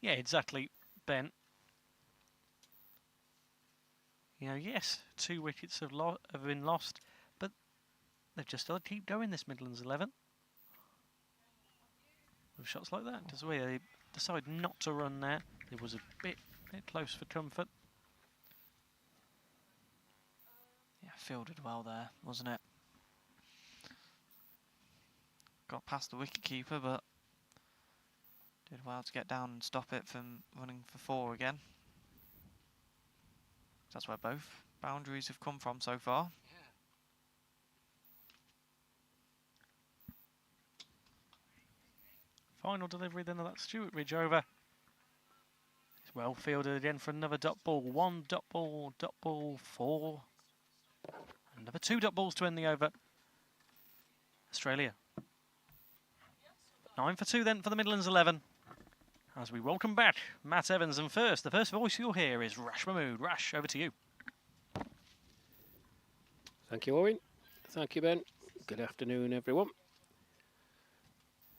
Yeah, exactly, Ben. You know, yes, 2 wickets have been lost, but they've just got to keep going, this Midlands 11. With shots like that, just the way they decide not to run there. It was a bit close for comfort. Yeah, fielded well there, wasn't it? Got past the wicket-keeper, but did well to get down and stop it from running for 4 again. That's where both boundaries have come from so far. Final delivery then of that Stuart Ridge over. It's well fielded again for another dot ball. 1 dot ball, 4. Another 2 dot balls to end the over. Australia. 9 for 2 then for the Midlands 11. As we welcome back Matt Evans, and the first voice you'll hear is Rash Mahmood. Rash, over to you. Thank you, Owen. Thank you, Ben. Good afternoon, everyone.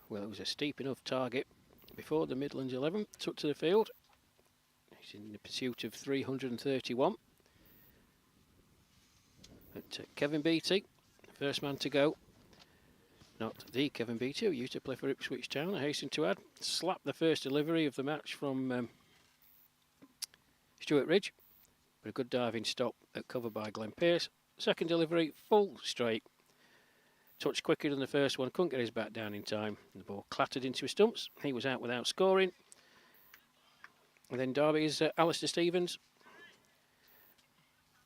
Well, it was a steep enough target before the Midlands 11 took to the field. He's in the pursuit of 331. But Kevin Beattie, first man to go. Not the Kevin Beattie, who used to play for Ipswich Town, I hasten to add. Slapped the first delivery of the match from Stuart Ridge. But a good diving stop at cover by Glenn Pearce. Second delivery, full straight. Touched quicker than the first one, couldn't get his bat down in time. The ball clattered into his stumps. He was out without scoring. And then Derby's Alistair Stevens.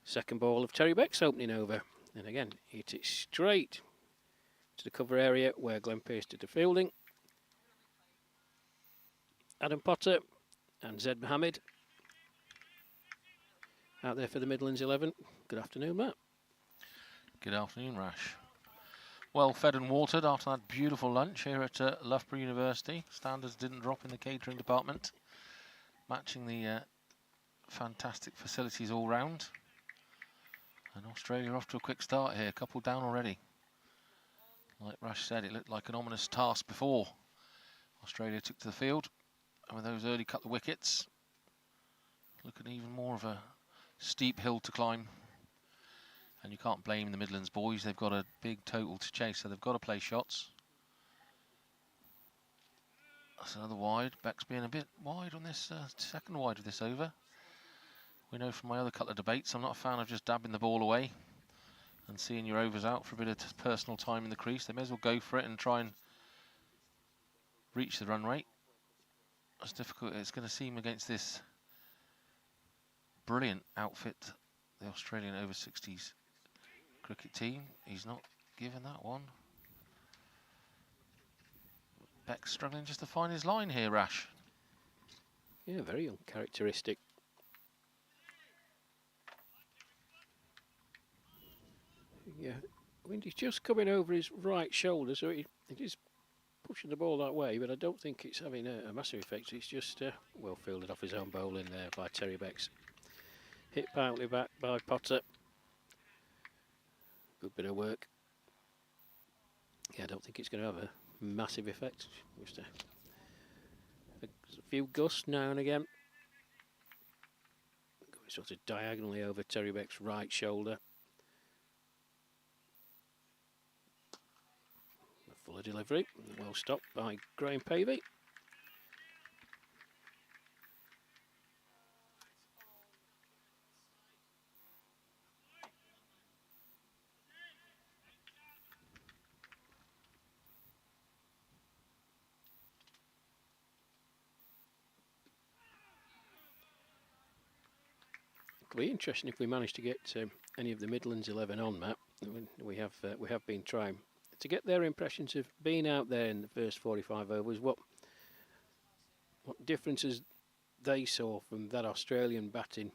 Second ball of Terry Beck's opening over. And again, hit it straight to the cover area where Glenn Pearce did the fielding. Adam Potter and Zed Mohammed out there for the Midlands 11. Good afternoon, Matt. Good afternoon, Rash. Well fed and watered after that beautiful lunch here at Loughborough University. Standards didn't drop in the catering department, matching the fantastic facilities all round. And Australia off to a quick start here, couple down already. Like Rash said, it looked like an ominous task before Australia took to the field. And with those early cut the wickets, looking even more of a steep hill to climb. And you can't blame the Midlands boys, they've got a big total to chase, so they've got to play shots. That's another wide. Beck's being a bit wide on this second wide of this over. We know from my other couple of debates, I'm not a fan of just dabbing the ball away and seeing your overs out for a bit of personal time in the crease. They may as well go for it and try and reach the run rate. As difficult it's going to seem against this brilliant outfit, the Australian over 60s cricket team. He's not given that one. Beck's struggling just to find his line here, Rash. Yeah, very uncharacteristic. Yeah, I mean, he's just coming over his right shoulder, so it is pushing the ball that way, but I don't think it's having a massive effect. It's just well fielded off his own bowling there by Terry Becks. Hit partly back by Potter. Good bit of work. Yeah, I don't think it's going to have a massive effect. Just a few gusts now and again. Going sort of diagonally over Terry Beck's right shoulder. A fuller delivery, well stopped by Graham Pavey. It'll be interesting if we manage to get any of the Midlands 11 on, Matt. We have been trying to get their impressions of being out there in the first 45 overs. What differences they saw from that Australian batting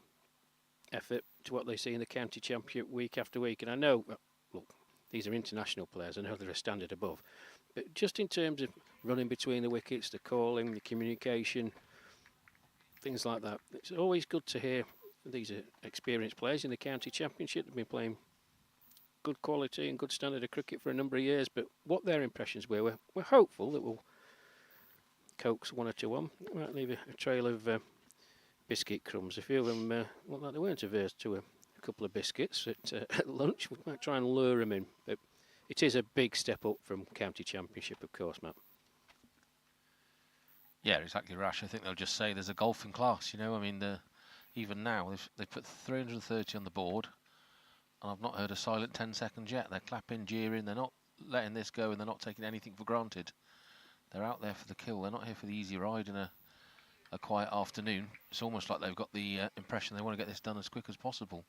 effort to what they see in the county championship week after week. And I know, look, these are international players. I know they're a standard above, but just in terms of running between the wickets, the calling, the communication, things like that, it's always good to hear. These are experienced players in the county championship. They've been playing good quality and good standard of cricket for a number of years, but what their impressions were, we're hopeful that coax 1 or 2 on. Might leave a trail of biscuit crumbs. A few of them look like they weren't averse to a couple of biscuits at lunch. We might try and lure them in. But it is a big step up from County Championship, of course, Matt. Yeah, exactly, Rash. I think they'll just say there's a golfing class, you know. I mean, even now, they've put 330 on the board, and I've not heard a silent 10 seconds yet. They're clapping, jeering, they're not letting this go, and they're not taking anything for granted. They're out there for the kill. They're not here for the easy ride in a quiet afternoon. It's almost like they've got the impression they want to get this done as quick as possible.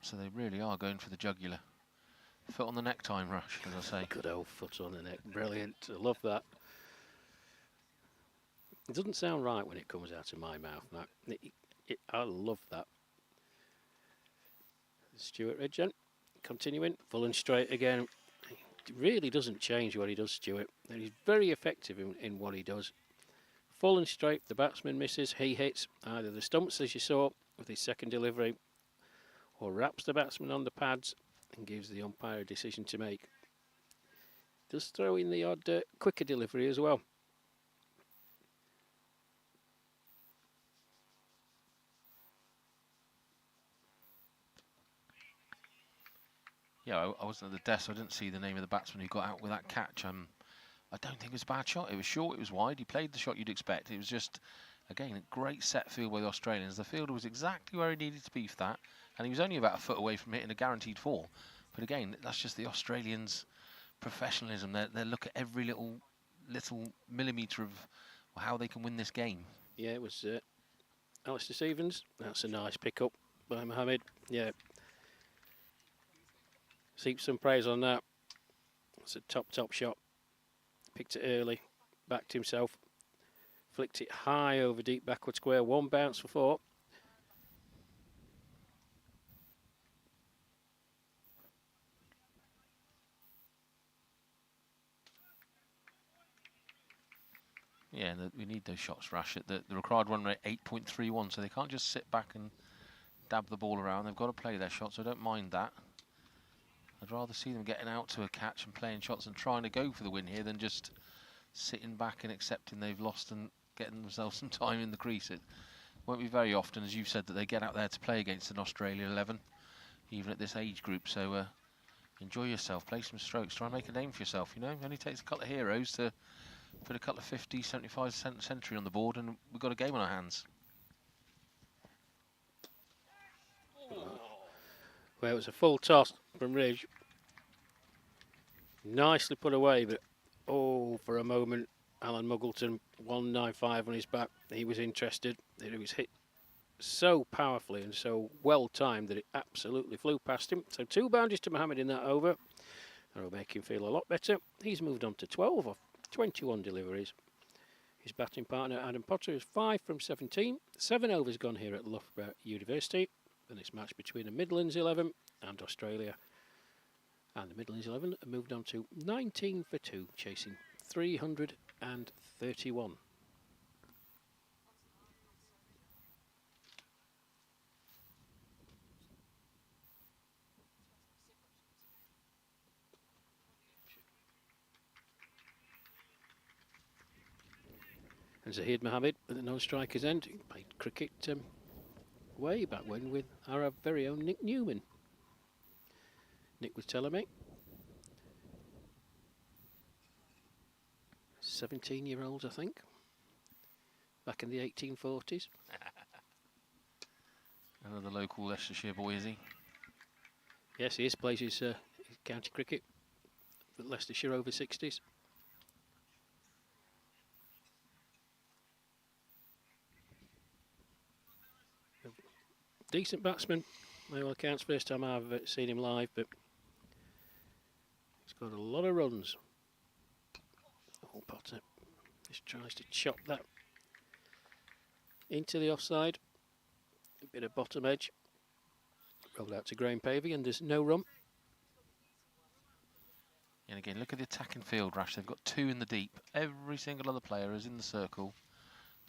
So they really are going for the jugular. Foot on the neck time, Rush, as I say. Good old foot on the neck. Brilliant. I love that. It doesn't sound right when it comes out of my mouth, Matt. I love that. Stuart Redgen, continuing, full and straight again. It really doesn't change what he does, Stuart. And he's very effective in what he does. Full and straight, the batsman misses, he hits either the stumps, as you saw, with his second delivery, or wraps the batsman on the pads and gives the umpire a decision to make. Does throw in the odd quicker delivery as well. Yeah, I wasn't at the desk, so I didn't see the name of the batsman who got out with that catch. I don't think it was a bad shot. It was short, it was wide. He played the shot you'd expect. It was just, again, a great set field by the Australians. The fielder was exactly where he needed to be for that, and he was only about a foot away from hitting a guaranteed 4. But again, that's just the Australians' professionalism. They look at every little millimetre of how they can win this game. Yeah, it was Alistair Stevens. That's a nice pick-up by Mohammed. Yeah. Heap some praise on that. It's a top shot. Picked it early, backed himself, flicked it high over deep backward square. 1 bounce for 4. Yeah, we need those shots, Rash. The required run rate 8.31, so they can't just sit back and dab the ball around. They've got to play their shots, so I don't mind that. I'd rather see them getting out to a catch and playing shots and trying to go for the win here than just sitting back and accepting they've lost and getting themselves some time in the crease. It won't be very often, as you've said, that they get out there to play against an Australia 11, even at this age group. So enjoy yourself, play some strokes, try and make a name for yourself. You know, it only takes a couple of heroes to put a couple of 50, 75 century on the board, and we've got a game on our hands. Well, it was a full toss from Ridge. Nicely put away, but for a moment, Alan Muggleton, 195 on his back. He was interested. It was hit so powerfully and so well timed that it absolutely flew past him. So 2 boundaries to Mohammed in that over. That'll make him feel a lot better. He's moved on to 12 off 21 deliveries. His batting partner, Adam Potter, is 5 from 17. 7 overs gone here at Loughborough University. And this match between the Midlands 11 and Australia. And the Midlands 11 have moved on to 19 for 2, chasing 331. And Zahid Mohammed at the non-striker's end, who played cricket way back when with our very own Nick Newman. Nick was telling me. 17-year-olds, I think. Back in the 1840s. Another local Leicestershire boy, is he? Yes, he is. Plays his county cricket for Leicestershire over 60s. Decent batsman, by all accounts. First time I've seen him live, but he's got a lot of runs. Oh, Potter just tries to chop that into the offside. A bit of bottom edge. Rolled out to Graham Pavey, and there's no run. And again, look at the attacking field, Rash. They've got 2 in the deep. Every single other player is in the circle.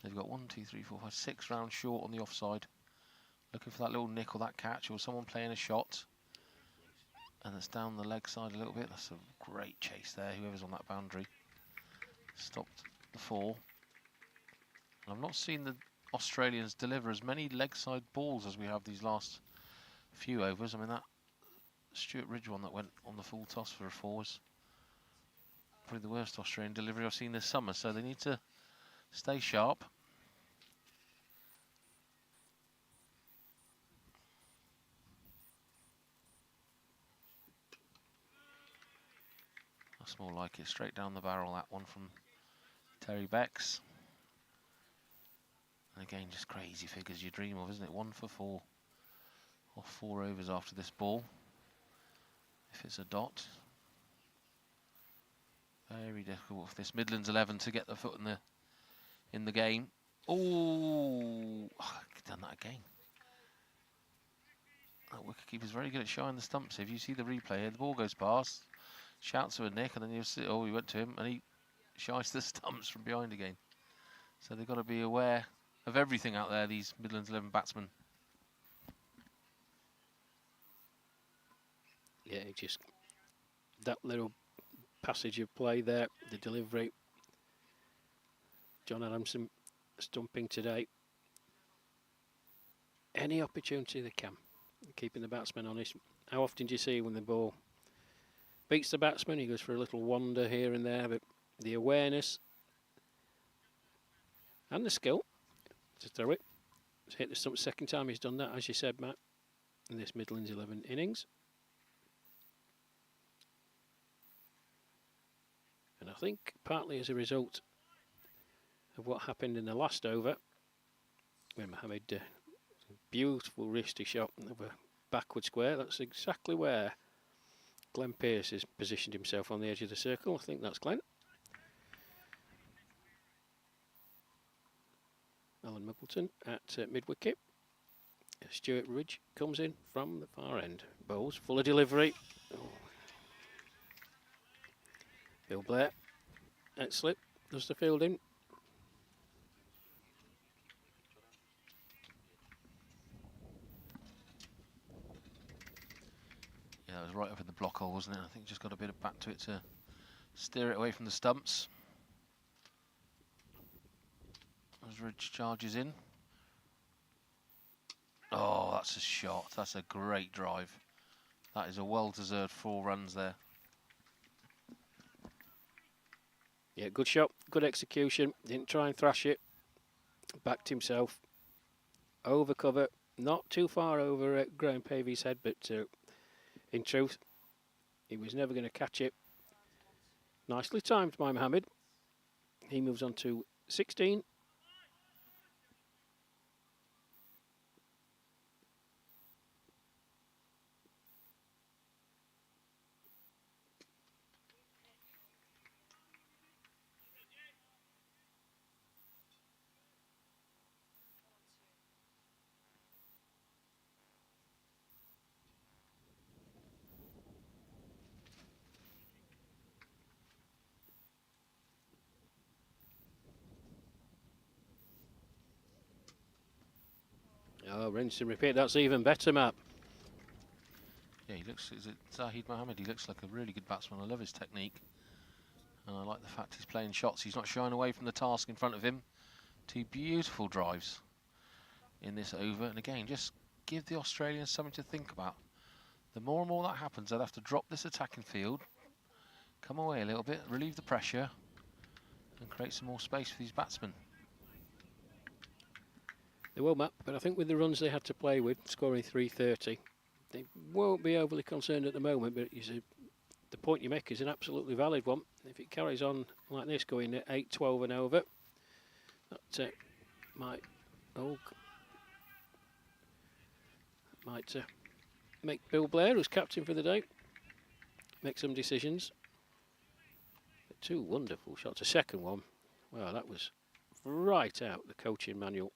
They've got 1, 2, 3, 4, 5, 6 rounds short on the offside. Looking for that little nick or that catch, or someone playing a shot. And it's down the leg side a little bit. That's a great chase there, whoever's on that boundary. stopped the 4. And I've not seen the Australians deliver as many leg side balls as we have these last few overs. I mean, that Stuart Ridge one that went on the full toss for a 4 was probably the worst Australian delivery I've seen this summer, so they need to stay sharp. That's more like it, straight down the barrel, that one from Terry Becks. And again, just crazy figures you dream of, isn't it? 1 for 4 off 4 overs after this ball. If it's a dot. Very difficult for this Midlands 11 to get the foot in the game. Oh, done that again. That wicketkeeper's very good at showing the stumps. If you see the replay here, the ball goes past, shouts to a nick, and then you'll see, oh, he went to him, and he shies the stumps from behind again. So they've got to be aware of everything out there, these Midlands 11 batsmen. Yeah, just that little passage of play there, the delivery. John Adamson stumping today. Any opportunity they can, keeping the batsman honest. How often do you see when the ball beats the batsman, he goes for a little wander here and there, but the awareness and the skill to throw it. It's hit the stump second time he's done that, as you said, Matt, in this Midlands 11 innings. And I think partly as a result of what happened in the last over, when Mohammed, beautiful wristy shot of a backward square, that's exactly where Glenn Pearce has positioned himself on the edge of the circle. I think that's Glenn. Alan Middleton at mid-wicket. Stuart Ridge comes in from the far end. Bowls, full of delivery. Oh. Bill Blair at slip, does the fielding. Yeah, it was right up in the block hole, wasn't it? I think just got a bit of back to it to steer it away from the stumps. As Ridge charges in. Oh, that's a shot. That's a great drive. That is a well-deserved 4 runs there. Yeah, good shot, good execution. Didn't try and thrash it. Backed himself. Over cover. Not too far over Graham Pavey's head, but in truth, he was never going to catch it. Nicely timed by Mohammed. He moves on to 16. Oh, rinse and repeat. That's even better, Matt. Yeah, he looks, is it Zahid Mohammed? He looks like a really good batsman. I love his technique. And I like the fact he's playing shots. He's not shying away from the task in front of him. 2 beautiful drives in this over. And again, just give the Australians something to think about. The more and more that happens, they'll have to drop this attacking field, come away a little bit, relieve the pressure, and create some more space for these batsmen. They will, Matt, but I think with the runs they had to play with, scoring 330, they won't be overly concerned at the moment, but you see, the point you make is an absolutely valid one. If it carries on like this, going at 8-12 and over, that might make Bill Blair, who's captain for the day, make some decisions. But 2 wonderful shots. A second one, well, that was right out the coaching manual.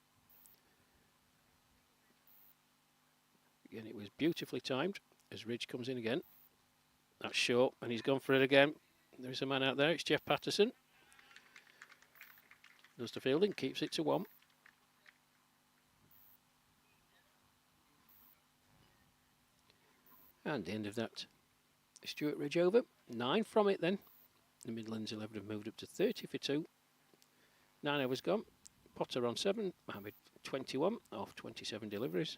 And it was beautifully timed as Ridge comes in again. That's short, and he's gone for it again. There's a man out there, it's Jeff Patterson. Does the fielding, keeps it to 1. And the end of that, Stuart Ridge over. 9 from it then. The Midlands 11 have moved up to 30 for 2. 9 overs gone. Potter on 7. Mohammed 21 off 27 deliveries.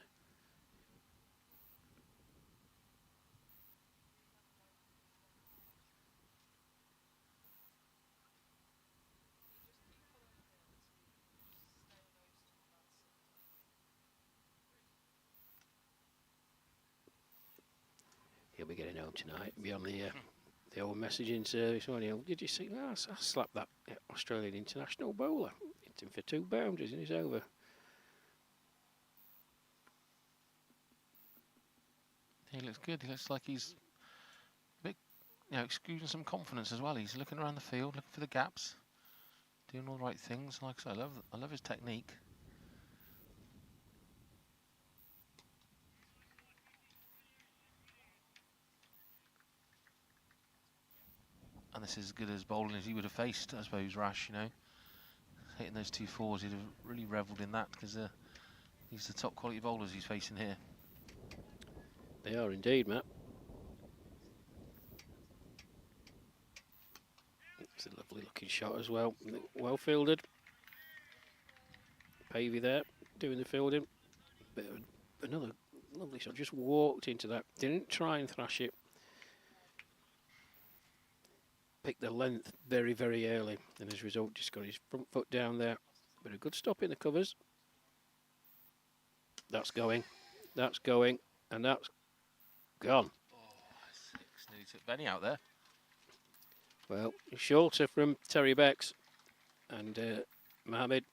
He'll be getting home tonight. Be on the old messaging service. Did you see? I slapped that Australian international bowler. Hit him for 2 boundaries and he's over. He looks good. He looks like he's a bit, exuding some confidence as well. He's looking around the field, looking for the gaps, doing all the right things. Like I said, I love his technique. And this is as good as bowling as he would have faced, I suppose, Rash, Hitting those 2 fours, he'd have really revelled in that because these are the top quality bowlers he's facing here. They are indeed, Matt. It's a lovely looking shot as well. Well fielded. Pavey there, doing the fielding. But another lovely shot. Just walked into that. Didn't try and thrash it. Picked the length very, very early, and as a result just got his front foot down there. But a good stop in the covers. That's going, and that's gone. Oh, 6. Nearly took Benny out there. Well, shorter from Terry Becks, and Mohammed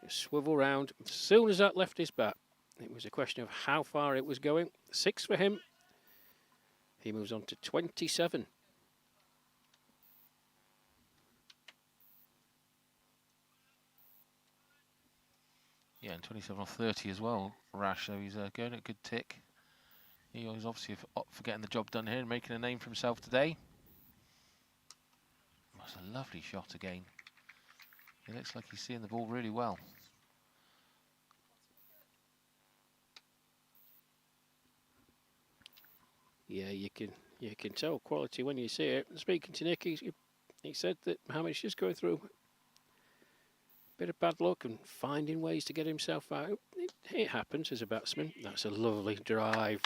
swivel round. As soon as that left his bat, it was a question of how far it was going. 6 for him. He moves on to 27. Yeah, and 27 off 30 as well, Rash, so he's going at a good tick. He's obviously up for getting the job done here and making a name for himself today. That's a lovely shot again. He looks like he's seeing the ball really well. Yeah, you can tell quality when you see it. Speaking to Nick, he said that Mohammed's just going through bit of bad luck and finding ways to get himself out. It happens as a batsman. That's a lovely drive.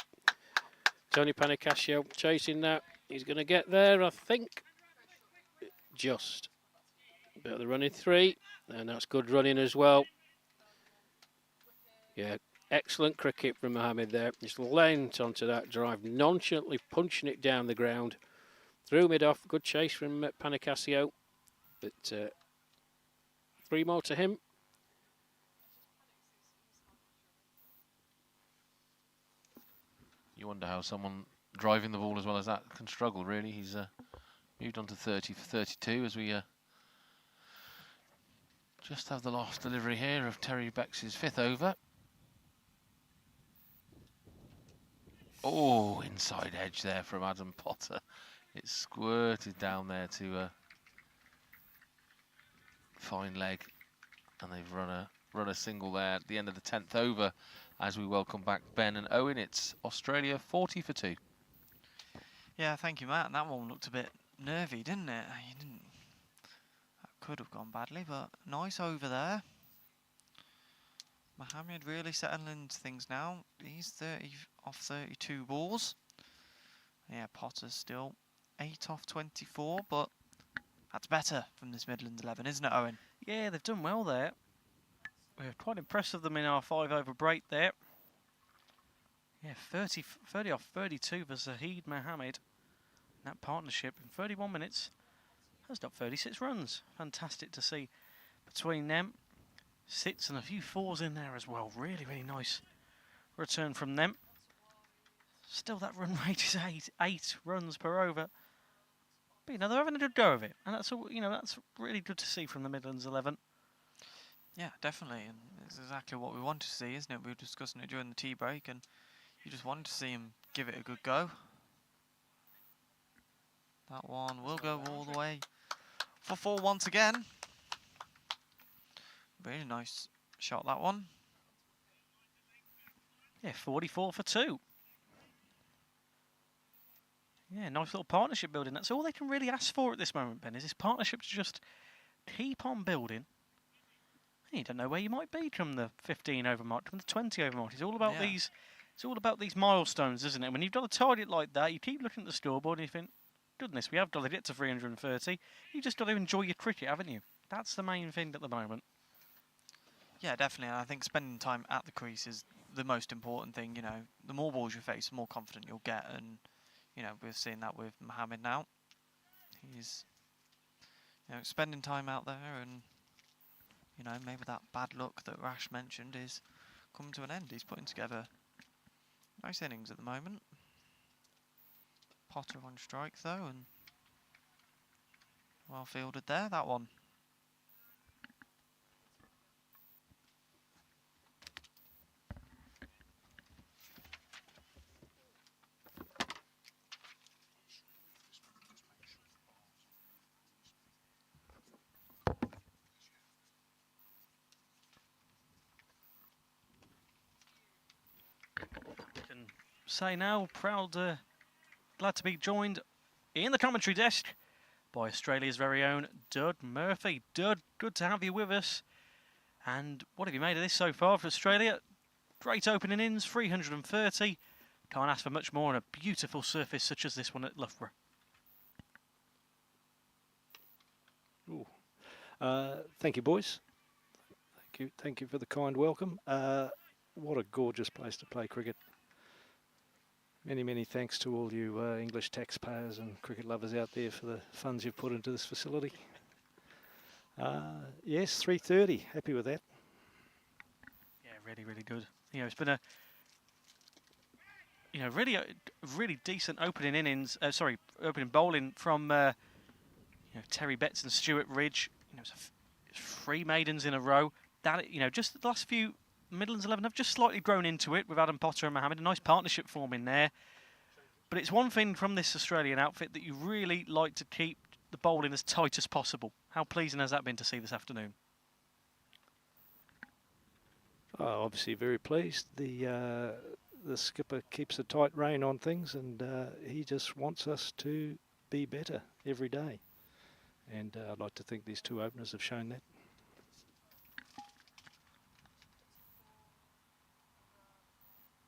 Tony Panicascio chasing that. He's going to get there, I think. Just. But the running 3, and that's good running as well. Yeah, excellent cricket from Mohammed there. Just lent onto that drive, nonchalantly punching it down the ground. Threw mid off. Good chase from Panicascio. But 3 more to him. You wonder how someone driving the ball as well as that can struggle, really. He's moved on to 30 for 32 as we just have the last delivery here of Terry Becks' 5th over. Oh, inside edge there from Adam Potter. It squirted down there to fine leg, and they've run a single there at the end of the 10th over as we welcome back Ben and Owen. It's Australia 40 for 2. Yeah, thank you, Matt. That one looked a bit nervy, didn't it? That could have gone badly, but nice over there. Mohammed really settling into things now. He's 30 off 32 balls. Yeah, Potter's still 8 off 24, but that's better from this Midlands 11, isn't it, Owen? Yeah, they've done well there. We're quite impressed with them in our 5 over break there. Yeah, 30 off 32 for Zahid Mohammed. That partnership in 31 minutes has got 36 runs. Fantastic to see between them. 6 and a few 4s in there as well. Really, really nice return from them. Still, that run rate is 8 runs per over. But they're having a good go of it, and that's all. That's really good to see from the Midlands 11. Yeah, definitely, and it's exactly what we want to see, isn't it? We were discussing it during the tea break, and you just wanted to see him give it a good go. That one will go all the way for 4 once again. Really nice shot, that one. Yeah, 44 for 2. Yeah, nice little partnership building. That's all they can really ask for at this moment, Ben, is this partnership to just keep on building. You don't know where you might be from the 15 over mark, from the 20 over mark. It's all about these. It's all about these milestones, isn't it? When you've got a target like that, you keep looking at the scoreboard and you think, goodness, we have got to get to 330. You just got to enjoy your cricket, haven't you? That's the main thing at the moment. Yeah, definitely. And I think spending time at the crease is the most important thing. You know, the more balls you face, the more confident you'll get. And, you know, we've seen that with Mohammed now. He's, you know, spending time out there and, you know, maybe that bad luck that Rash mentioned is coming to an end. He's putting together nice innings at the moment. Potter on strike though, and well fielded there, that one. Say now, glad to be joined in the commentary desk by Australia's very own Dud Murphy. Dud, good to have you with us. And what have you made of this so far for Australia? Great opening innings, 330. Can't ask for much more on a beautiful surface such as this one at Loughborough. Thank you, boys. Thank you for the kind welcome. What a gorgeous place to play cricket. Many thanks to all you English taxpayers and cricket lovers out there for the funds you've put into this facility. Yes, 330. Happy with that. Yeah, really good. You know, it's been a really decent opening innings. Opening bowling from Terry Betts and Stuart Ridge. You know, it's 3 maidens in a row. That, you know, just the last few Midlands 11 have just slightly grown into it with Adam Potter and Mohammed. A nice partnership forming there. But it's one thing from this Australian outfit that you really like to keep the bowling as tight as possible. How pleasing has that been to see this afternoon? Obviously very pleased. The skipper keeps a tight rein on things, and he just wants us to be better every day. And I'd like to think these 2 openers have shown that.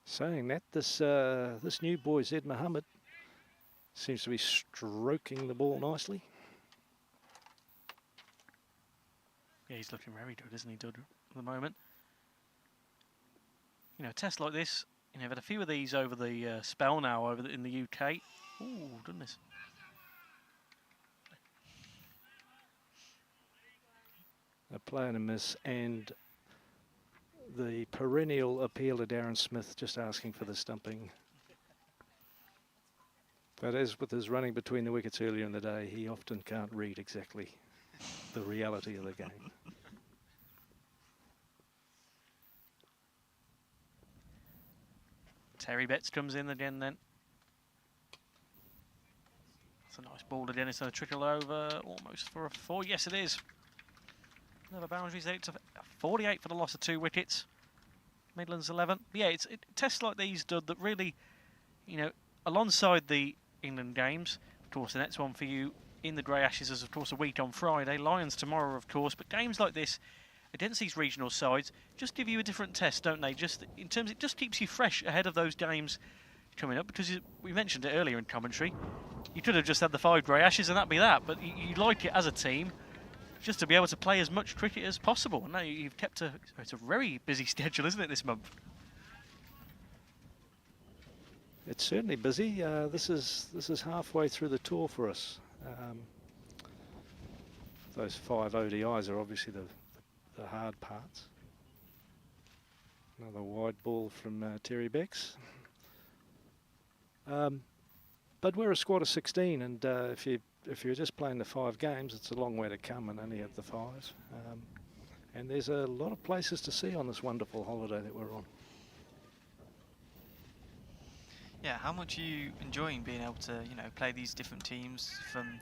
Saying that, this new boy, Zed Mohammed, seems to be stroking the ball nicely. Yeah, he's looking very good, isn't he, Dud, at the moment? You know, a test like this, you know, I've had a few of these over the spell now in the UK. Ooh, goodness. A play and a miss, and the perennial appeal to Darren Smith, just asking for the stumping. But as with his running between the wickets earlier in the day, he often can't read exactly the reality of the game. Terry Betts comes in again then. That's a nice ball again. It's going to trickle over almost for a 4. Yes, it is. Another boundaries there. It's a 48 for the loss of 2 wickets. Midlands 11. Yeah, it's tests like these, Dud, that really, you know, alongside the England games, of course, the next one for you in the Grey Ashes is, of course, a week on Friday. Lions tomorrow, of course. But games like this, against these regional sides, just give you a different test, don't they? Just in terms, it just keeps you fresh ahead of those games coming up. Because we mentioned it earlier in commentary. You could have just had the 5 Grey Ashes and that'd be that. But you like it as a team, just to be able to play as much cricket as possible. And now you've kept it's a very busy schedule, isn't it, this month? It's certainly busy. This is halfway through the tour for us. Those 5 ODIs are obviously the hard parts. Another wide ball from Terry Becks. But we're a squad of 16, and if you're just playing the 5 games, it's a long way to come and only have the 5. And there's a lot of places to see on this wonderful holiday that we're on. Yeah, how much are you enjoying being able to, you know, play these different teams from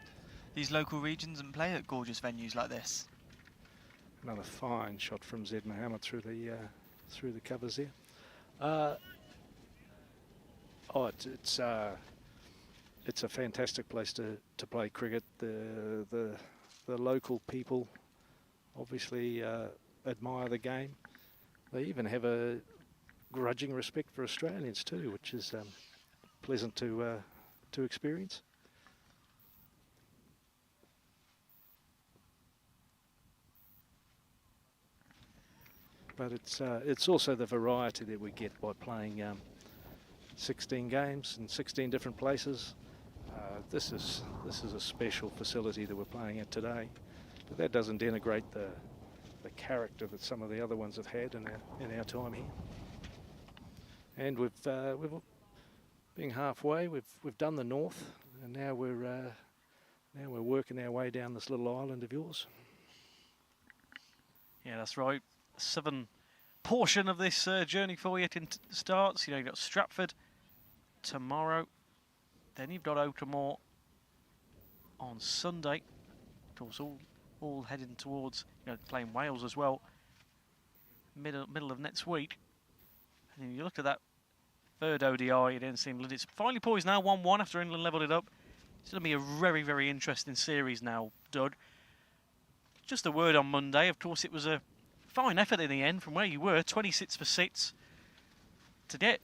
these local regions and play at gorgeous venues like this? Another fine shot from Zed Mohammed through the covers there. it's a fantastic place to play cricket. The local people obviously admire the game. They even have a grudging respect for Australians too, which is pleasant to experience. But it's also the variety that we get by playing 16 games in 16 different places. This is a special facility that we're playing at today, but that doesn't denigrate the character that some of the other ones have had in our time here. And we've being halfway, we've done the north, and now we're working our way down this little island of yours. Yeah, that's right. Southern portion of this journey for you starts. You know, you've got Stratford tomorrow, then you've got Oakermore on Sunday. Of course, all heading towards, you know, playing Wales as well. Middle of next week, and then you look at that third ODI against England. It's finally poised now 1-1 after England levelled it up. It's going to be a very, very interesting series now, Doug. Just a word on Monday. Of course, it was a fine effort in the end from where you were, 26 for 6, to get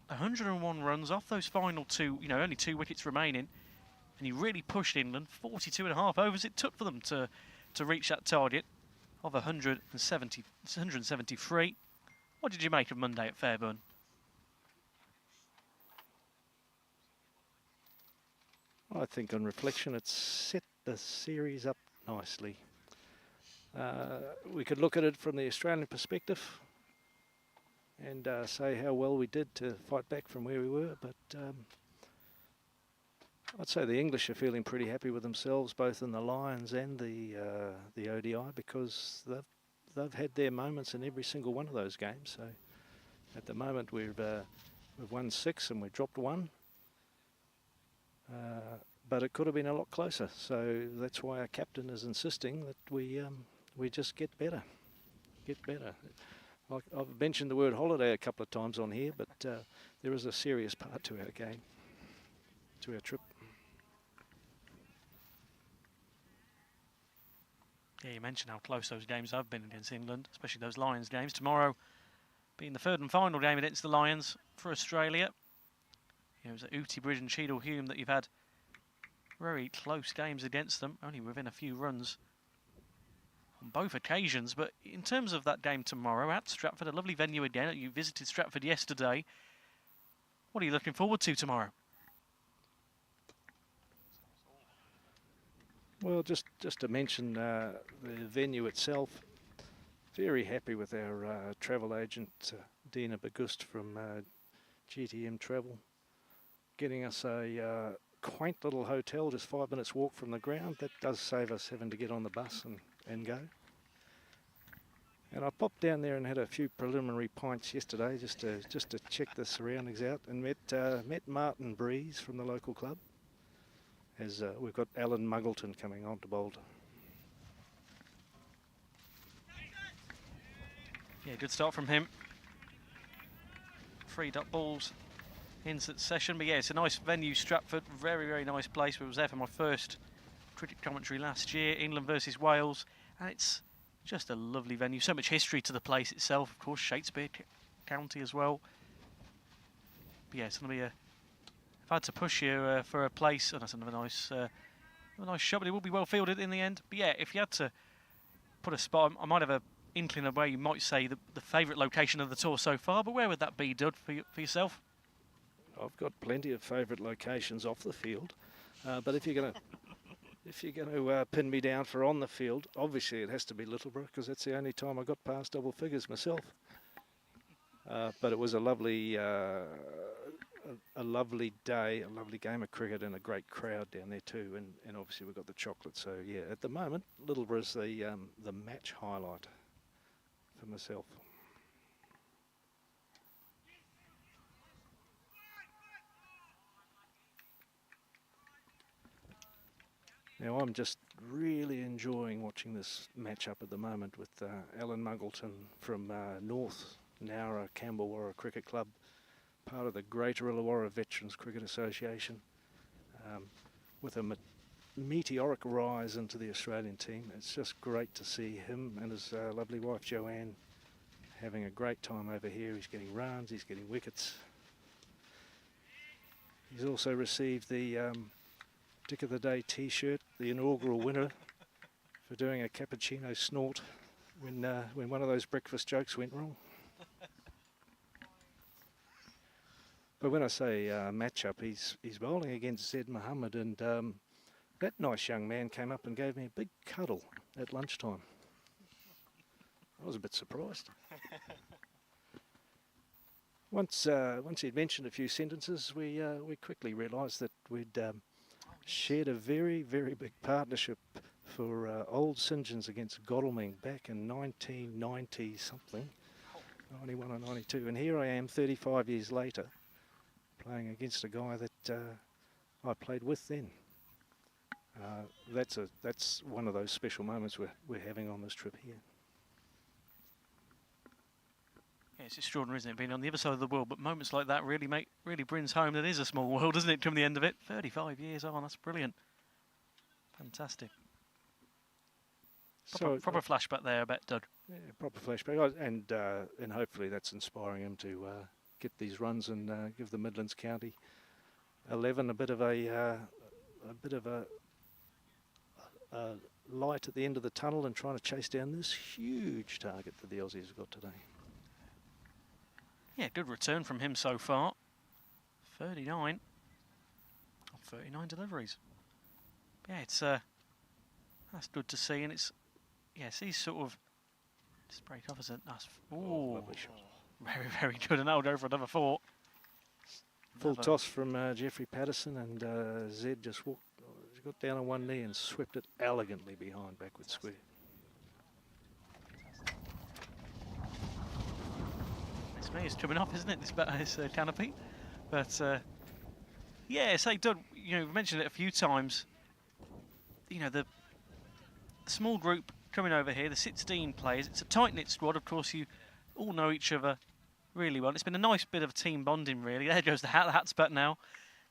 101 runs off those final two, you know, only 2 wickets remaining, and you really pushed England. 42.5 overs it took for them to reach that target of 173. What did you make of Monday at Fairburn? I think on reflection it's set the series up nicely. We could look at it from the Australian perspective and say how well we did to fight back from where we were, but I'd say the English are feeling pretty happy with themselves, both in the Lions and the ODI, because they've had their moments in every single one of those games. So at the moment we've won 6 and we've dropped 1. But it could have been a lot closer, so that's why our captain is insisting that we just get better. I've mentioned the word holiday a couple of times on here, but there is a serious part to our game, to our trip. Yeah, you mentioned how close those games have been against England, especially those Lions games. Tomorrow being the third and final game against the Lions for Australia. It was at Ooty Bridge and Cheadle Hulme that you've had very close games against them, only within a few runs on both occasions. But in terms of that game tomorrow at Stratford, a lovely venue again. You visited Stratford yesterday. What are you looking forward to tomorrow? Well, just to mention the venue itself, very happy with our travel agent, Dina Bagust from GTM Travel, getting us a quaint little hotel just 5 minutes walk from the ground. That does save us having to get on the bus and go. And I popped down there and had a few preliminary pints yesterday just to check the surroundings out, and met Martin Breeze from the local club, as we've got Alan Muggleton coming on to bowl. Yeah, good start from him. Freed up balls in succession, but yeah, it's a nice venue, Stratford. Very, very nice place. I was there for my first cricket commentary last year, England versus Wales, and it's just a lovely venue. So much history to the place itself, of course, Shakespeare County as well. But yeah, it's going to be a... If I had to push you for a place, and that's another nice shot, but it will be well fielded in the end. But yeah, if you had to put a spot, I might have a inkling of where you might say the favourite location of the tour so far, but where would that be, Dud, for yourself? I've got plenty of favourite locations off the field, but if you're going to pin me down for on the field, obviously it has to be Loughborough, because that's the only time I got past double figures myself. But it was a lovely day, a lovely game of cricket, and a great crowd down there too. And obviously we've got the chocolate. So yeah, at the moment, Loughborough's the match highlight for myself. Now I'm just really enjoying watching this match-up at the moment with Alan Muggleton from North Nowra Camberwarra Cricket Club, part of the Greater Illawarra Veterans Cricket Association. with a meteoric rise into the Australian team. It's just great to see him and his lovely wife Joanne having a great time over here. He's getting runs, he's getting wickets. He's also received the Dick of the Day t-shirt, the inaugural winner for doing a cappuccino snort when one of those breakfast jokes went wrong. But when I say match-up, he's bowling against Zaid Mohammed, and that nice young man came up and gave me a big cuddle at lunchtime. I was a bit surprised. Once he'd mentioned a few sentences, we quickly realised that we'd shared a very, very big partnership for Old St John's against Godalming back in 1990 something, 91 or 92, and here I am 35 years later, playing against a guy that I played with then. That's one of those special moments we're having on this trip here. Yeah, it's extraordinary, isn't it, being on the other side of the world, but moments like that really brings home that it is a small world, isn't it, from the end of it? 35 years on, that's brilliant. Fantastic. Proper flashback there, I bet, Doug. Yeah, proper flashback, and hopefully that's inspiring him to get these runs and give the Midlands County 11 a bit of a light at the end of the tunnel and trying to chase down this huge target that the Aussies have got today. Yeah, good return from him so far. 39 of 39 deliveries. Yeah, it's that's good to see, and it's he's sort of just break off as a nice. Oh, lovely shot. Very, very good, and that'll go for another 4. Full toss from Jeffrey Patterson, and Zed just got down on one knee and swept it elegantly behind backward square. It's coming off, isn't it? This canopy, but yeah. Say, Doug, we've mentioned it a few times. The small group coming over here, the 16 players. It's a tight-knit squad. Of course, you all know each other really well. It's been a nice bit of team bonding, really. There goes the hat's back now,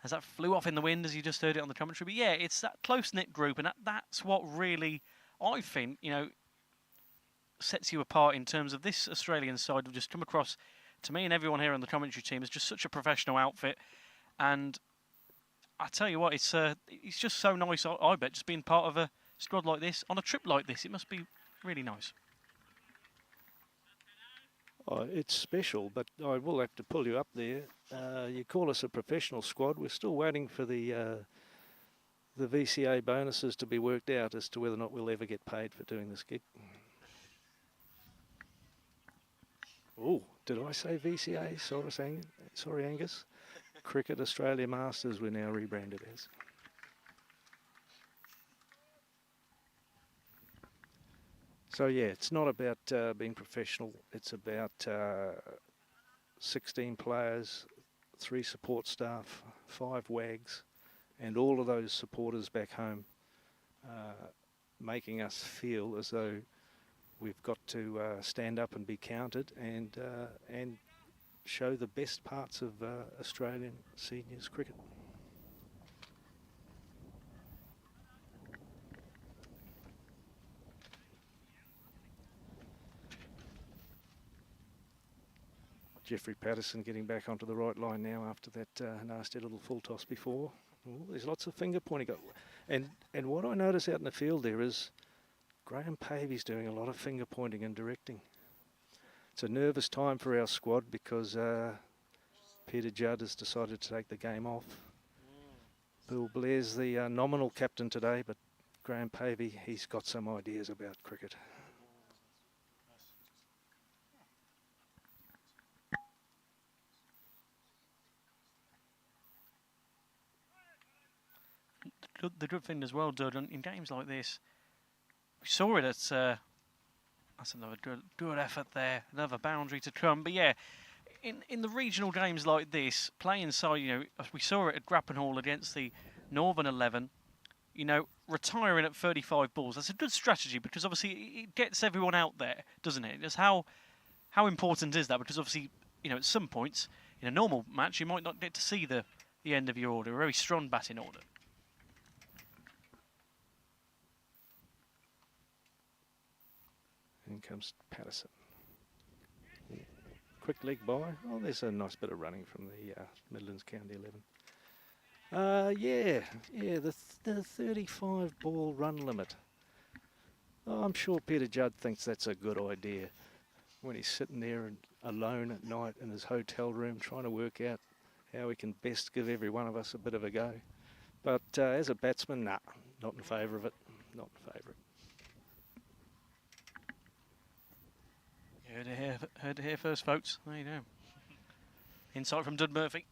as that flew off in the wind, as you just heard it on the commentary. But yeah, it's that close-knit group, and that's what really, I think, sets you apart in terms of this Australian side. Have just come across to me and everyone here on the commentary team is just such a professional outfit, and I tell you what, it's just so nice. I bet just being part of a squad like this on a trip like this, it must be really nice. Oh, it's special, but I will have to pull you up there. You call us a professional squad. We're still waiting for the VCA bonuses to be worked out as to whether or not we'll ever get paid for doing this gig. Oh, did I say VCA? Sorry, Angus. Cricket Australia Masters we're now rebranded as. So yeah, it's not about being professional. It's about 16 players, 3 support staff, 5 WAGs, and all of those supporters back home making us feel as though we've got to stand up and be counted and show the best parts of Australian seniors cricket. Jeffrey Patterson getting back onto the right line now after that nasty little full toss before. Ooh, there's lots of finger pointing. And what I notice out in the field there is Graham Pavey's doing a lot of finger pointing and directing. It's a nervous time for our squad because Peter Judd has decided to take the game off. Bill Blair's the nominal captain today, but Graham Pavey, he's got some ideas about cricket. The good thing as well, Doug, in games like this, we saw it at, that's another good effort there, another boundary to come. But yeah, in the regional games like this, playing side, we saw it at Grappenhall against the Northern 11, retiring at 35 balls. That's a good strategy because obviously it gets everyone out there, doesn't it? Just how important is that? Because obviously, at some points, in a normal match, you might not get to see the end of your order, a very strong batting order. In comes Patterson. Quick leg by. Oh, there's a nice bit of running from the Midlands County 11. The 35 ball run limit. Oh, I'm sure Peter Judd thinks that's a good idea when he's sitting there alone at night in his hotel room trying to work out how he can best give every one of us a bit of a go. But as a batsman, nah, not in favour of it. Not in favour. Heard it here first, folks. There you go. Insight from Dud Murphy.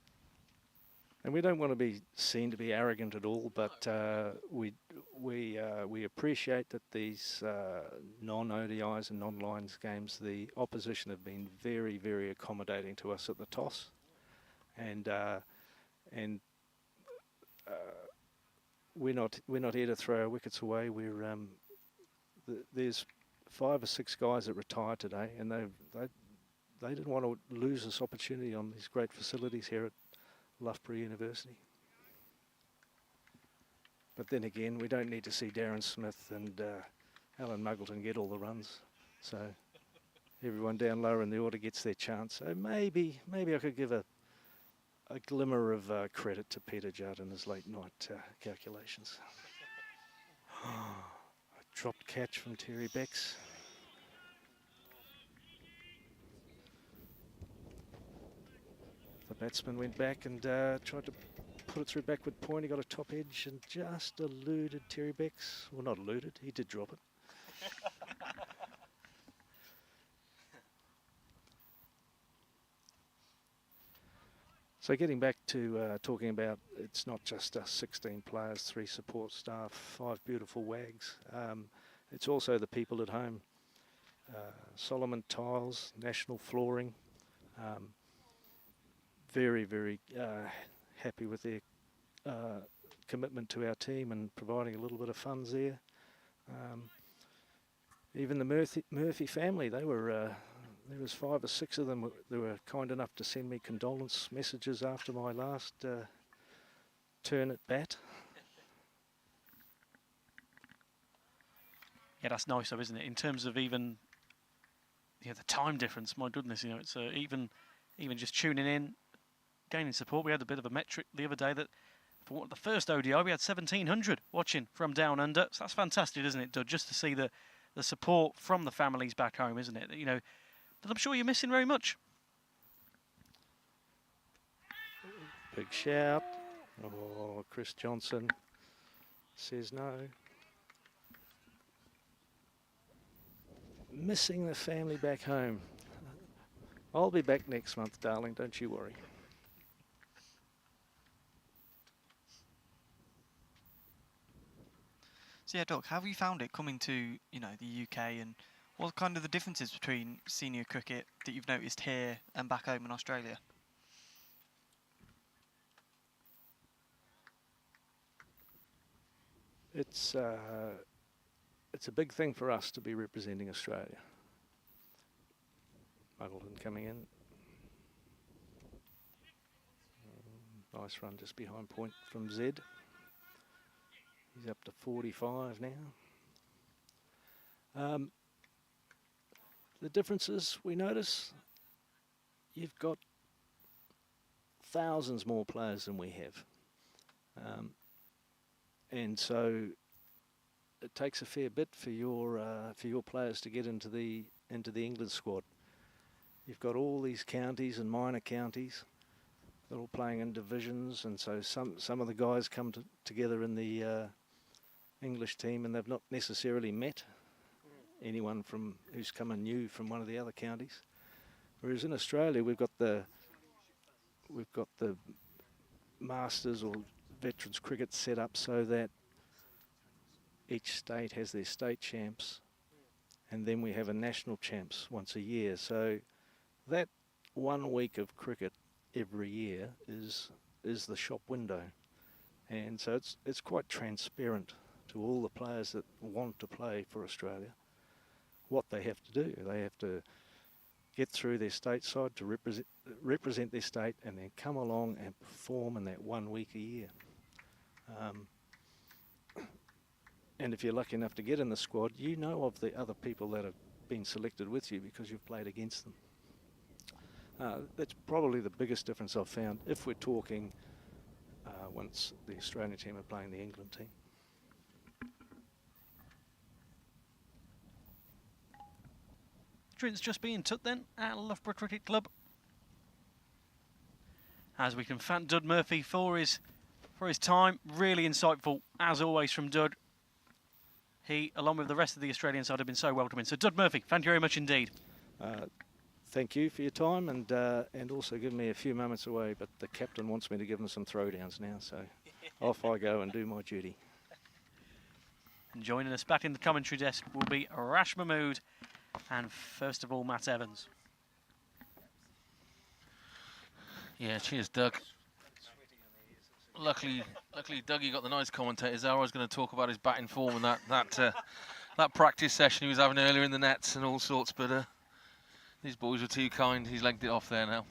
And we don't want to be seen to be arrogant at all, but we appreciate that these non-ODIs and non-lines games, the opposition have been very, very accommodating to us at the toss, and we're not here to throw our wickets away. There's 5 or 6 guys that retired today, and they didn't want to lose this opportunity on these great facilities here at Loughborough University. But then again, we don't need to see Darren Smith and Alan Muggleton get all the runs. So everyone down lower in the order gets their chance. So maybe I could give a glimmer of credit to Peter Judd and his late night calculations. A dropped catch from Terry Becks. The batsman went back and tried to put it through backward point. He got a top edge and just eluded Terry Becks. Well, not eluded, he did drop it. So getting back to talking about, it's not just us 16 players, 3 support staff, 5 beautiful wags. It's also the people at home. Solomon Tiles, National Flooring. Very, very happy with their commitment to our team and providing a little bit of funds there. Even the Murphy family, there was 5 or 6 of them that were kind enough to send me condolence messages after my last turn at bat. Yeah, that's nice though, isn't it? In terms of even the time difference, my goodness, it's even just tuning in, gaining support. We had a bit of a metric the other day that for the first ODI we had 1,700 watching from down under. So that's fantastic, isn't it, Dud? Just to see the support from the families back home, isn't it? But I'm sure you're missing very much. Big shout. Oh, Chris Johnson says no. Missing the family back home. I'll be back next month, darling, don't you worry. So yeah, Doc, how have you found it coming to the UK, and what are kind of the differences between senior cricket that you've noticed here and back home in Australia? It's a big thing for us to be representing Australia. Muggleton coming in. Nice run just behind point from Zed. He's up to 45 now. The differences we notice, you've got thousands more players than we have. And so it takes a fair bit for your players to get into the England squad. You've got all these counties and minor counties. They're all playing in divisions, and so some of the guys come together in the English team, and they've not necessarily met anyone who's come in new from one of the other counties. Whereas in Australia, we've got the Masters or Veterans cricket set up so that each state has their state champs, and then we have a national champs once a year. So that 1 week of cricket every year is the shop window, and so it's quite transparent to all the players that want to play for Australia what they have to do. They have to get through their state side to represent their state, and then come along and perform in that 1 week a year. And if you're lucky enough to get in the squad, you know of the other people that have been selected with you because you've played against them. That's probably the biggest difference I've found if we're talking once the Australian team are playing the England team. Drinks just being took then at Loughborough Cricket Club. As we can thank Dud Murphy for his time. Really insightful, as always, from Dud. He, along with the rest of the Australian side, have been so welcoming. So Dud Murphy, thank you very much indeed. Thank you for your time and also give me a few moments away, but the captain wants me to give him some throwdowns now, so off I go and do my duty. And joining us back in the commentary desk will be Rash Mahmood and first of all Matt Evans. Yeah, cheers, Doug. Luckily, Dougie got the nice commentators there. I was going to talk about his batting form and that practice session he was having earlier in the nets and all sorts, but these boys were too kind. He's legged it off there now.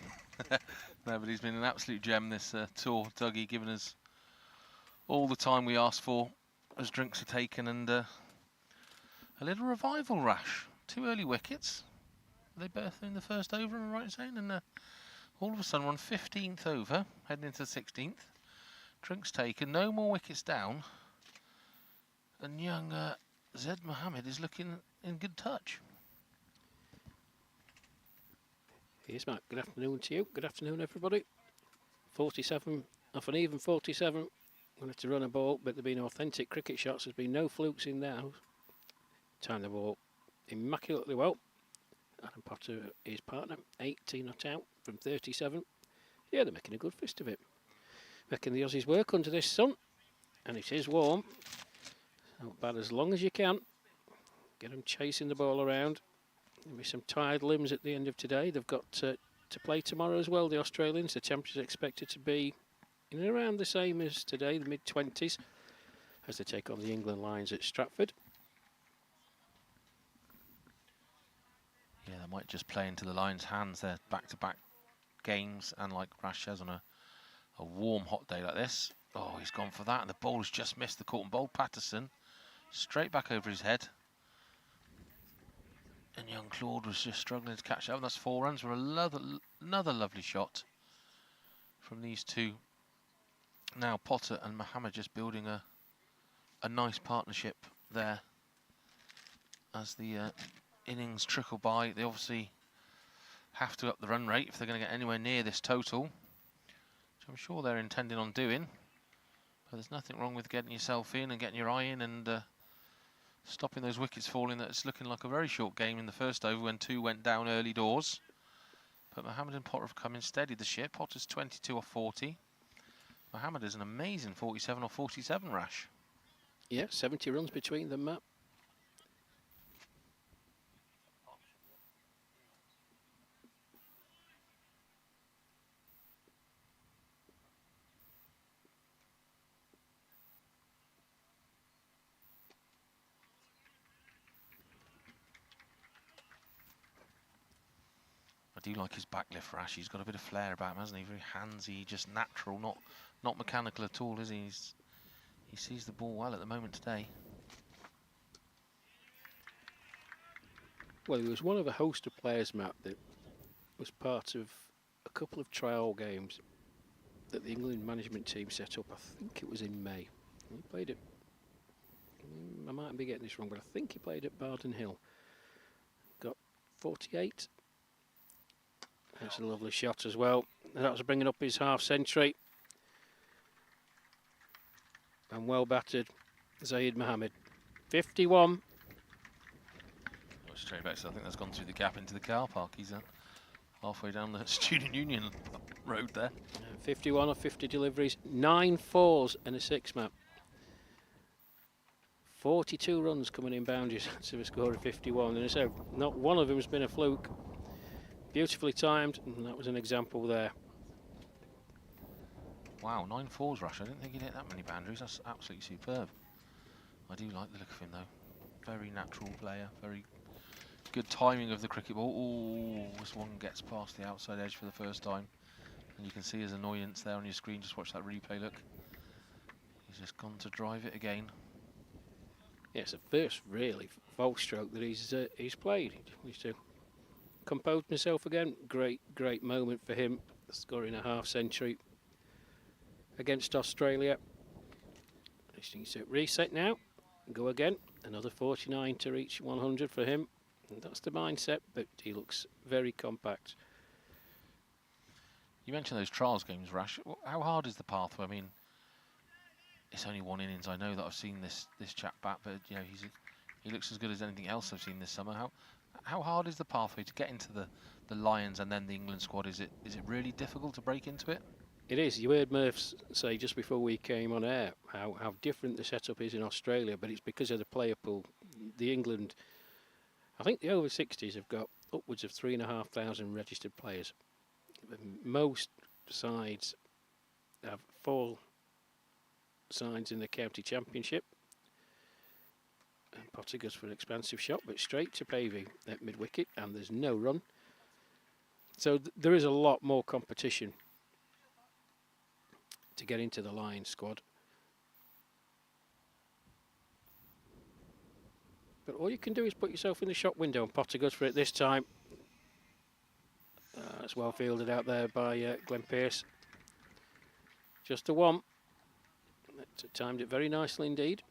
No, but he's been an absolute gem this tour, Dougie, giving us all the time we asked for as drinks are taken, and a little revival, Rash. 2 early wickets. They both in the first over, am I right in saying? And all of a sudden we're on 15th over, heading into the 16th. Drinks taken, no more wickets down. And young Zaid Mohammed is looking in good touch. Here's Matt. Good afternoon to you. Good afternoon, everybody. 47 off an even 47. Wanted to run a ball, but there have been authentic cricket shots. There's been no flukes in there. Timed the ball immaculately well. Adam Potter, his partner, 18 not out from 37. Yeah, they're making a good fist of it. Making the Aussies work under this sun, and it is warm. Not bad as long as you can. Get them chasing the ball around. There'll be some tired limbs at the end of today. They've got to play tomorrow as well, the Australians. The temperature's expected to be in and around the same as today, the mid-20s, as they take on the England Lions at Stratford. Yeah, they might just play into the Lions' hands. They're back-to-back games, and like Rash says, on a warm, hot day like this. Oh, he's gone for that, and the ball's just missed the court and bowl. Patterson, straight back over his head. And young Claude was just struggling to catch up, and that's 4 runs for another lovely shot from these two. Now Potter and Mohammed just building a nice partnership there as the innings trickle by. They obviously have to up the run rate if they're going to get anywhere near this total, which I'm sure they're intending on doing. But there's nothing wrong with getting yourself in and getting your eye in and stopping those wickets falling. That's looking like a very short game in the first over when 2 went down early doors. But Mohammed and Potter have come in, steadied the ship. Potter's 22 off 40. Mohammed is an amazing 47 off 47, Rash. Yeah, 70 runs between them, Matt. I do like his backlift, Rash. He's got a bit of flair about him, hasn't he? Very handsy, just natural, not mechanical at all, is he? He sees the ball well at the moment today. Well, he was one of a host of players, Matt, that was part of a couple of trial games that the England management team set up. I think it was in May. He played it. I might be getting this wrong, but I think he played at Bardon Hill. Got 48. That's a lovely shot as well. And that was bringing up his half century. And well battered, Zaid Mohammed. 51. Straight back, so I think that's gone through the gap into the car park. He's halfway down the Student Union road there. 51 of 50 deliveries, 9 fours and a 6, Matt. 42 runs coming in boundaries to a score of 51. And I said, not one of them has been a fluke. Beautifully timed, and that was an example there. Wow, 9 fours, Rush. I didn't think he'd hit that many boundaries. That's absolutely superb. I do like the look of him, though. Very natural player, very good timing of the cricket ball. Ooh, this one gets past the outside edge for the first time. And you can see his annoyance there on your screen. Just watch that replay, look. He's just gone to drive it again. Yeah, it's the first really false stroke that he's played. He's to compose himself again. Great moment for him, scoring a half century against Australia. He needs to reset now, go again. Another 49 to reach 100 for him. And that's the mindset, but he looks very compact. You mentioned those trials games, Rash. How hard is the pathway? I mean, it's only one innings. I know that I've seen this chap bat, but you know he looks as good as anything else I've seen this summer. How hard is the pathway to get into the Lions and then the England squad? Is it really difficult to break into it? It is. You heard Murph say just before we came on air how different the setup is in Australia, but it's because of the player pool. The England, I think the over 60s have got upwards of 3,500 registered players. Most sides have 4 sides in the county championship. And Potter goes for an expansive shot, but straight to Pavey at mid-wicket, and there's no run. So there is a lot more competition to get into the Lions squad. But all you can do is put yourself in the shot window, and Potter goes for it this time. It's well fielded out there by Glenn Pearce. Just a one. That timed it very nicely indeed.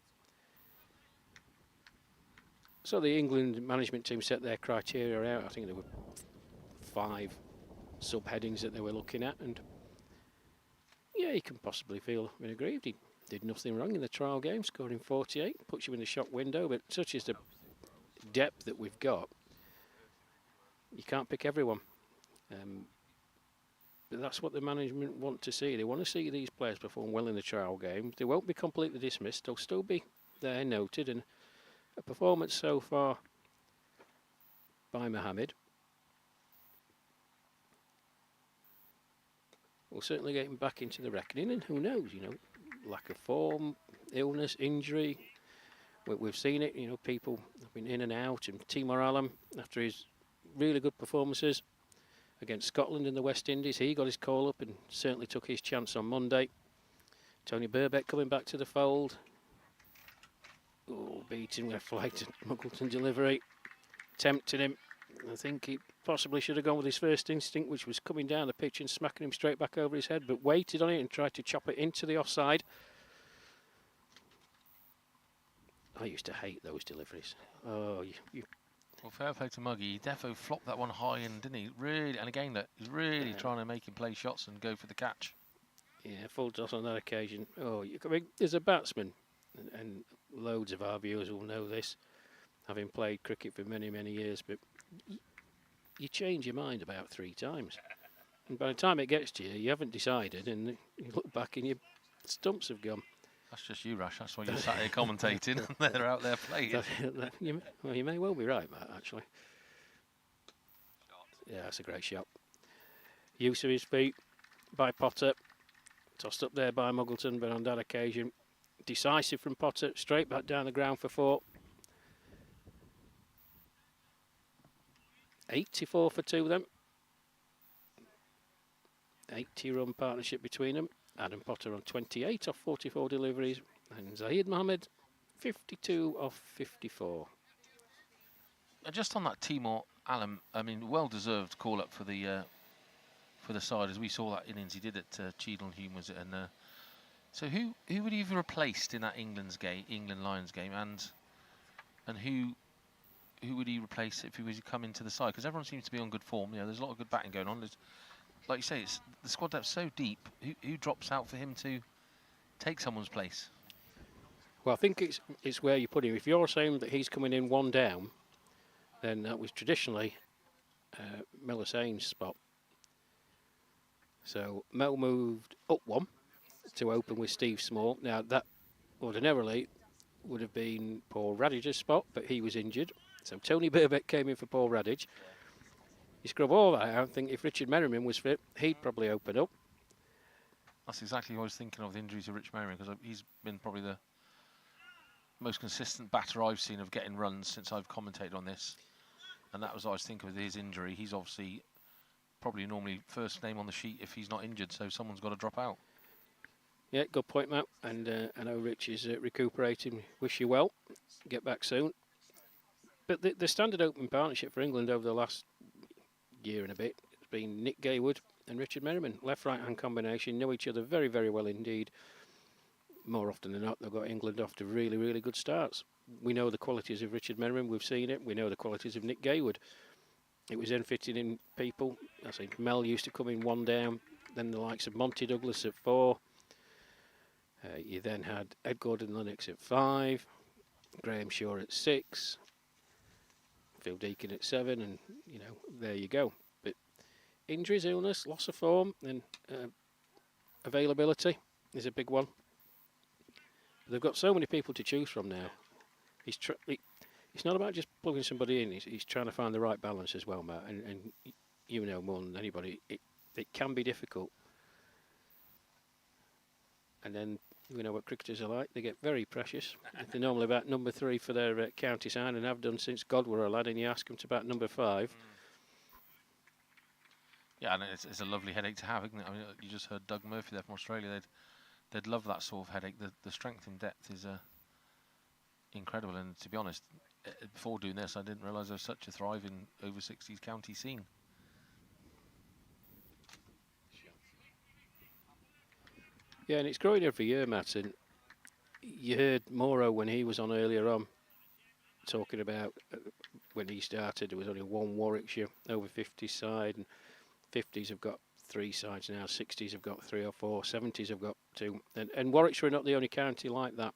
So the England management team set their criteria out. I think there were 5 subheadings that they were looking at, and yeah, you can possibly feel aggrieved. He did nothing wrong in the trial game, scoring 48, puts you in the shot window, but such is the depth that we've got, you can't pick everyone. But that's what the management want to see. They want to see these players perform well in the trial game. They won't be completely dismissed. They'll still be there noted, and a performance so far by Mohammed will certainly get him back into the reckoning, and who knows, you know, lack of form, illness, injury. We've seen it, you know, people have been in and out, and Timor Alam, after his really good performances against Scotland in the West Indies, he got his call up and certainly took his chance on Monday. Tony Burbeck coming back to the fold. Oh, beating with a flight Muggleton delivery, tempting him. I think he possibly should have gone with his first instinct, which was coming down the pitch and smacking him straight back over his head, but waited on it and tried to chop it into the offside. I used to hate those deliveries. Oh, you Well, fair play to Muggy. He defo flopped that one high in, didn't he? Really, and again, that he's really trying to make him play shots and go for the catch. Yeah, full toss on that occasion. Oh, I mean, as a batsman, and loads of our viewers will know this, having played cricket for many, many years, but you change your mind about 3 times. And by the time it gets to you, you haven't decided, and you look back and your stumps have gone. That's just you, Rash. That's why you're sat here commentating and they're out there playing. Well, you may well be right, Matt, actually. Yeah, that's a great shot. Use of his feet by Potter. Tossed up there by Muggleton, but on that occasion, decisive from Potter. Straight back down the ground for 4. 84 for 2 then. 80-run partnership between them. Adam Potter on 28 off 44 deliveries, and Zahid Mohammed 52 off 54. Just on that Timor Alam, I mean, well-deserved call-up for the side, as we saw that innings he did at Cheadle-Hulme, was it? And so who would he have replaced in that England Lions game, and who would he replace if he was to come into the side? Because everyone seems to be on good form. You know, there's a lot of good batting going on. Like you say, the squad depth's so deep. Who drops out for him to take someone's place? Well, I think it's where you put him. If you're saying that he's coming in 1 down, then that was traditionally Mel Hussein's spot. So Mel moved up 1 to open with Steve Small. Now that ordinarily would have been Paul Radige's spot, but he was injured. So Tony Burbeck came in for Paul Radage. You scrub all that out, I think if Richard Merriman was fit, he'd probably open up. That's exactly what I was thinking of, the injury to Rich Merriman, because he's been probably the most consistent batter I've seen of getting runs since I've commentated on this. And that was what I was thinking with his injury. He's obviously probably normally first name on the sheet if he's not injured, so someone's got to drop out. Yeah, good point, Matt. And I know Rich is recuperating. Wish you well. Get back soon. But the standard opening partnership for England over the last year and a bit has been Nick Gaywood and Richard Merriman. Left-right hand combination, know each other very, very well indeed. More often than not, they've got England off to really, really good starts. We know the qualities of Richard Merriman, we've seen it. We know the qualities of Nick Gaywood. It was then fitting in people. I think Mel used to come in 1 down, then the likes of Monty Douglas at 4. You then had Ed Gordon-Lennox at 5, Graham Shaw at 6, Phil Deacon at 7, and there you go. But injuries, illness, loss of form, and availability is a big one. They've got so many people to choose from now. It's not about just plugging somebody in. He's trying to find the right balance as well, Matt. And you know more than anybody, it can be difficult. And then we know what cricketers are like. They get very precious. They're normally about number 3 for their county side and have done since God were a lad, and you ask them to about number 5. Yeah, and it's a lovely headache to have, isn't it? I mean, you just heard Doug Murphy there from Australia. They'd love that sort of headache. The strength in depth is incredible. And to be honest, before doing this, I didn't realise there was such a thriving over 60s county scene. Yeah, and it's growing every year, Matt. And you heard Morrow when he was on earlier on talking about when he started, there was only 1 Warwickshire over 50s side, and 50s have got 3 sides now, 60s have got 3 or 4, 70s have got 2. And Warwickshire are not the only county like that.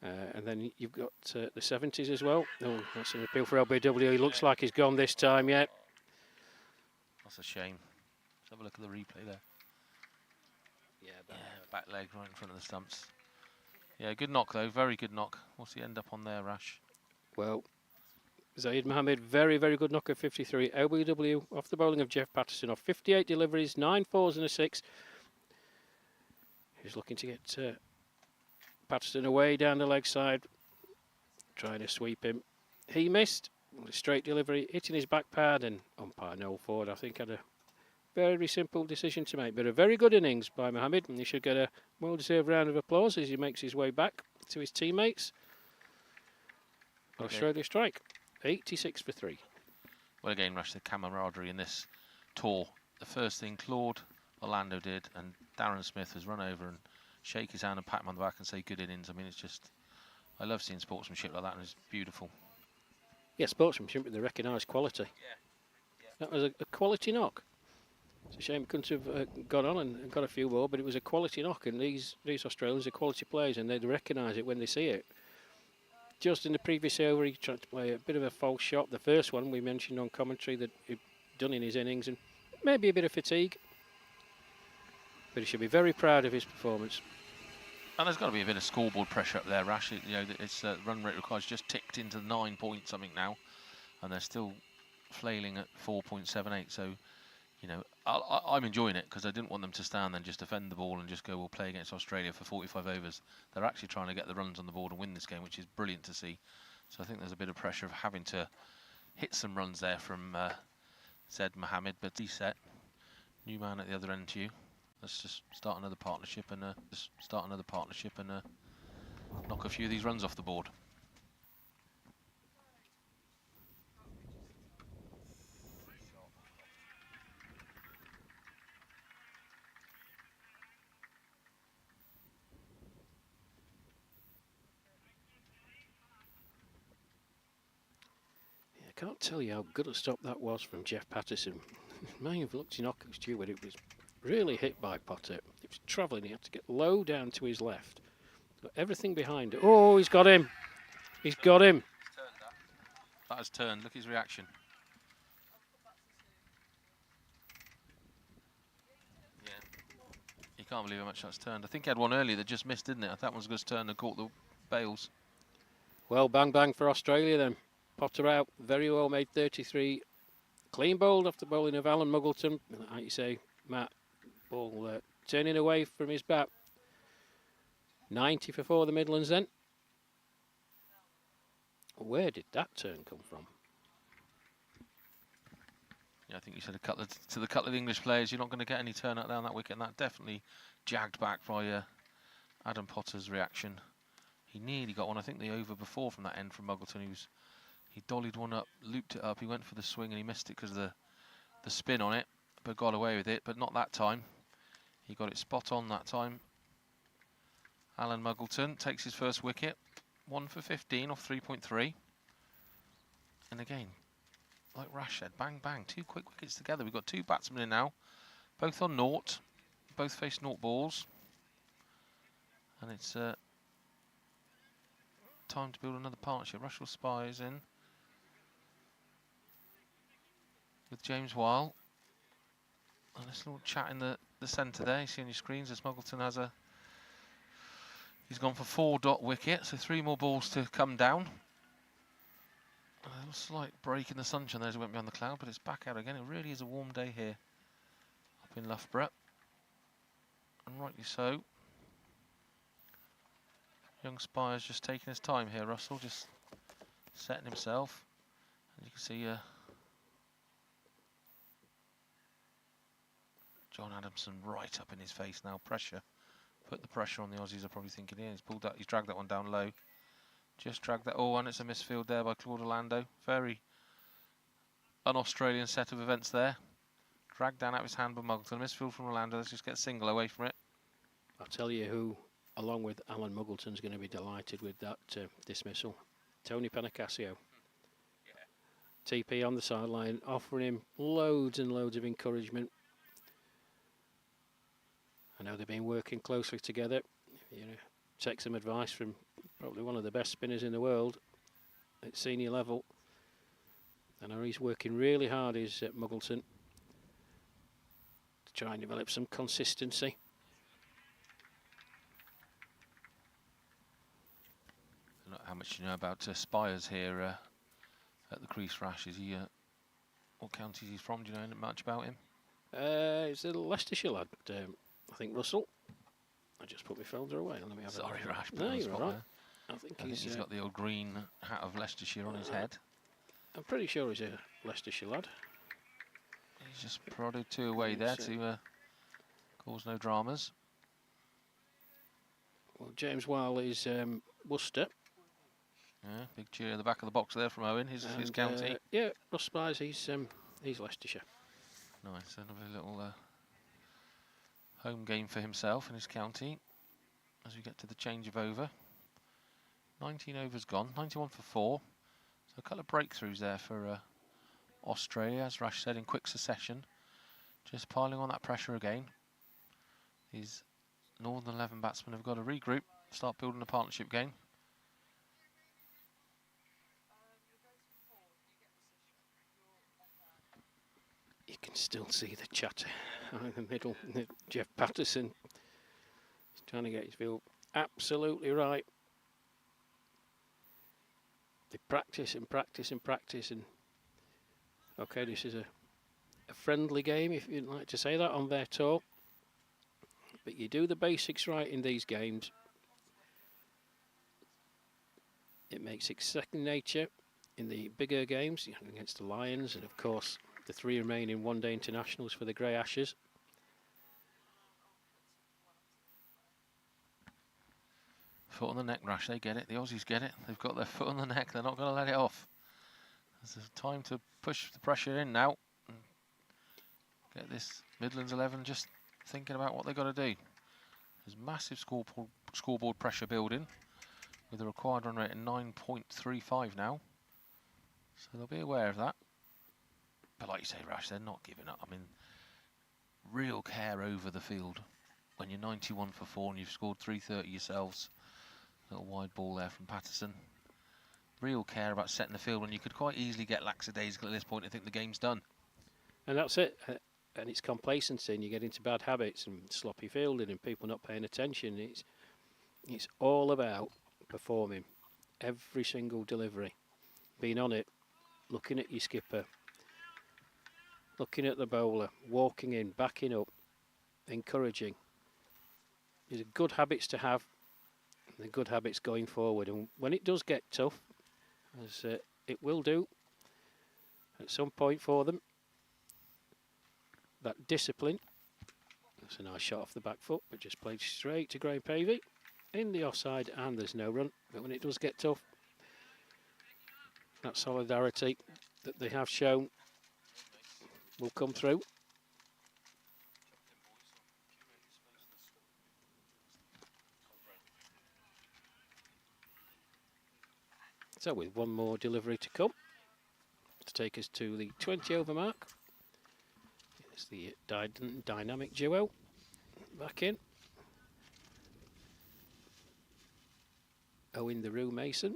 And then you've got the 70s as well. Oh, that's an appeal for LBW. He looks like he's gone this time, yeah. That's a shame. Let's have a look at the replay there. Yeah, back leg right in front of the stumps. Yeah, good knock though, very good knock. What's he end up on there, Rash? Well, Zaid Mohammed, very, very good knock at 53. LBW off the bowling of Jeff Patterson off 58 deliveries, 9 fours and a 6. He's looking to get Patterson away down the leg side, trying to sweep him. He missed, a straight delivery, hitting his back pad, and umpire Noel Ford, I think, had a very simple decision to make. But a very good innings by Mohammed, and he should get a well-deserved round of applause as he makes his way back to his teammates. Australia strike, 86 for 3. Well, again, Rush, the camaraderie in this tour. The first thing Claude Orlando did, and Darren Smith has run over and shake his hand and pat him on the back and say good innings. I mean, it's just, I love seeing sportsmanship like that, and it's beautiful. Yeah, sportsmanship with the recognised quality. That was a quality knock. It's a shame it couldn't have gone on and got a few more, but it was a quality knock, and these Australians are quality players, and they'd recognise it when they see it. Just in the previous over, he tried to play a bit of a false shot. The first one we mentioned on commentary that he'd done in his innings, and maybe a bit of fatigue. But he should be very proud of his performance. And there's got to be a bit of scoreboard pressure up there, Rash. It's run rate required just ticked into 9 point something now, and they're still flailing at 4.78. So, I'm enjoying it because I didn't want them to stand and just defend the ball and just go, we'll play against Australia for 45 overs. They're actually trying to get the runs on the board and win this game, which is brilliant to see. So I think there's a bit of pressure of having to hit some runs there from Zaid Mohammed, but he's set. New man at the other end to you. Let's just start another partnership and knock a few of these runs off the board. I can't tell you how good a stop that was from Jeff Patterson. May have looked innocuous to you, but it was really hit by Potter. He was travelling, he had to get low down to his left. Got everything behind it. Oh, he's got him. He's got him. That has turned. Look at his reaction. Yeah. You can't believe how much that's turned. I think he had one earlier that just missed, didn't it? That one's just turned and caught the bails. Well, bang bang for Australia then. Potter out, very well made 33. Clean bowled off the bowling of Alan Muggleton. Like you say, Matt, ball turning away from his bat. 90 for 4 the Midlands then. Where did that turn come from? Yeah, I think you said to the couple of English players, you're not going to get any turn up down that wicket, and that definitely jagged back by Adam Potter's reaction. He nearly got one. I think the over before from that end from Muggleton. He dollied one up, looped it up. He went for the swing and he missed it because of the spin on it, but got away with it. But not that time. He got it spot on that time. Alan Muggleton takes his first wicket. 1 for 15 off 3.3. And again, like Rash said, bang, bang. 2 quick wickets together. We've got 2 batsmen in now. Both on naught. Both face naught balls. And it's time to build another partnership. Russell Spires in with James Weil. And this little chat in the centre there. You see on your screens as Muggleton has he's gone for 4 dot wicket, so 3 more balls to come down. A little slight break in the sunshine there as it went beyond the cloud, but it's back out again. It really is a warm day here up in Loughborough, and rightly so. Young Spires just taking his time here, Russell, just setting himself. And you can see John Adamson right up in his face now. Pressure. Put the pressure on the Aussies, are probably thinking, yeah, he's dragged that one down low. Just dragged that. Oh, and it's a misfield there by Claude Orlando. Very un-Australian set of events there. Dragged down out of his hand by Muggleton. Misfield from Orlando. Let's just get a single away from it. I'll tell you who, along with Alan Muggleton, is going to be delighted with that dismissal. Tony Penacasio. TP on the sideline, offering him loads and loads of encouragement. I know they've been working closely together. You know, take some advice from probably one of the best spinners in the world at senior level. I know he's working really hard, is Muggleton, to try and develop some consistency. I don't know how much you know about Spires here at the crease, Rash. Is he? What county is he from? Do you know much about him? He's a Leicestershire lad. I think Russell. I just put my folder away. Let me have Sorry, a Rash. No, you're all right. I think he's got the old green hat of Leicestershire on his head. I'm pretty sure he's a Leicestershire lad. He's just prodded 2 away there to cause no dramas. Well, James Weil is Worcester. Yeah, big cheer in the back of the box there from Owen, his county. Yeah, Russ Spires, he's Leicestershire. Nice, another little home game for himself and his county as we get to the change of over. 19 overs gone, 91 for 4. So a couple of breakthroughs there for Australia, as Rash said, in quick succession. Just piling on that pressure again. These Northern 11 batsmen have got to regroup, start building a partnership game. You can still see the chatter in the middle. Jeff Patterson is trying to get his field absolutely right. They practice and practice and practice, and okay, this is a friendly game, if you'd like to say that, on their tour. But you do the basics right in these games, it makes it second nature in the bigger games, you know, against the Lions, and of course the 3 remaining one-day internationals for the Grey Ashes. Foot on the neck, Rash, they get it, the Aussies get it. They've got their foot on the neck, they're not going to let it off. There's time to push the pressure in now. And get this Midlands 11 just thinking about what they've got to do. There's massive scoreboard pressure building with a required run rate of 9.35 now. So they'll be aware of that. But like you say, Rash, they're not giving up. I mean, real care over the field. When you're 91 for 4 and you've scored 330 yourselves. Little wide ball there from Patterson. Real care about setting the field when you could quite easily get lackadaisical at this point and think the game's done. And that's it. And it's complacency, and you get into bad habits and sloppy fielding and people not paying attention. It's all about performing every single delivery, being on it, looking at your skipper, looking at the bowler, walking in, backing up, encouraging. These are good habits to have, and they're good habits going forward. And when it does get tough, as it will do at some point for them, that discipline. That's a nice shot off the back foot, but just played straight to Graham Pavey in the offside, and there's no run. But when it does get tough, that solidarity that they have shown will come through. So with one more delivery to come to take us to the 20 over mark. It's the dynamic duo back in. Owen the Roo Mason.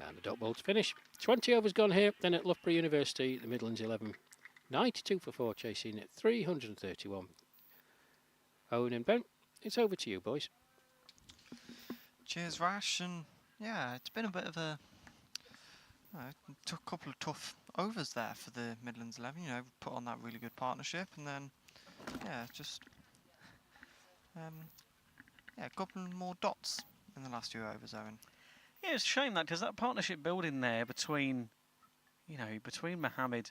And the dot ball to finish. 20 overs gone here, then at Loughborough University, the Midlands 11. 92 for 4, chasing at 331. Owen and Ben, it's over to you, boys. Cheers, Rash, and yeah, it's been a bit of a couple of tough overs there for the Midlands 11. You know, put on that really good partnership, and then yeah, just a couple more dots in the last few overs, Owen. Yeah, it's a shame that, because that partnership building there between Mohammed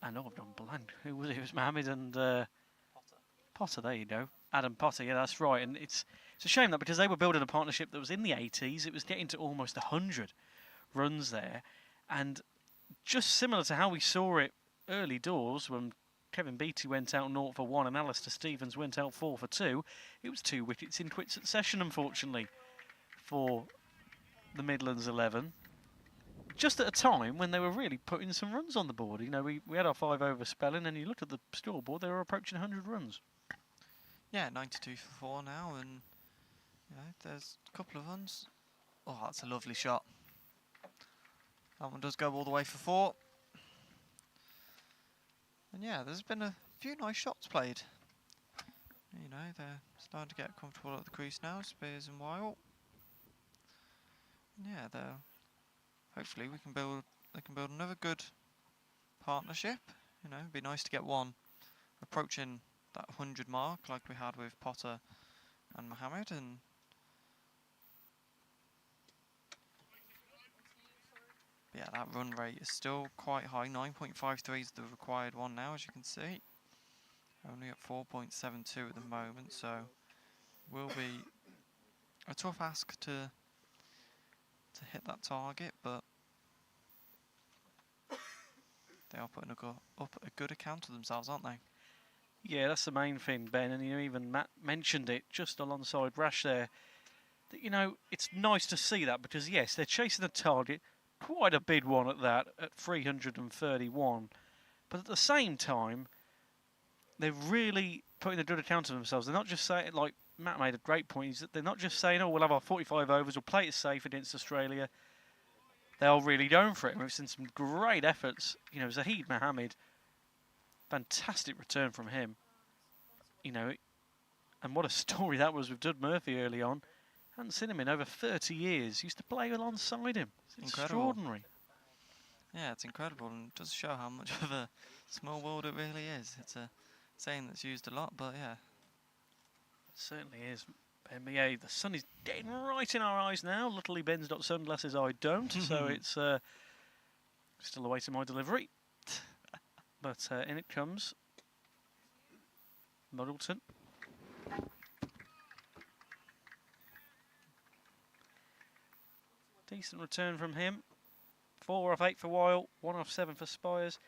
and I've gone blank. Who was it? It was Mohammed and Potter. There you go, Adam Potter. Yeah, that's right. And it's a shame that, because they were building a partnership that was in the 80s, it was getting to almost 100 runs there, and just similar to how we saw it early doors when Kevin Beattie went out 0 for 1 and Alistair Stevens went out 4 for 2. It was 2 wickets in quick succession, unfortunately, for the Midlands 11. Just at a time when they were really putting some runs on the board. You know, we had our 5 over spelling, and you look at the scoreboard, they were approaching 100 runs. Yeah, 92 for 4 now, and you know, there's a couple of runs. Oh, that's a lovely shot. That one does go all the way for 4. And yeah, there's been a few nice shots played. You know, they're starting to get comfortable at the crease now, Spears and Weil. And yeah, hopefully they can build another good partnership. You know, it'd be nice to get one approaching that 100 mark like we had with Potter and Mohammed, and yeah, that run rate is still quite high. 9.53 is the required one now, as you can see. Only at 4.72 at the moment, so will be a tough ask to hit that target, but they are putting up a good account of themselves, aren't they? Yeah, that's the main thing, Ben, and you know, even Matt mentioned it just alongside Rash there. That, you know, it's nice to see that, because yes, they're chasing a target, quite a big one at that, at 331, but at the same time, they're really putting a good account of themselves. They're not just saying, like Matt made a great point, is that they're not just saying, oh, we'll have our 45 overs, we'll play it safe against Australia. They are really going for it. We've seen some great efforts. You know, Zahid Mohammed, fantastic return from him. You know, and what a story that was with Dud Murphy early on. Hadn't seen him in over 30 years. Used to play alongside him. It's extraordinary. Yeah, it's incredible, and it does show how much of a small world it really is. It's a saying that's used a lot, but yeah. It certainly is. NBA, the sun is getting right in our eyes now. Luckily, Ben's got sunglasses, I don't, so it's still awaiting my delivery. But in it comes Muddleton. Decent return from him. 4 off 8 for Weil, 1 off 7 for Spires.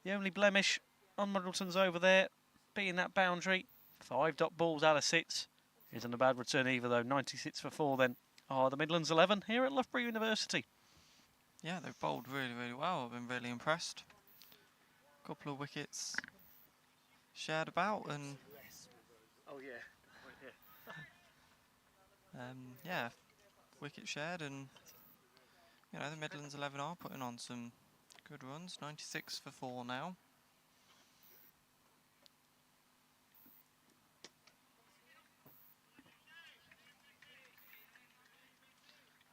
The only blemish on Muddleton's over there, being that boundary. 5 dot balls out of 6. Isn't a bad return either, though. 96 for 4 then. The Midlands 11 here at Loughborough University. Yeah, they've bowled really, really well. I've been really impressed. Couple of wickets shared about, and oh yeah, right here. yeah, wicket shared, and you know, the Midlands 11 are putting on some good runs. 96 for 4 now.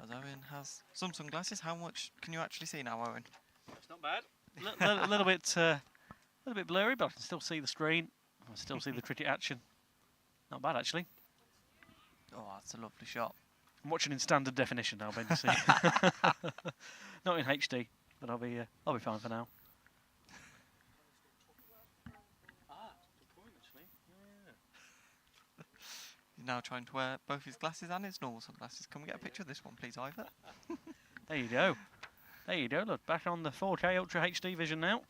As Owen has some sunglasses. How much can you actually see now, Owen? It's not bad. A little bit blurry, but I can still see the screen. I still see the cricket action. Not bad, actually. Oh, that's a lovely shot. I'm watching in standard definition now, Ben, you see. Not in HD, but I'll be fine for now. He's now trying to wear both his glasses and his normal sunglasses. Can we get a picture of this one, please, Ivor? There you go. There you go. Look, back on the 4K Ultra HD vision now.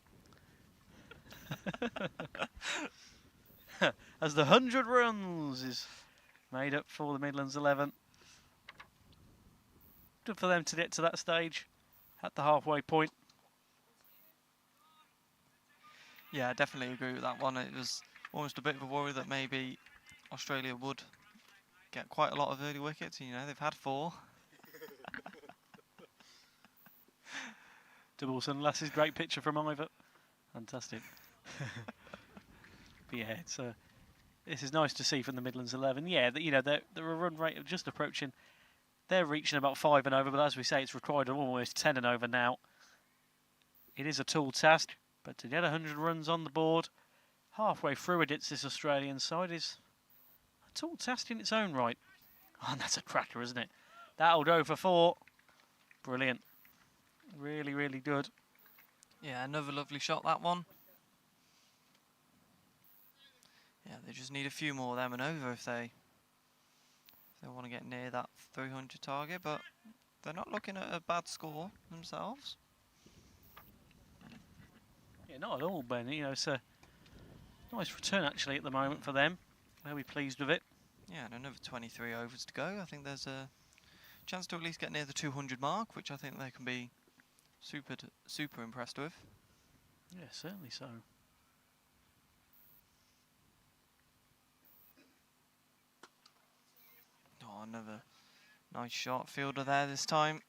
As the 100 runs is made up for the Midlands 11. Good for them to get to that stage at the halfway point. Yeah, I definitely agree with that one. It was almost a bit of a worry that maybe Australia would get quite a lot of early wickets. You know, they've had 4. Double sunglasses, great picture from Ivor. Fantastic. But yeah, this is nice to see from the Midlands 11. Yeah, they're a run rate of just approaching. They're reaching about 5 and over, but as we say, it's required almost 10 and over now. It is a tall task, but to get 100 runs on the board, halfway through against this Australian side is a tall task in its own right. Oh, and that's a cracker, isn't it? That'll go for 4. Brilliant. Really, really good. Yeah, another lovely shot, that one. Yeah, they just need a few more of them and over if they want to get near that 300 target, but they're not looking at a bad score themselves. Yeah, not at all, Ben. You know, it's a nice return actually at the moment for them. They'll be pleased with it. Yeah, and another 23 overs to go. I think there's a chance to at least get near the 200 mark, which I think they can be super impressed with. Yeah, certainly so. Oh, another nice shot. Fielder there this time.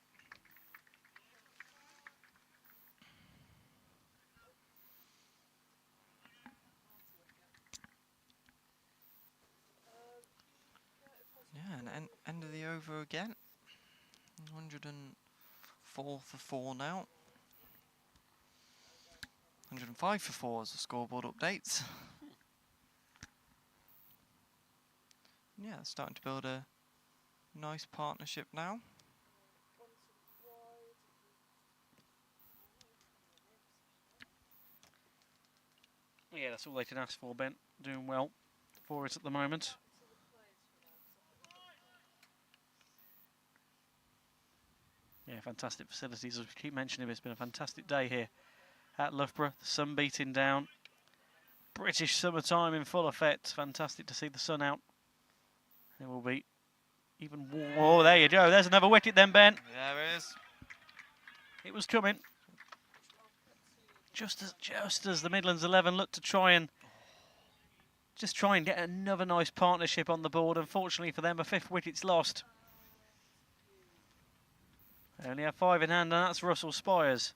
Yeah, and end of the over again. 104 for 4 now. 105 for 4 as the scoreboard updates. Yeah, it's starting to build a nice partnership now. Yeah, that's all they can ask for, Ben. Doing well for it at the moment. Yeah, fantastic facilities. As we keep mentioning, it's been a fantastic day here at Loughborough. The sun beating down. British summertime in full effect. Fantastic to see the sun out. It will be even warm. Oh, there you go. There's another wicket then, Ben. Yeah, there it is. It was coming. Just as the Midlands 11 looked to try and get another nice partnership on the board. Unfortunately for them, a 5th wicket's lost. They only have 5 in hand, and that's Russell Spires.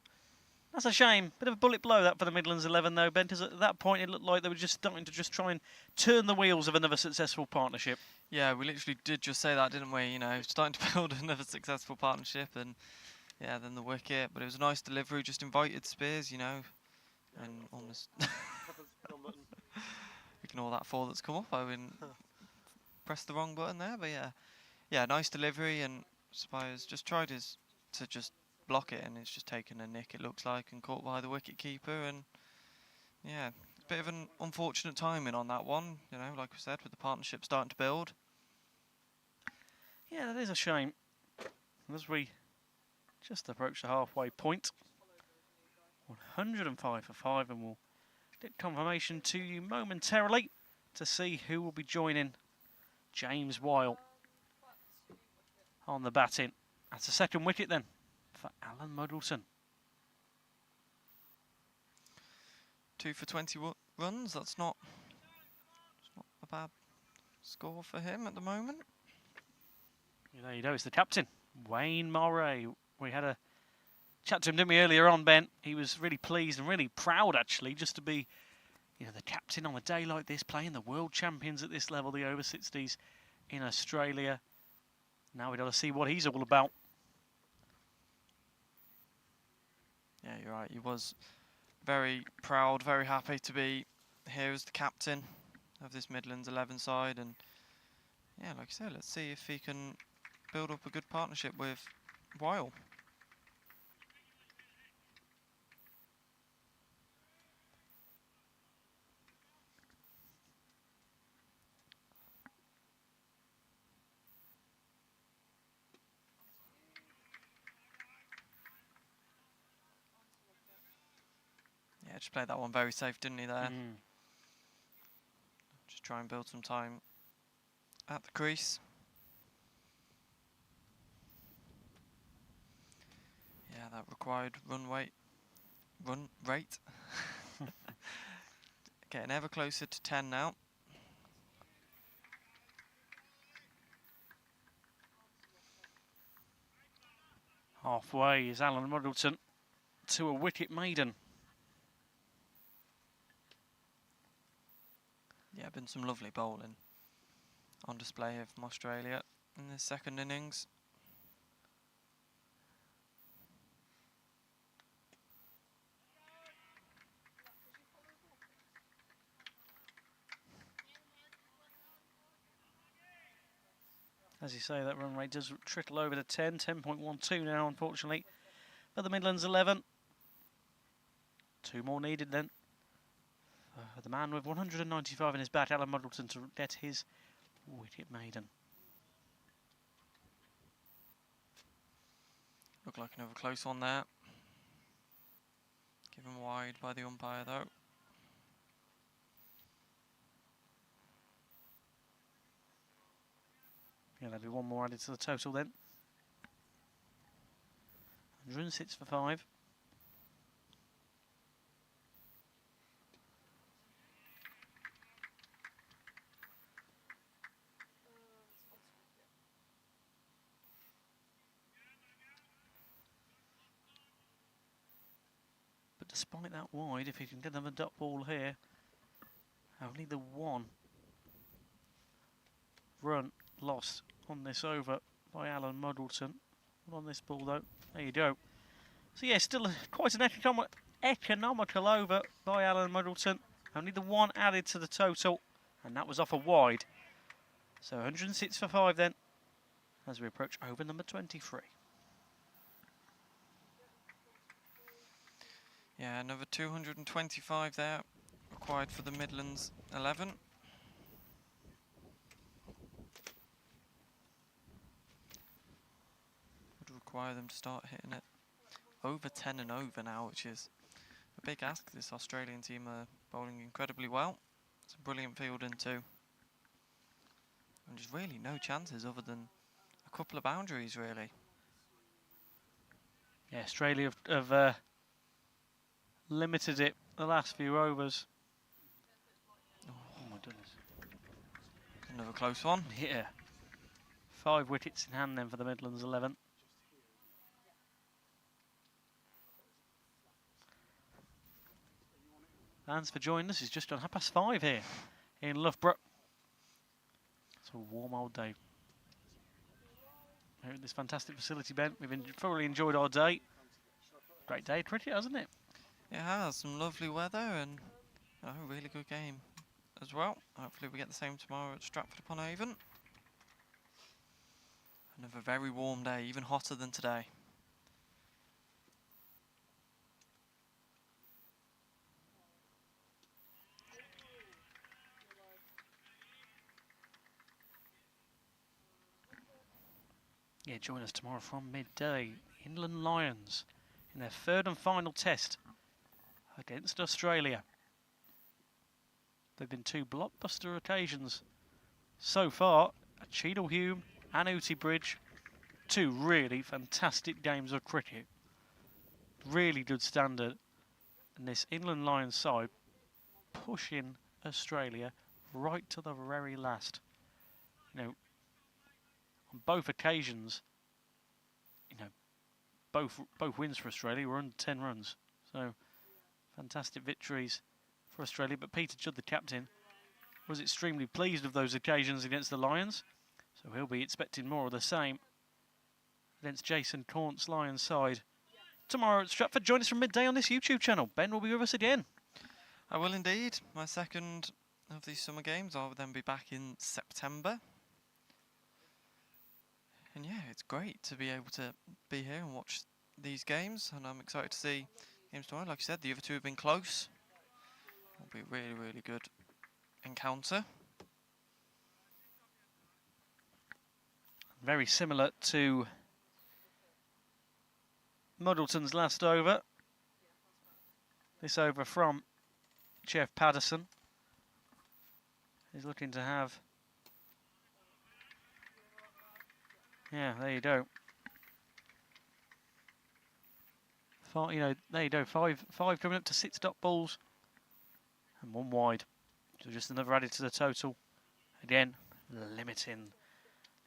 That's a shame. Bit of a bullet blow that for the Midlands 11, though, Ben, because at that point it looked like they were just starting to try and turn the wheels of another successful partnership. Yeah, we literally did just say that, didn't we? You know, starting to build another successful partnership, and yeah, then the wicket. But it was a nice delivery, just invited Spears, you know, and almost ignore that 4 that's come up. I wouldn't press the wrong button there, but yeah, nice delivery, and Spires just tried to just block it, and it's just taken a nick, it looks like, and caught by the wicket keeper. And yeah, a bit of an unfortunate timing on that one, you know, like we said, with the partnership starting to build. Yeah, that is a shame. As we just approach the halfway point, 105 for 5, and we'll get confirmation to you momentarily to see who will be joining James Weil on the batting. That's the 2nd wicket then for Alan Muddleton. 2 for 20 runs. It's not a bad score for him at the moment. Yeah, there you go. It's the captain, Wayne Murray. We had a chat to him, didn't we, earlier on, Ben? He was really pleased and really proud, actually, just to be, you know, the captain on a day like this, playing the world champions at this level, the over 60s in Australia. Now we've got to see what he's all about. Yeah, you're right. He was very proud, very happy to be here as the captain of this Midlands 11 side. And yeah, like I said, let's see if he can build up a good partnership with Weil. Just played that one very safe, didn't he, there? Just try and build some time at the crease. Yeah, that required run rate. Getting ever closer to 10 now. Halfway is Alan Muddleton to a wicket maiden. Yeah, been some lovely bowling on display here from Australia in this second innings. As you say, that run rate does trickle over to 10, 10.12 now, unfortunately, for the Midlands 11. 2 more needed then. The man with 195 in his bat, Alan Muddleton, to get his wicket maiden. Looked like another close one there. Given wide by the umpire though. Yeah, there'll be 1 more added to the total then. 106 for 5. But despite that wide, if he can get another dot ball here, only the 1 run lost on this over by Alan Muddleton. Not on this ball though. There you go. So yeah, still quite an economical over by Alan Muddleton. Only the 1 added to the total, and that was off a wide. So 106 for 5 then, as we approach over number 23. Yeah, another 225 there required for the Midlands 11. Would require them to start hitting it over 10 and over now, which is a big ask. This Australian team are bowling incredibly well. It's a brilliant fielding too. And just really no chances other than a couple of boundaries really. Yeah, Australia have limited it the last few overs. Oh my goodness. Another close one. Yeah. 5 wickets in hand then for the Midlands 11. Thanks for joining us. It's just on 5:30 here in Loughborough. It's a warm old day. Here at this fantastic facility, Ben. We've thoroughly enjoyed our day. Great day of cricket, hasn't it? It has some lovely weather and a really good game as well. Hopefully we get the same tomorrow at Stratford-upon-Avon. Another very warm day, even hotter than today. Yeah, join us tomorrow from midday. England Lions in their 3rd and final test against Australia. They've been 2 blockbuster occasions so far at Cheadle-Hulme and Ooty Bridge. 2 really fantastic games of cricket. Really good standard. And this England Lions side pushing Australia right to the very last. You know, on both occasions, you know, both wins for Australia were under 10 runs. So fantastic victories for Australia. But Peter Judd, the captain, was extremely pleased with those occasions against the Lions. So he'll be expecting more of the same against Jason Cornt's Lions side tomorrow at Stratford. Join us from midday on this YouTube channel. Ben will be with us again. I will indeed. My second of these summer games. I'll then be back in September. And yeah, it's great to be able to be here and watch these games, and I'm excited to see games tomorrow. Like I said, the other 2 have been close. It'll be a really, really good encounter. Very similar to Muddleton's last over. this over from Jeff Patterson. He's looking to have... Yeah, there you go. There you go. Five coming up to 6 dot balls and 1 wide. So just another added to the total. Again, limiting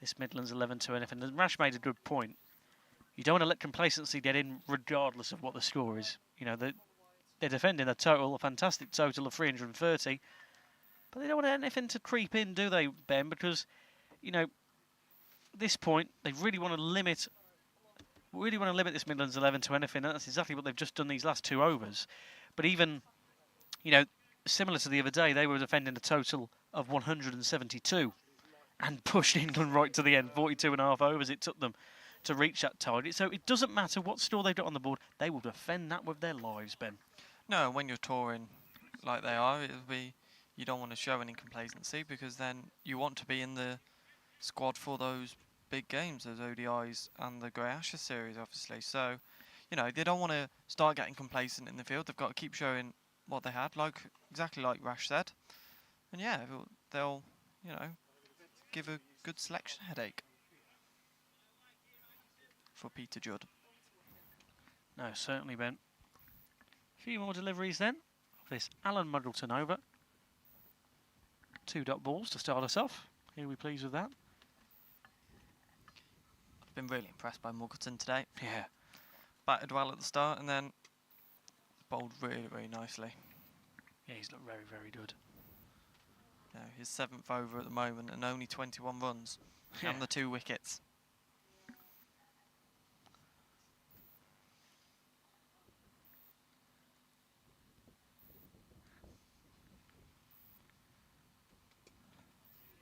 this Midlands 11 to anything. And Rash made a good point. You don't want to let complacency get in regardless of what the score is. They're defending a fantastic total of 330. But they don't want anything to creep in, do they, Ben? Because, at this point, they really want to limit this Midlands 11 to anything. And that's exactly what they've just done these last 2 overs. But even, similar to the other day, they were defending a total of 172 and pushed England right to the end. 42.5 overs it took them to reach that target. So it doesn't matter what score they've got on the board. They will defend that with their lives, Ben. No, when you're touring like they are, you don't want to show any complacency, because then you want to be in the squad for those big games, those ODIs and the Grey Ashes series, obviously. So, they don't want to start getting complacent in the field. They've got to keep showing what they had, exactly like Rash said. And yeah, they'll give a good selection headache for Peter Judd. No, certainly, Ben. A few more deliveries then of this Alan Muggleton over. 2 dot balls to start us off. Are we pleased with that? I've been really impressed by Muggleton today. Yeah. Batted well at the start and then bowled really, really nicely. Yeah, he's looked very, very good. Yeah, his 7th over at the moment and only 21 runs and the 2 wickets.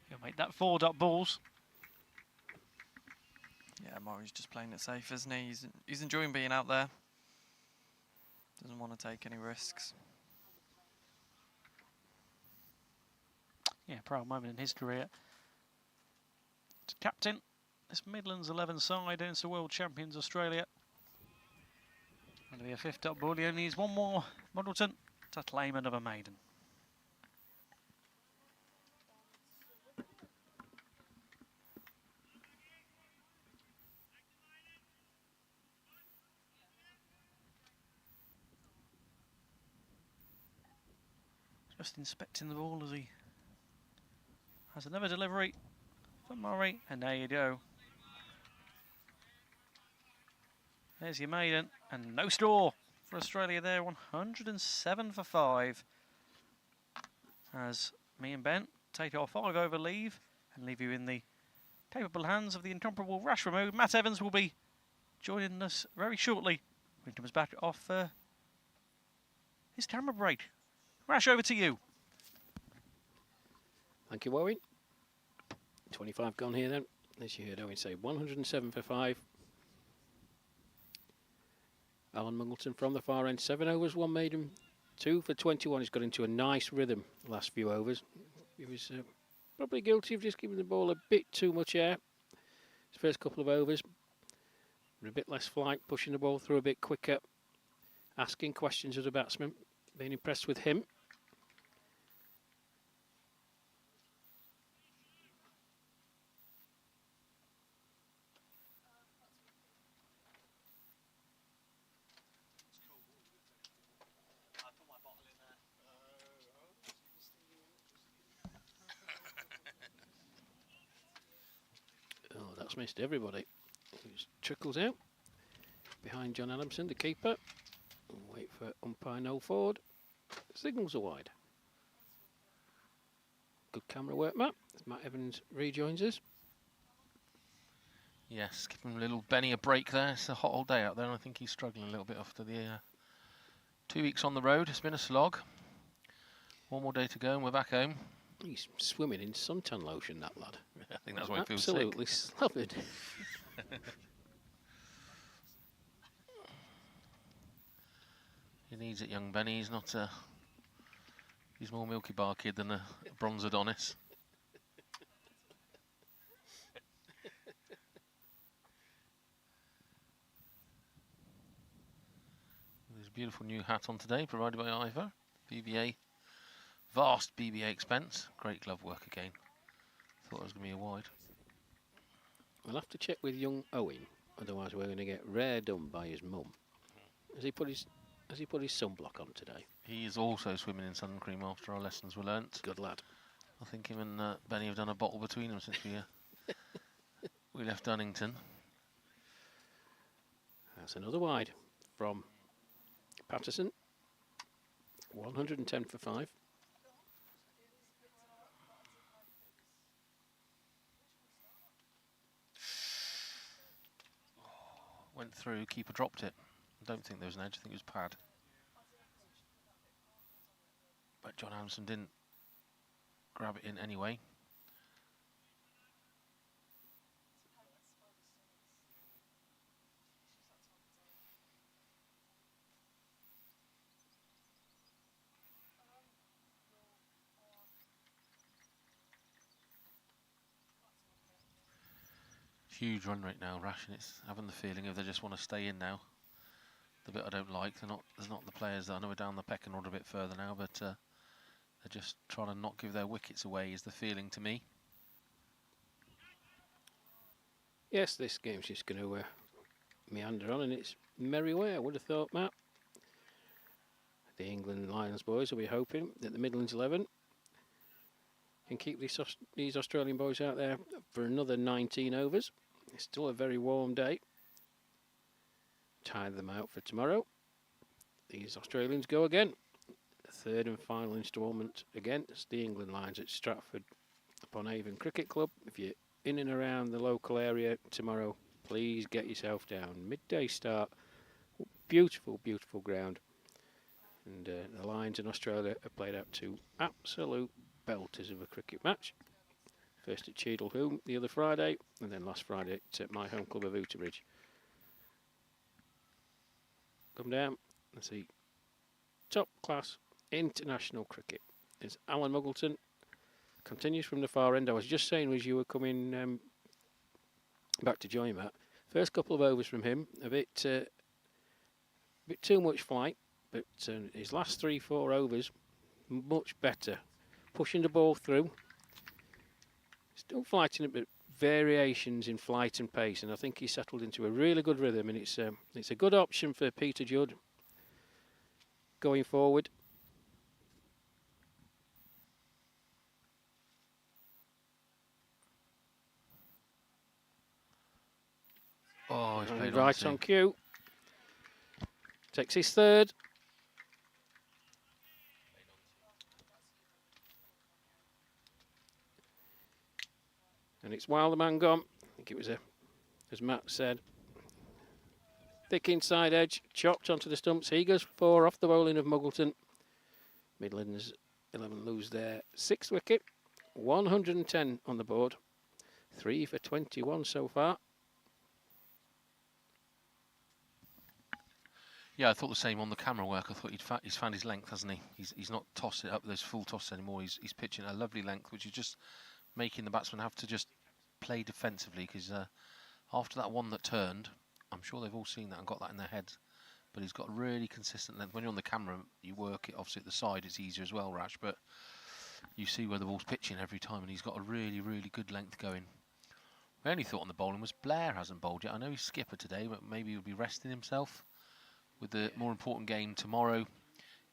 He'll make that 4 dot balls. Yeah, Murray's just playing it safe, isn't he? He's enjoying being out there. Doesn't want to take any risks. Yeah, proud moment in his career. To captain this Midlands 11 side against the world champions Australia. Going to be a 5th dot ball. He only needs 1 more Muggleton to claim another maiden. Just inspecting the ball as he has another delivery for Murray, and there you go. There's your maiden, and no score for Australia there. 107 for 5. As me and Ben take our 5 over leave and leave you in the capable hands of the incomparable Rash Remote. Matt Evans will be joining us very shortly when he comes back off his camera break. Rash, over to you. Thank you, Owen. 25 gone here then. As you heard Owen say, 107 for 5. Alan Muggleton from the far end, 7 overs, 1 maiden, 2 for 21. He's got into a nice rhythm the last few overs. He was probably guilty of just giving the ball a bit too much air. His first couple of overs, with a bit less flight, pushing the ball through a bit quicker, asking questions of the batsman, being impressed with him. Oh, that's missed everybody. Just trickles out behind John Adamson, the keeper. Wait for umpire no forward. Signals are wide. Good camera work, Matt. As Matt Evans rejoins us. Yes, giving little Benny a break there. It's a hot old day out there, and I think he's struggling a little bit after the 2 weeks on the road. It's been a slog. 1 more day to go, and we're back home. He's swimming in suntan lotion, that lad. I think that's why he feels sick. Absolutely slobbered. He needs it, young Benny. He's not he's more Milky Bar kid than a bronze Adonis. With his beautiful new hat on today, provided by Ivor. BBA, vast BBA expense. Great glove work again. Thought it was going to be a wide. We'll have to check with young Owen, otherwise we're going to get rare done by his mum. Has he put his sunblock on today? He is also swimming in sun cream after our lessons were learnt. Good lad. I think him and Benny have done a bottle between them since we left Dunnington. That's another wide from Patterson. 110 for 5. Went through, keeper dropped it. I don't think there was an edge, I think it was pad. But John Adamson didn't grab it in anyway. Huge run rate now, Rash, and it's having the feeling if they just want to stay in now. The bit I don't like, there's not the players that I know are down the pecking order a bit further now, but they're just trying to not give their wickets away is the feeling to me. Yes, this game's just going to meander on, and it's merry way, I would have thought, Matt. The England Lions boys will be hoping that the Midlands 11 can keep these Australian boys out there for another 19 overs. It's still a very warm day. Tie them out for tomorrow. These Australians go again. The third and final instalment against the England Lions at Stratford upon Avon Cricket Club. If you're in and around the local area tomorrow, please get yourself down. Midday start. Beautiful, beautiful ground. And the Lions in Australia have played out 2 absolute belters of a cricket match. First at Cheadle the other Friday, and then last Friday at my home club of Ooterbridge. Come down and see top class international cricket. It's Alan Muggleton. Continues from the far end. I was just saying as you were coming back to join Matt, first couple of overs from him, a bit too much flight, but his last 3-4 overs much better. Pushing the ball through. Still flighting it, but variations in flight and pace, and I think he's settled into a really good rhythm, and it's a good option for Peter Judd going forward. Oh, he's played right on cue. Takes his third. And it's while the man gone. I think it was as Matt said, thick inside edge, chopped onto the stumps. He goes for 4 off the bowling of Muggleton. Midlands 11 lose their 6th wicket. 110 on the board. 3 for 21 so far. Yeah, I thought the same on the camera work. I thought he's found his length, hasn't he? He's not tossed it up those full tosses anymore. He's pitching a lovely length, which is just making the batsman have to just play defensively, because after that one that turned, I'm sure they've all seen that and got that in their heads, but he's got a really consistent length. When you're on the camera, you work it obviously at the side, it's easier as well, Rash, but you see where the ball's pitching every time, and he's got a really, really good length going. My only thought on the bowling was Blair hasn't bowled yet. I know he's skipper today, but maybe he'll be resting himself with the more important game tomorrow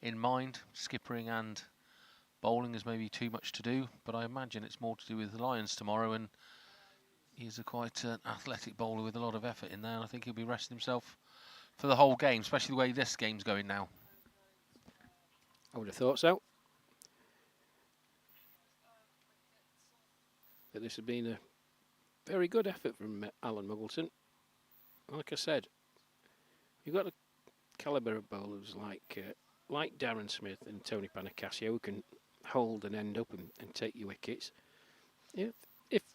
in mind. Skippering and bowling is maybe too much to do, but I imagine it's more to do with the Lions tomorrow, and he's quite an athletic bowler with a lot of effort in there, and I think he'll be resting himself for the whole game, especially the way this game's going now. I would have thought so. But this has been a very good effort from Alan Muggleton. Like I said, you've got a calibre of bowlers like Darren Smith and Tony Panicasio who can hold and end up and take your wickets. If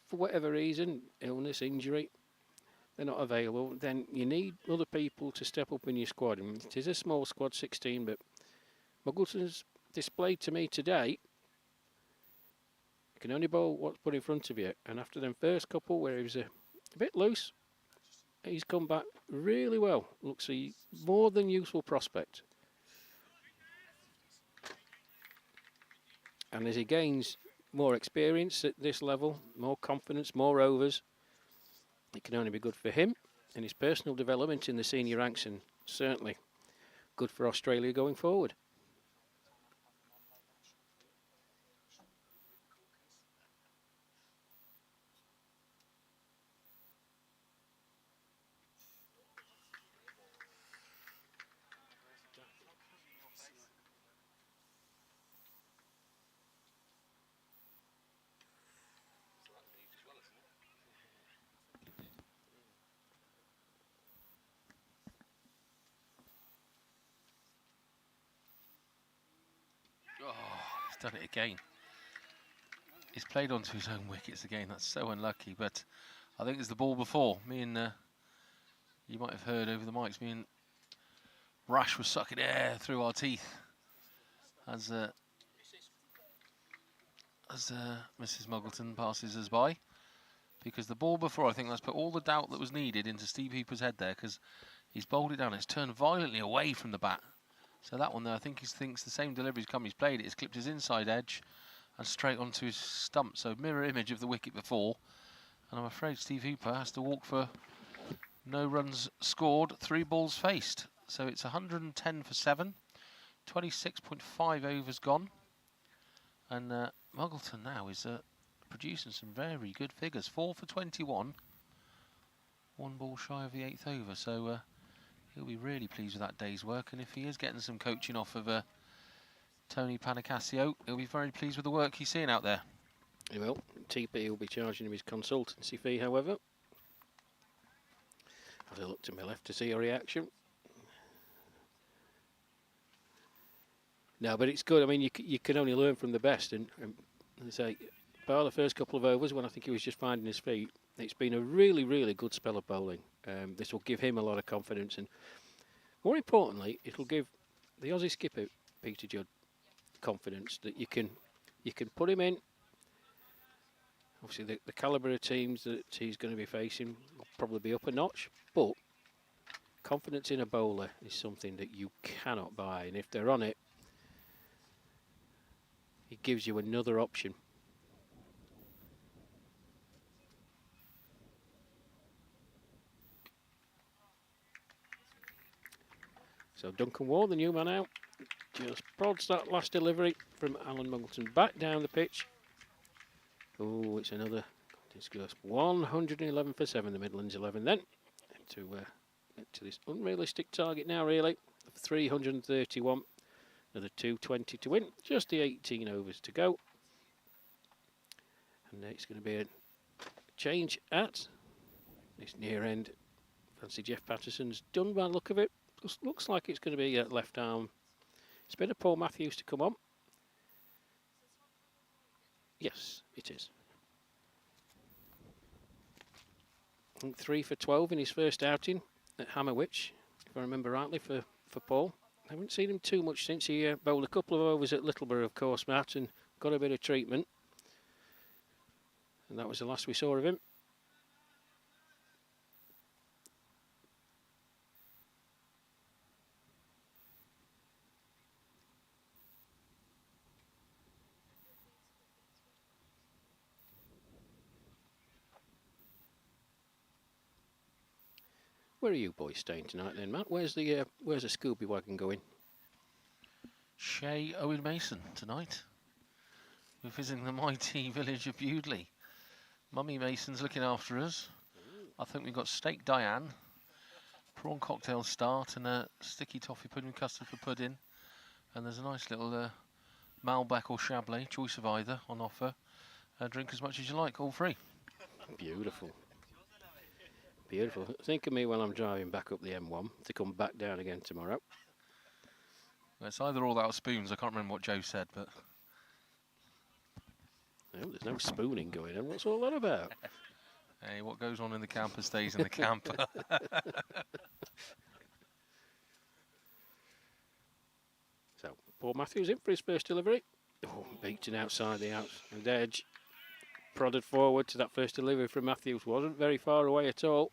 for whatever reason, illness, injury, they're not available, then you need other people to step up in your squad. And it is a small squad, 16, but Muggleton's displayed to me today, you can only bowl what's put in front of you. And after them first couple where he was a bit loose, he's come back really well. Looks a more than useful prospect. And as he gains more experience at this level, more confidence, more overs, it can only be good for him and his personal development in the senior ranks, and certainly good for Australia going forward. Oh, he's done it again. He's played onto his own wickets again. That's so unlucky. But I think it's the ball before. Me and you might have heard over the mics. Me and Rash was sucking air through our teeth as Mrs. Muggleton passes us by, because the ball before, I think that's put all the doubt that was needed into Steve Hooper's head there, because he's bowled it down. It's turned violently away from the bat. So that one there, I think he thinks the same delivery's come. He's played it. He's clipped his inside edge and straight onto his stump. So mirror image of the wicket before. And I'm afraid Steve Hooper has to walk for no runs scored, 3 balls faced. So it's 110 for 7, 26.5 overs gone. And Muggleton now is producing some very good figures. 4 for 21, 1 ball shy of the 8th over. So he'll be really pleased with that day's work. And if he is getting some coaching off of Tony Panicasio, he'll be very pleased with the work he's seeing out there. He will. TP will be charging him his consultancy fee, however. As I look to my left to see a reaction. No, but it's good. I mean, you can only learn from the best. And as I say, bar the first couple of overs when I think he was just finding his feet, it's been a really, really good spell of bowling. This will give him a lot of confidence. And more importantly, it'll give the Aussie skipper, Peter Judd, confidence that you can put him in. Obviously, the calibre of teams that he's going to be facing will probably be up a notch, but confidence in a bowler is something that you cannot buy. And if they're on it, it gives you another option. So Duncan Ward, the new man out, just prods that last delivery from Alan Muggleton back down the pitch. Oh, it's another discuss. 111 for 7, the Midlands 11 then. To get to this unrealistic target now, really, of 331. Another 220 to win. Just the 18 overs to go. And it's going to be a change at this near end. Fancy Jeff Patterson's done by the look of it. Looks like it's going to be left arm. It's been a Paul Matthews to come on. Yes, it is. I think 3 for 12 in his first outing at Hammerwich, if I remember rightly, for Paul. I haven't seen him too much since he bowled a couple of overs at Loughborough, of course, Matt, and got a bit of treatment. And that was the last we saw of him. Where are you boys staying tonight then, Matt? Where's the Scooby wagon going? Shea Owen Mason tonight. We're visiting the mighty village of Bewdley. Mummy Mason's looking after us. I think we've got steak Diane, prawn cocktail start, and a sticky toffee pudding with custard for pudding. And there's a nice little Malbec or Chablis, choice of either, on offer. Drink as much as you like, all free. Beautiful. Beautiful. Think of me when I'm driving back up the M1 to come back down again tomorrow. Well, it's either all out of spoons. I can't remember what Joe said, but... No, there's no spooning going on. What's all that about? Hey, what goes on in the camper stays in the camper. So, Paul Matthews in for his first delivery. Oh, beaten outside the edge. Prodded forward to that first delivery from Matthews. Wasn't very far away at all.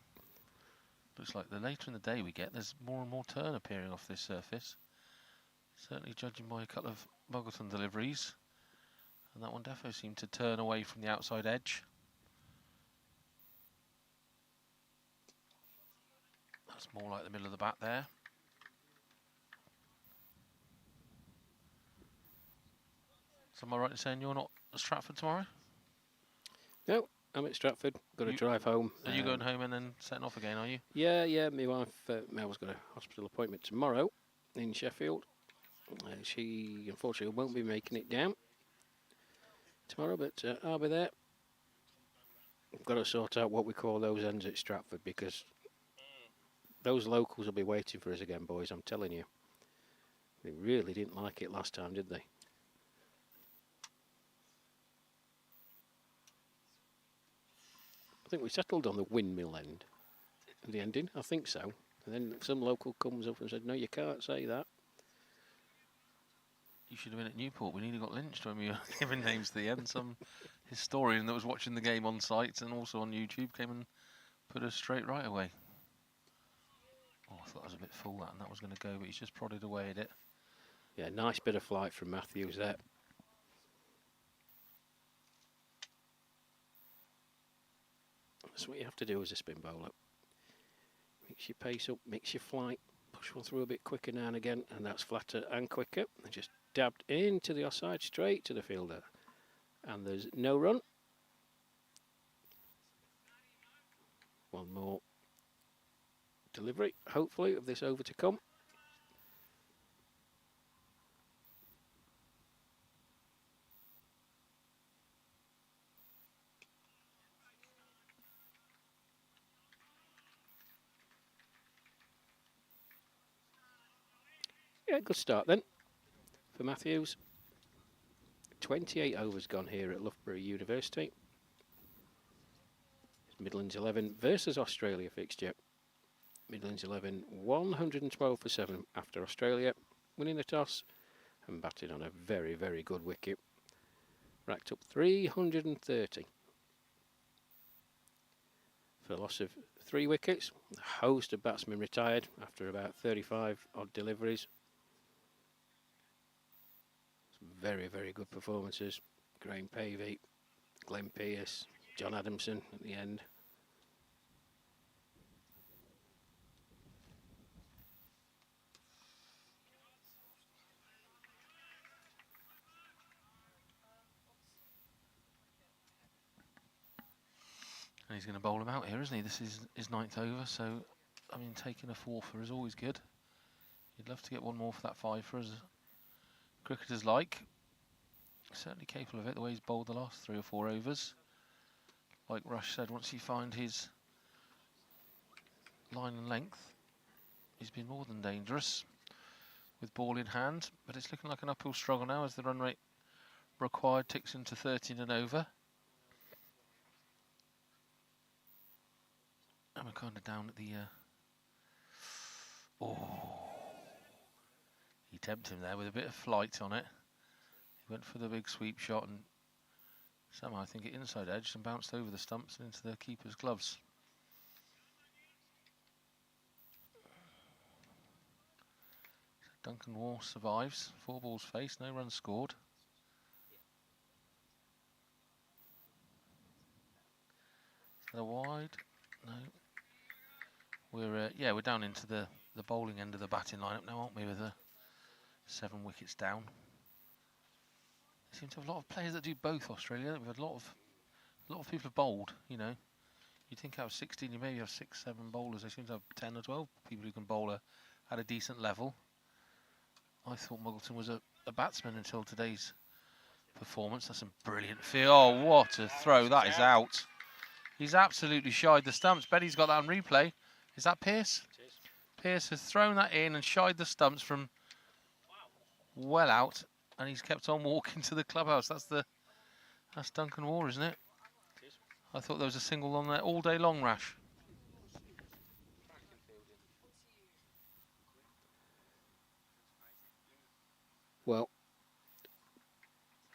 Looks like the later in the day we get, there's more and more turn appearing off this surface. Certainly judging by a couple of Muggleton deliveries. And that one definitely seemed to turn away from the outside edge. That's more like the middle of the bat there. So am I right in saying you're not at Stratford tomorrow? No, I'm at Stratford. Got to drive home. Are you going home and then setting off again, are you? Yeah. My wife, Mel's got a hospital appointment tomorrow in Sheffield. She unfortunately won't be making it down tomorrow, but I'll be there. We've got to sort out what we call those ends at Stratford, because those locals will be waiting for us again, boys, I'm telling you. They really didn't like it last time, did they? I think we settled on the windmill end at the ending, I think so. And then some local comes up and said, no, you can't say that. You should have been at Newport. We nearly got lynched when we were giving names to the end. Some historian that was watching the game on site and also on YouTube came and put us straight right away. Oh, I thought that was a bit full, that, and that was going to go, but he's just prodded away at it. Yeah, nice bit of flight from Matthews there. That's what you have to do as a spin bowler. Mix your pace up, mix your flight, push one through a bit quicker now and again, and that's flatter and quicker. And just dabbed into the offside, straight to the fielder. And there's no run. One more delivery, hopefully, of this over to come. Yeah, good start then for Matthews. 28 overs gone here at Loughborough University. It's Midlands 11 versus Australia fixture. Midlands 11 112 for 7 after Australia winning the toss and batted on a very, very good wicket. Racked up 330. For a loss of 3 wickets, a host of batsmen retired after about 35 odd deliveries. Very, very good performances. Graham Pavey, Glenn Pearce, John Adamson at the end. And he's going to bowl him out here, isn't he? This is his 9th over, so, I mean, taking a 4-fer is always good. You'd love to get one more for that 5-fer, as cricketers like. Certainly capable of it, the way he's bowled the last 3 or 4 overs. Like Rush said, once he finds his line and length, he's been more than dangerous with ball in hand. But it's looking like an uphill struggle now as the run rate required ticks into 13 and over. And we're kind of down at the... He tempted him there with a bit of flight on it. He went for the big sweep shot and somehow I think it inside edged and bounced over the stumps and into the keeper's gloves. Duncan Waugh survives. 4 balls faced, no runs scored. Is that a wide? No. We're down into the bowling end of the batting lineup now, aren't we? With 7 wickets down. They seem to have a lot of players that do both. Australia. We've had a lot of people have bowled. You know, you'd think out of 16, you maybe have 6, 7 bowlers. They seem to have 10 or 12 people who can bowl at a decent level. I thought Muggleton was a batsman until today's performance. That's some brilliant field. Oh, what a throw! That is out. He's absolutely shied the stumps. Bet he's got that on replay. Is that Pearce? It is. Pearce has thrown that in and shied the stumps from well out, and he's kept on walking to the clubhouse. That's Duncan Waugh, isn't it? It is. I thought there was a single on there all day long, Rash. Well,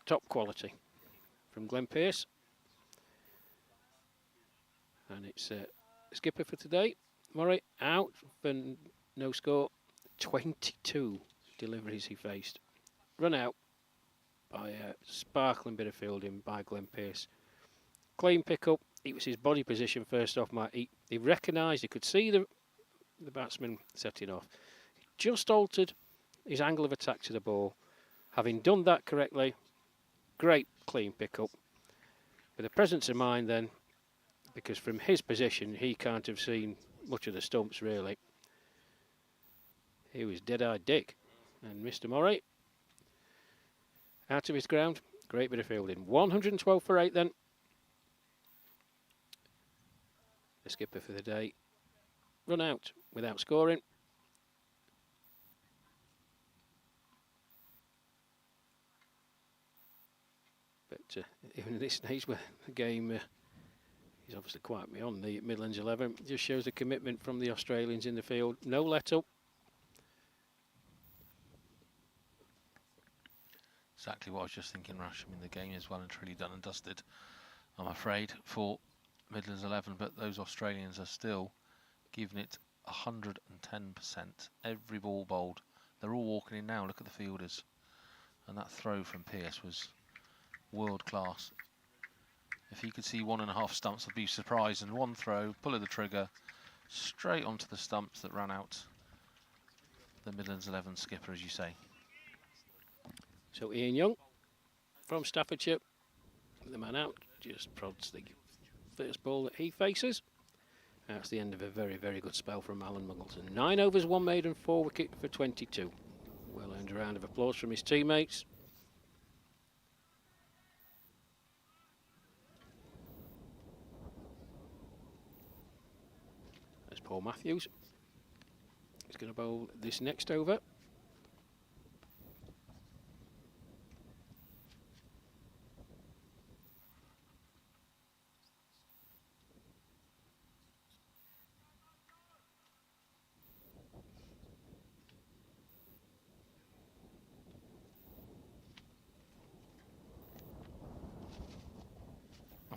top quality from Glenn Pearce. And it's skipper for today. Murray out for no score. 22 deliveries he faced. Run out. by a sparkling bit of fielding by Glenn Pearce. Clean pick-up. It was his body position first off. He recognised, he could see the batsman setting off. He just altered his angle of attack to the ball. Having done that correctly, great clean pick-up. With a presence of mind then, because from his position he can't have seen much of the stumps really. He was dead-eyed Dick. And Mr. Murray, out of his ground, great bit of fielding. 112 for 8 then. The skipper for the day. Run out without scoring. But even at this stage where the game is obviously quite beyond the Midlands 11, just shows the commitment from the Australians in the field. No let up. Exactly what I was just thinking, Rush. I mean, the game is well and truly done and dusted, I'm afraid, for Midlands 11, but those Australians are still giving it 110%. Every ball bowled. They're all walking in now. Look at the fielders. And that throw from Pearce was world class. If he could see 1.5 stumps, I'd be surprised. And one throw, pull of the trigger, straight onto the stumps that ran out the Midlands 11 skipper, as you say. So Ian Young from Staffordshire, the man out, just prods the first ball that he faces. That's the end of a very, very good spell from Alan Muggleton. 9 overs, 1 maiden, 4 wicket for 22. Well earned a round of applause from his teammates. There's Paul Matthews. He's going to bowl this next over.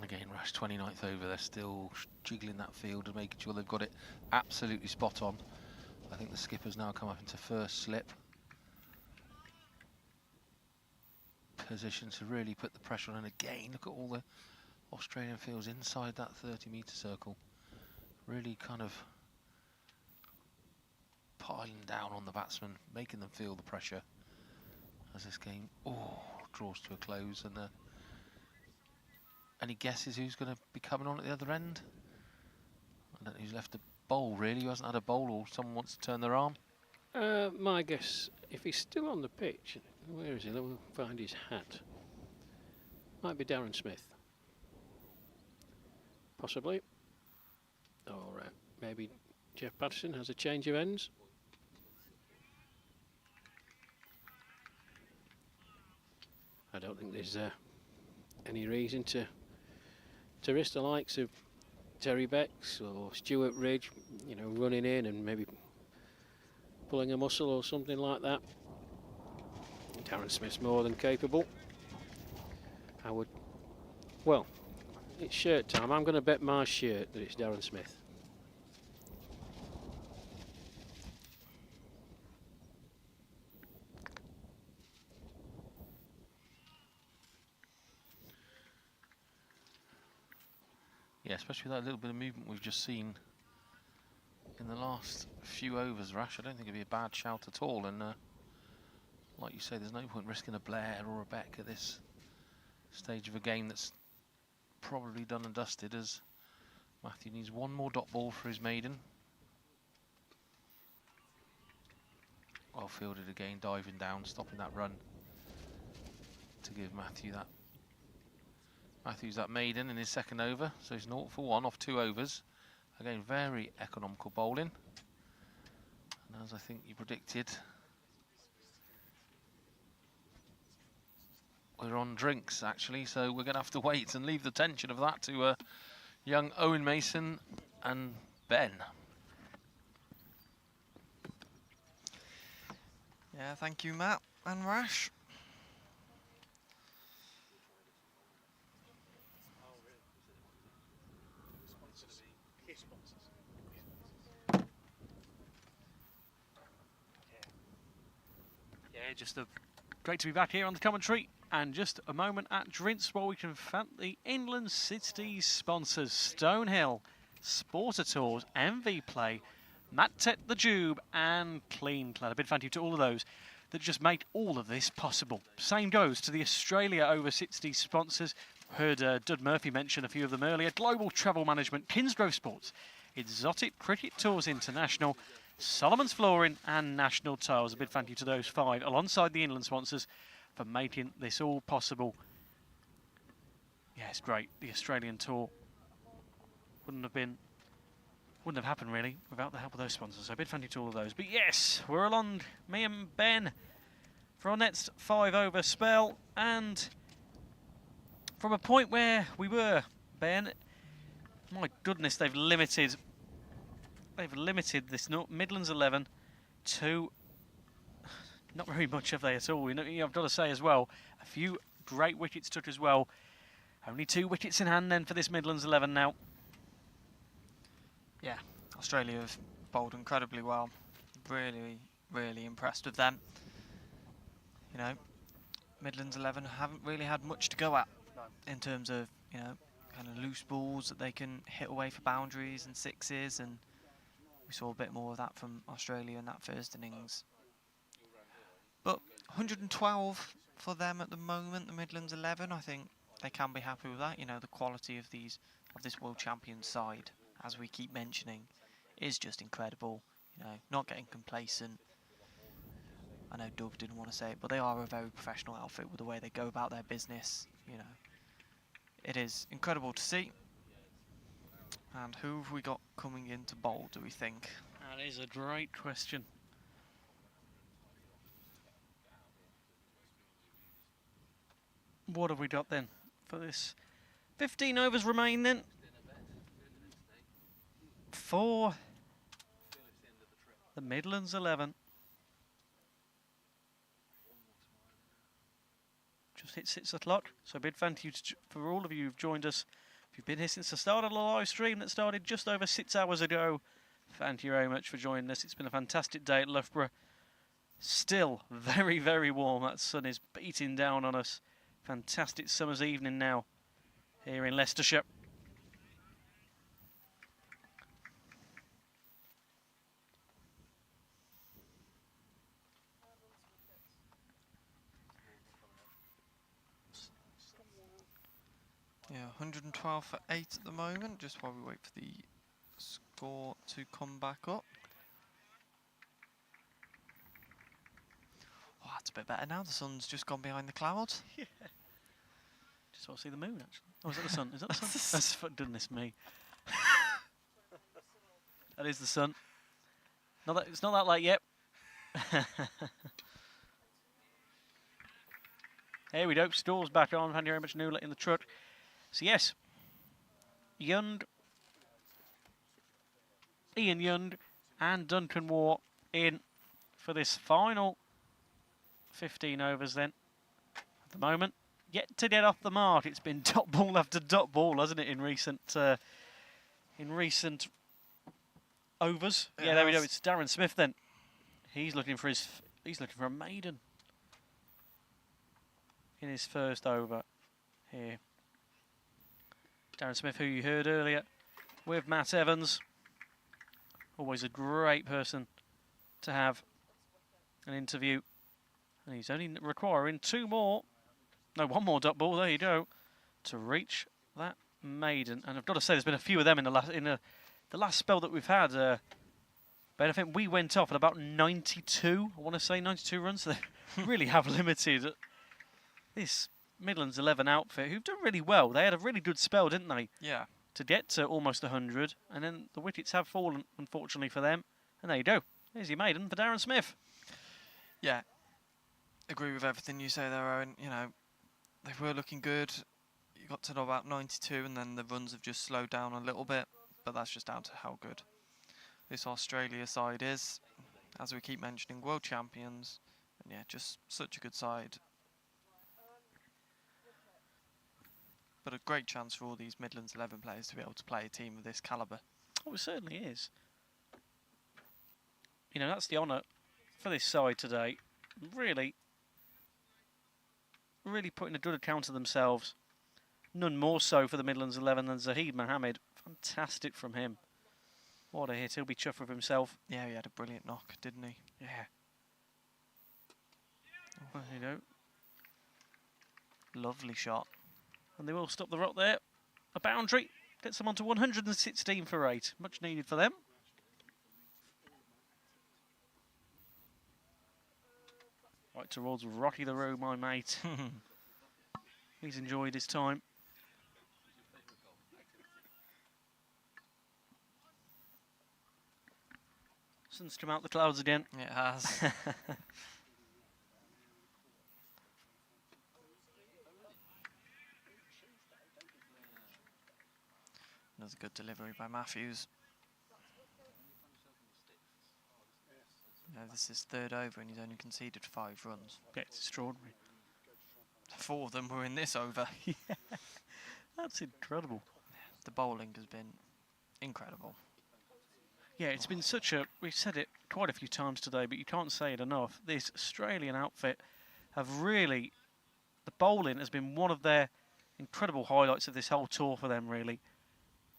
Again, Rush, 29th over, they're still jiggling that field and making sure they've got it absolutely spot on. I think the skipper's now come up into first slip position to really put the pressure on. And again, look at all the Australian fields inside that 30-metre circle, really kind of piling down on the batsmen, making them feel the pressure as this game draws to a close. And any guesses who's going to be coming on at the other end? I don't know who's left to bowl, really. Who hasn't had a bowl, or someone wants to turn their arm? My guess, if he's still on the pitch, where is he? Let me find his hat. Might be Darren Smith. Possibly. Or maybe Jeff Patterson has a change of ends. I don't think there's any reason to risk the likes of Terry Becks or Stuart Ridge, you know, running in and maybe pulling a muscle or something like that. Darren Smith's more than capable. Well, it's shirt time. I'm going to bet my shirt that it's Darren Smith. Yeah, especially with that little bit of movement we've just seen in the last few overs, Rash. I don't think it'd be a bad shout at all. And like you say, there's no point risking a Blair or a Beck at this stage of a game that's probably done and dusted, as Matthew needs one more dot ball for his maiden. Well fielded again, diving down, stopping that run to give Matthews that maiden in his second over. So he's 0 for 1 off 2 overs. Again, very economical bowling. And as I think you predicted, we're on drinks actually, so we're going to have to wait and leave the tension of that to young Owen Mason and Ben. Yeah, thank you, Matt and Rash. Yeah, just great to be back here on the commentary And just a moment at drinks while we can thank the Inland City sponsors: Stonehill, Sporter Tours, MV Play, Matt the Jube, and Clean Clad. A big thank you to all of those that just made all of this possible. Same goes to the Australia Over 60s sponsors. Heard Dud Murphy mention a few of them earlier. Global Travel Management, Kinsgrove Sports, Exotic Cricket Tours International, Solomon's Flooring, and National Tiles. A big thank you to those 5, alongside the Inland sponsors, for making this all possible. Yeah, it's great. The Australian tour wouldn't have happened really without the help of those sponsors. So a big thank you to all of those. But yes, we're along, me and Ben, for our next 5 over spell, and from a point where we were, Ben, my goodness, they've limited this Midlands 11 to not very much, have they, at all? You know, I've got to say as well, a few great wickets took as well. Only 2 wickets in hand then for this Midlands 11 now. Yeah, Australia have bowled incredibly well. Really, really impressed with them. You know, Midlands 11 haven't really had much to go at in terms of, you know, kind of loose balls that they can hit away for boundaries and sixes, and we saw a bit more of that from Australia in that first innings. But 112 for them at the moment, the Midlands 11. I think they can be happy with that. You know, the quality of this world champion side, as we keep mentioning, is just incredible. You know, not getting complacent. I know Doug didn't want to say it, but they are a very professional outfit with the way they go about their business. You know, it is incredible to see. And who have we got coming in to bowl, do we think? That is a great question. What have we got then for this? 15 overs remain then for the Midlands 11. Just hit 6 o'clock, so a big thank you for all of you who've joined us. If you've been here since the start of the live stream that started just over 6 hours ago, thank you very much for joining us. It's been a fantastic day at Loughborough. Still very, very warm. That sun is beating down on us. Fantastic summer's evening now here in Leicestershire. Yeah, 112 for 8 at the moment, just while we wait for the score to come back up. Oh, that's a bit better now. The sun's just gone behind the clouds. Yeah. Just want to see the moon, actually. Oh, is that the sun? Is that the sun? That's, for goodness me. That is the sun. It's not that late yet. Here we go. Stores back on. Thank you very much, Newlet, in the truck. So yes, Ian Young and Duncan Waugh in for this final 15 overs then. At the moment, yet to get off the mark. It's been dot ball after dot ball, hasn't it, in recent overs? Yeah, there we go. It's Darren Smith then. He's looking for a maiden in his first over here. Darren Smith, who you heard earlier, with Matt Evans. Always a great person to have an interview. And he's only requiring one more dot ball, there you go, to reach that maiden. And I've got to say, there's been a few of them in the last spell that we've had. But I think we went off at about 92, I want to say 92 runs. So they really have limited this Midlands 11 outfit, who've done really well. They had a really good spell, didn't they? Yeah. To get to almost 100, and then the wickets have fallen, unfortunately for them. And there you go. There's your maiden for Darren Smith. Yeah. Agree with everything you say there, Owen. You know, they were looking good. You got to about 92, and then the runs have just slowed down a little bit. But that's just down to how good this Australia side is. As we keep mentioning, world champions. And yeah, just such a good side. But a great chance for all these Midlands 11 players to be able to play a team of this calibre. Oh, it certainly is. You know, that's the honour for this side today. Really really putting a good account of themselves. None more so for the Midlands 11 than Zahid Mohammed. Fantastic from him. What a hit. He'll be chuffed with himself. Yeah, he had a brilliant knock, didn't he? Yeah. Well, there you go. Lovely shot. And they will stop the rock there. A boundary. Gets them on to 116 for 8. Much needed for them. Right towards Rocky the Road, my mate. He's enjoyed his time. Sun's come out the clouds again. It has. Another good delivery by Matthews. This is third over and he's only conceded 5 runs. Yeah, it's extraordinary. 4 of them were in this over. Yeah, that's incredible. The bowling has been incredible. Yeah, it's been such a... We've said it quite a few times today, but you can't say it enough. This Australian outfit have really... The bowling has been one of their incredible highlights of this whole tour for them, really.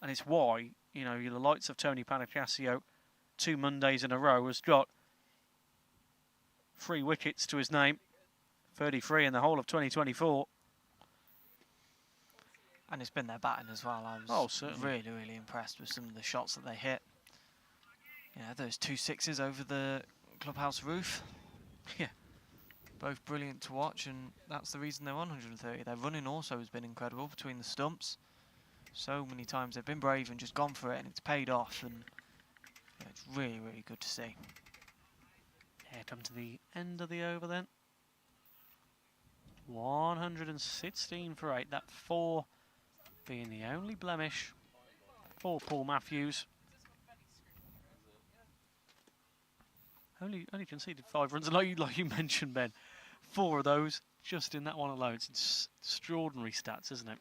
And it's why, you know, the likes of Tony Panicasio, 2 Mondays in a row, has got 3 wickets to his name. 33 in the whole of 2024. And it's been their batting as well. I was really, really impressed with some of the shots that they hit. Yeah, those 2 sixes over the clubhouse roof. Yeah. Both brilliant to watch, and that's the reason they're 130. Their running also has been incredible between the stumps. So many times they've been brave and just gone for it, and it's paid off, and yeah, it's really, really good to see. Yeah, come to the end of the over then. 116 for 8. That 4 being the only blemish for Paul Matthews. Only conceded 5 runs, like you mentioned, Ben. 4 of those just in that one alone. It's extraordinary stats, isn't it?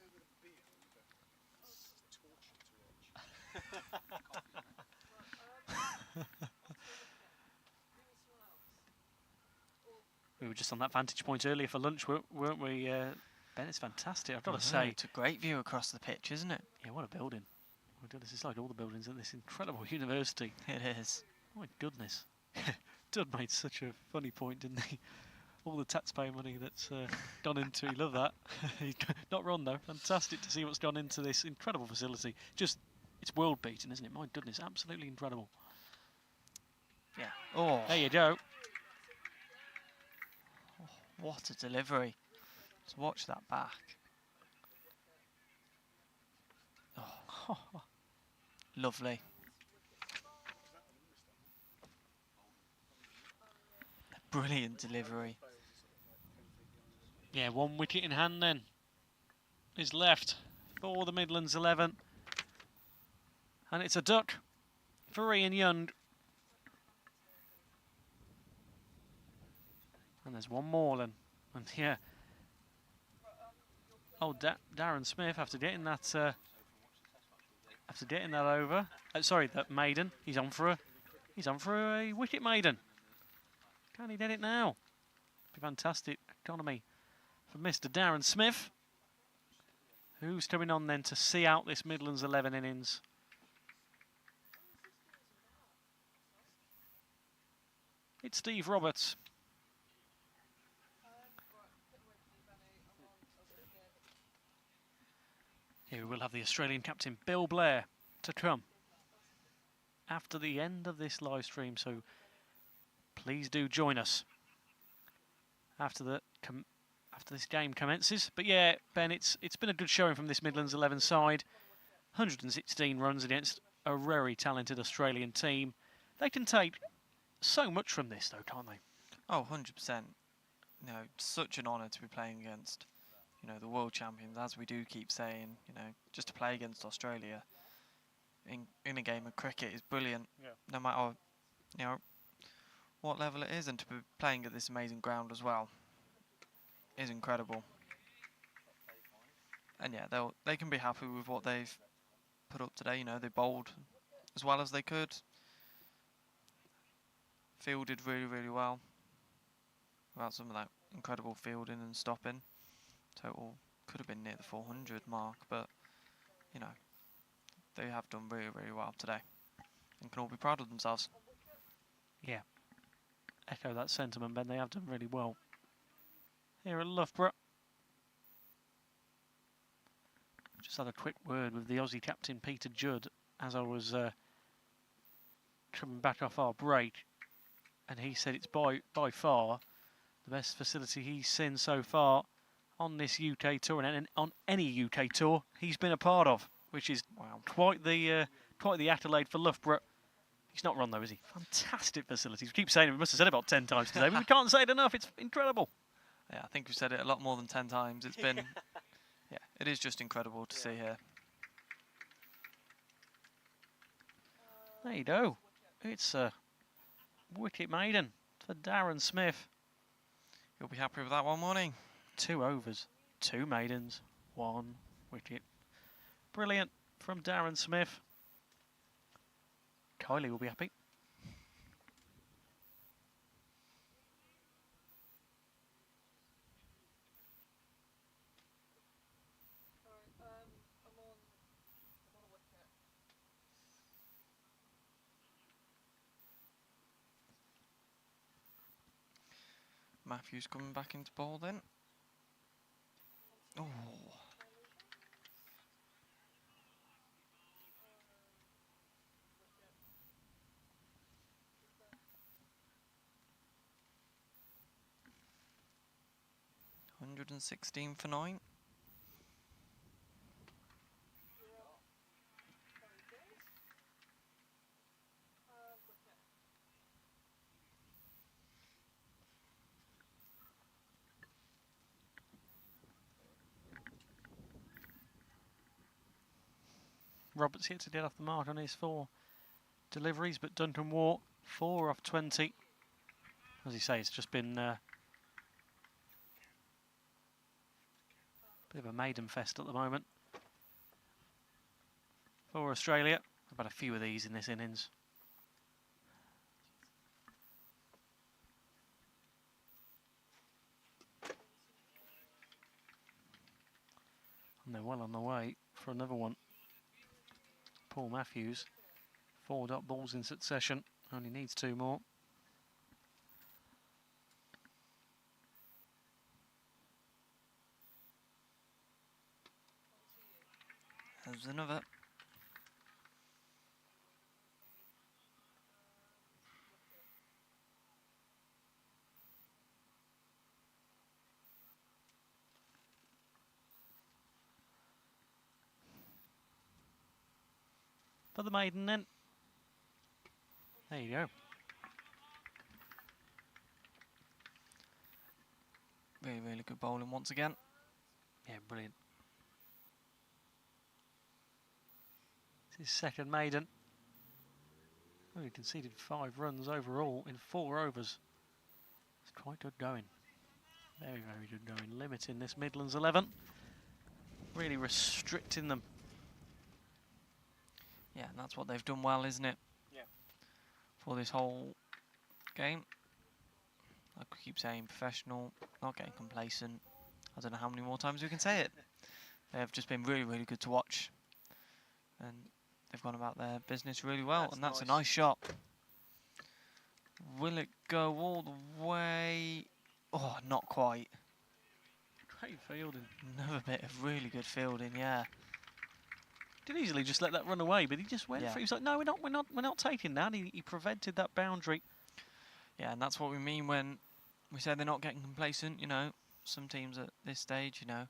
We were just on that vantage point earlier for lunch, weren't we? Ben, it's fantastic. I've got to say, It's a great view across the pitch, isn't it? Yeah, what a building. My goodness, it's like all the buildings at this incredible university. It is. My goodness. Dud made such a funny point, didn't he? All the taxpayer money that's gone into it. Love that. He's not wrong, though. Fantastic to see what's gone into this incredible facility. Just, it's world-beating, isn't it? My goodness, absolutely incredible. Yeah. Oh. There you go. Oh, what a delivery. Let's watch that back. Oh. Lovely. Brilliant delivery. Yeah, 1 wicket in hand then is left for the Midlands 11. And it's a duck for Ian Young. And there's one more then. And yeah. Oh, Darren Smith, after getting that over. Sorry, that maiden. He's on for a wicket maiden. Can he get it now? Be fantastic economy for Mr. Darren Smith, who's coming on then to see out this Midlands 11 innings. It's Steve Roberts. Here we will have the Australian captain Bill Blair to come after the end of this live stream, so please do join us after this game commences. But yeah, Ben, it's been a good showing from this Midlands 11 side. 116 runs against a very talented Australian team. They can take so much from this, though, can't they? Oh, 100%. You know, such an honour to be playing against, you know, the world champions, as we do keep saying. You know, just to play against Australia in a game of cricket is brilliant. Yeah. No matter, you know, what level it is, and to be playing at this amazing ground as well is incredible. And yeah, they can be happy with what they've put up today. You know, they bowled as well as they could, fielded really, really well, without some of that incredible fielding and stopping. total could have been near the 400 mark, but you know, they have done really, really well today and can all be proud of themselves. Yeah. Echo that sentiment, Ben. They have done really well here at Loughborough. Just had a quick word with the Aussie captain Peter Judd as I was coming back off our break, and he said it's by far the best facility he's seen so far on this UK tour and on any UK tour he's been a part of, which is quite the accolade for Loughborough. He's not wrong though, is he? Fantastic facilities. We keep saying it. We must have said it about 10 times today, but we can't say it enough. It's incredible. Yeah, I think we've said it a lot more than 10 times. It's been, yeah, it is just incredible to see here. There you go. It's a wicket maiden for Darren Smith. You'll be happy with that one, won't he? 2 overs, 2 maidens, 1 wicket. Brilliant from Darren Smith. Kylie will be happy. Matthews coming back into ball then. Oh. $116 for 9. Roberts hit to get off the mark on his 4 deliveries, but Duncan Waugh 4 off 20. As you say, it's just been bit of a maiden fest at the moment for Australia. I've had a few of these in this innings. And they're well on the way for another one. Paul Matthews, 4 dot balls in succession, only needs 2 more. There's another. For the maiden then. There you go. Really, really good bowling once again. Yeah, brilliant. It's his second maiden. Well, he conceded 5 runs overall in 4 overs. It's quite good going. Very, very good going. Limiting this Midlands 11. Really restricting them. Yeah, and that's what they've done well, isn't it? Yeah. For this whole game. Like we keep saying, professional, not getting complacent. I don't know how many more times we can say it. They have just been really, really good to watch. And they've gone about their business really well. And that's a nice shot. Will it go all the way? Oh, not quite. Great fielding. Another bit of really good fielding, yeah. Did easily just let that run away, but he just went for it. He was like, no, we're not taking that. He prevented that boundary. Yeah, and that's what we mean when we say they're not getting complacent. You know, some teams at this stage, you know,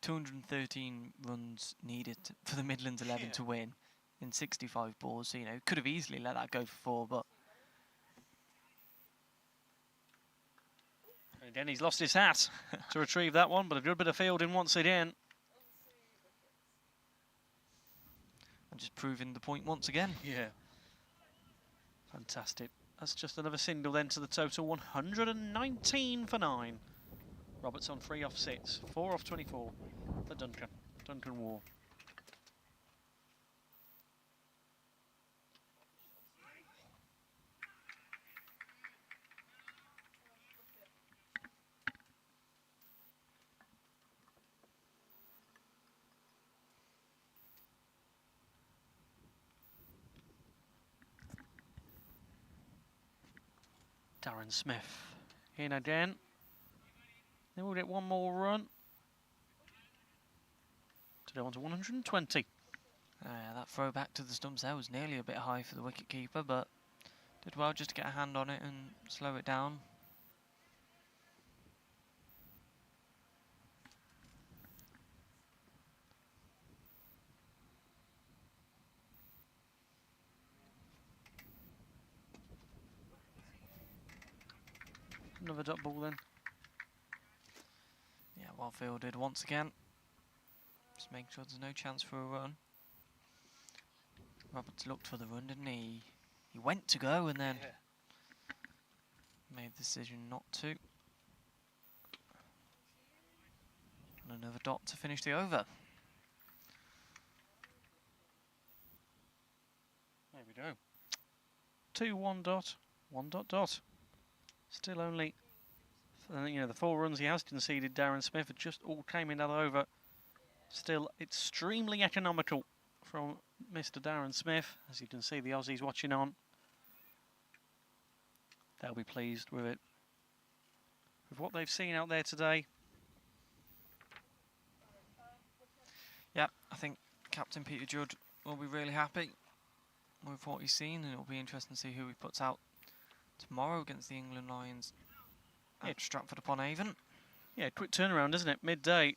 213 runs needed for the Midlands 11 to win in 65 balls. So, you know, could have easily let that go for 4, but. And again, he's lost his hat to retrieve that one, but a good bit of fielding once again. And just proving the point once again. Yeah. Fantastic. That's just another single then to the total 119 for 9. Roberts on 3 off 6, 4 off 24 for Duncan Waugh. Darren Smith in again. They will get one more run to go on to 120. That throw back to the stumps there was nearly a bit high for the wicket keeper, but did well just to get a hand on it and slow it down. Another dot ball then. Yeah, well fielded once again. Just making sure there's no chance for a run. Roberts looked for the run, didn't he? He went to go and then made the decision not to. And another dot to finish the over. There we go. 2-1 dot, 1 dot dot. Still only, the 4 runs he has conceded, Darren Smith, just all came in that over. Still extremely economical from Mr. Darren Smith. As you can see, the Aussies watching on. They'll be pleased with it. With what they've seen out there today. Yeah, I think Captain Peter Judd will be really happy with what he's seen, and it'll be interesting to see who he puts out tomorrow against the England Lions at Stratford upon Avon. Yeah, quick turnaround, isn't it? Midday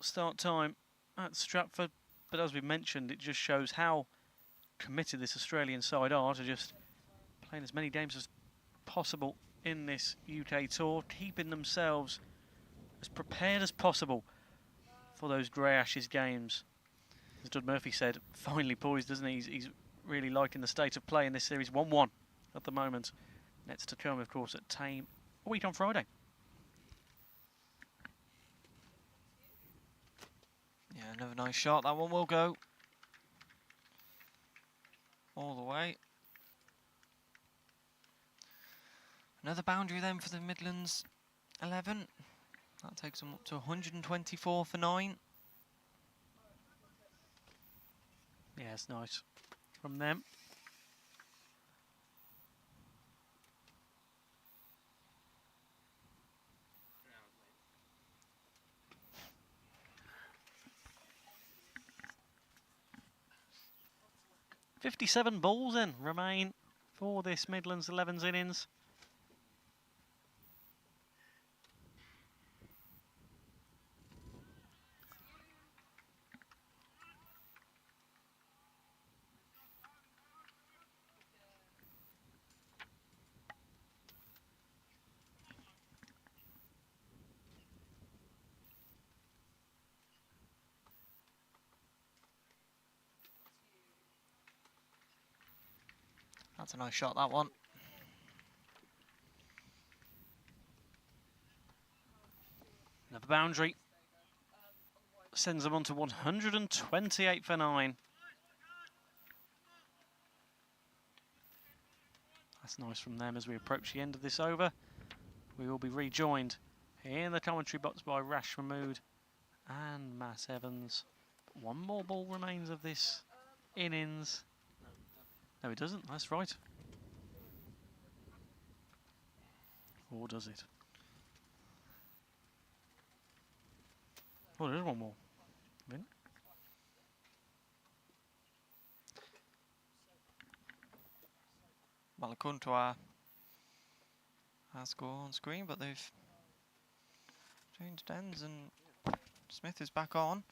start time at Stratford. But as we mentioned, it just shows how committed this Australian side are to just playing as many games as possible in this UK tour, keeping themselves as prepared as possible for those Grey Ashes games. As Judd Murphy said, finely poised, isn't he? He's really liking the state of play in this series. 1-1 at the moment. Next to come, of course, at Tame a week on Friday. Yeah, another nice shot. That one will go all the way. Another boundary then for the Midlands 11. That takes them up to 124 for 9. Yeah, it's nice from them. .57 balls in remain for this Midlands 11's innings. That's a nice shot, that one. Another boundary. Sends them on to 128 for 9. That's nice from them as we approach the end of this over. We will be rejoined in the commentary box by Rash Mahmood and Matt Evans. But one more ball remains of this innings. No, it doesn't. That's right. Or does it? Oh, there's one more. Vin? Well, according to our score on screen, but they've changed ends and Smith is back on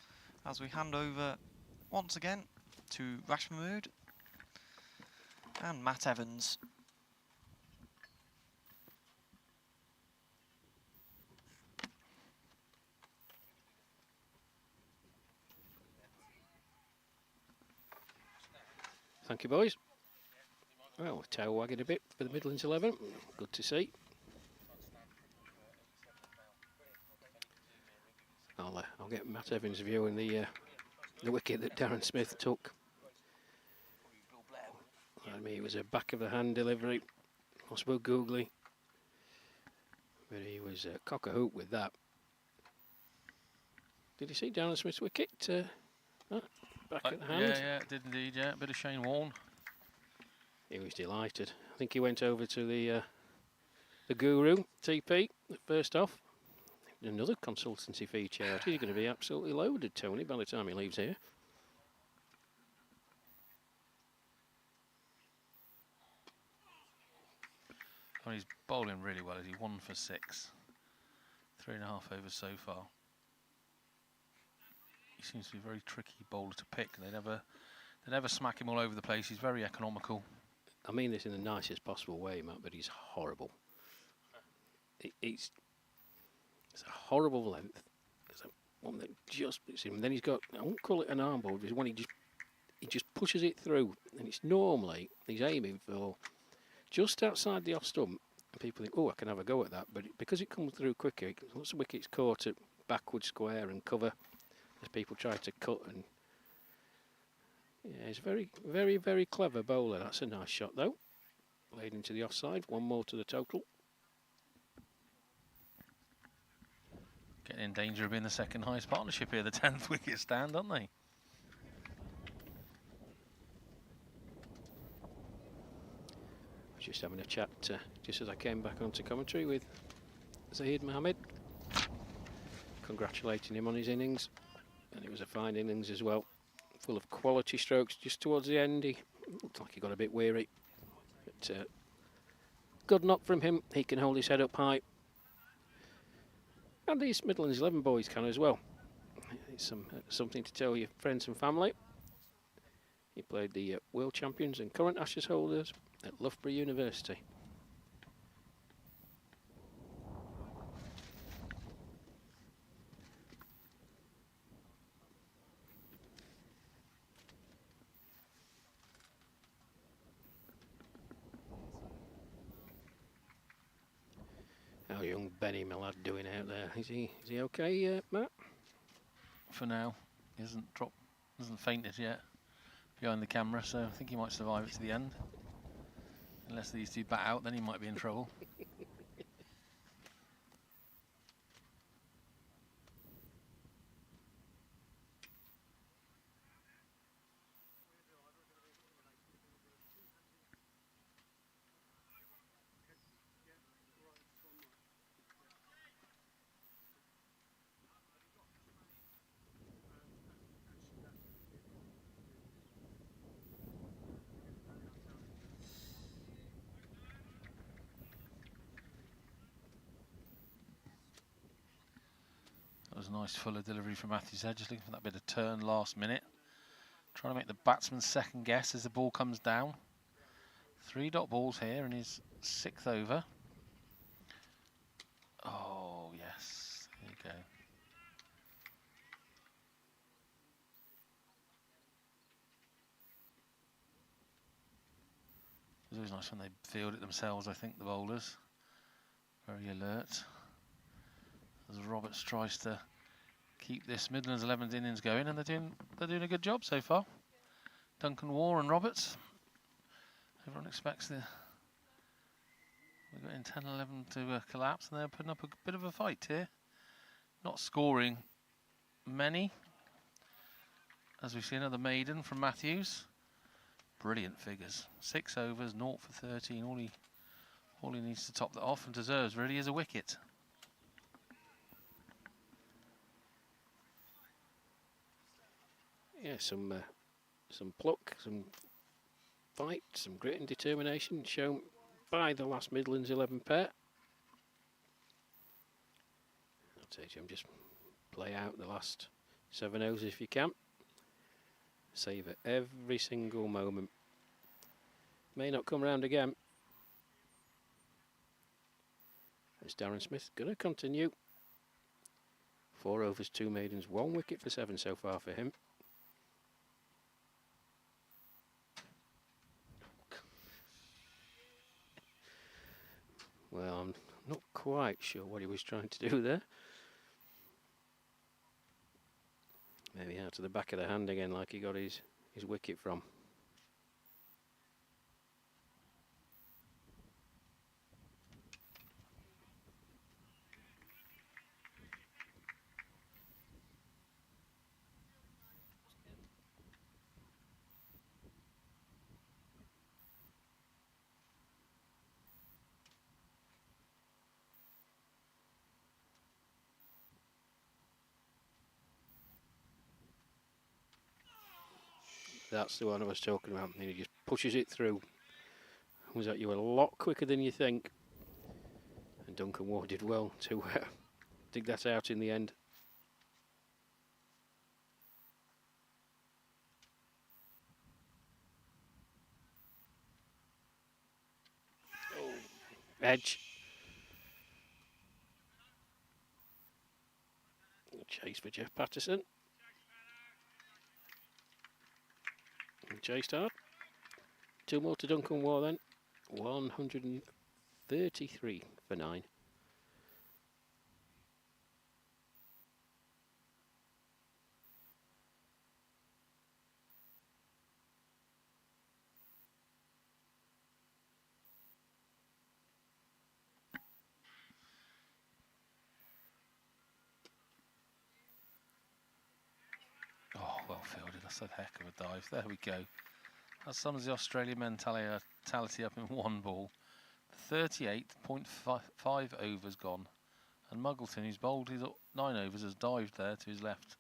as we hand over once again to Rash Mahmood and Matt Evans. Thank you, boys. Well, tail wagging a bit for the Midlands 11. Good to see. I'll get Matt Evans' view in the wicket that Darren Smith took. I mean, it was a back of the hand delivery, possible googly, but he was cock a hoop with that. Did you see Darren Smith's wicket? Back at the hand. Yeah, it did indeed. Yeah, a bit of Shane Warne. He was delighted. I think he went over to the the guru, TP, first off. Another consultancy fee charge. He's going to be absolutely loaded, Tony, by the time he leaves here. Well, he's bowling really well. Is he 1 for 6? 3.5 overs so far. He seems to be a very tricky bowler to pick. They never smack him all over the place. He's very economical. I mean this in the nicest possible way, Matt, but he's horrible. It's a horrible length. There's one that just puts him. Then he's got, I won't call it an arm ball, but when he just pushes it through, and it's normally he's aiming for just outside the off stump, and people think, oh, I can have a go at that, but because it comes through quicker, once the wicket's caught at backward square and cover, as people try to cut, and yeah, he's a very, very, very clever bowler. That's a nice shot though. Played into the offside. One more to the total. Getting in danger of being the second highest partnership here, the 10th wicket stand, aren't they? I was just having a chat just as I came back onto commentary with Zaheed Mohammed, congratulating him on his innings, and it was a fine innings as well, full of quality strokes. Just towards the end, he looked like he got a bit weary, but good knock from him. He can hold his head up high. And these Midlands 11 boys can as well. It's something to tell your friends and family. He played the World Champions and current Ashes holders at Loughborough University. How young Benny Millard doing out there? Is he okay, Matt? For now, he hasn't fainted yet behind the camera, so I think he might survive it to the end. Unless these two bat out, then he might be in trouble. That was a nice fuller delivery from Matthews there, just looking for that bit of turn last minute. Trying to make the batsman second guess as the ball comes down. 3 dot balls here in his 6th over. Oh, yes. There you go. It's always nice when they field it themselves, I think, the bowlers. Very alert. As Roberts tries to keep this Midlands 11 innings going, and they're doing a good job so far. Duncan Waugh and Roberts. Everyone expects we're getting 10-11 to collapse, and they're putting up a bit of a fight here. Not scoring many, as we've seen another maiden from Matthews. Brilliant figures. 6 overs, 0 for 13. All he needs to top that off and deserves really is a wicket. Yeah, some pluck, some fight, some grit and determination shown by the last Midlands 11 pair. I'll say to him, just play out the last 7 overs if you can. Savour every single moment. May not come round again. It's Darren Smith going to continue. 4 overs, 2 maidens, 1 wicket for 7 so far for him. Well, I'm not quite sure what he was trying to do there. Maybe out to the back of the hand again, like he got his wicket from. That's the one I was talking about. And he just pushes it through. Was at you a lot quicker than you think. And Duncan Ward did well to dig that out in the end. Oh, edge. Chase for Jeff Patterson. And chased hard. 2 more to Duncan Ward then. 133 for 9. Oh, well fielded. That's a heck of a dive. There we go. That sums the Australian mentality up in one ball. 38.5 overs gone. And Muggleton, who's bowled his 9 overs, has dived there to his left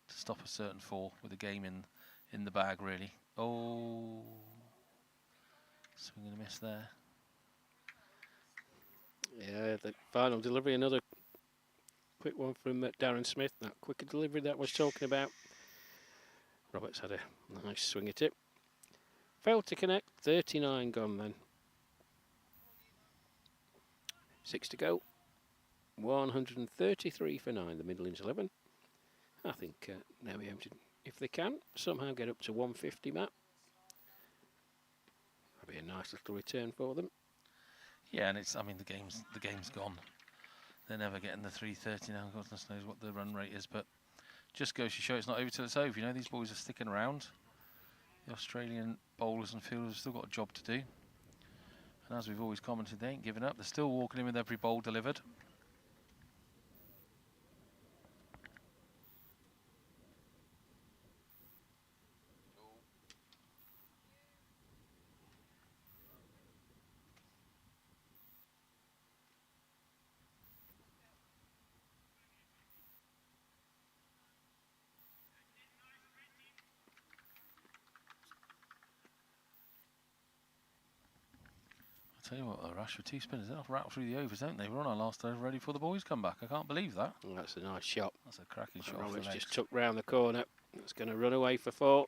to stop a certain 4 with a game in the bag, really. Oh, swing and a miss there. Yeah, the final delivery, another quick one from Darren Smith. That quicker delivery that I was talking about. Roberts had a nice swing at it. Failed to connect, 39 gone then. 6 to go. 133 for 9, the Midlands 11. I think now we have to, if they can, somehow get up to 150, Matt. That'll be a nice little return for them. Yeah, and it's, I mean, the game's gone. They're never getting the 330 now. Goodness knows what the run rate is, but just goes to show it's not over till it's over. You know, these boys are sticking around. The Australian bowlers and fielders have still got a job to do. And as we've always commented, they ain't giving up. They're still walking in with every bowl delivered. Tell you what, Rush with 2 spinners, they'll rattle through the overs, don't they? We're on our last over ready for the boys come back. I can't believe that. Oh, that's a nice shot. That's a cracking shot. Roberts just took round the corner. It's going to run away for 4.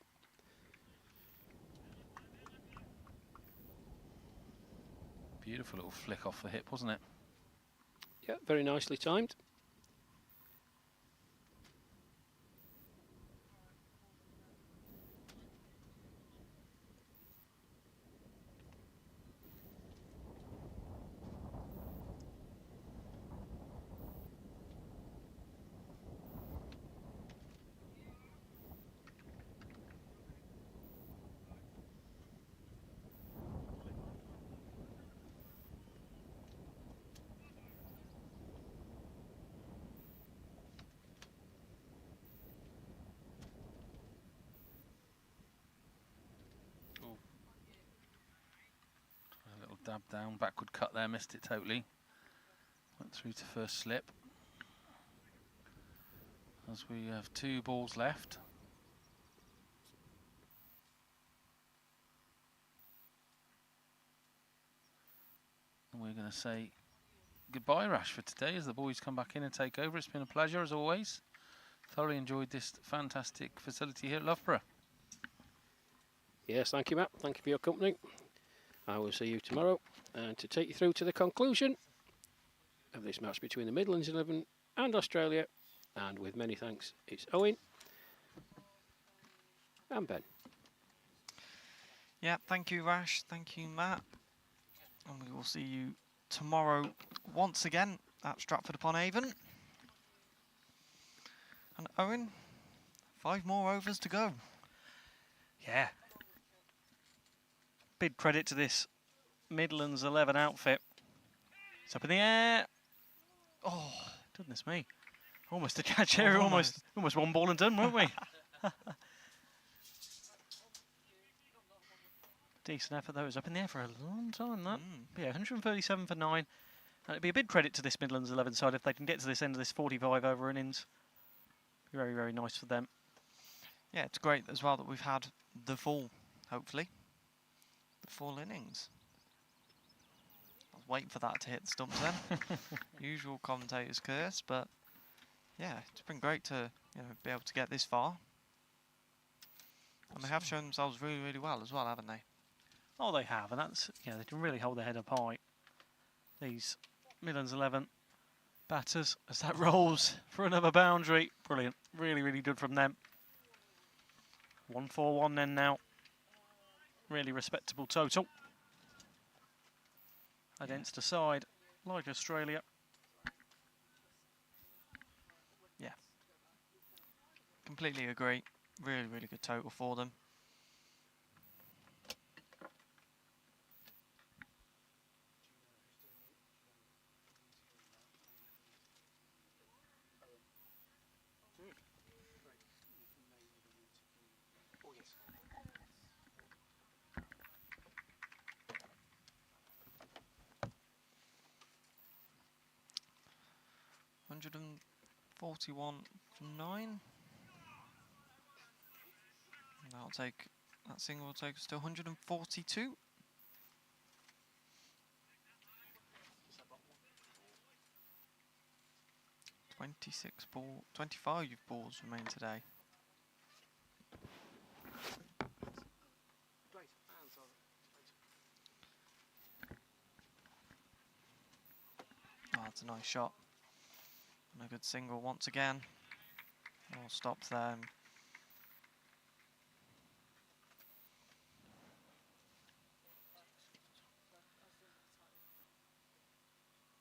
Beautiful little flick off the hip, wasn't it? Yeah, very nicely timed. Dab down, backward cut there, missed it totally. Went through to first slip. As we have 2 balls left. And we're going to say goodbye, Rash, for today as the boys come back in and take over. It's been a pleasure as always. Thoroughly enjoyed this fantastic facility here at Loughborough. Yes, thank you, Matt. Thank you for your company. I will see you tomorrow and to take you through to the conclusion of this match between the Midlands 11 and Australia. And with many thanks, it's Owen and Ben. Yeah, thank you, Rash. Thank you, Matt. And we will see you tomorrow once again at Stratford-upon-Avon. And Owen, 5 more overs to go. Yeah. Big credit to this Midlands 11 outfit. It's up in the air. Oh, goodness me. Almost a catch here. Almost one ball and done, weren't we? Decent effort, though. It was up in the air for a long time, that. Yeah, 137 for 9. And it'd be a big credit to this Midlands 11 side if they can get to this end of this 45 over innings. Very, very nice for them. Yeah, it's great as well that we've had the full, hopefully, the full innings. I was waiting for that to hit the stumps then. Usual commentator's curse, but yeah, it's been great to be able to get this far. And they have shown themselves really, really well as well, haven't they? Oh, they have, and that's, they can really hold their head up high. These Midlands 11 batters, as that rolls for another boundary. Brilliant. Really, really good from them. 1-4-1 then now. Really respectable total. Against a side like Australia. Yeah. Completely agree. Really, really good total for them. $141 for 9. That single will take us to 142. .25 balls remain today. Oh, that's a nice shot. And a good single once again. All stopped there.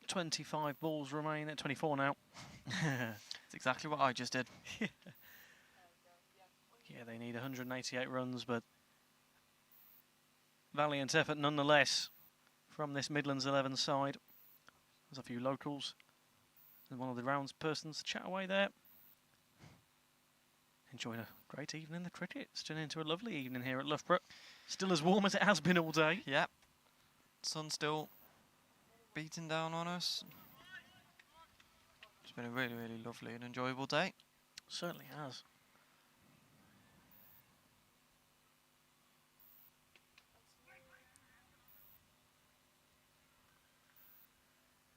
25 balls remain at 24 now. That's exactly what I just did. Yeah, they need 188 runs, but valiant effort nonetheless from this Midlands 11 side. There's a few locals and one of the rounds persons to chat away there. Enjoying a great evening in the cricket. It's turned into a lovely evening here at Loughborough. Still as warm as it has been all day. Yep. Sun still beating down on us. It's been a really, really lovely and enjoyable day. Certainly has.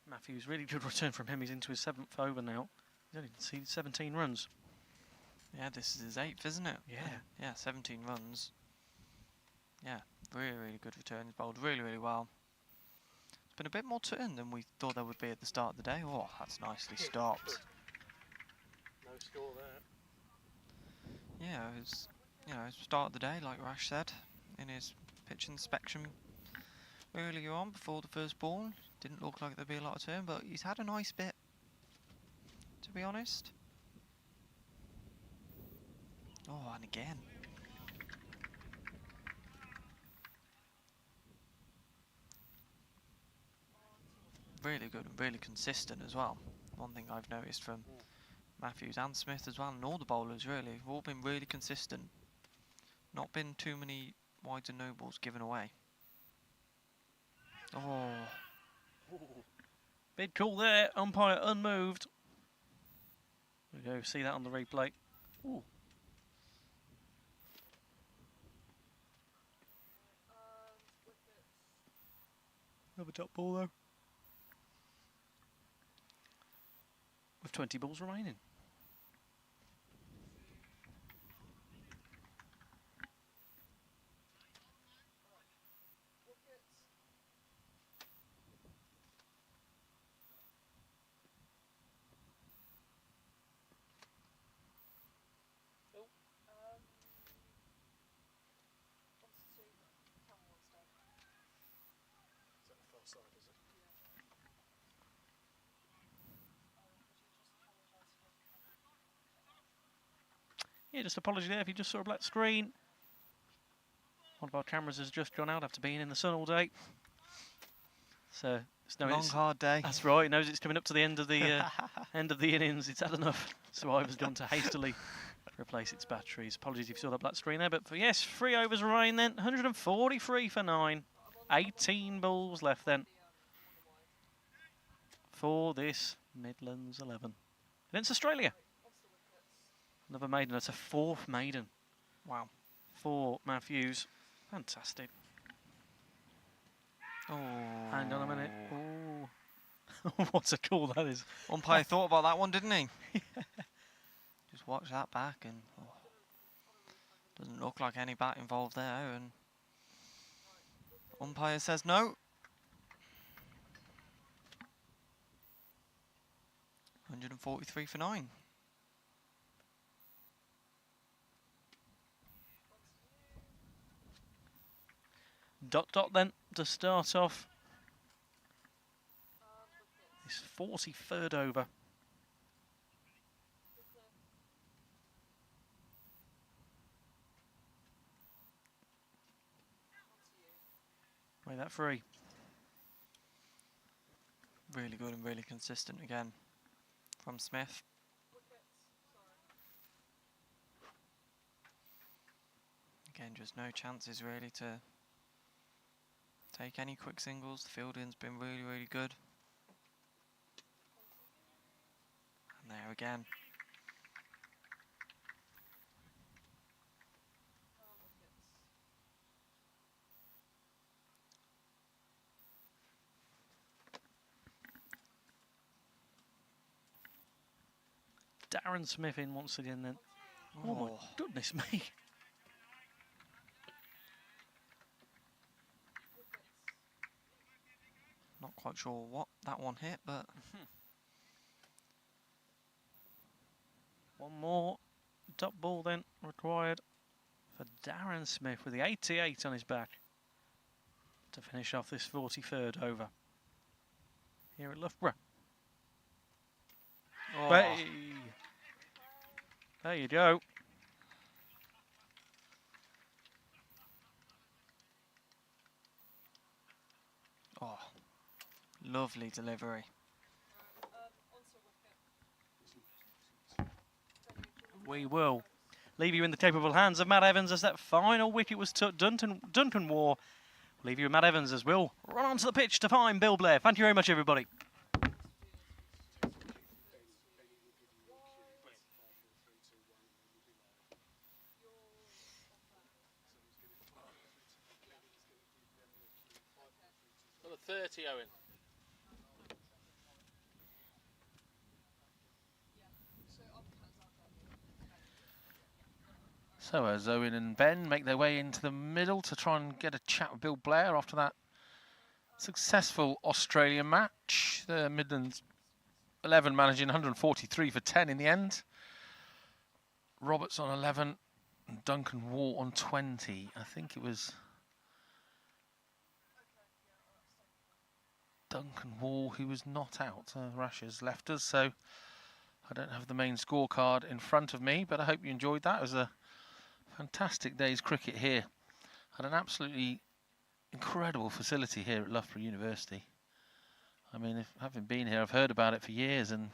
Matthews, really good return from him. He's into his 7th over now. He's only conceded 17 runs. Yeah, this is his 8th, isn't it? Yeah. Yeah, 17 runs. Yeah, really, really good return. He's bowled really, really well. It's been a bit more turn than we thought there would be at the start of the day. Oh, that's nicely stopped. No score there. Yeah, it was, start of the day, like Rash said, in his pitch inspection earlier on before the first ball. Didn't look like there'd be a lot of turn, but he's had a nice bit, to be honest. Oh, and again. Really good and really consistent as well. One thing I've noticed from Matthews and Smith as well, and all the bowlers really, have all been really consistent. Not been too many wides and no balls given away. Oh. Big call there, umpire unmoved. We go see that on the replay. Ooh. Another top ball though. With 20 balls remaining. Yeah, just apology there if you just saw a black screen. One of our cameras has just gone out after being in the sun all day. So it's Long, hard day. That's right. It knows it's coming up to the end of the end of the innings. It's had enough. So I was done to hastily replace its batteries. Apologies if you saw that black screen there. But for, yes, 3 overs remain then. 143 for 9. 18 balls left then for this Midlands 11 against Australia. Another maiden. That's a 4th maiden. Wow. for Matthews. Fantastic. Oh. Hang on a minute. Oh. What a call that is. Umpire thought about that one, didn't he? Just watch that back and doesn't look like any bat involved there, and umpire says no. 143 for 9. Dot then to start off this 43rd over. Play that free. Really good and really consistent again from Smith. Again, just no chances really to take any quick singles. The fielding's been really, really good. And there again. Darren Smith in once again then. Oh my goodness me. Not quite sure what that one hit, but one more dot ball then required for Darren Smith with the 88 on his back to finish off this 43rd over here at Loughborough. Oh. Hey. There you go. Oh, lovely delivery. We will leave you in the capable hands of Matt Evans as that final wicket was took. Duncan War. Leave you with Matt Evans as we'll run onto the pitch to find Bill Blair. Thank you very much, everybody. Another 30, Owen. So as Owen and Ben make their way into the middle to try and get a chat with Bill Blair after that successful Australian match. The Midlands XI managing 143 for 10 in the end. Roberts on 11 and Duncan War on 20. I think it was Duncan Wall who was not out. Rashers left us, so I don't have the main scorecard in front of me, but I hope you enjoyed that. It was a fantastic day's cricket here at an absolutely incredible facility here at Loughborough University. I mean, having been here, I've heard about it for years, and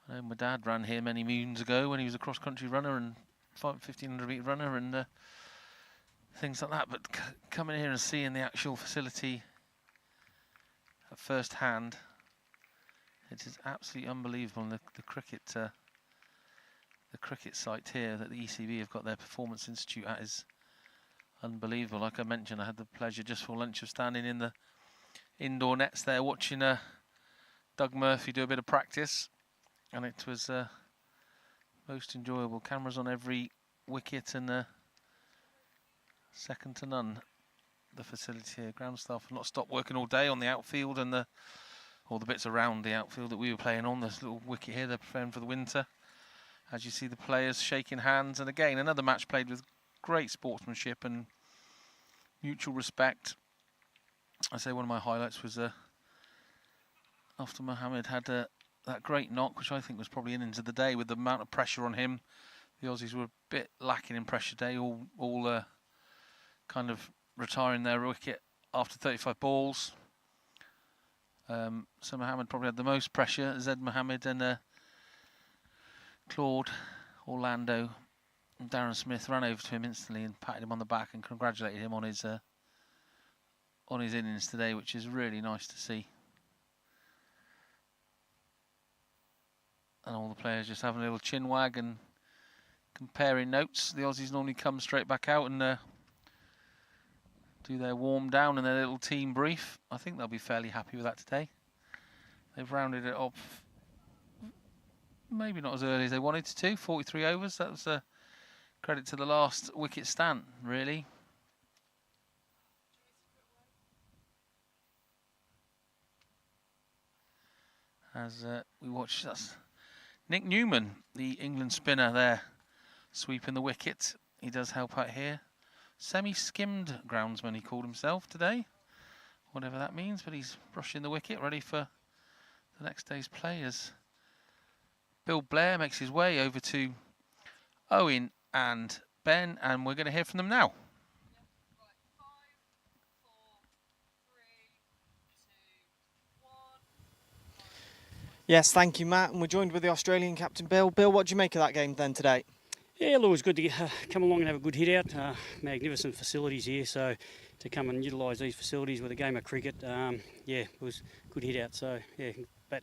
I know my dad ran here many moons ago when he was a cross-country runner and 1500 metre runner and things like that, but coming here and seeing the actual facility at first hand, it is absolutely unbelievable. And the cricket site here that the ECB have got their Performance Institute at is unbelievable. Like I mentioned, I had the pleasure just for lunch of standing in the indoor nets there watching Doug Murphy do a bit of practice, and it was most enjoyable. Cameras on every wicket and second to none. The facility here, ground staff have not stopped working all day on the outfield and all the bits around the outfield that we were playing on. This little wicket here, they're preparing for the winter. As you see the players shaking hands, and again another match played with great sportsmanship and mutual respect. I say one of my highlights was after Mohammed had that great knock, which I think was probably innings of the day with the amount of pressure on him. The Aussies were a bit lacking in pressure today, all kind of retiring their wicket after 35 balls. So Mohammed probably had the most pressure. Zed Mohammed and Claude, Orlando and Darren Smith ran over to him instantly and patted him on the back and congratulated him on his innings today, which is really nice to see. And all the players just having a little chin wag and comparing notes. The Aussies normally come straight back out and do their warm down and their little team brief. I think they'll be fairly happy with that today. They've rounded it up, maybe not as early as they wanted to, 43 overs. That was a credit to the last wicket stand, really. As we watch, that's Nick Newman, the England spinner there, sweeping the wicket. He does help out here. Semi-skimmed groundsman, he called himself today, whatever that means, but he's brushing the wicket, ready for the next day's players. Bill Blair makes his way over to Owen and Ben, and we're going to hear from them now. Yes, thank you, Matt. And we're joined with the Australian captain, Bill. Bill, what do you make of that game then today? Yeah, look, it was good to come along and have a good hit out. Magnificent facilities here, so to come and utilise these facilities with a game of cricket, yeah, it was a good hit out. So yeah, bat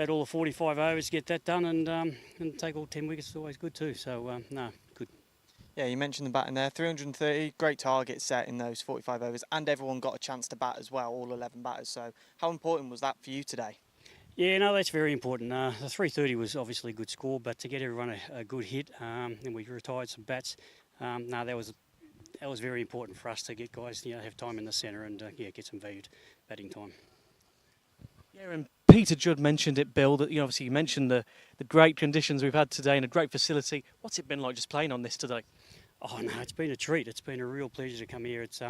all the 45 overs, get that done, and take all 10 wickets is always good too. So no, good. Yeah, you mentioned the batting there, 330, great target set in those 45 overs, and everyone got a chance to bat as well, all 11 batters. So how important was that for you today? Yeah, no, that's very important. The 330 was obviously a good score, but to get everyone a good hit, and we retired some bats. No, that was very important for us to get guys, have time in the centre and get some valued batting time. Yeah, and Peter Judd mentioned it, Bill. That obviously you mentioned the great conditions we've had today and a great facility. What's it been like just playing on this today? Oh no, it's been a treat. It's been a real pleasure to come here. It's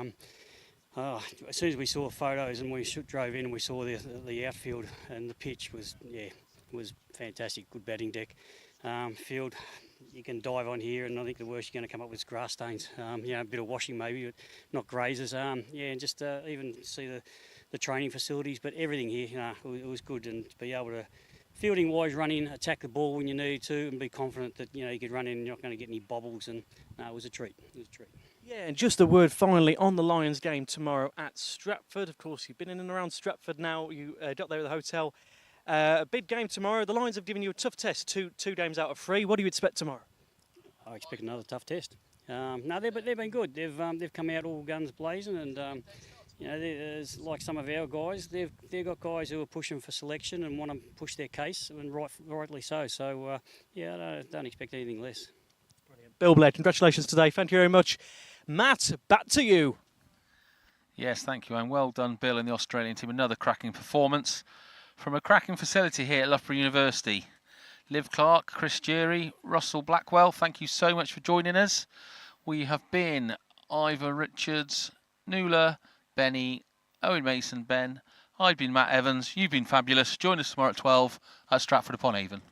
as soon as we saw photos and we drove in and we saw the outfield and the pitch was fantastic. Good batting deck. Field, you can dive on here, and I think the worst you're going to come up with is grass stains. A bit of washing maybe, but not grazers. And just even see the training facilities, but everything here, it was good, and to be able to, fielding wise, run in, attack the ball when you need to, and be confident that you could run in and you're not going to get any bobbles. And no, it was a treat. It was a treat. Yeah, and just a word finally on the Lions game tomorrow at Stratford. Of course, you've been in and around Stratford now. You got there at the hotel. A big game tomorrow. The Lions have given you a tough test, two games out of 3. What do you expect tomorrow? I expect another tough test. No, they've been good. They've come out all guns blazing, and there's like some of our guys. They've got guys who are pushing for selection and want to push their case, and rightly so. So I don't expect anything less. Bill Blair, congratulations today. Thank you very much. Matt, back to you. Yes, thank you, and well done, Bill and the Australian team. Another cracking performance from a cracking facility here at Loughborough University. Liv Clark, Chris Geary, Russell Blackwell, thank you so much for joining us. We have been Ivor Richards, Nuala, Benny, Owen Mason, Ben. I've been Matt Evans. You've been fabulous. Join us tomorrow at 12 at Stratford upon Avon.